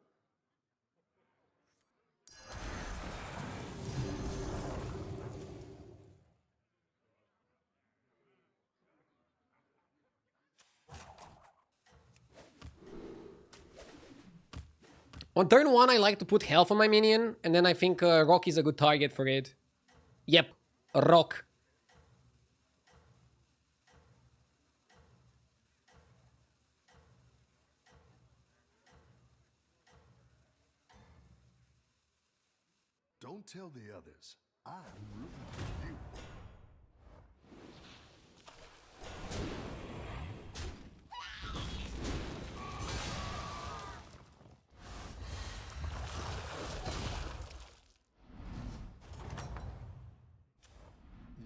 On turn 1, I like to put health on my minion, and then I think Rock is a good target for it. Yep, Rock. Don't tell the others. I'm rooting for you.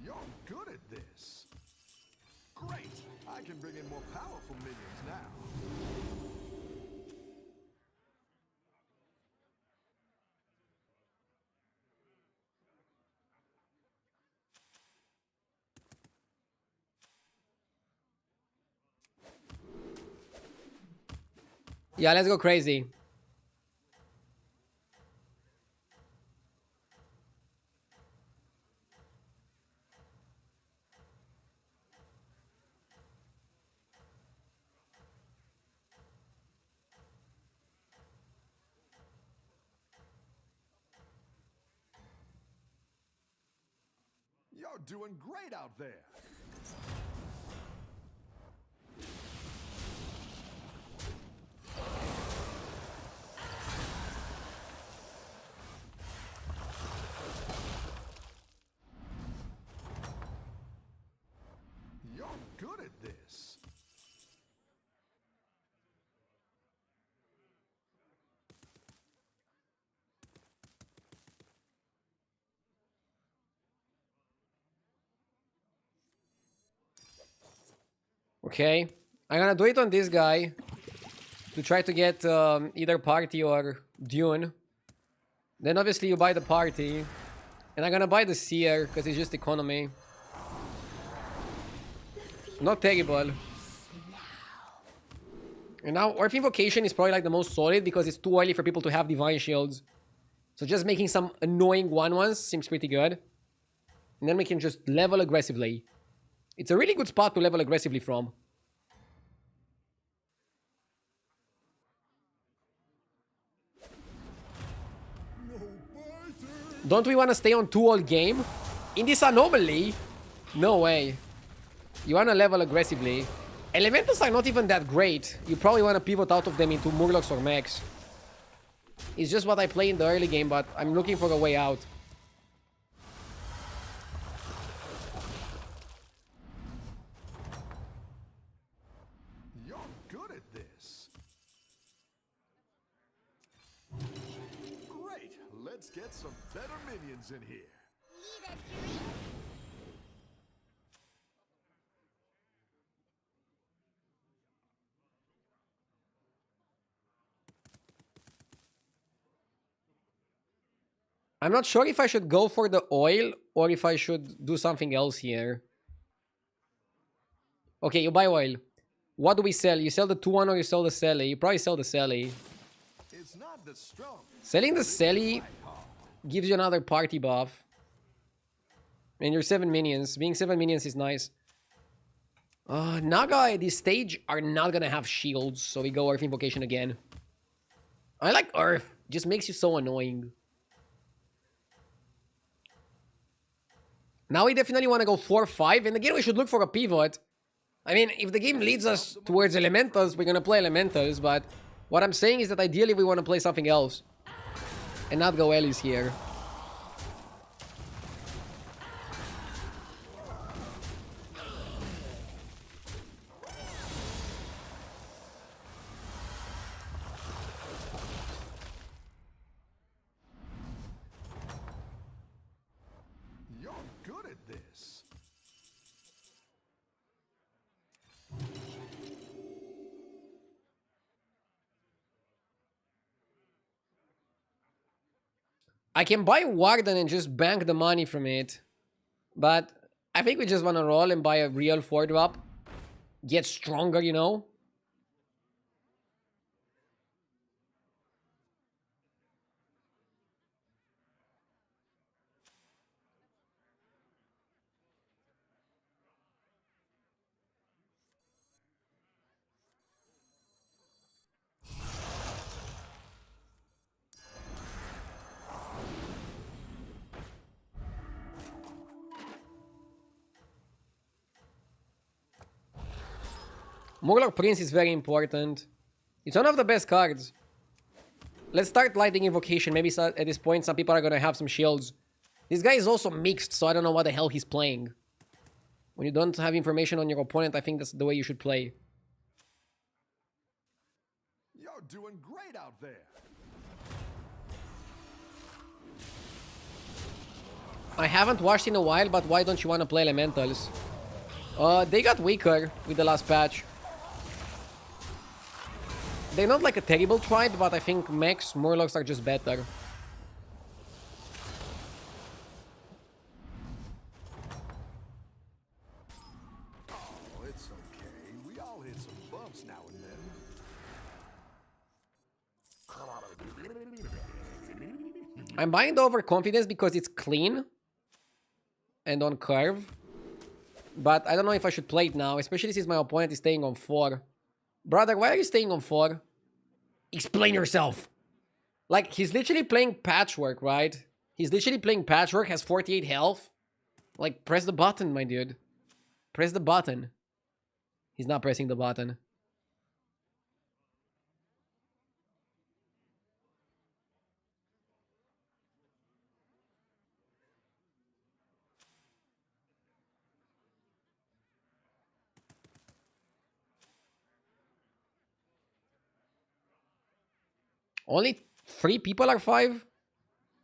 You're good at this. Great! I can bring in more powerful minions now. Yeah, let's go crazy. You're doing great out there. You're good at this. Okay, I'm gonna do it on this guy to try to get either party or Dune. Then obviously you buy the party, and I'm gonna buy the Seer because it's just economy. Not terrible. And now Earth Invocation is probably like the most solid because it's too early for people to have Divine Shields. So just making some annoying 1-1s seems pretty good. And then we can just level aggressively. It's a really good spot to level aggressively from. Don't we want to stay on 2 all game? In this anomaly? No way. You want to level aggressively. Elementals are not even that great. You probably want to pivot out of them into Murlocs or Mechs. It's just what I play in the early game, but I'm looking for a way out. You're good at this. Great! Let's get some better minions in here. Need a drink? I'm not sure if I should go for the oil or if I should do something else here. Okay, you buy oil. What do we sell? You sell the 2-1 or you sell the Selly? You probably sell the Selly. It's not the strong. Selling the Selly gives you another party buff. And you're 7 minions. Being 7 minions is nice. Naga at this stage are not gonna have shields, so we go Earth Invocation again. I like Earth. Just makes you so annoying. Now we definitely want to go 4-5, and again we should look for a pivot. I mean, if the game leads us towards Elementals, we're gonna play Elementals, but what I'm saying is that ideally we want to play something else. And not go Ellis here. You're good at this. I can buy Warden and just bank the money from it. But I think we just want to roll and buy a real 4-drop. Get stronger, you know? Murloc Prince is very important. It's one of the best cards. Let's start lighting Invocation. Maybe at this point some people are gonna have some shields. This guy is also mixed, so I don't know what the hell he's playing. When you don't have information on your opponent, I think that's the way you should play. You're doing great out there. I haven't watched in a while, but why don't you want to play Elementals? They got weaker with the last patch. They're not like a terrible tribe, but I think Mechs, Murlocs are just better. Oh, it's okay. We all hit some bumps now and then. I'm buying the Overconfidence because it's clean and on curve. But I don't know if I should play it now, especially since my opponent is staying on 4. Brother, why are you staying on 4? Explain yourself. Like, he's literally playing Patchwork, right? He's literally playing Patchwork, has 48 health. Like, press the button, my dude. Press the button. He's not pressing the button. Only 3 people are 5?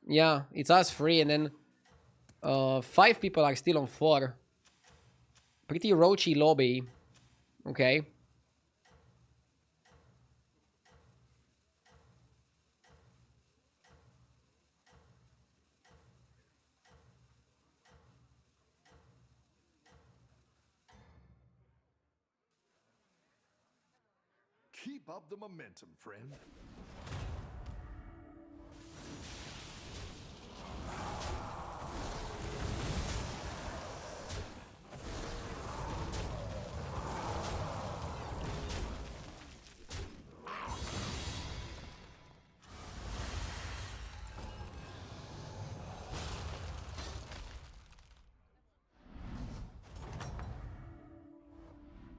Yeah, it's us 3, and then 5 people are still on 4. Pretty roachy lobby. Okay. Keep up the momentum, friend.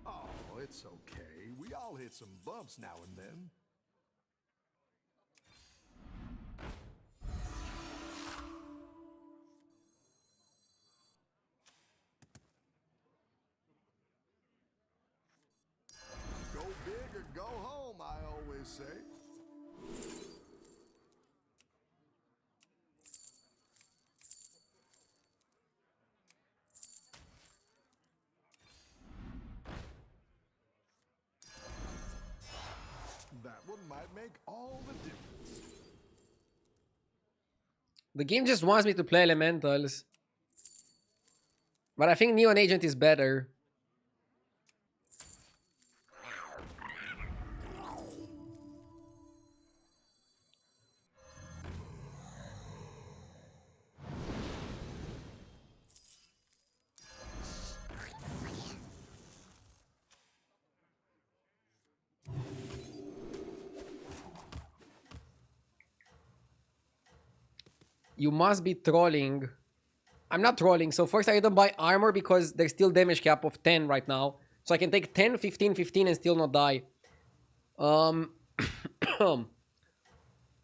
Oh, it's okay. We all hit some bumps now and then. Go big or go home, I always say. That one might make all the difference. The game just wants me to play Elementals. But I think Neon Agent is better. You must be trolling. I'm not trolling. So first I didn't buy armor because there's still damage cap of 10 right now. So I can take 10, 15, 15 and still not die. I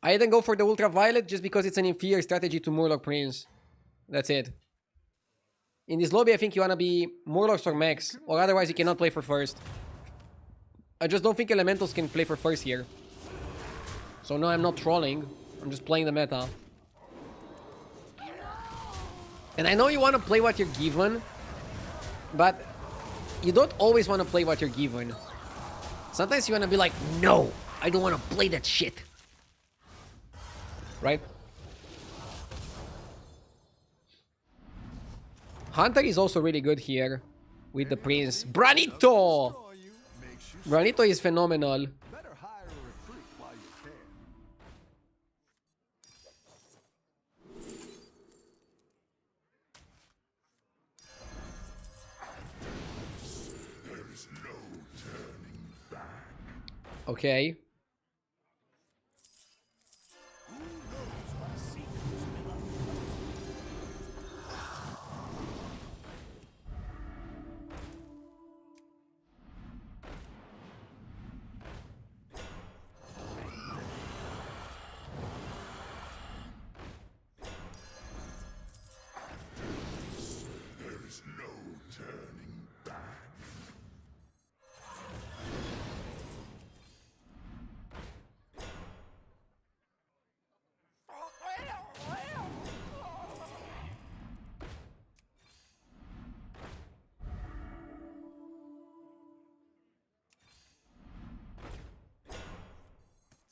didn't go for the ultraviolet just because it's an inferior strategy to Murloc Prince. That's it. In this lobby I think you wanna be Murlocs or Mechs, or otherwise you cannot play for first. I just don't think Elementals can play for first here. So no, I'm not trolling. I'm just playing the meta. And I know you want to play what you're given, but you don't always want to play what you're given. Sometimes you want to be like, no, I don't want to play that shit. Right? Hunter is also really good here with the prince. Branito! Destroy you makes you Branito is phenomenal. better hire a recruit while you can. Okay. Who knows what secrets will unfold?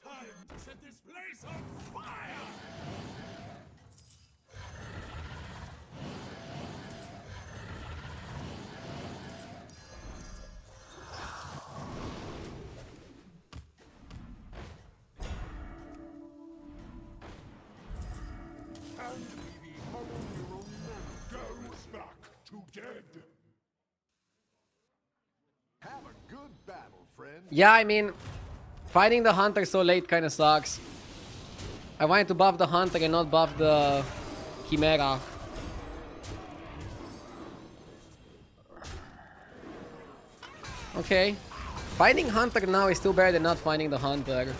Time to set this place on fire! Hand me the hollow neural nano. Go back to dead. Have a good battle, friend. Yeah, I mean, fighting the hunter so late kind of sucks. I wanted to buff the hunter and not buff the chimera. Okay. Fighting hunter now is still better than not finding the hunter.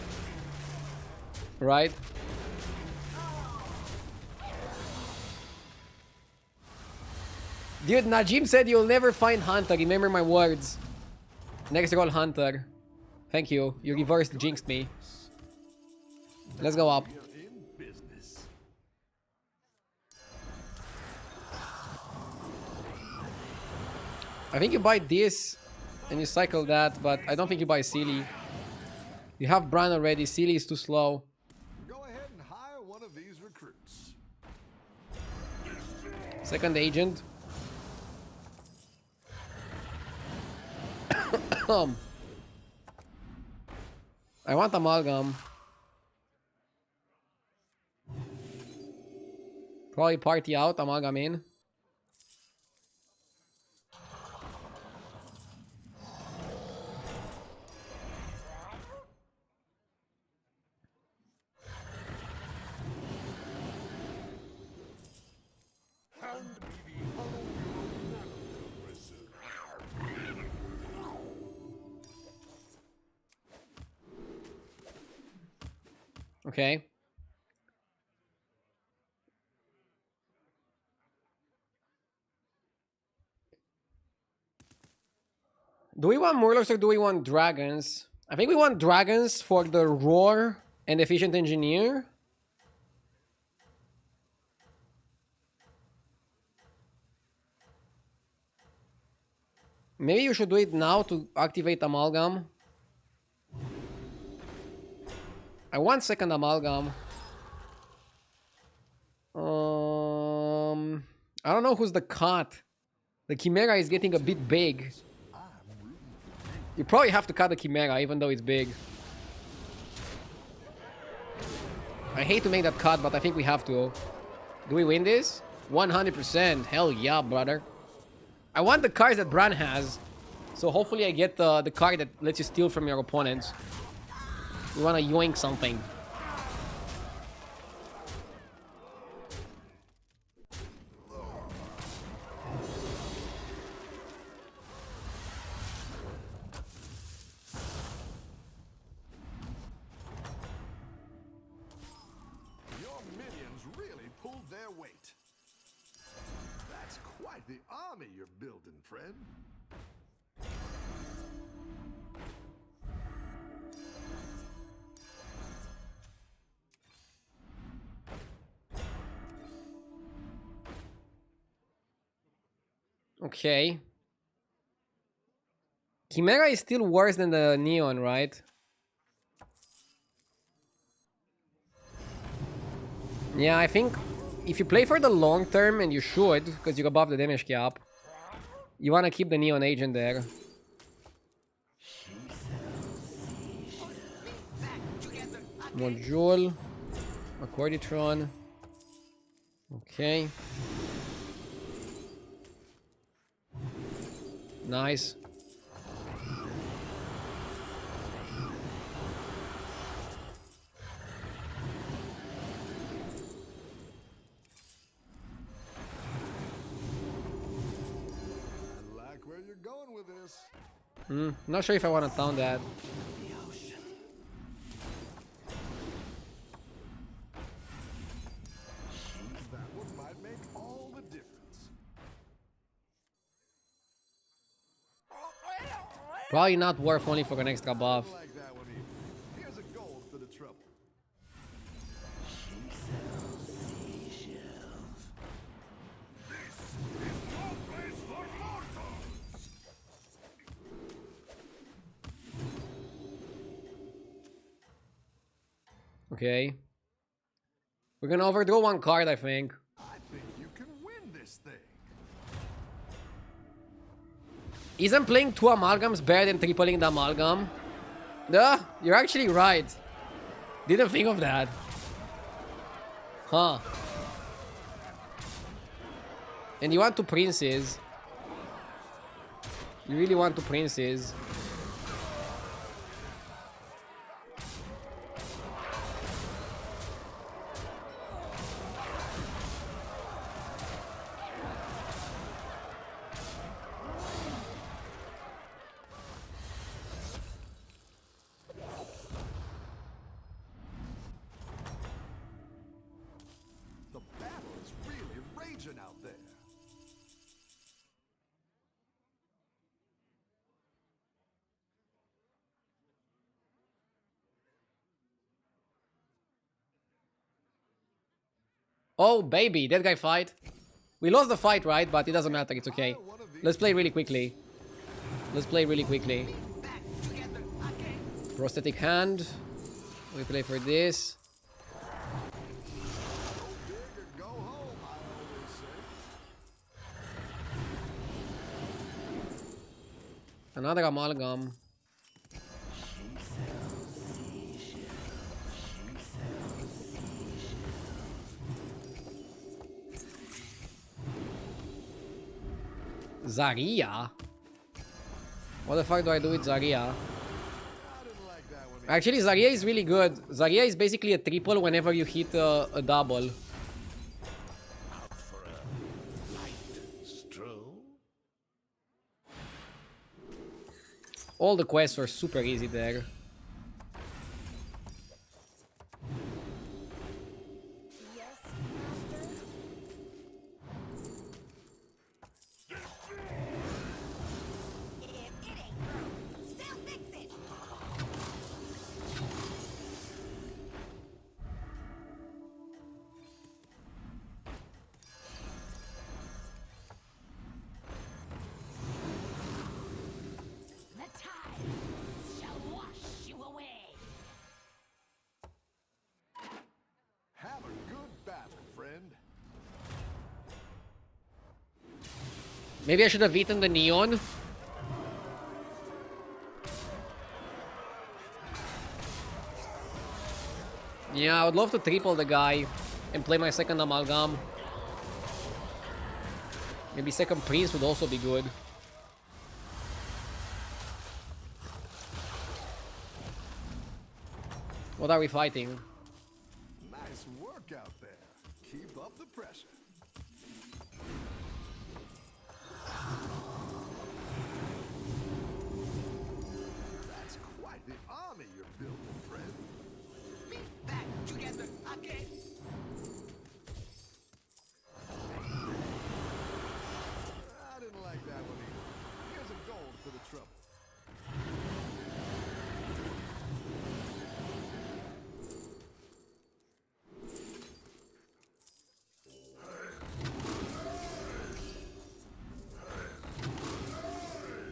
Right? Dude, Najim said you'll never find hunter. Remember my words. Next roll hunter. Thank you. You reversed jinxed me. Let's go up. We're in business. I think you buy this and you cycle that, but I don't think you buy Sealy. You have Bran already. Sealy is too slow. Go ahead and hire one of these recruits. Second agent. I want amalgam. Probably party out, amalgam in. Hand me the hollow neural nano compressor. Okay. Do we want Murlocs or do we want dragons? I think we want dragons for the roar and efficient engineer. Maybe you should do it now to activate amalgam. I want second amalgam. I don't know who's the cut. The Chimera is getting a bit big. You probably have to cut the Chimera even though it's big. I hate to make that cut, but I think we have to. Do we win this? 100%. Hell yeah, brother. I want the cards that Bran has. So hopefully I get the card that lets you steal from your opponents. You want to yoink something. Your minions really pulled their weight. That's quite the army you're building, friend. Okay. Chimera is still worse than the Neon, right? Yeah, I think if you play for the long term, and you should, because you're above the damage cap, you want to keep the Neon Agent there. Module. Accorditron. Okay. Nice. Where you're going with this? Not sure if I want to town that. That one might make all the difference. Probably not worth only for an extra buff. Like that one either. Here's a gold for the trouble. Okay. We're gonna overdraw one card, I think. I think you can win this thing. Isn't playing 2 amalgams better than tripling the amalgam? Duh, you're actually right. Didn't think of that. Huh. And you want 2 princes. You really want 2 princes. The battle is really raging out there. Oh, baby, that guy fight. We lost the fight, right? But it doesn't matter, it's okay. Let's play really quickly. Let's play really quickly. Prosthetic hand. We play for this. Go home, I always say. Another amalgam. Zarya? What the fuck do I do with Zarya? Actually, Zarya is really good. Zarya is basically a triple whenever you hit a double. Out for a light stroll? All the quests are super easy there. Yes, master. If it ain't broke, still fix it. The tide shall wash you away. Have a good battle, friend. Maybe I should have eaten the neon. Yeah, I would love to triple the guy and play my second amalgam. Maybe second prince would also be good. What are we fighting? Nice work out there. Keep up the pressure. That's quite the army you're building, friend. Meet back together again. I didn't like that one either. Here's a gold for the trouble.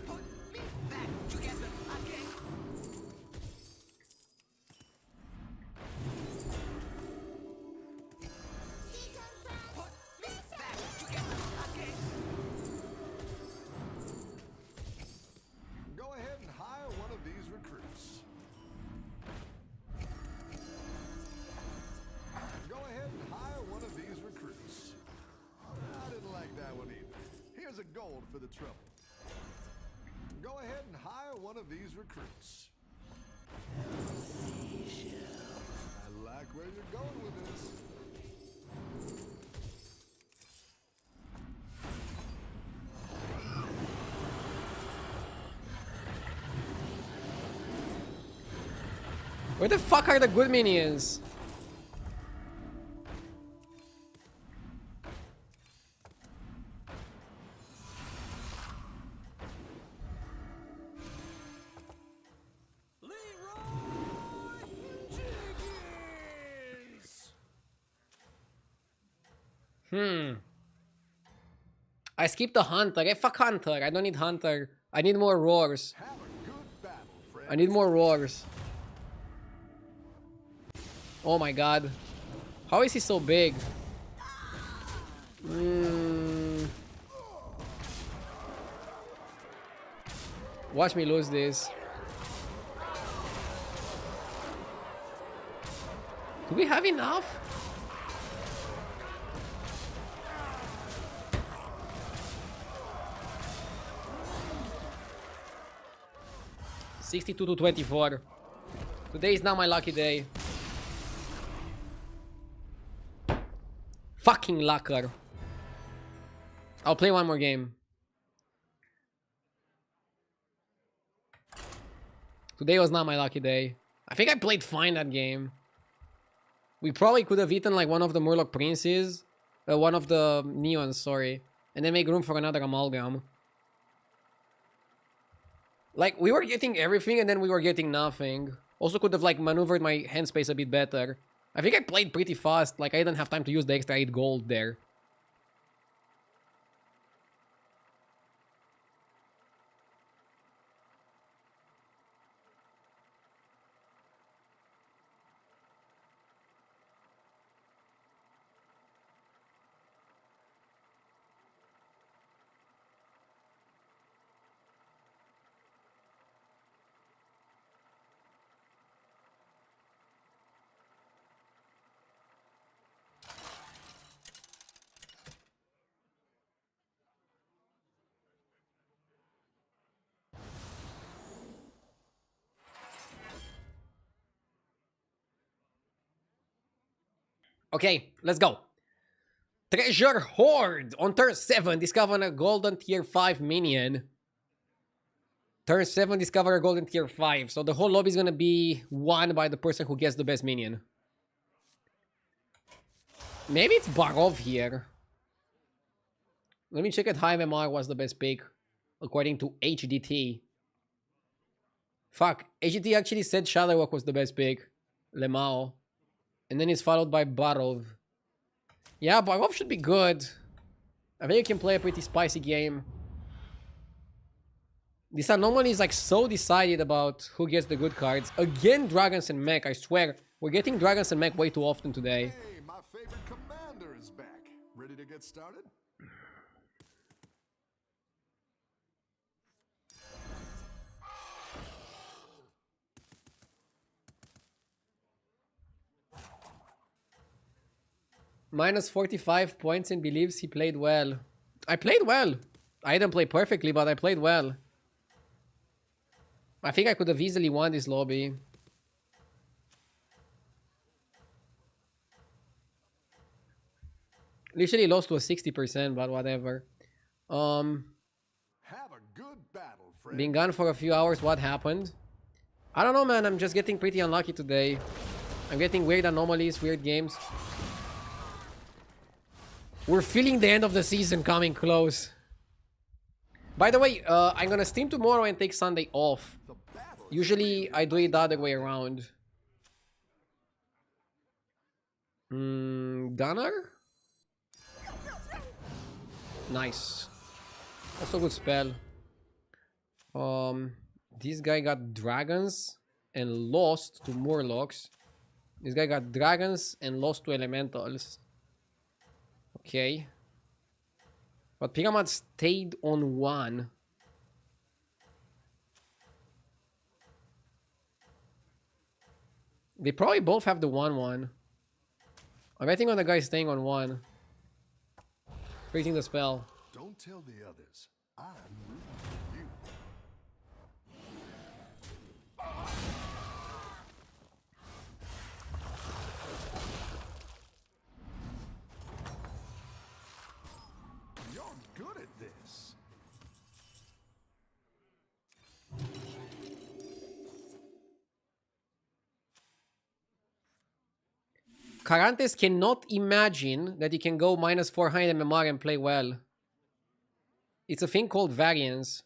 Put me back together again. a gold for the trouble. Go ahead and hire one of these recruits. I like where you're going with this. Where the fuck are the good minions? I skipped the hunter. Hey, fuck hunter. I don't need hunter. I need more roars. Have a good battle, friend. I need more roars. Oh my god. How is he so big? Watch me lose this. Do we have enough? $62 to $24. Today is not my lucky day. Fucking lucker. I'll play one more game. Today was not my lucky day. I think I played fine that game. We probably could have eaten like one of the Murloc Princes. One of the Neons, sorry. And then make room for another Amalgam. Like, we were getting everything and then we were getting nothing. Also could have like maneuvered my hand space a bit better. I think I played pretty fast. Like, I didn't have time to use the extra 8 gold there. Okay, let's go. Treasure Hoard. On turn 7, discover a golden tier 5 minion. Turn 7, discover a golden tier 5. So the whole lobby is going to be won by the person who gets the best minion. Maybe it's Barov here. Let me check at high MMR was the best pick. According to HDT. Fuck. HDT actually said Shadowwalk was the best pick. Lemao. And then it's followed by Barov. Yeah, Barov should be good. I think you can play a pretty spicy game. This anomaly is like so decided about who gets the good cards. Again, Dragons and Mech, I swear. We're getting Dragons and Mech way too often today. Hey, my favorite commander is back. Ready to get started? Minus 45 points and believes he played well. I played well. I didn't play perfectly, but I played well. I think I could have easily won this lobby. Literally lost to a 60%, but whatever. Have a good battle, friend. Being gone for a few hours, what happened? I don't know, man. I'm just getting pretty unlucky today. I'm getting weird anomalies, weird games. We're feeling the end of the season coming close. By the way, I'm gonna stream tomorrow and take Sunday off. Usually, I do it the other way around. Gunner? Nice. That's a good spell. This guy got dragons and lost to Murlocs. This guy got dragons and lost to elementals. Okay. But Pyramid stayed on 1. They probably both have the 1/1. I'm betting on the guy staying on 1. Freezing the spell. Don't Don't tell the others. I'm rooting for you. You're good at this. Carantes cannot imagine that he can go minus 400 MMR and play well. It's a thing called variance.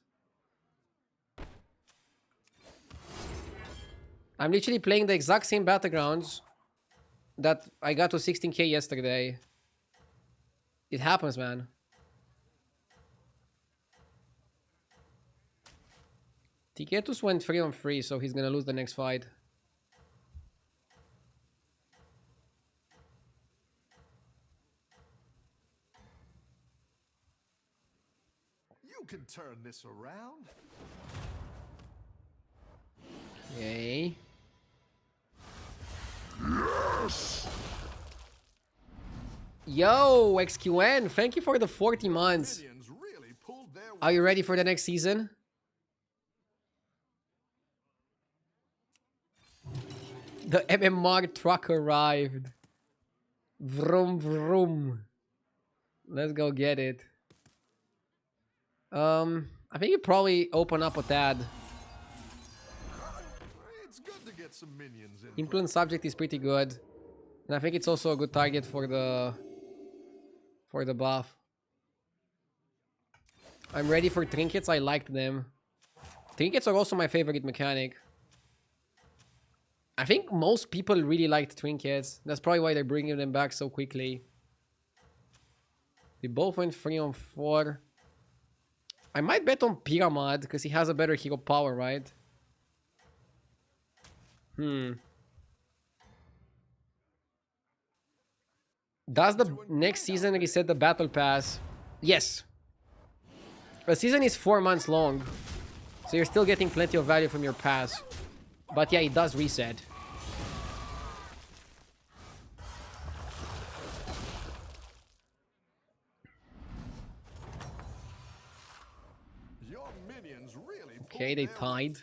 I'm literally playing the exact same battlegrounds that I got to 16k yesterday. It happens, man. Tiketus went 3-on-3, so he's gonna lose the next fight. You can turn this around. Okay. Yes! Yo, XQN, thank you for the 40 months. Minions really pulled their Are you ready for the next season? The MMR truck arrived. Vroom vroom. Let's go get it. I think you probably open up a tad. It's good to get some minions in. Implant subject is pretty good. And I think it's also a good target for the buff. I'm ready for trinkets. I liked them. Trinkets are also my favorite mechanic. I think most people really liked trinkets. That's probably why they're bringing them back so quickly. They both went 3-on-4. I might bet on Pyramid because he has a better hero power, right? Does the next season reset the battle pass? Yes. The season is 4 months long, so you're still getting plenty of value from your pass. But yeah, it does reset. Your minions really Okay, they tied.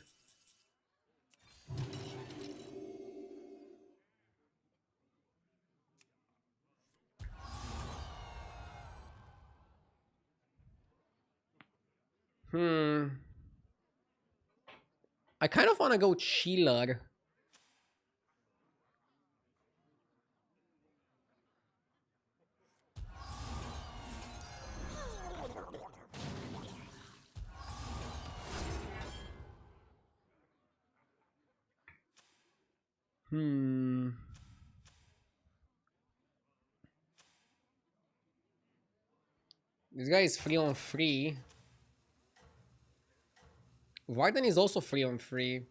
I kind of want to go chiller. This guy is 3-on-3. Varden is also 3-on-3.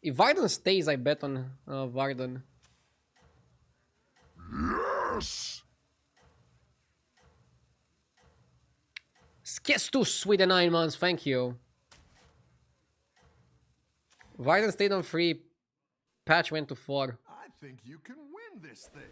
If Varden stays, I bet on Varden. Yes! Skestus with the 9 months, thank you. Varden stayed on 3. Patch went to 4. I think you can win this thing.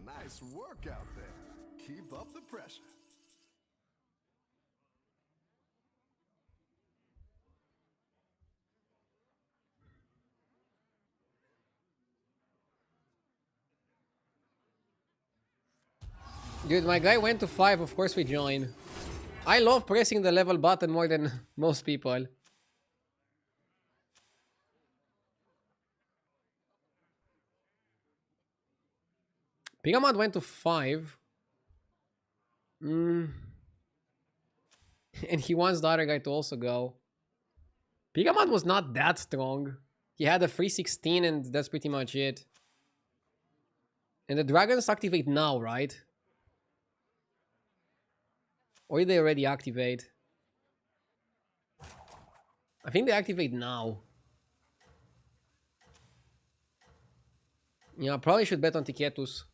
Nice work out there. Keep up the pressure. Dude, my guy went to 5. Of course we join. I love pressing the level button more than most people. Pigamad went to 5. And he wants the other guy to also go. Pigamad was not that strong. He had a 316 and that's pretty much it. And the dragons activate now, right? Or did they already activate? I think they activate now. Yeah, probably should bet on Tiketus.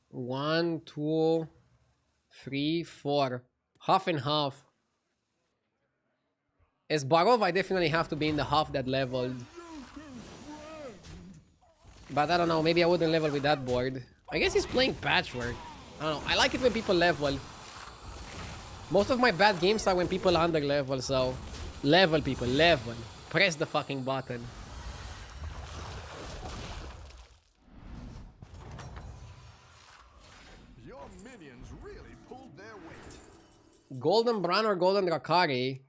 One, two, three, four. Half and half. As Barov, I definitely have to be in the half that leveled. But I don't know, maybe I wouldn't level with that board. I guess he's playing Patchwork. I don't know, I like it when people level. Most of my bad games are when people under level, so... Level, people, level. Press the fucking button. Your minions really pulled their weight. Golden Bran or Golden Drakari?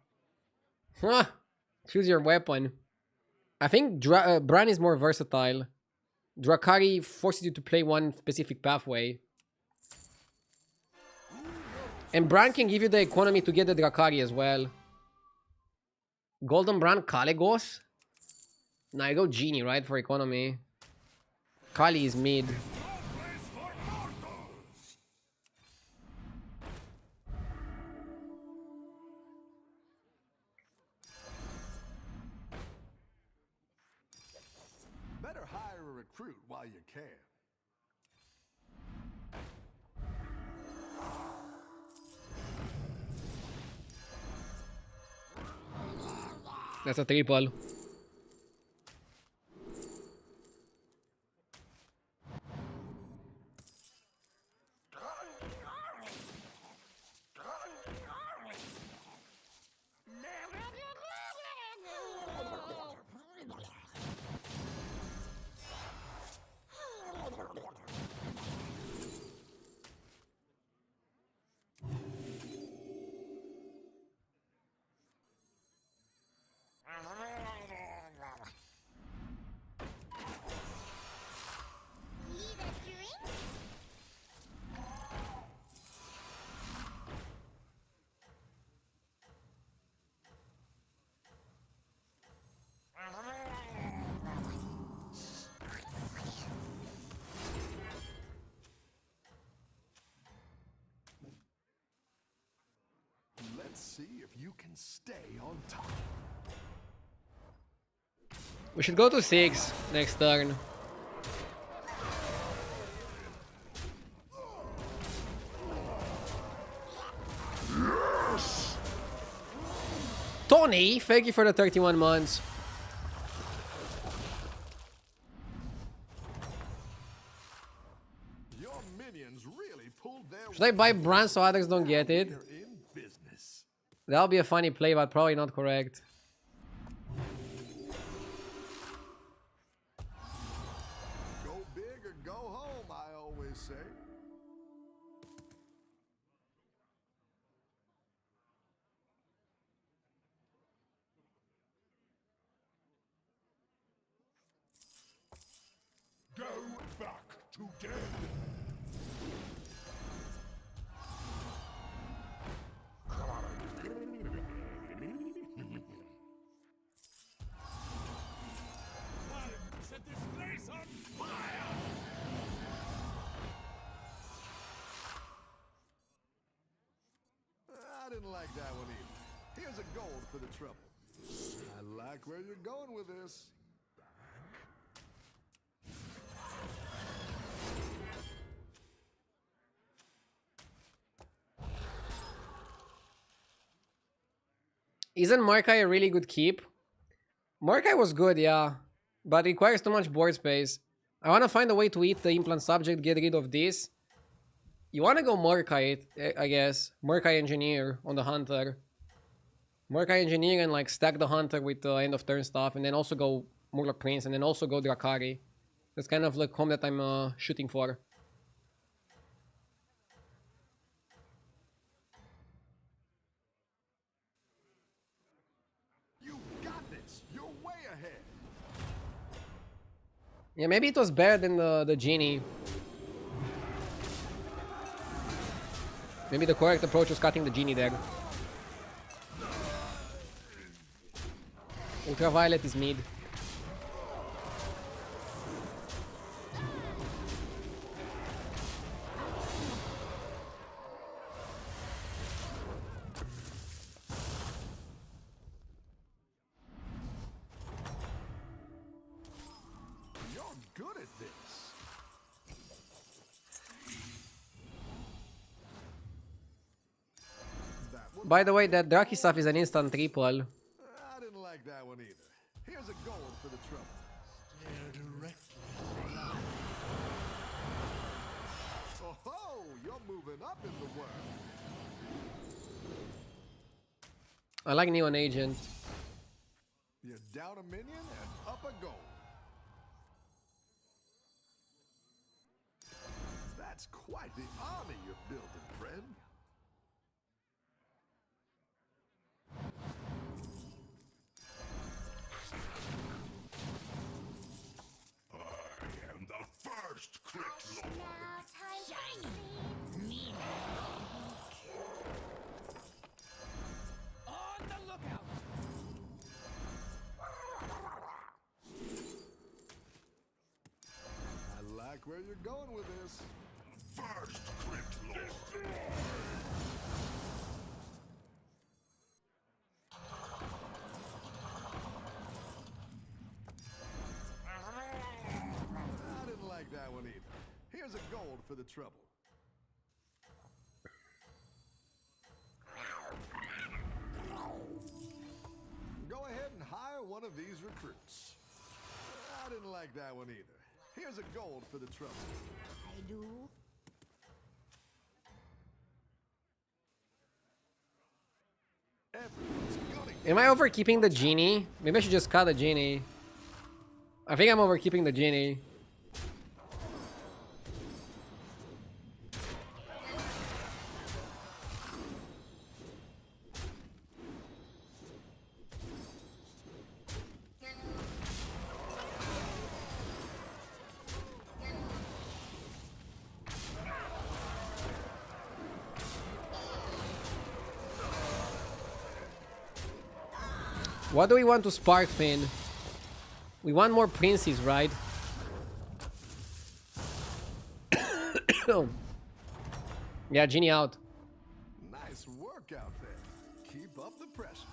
Huh. Choose your weapon. I think Bran is more versatile. Drakari forces you to play one specific pathway. And Bran can give you the economy to get the Drakari as well. Golden Bran, Kalegos? Nah, I go Genie, right, for economy. Kali is mid. Better hire a recruit while you can. That's a triple. Need a drink? Let's see if you can stay on top. We should go to 6 next turn. Tony, thank you for the 31 months. Your minions really pulled their Should I buy Bran so others don't get it? They're in business. That'll be a funny play, but probably not correct. Go big or go home, I always say. Go back to dead. Set this place on fire! I didn't like that one either. Here's a gold for the trouble. I like where you're going with this. Isn't Markai a really good keep? Markai was good, yeah. But it requires too much board space. I want to find a way to eat the implant subject, get rid of this. You want to go Markai, I guess. Markai Engineer on the Hunter. Markai Engineer and like stack the Hunter with the end of turn stuff. And then also go Murloc Prince and then also go Drakari. That's kind of like home that I'm shooting for. You got this. You're way ahead. Yeah, maybe it was better than the Genie. Maybe the correct approach was cutting the Genie there. Ultraviolet is mid. By the way, that Draki stuff is an instant triple. I didn't like that one either. Here's a gold for the trouble. Oh ho! You're moving up in the world. I like Neon Agent. You're down a minion and up a gold. That's quite the army you're building, friend. I am the first crit lord. Now time to sleep. On the lookout. I like where you're going with this. First crit lord. I didn't like that one either. Here's a gold for the trouble. Go ahead and hire one of these recruits. I didn't like that one either. Here's a gold for the trouble. I do. Everyone's gonna Am I overkeeping the genie? Maybe I should just cut the genie. I think I'm overkeeping the genie. What do we want to spark Finn? We want more princes, right? Yeah, genie out. nice work out there. Keep up the pressure.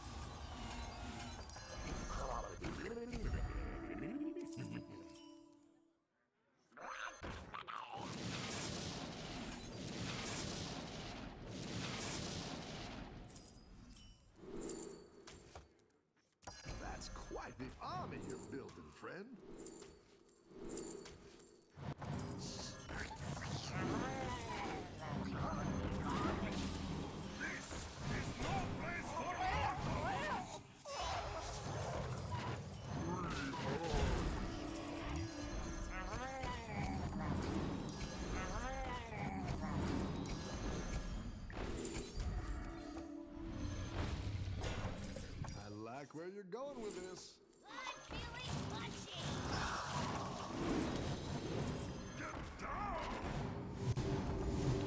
That's quite the army you're building, friend. I like where you're going with this. I'm feeling punchy.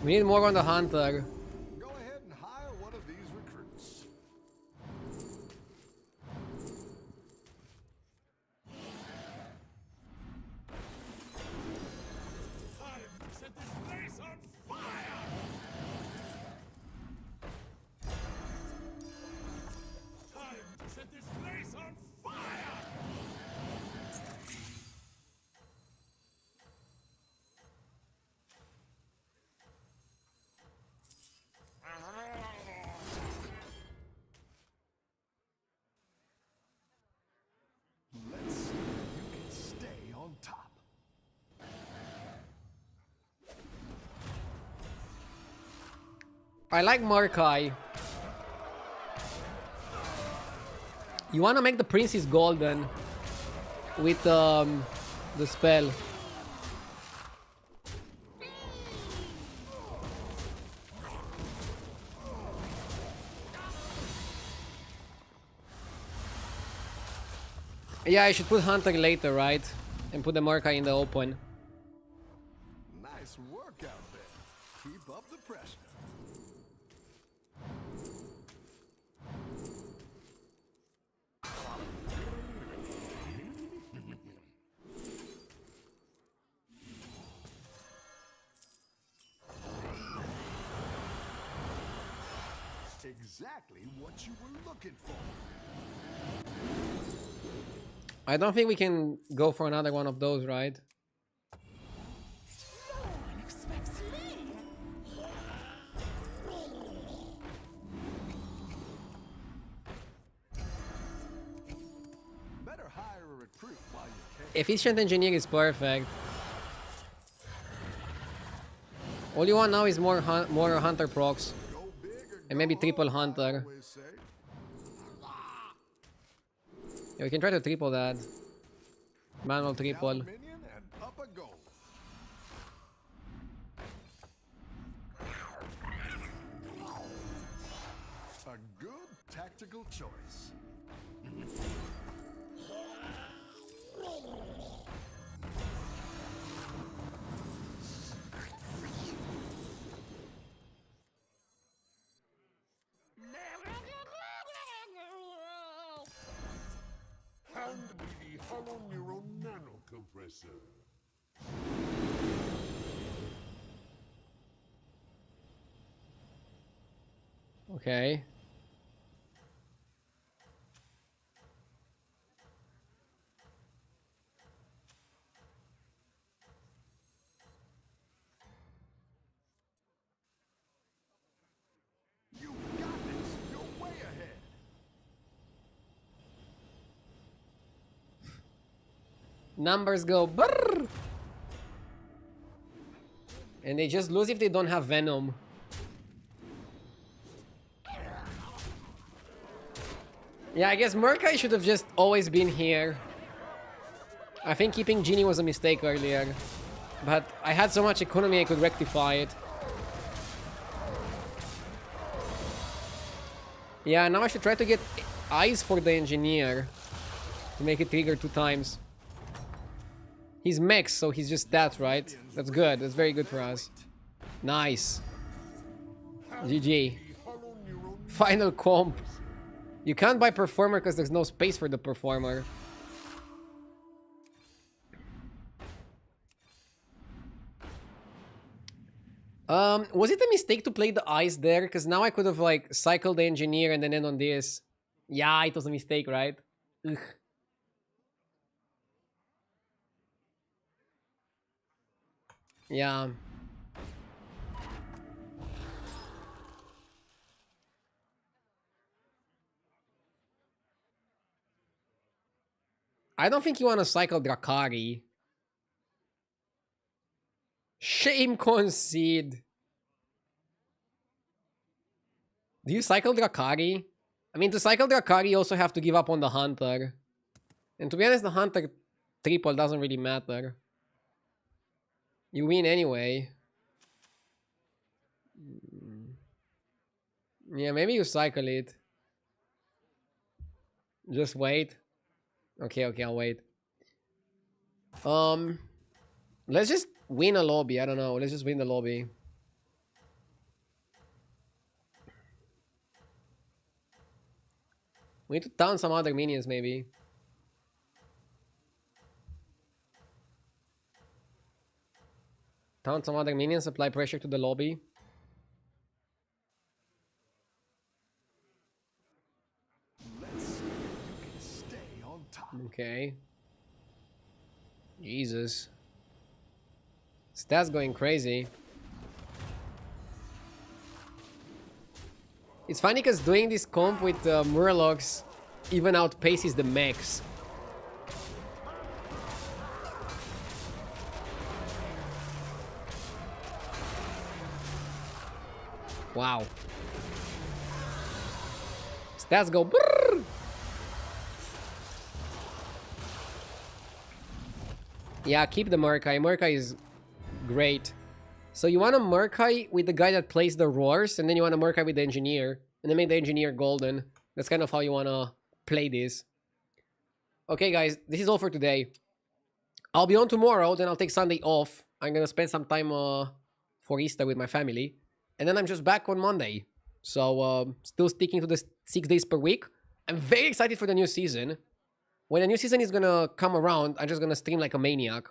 We need more on the hunter. Go ahead and hire one of these recruits. Set this place on fire! Time to set this place on fire! Let's see if you can stay on top. I like Mordecai. You want to make the princes golden with the spell. Yeah, I should put Hunter later, right? And put the Mordecai in the open. Nice work out there. Keep up the pressure. Exactly what you were looking for. I don't think we can go for another one of those, right? recruit while you can. Efficient engineer is perfect. All you want now is more hunter procs. Go big or And maybe go triple home, I hunter. always say. Yeah, we can try to triple that. Manual Down triple. a minion and up a goal. A good tactical choice. Hand me the hollow neural nano compressor. Okay. You got this. You're way ahead. Numbers go brrr. And they just lose if they don't have Venom. Yeah, I guess Murkai should have just always been here. I think keeping Genie was a mistake earlier. But I had so much economy I could rectify it. Yeah, now I should try to get eyes for the engineer. To make it trigger 2 times. He's mech, so he's just that, right? That's good. That's very good for us. Nice. GG. Final comp. You can't buy performer because there's no space for the performer. Was it a mistake to play the eyes there? Because now I could have like cycled the engineer and then end on this. Yeah, it was a mistake, right? Ugh. Yeah. I don't think you want to cycle Drakari. Shame concede. Do you cycle Drakari? I mean, to cycle Drakari, you also have to give up on the Hunter. And to be honest, the Hunter triple doesn't really matter. You win anyway. Yeah, maybe you cycle it. Just wait. Okay, I'll wait. Let's just win a lobby. I don't know. Let's just win the lobby. We need to down some other minions, maybe. Down some other minions, apply pressure to the lobby. Let's see if you can stay on top. Okay. Jesus. Stats going crazy. It's funny because doing this comp with Murlocs even outpaces the mechs. Wow. Stats go brrr. Yeah, keep the Murkai. Murkai is great. So you want a Murkai with the guy that plays the roars, and then you want a Murkai with the engineer, and then make the engineer golden. That's kind of how you want to play this. Okay, guys, this is all for today. I'll be on tomorrow, then I'll take Sunday off. I'm going to spend some time for Easter with my family. And then I'm just back on Monday. So, still sticking to the 6 days per week. I'm very excited for the new season. When the new season is going to come around, I'm just going to stream like a maniac.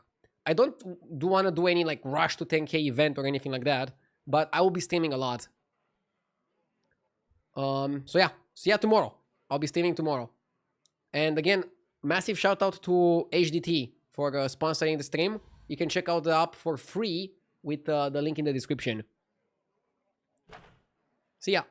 I don't want to do any like rush to 10k event or anything like that. But I will be streaming a lot. So yeah, see ya tomorrow. I'll be streaming tomorrow. And again, massive shout out to HDT for sponsoring the stream. You can check out the app for free with the link in the description. See ya.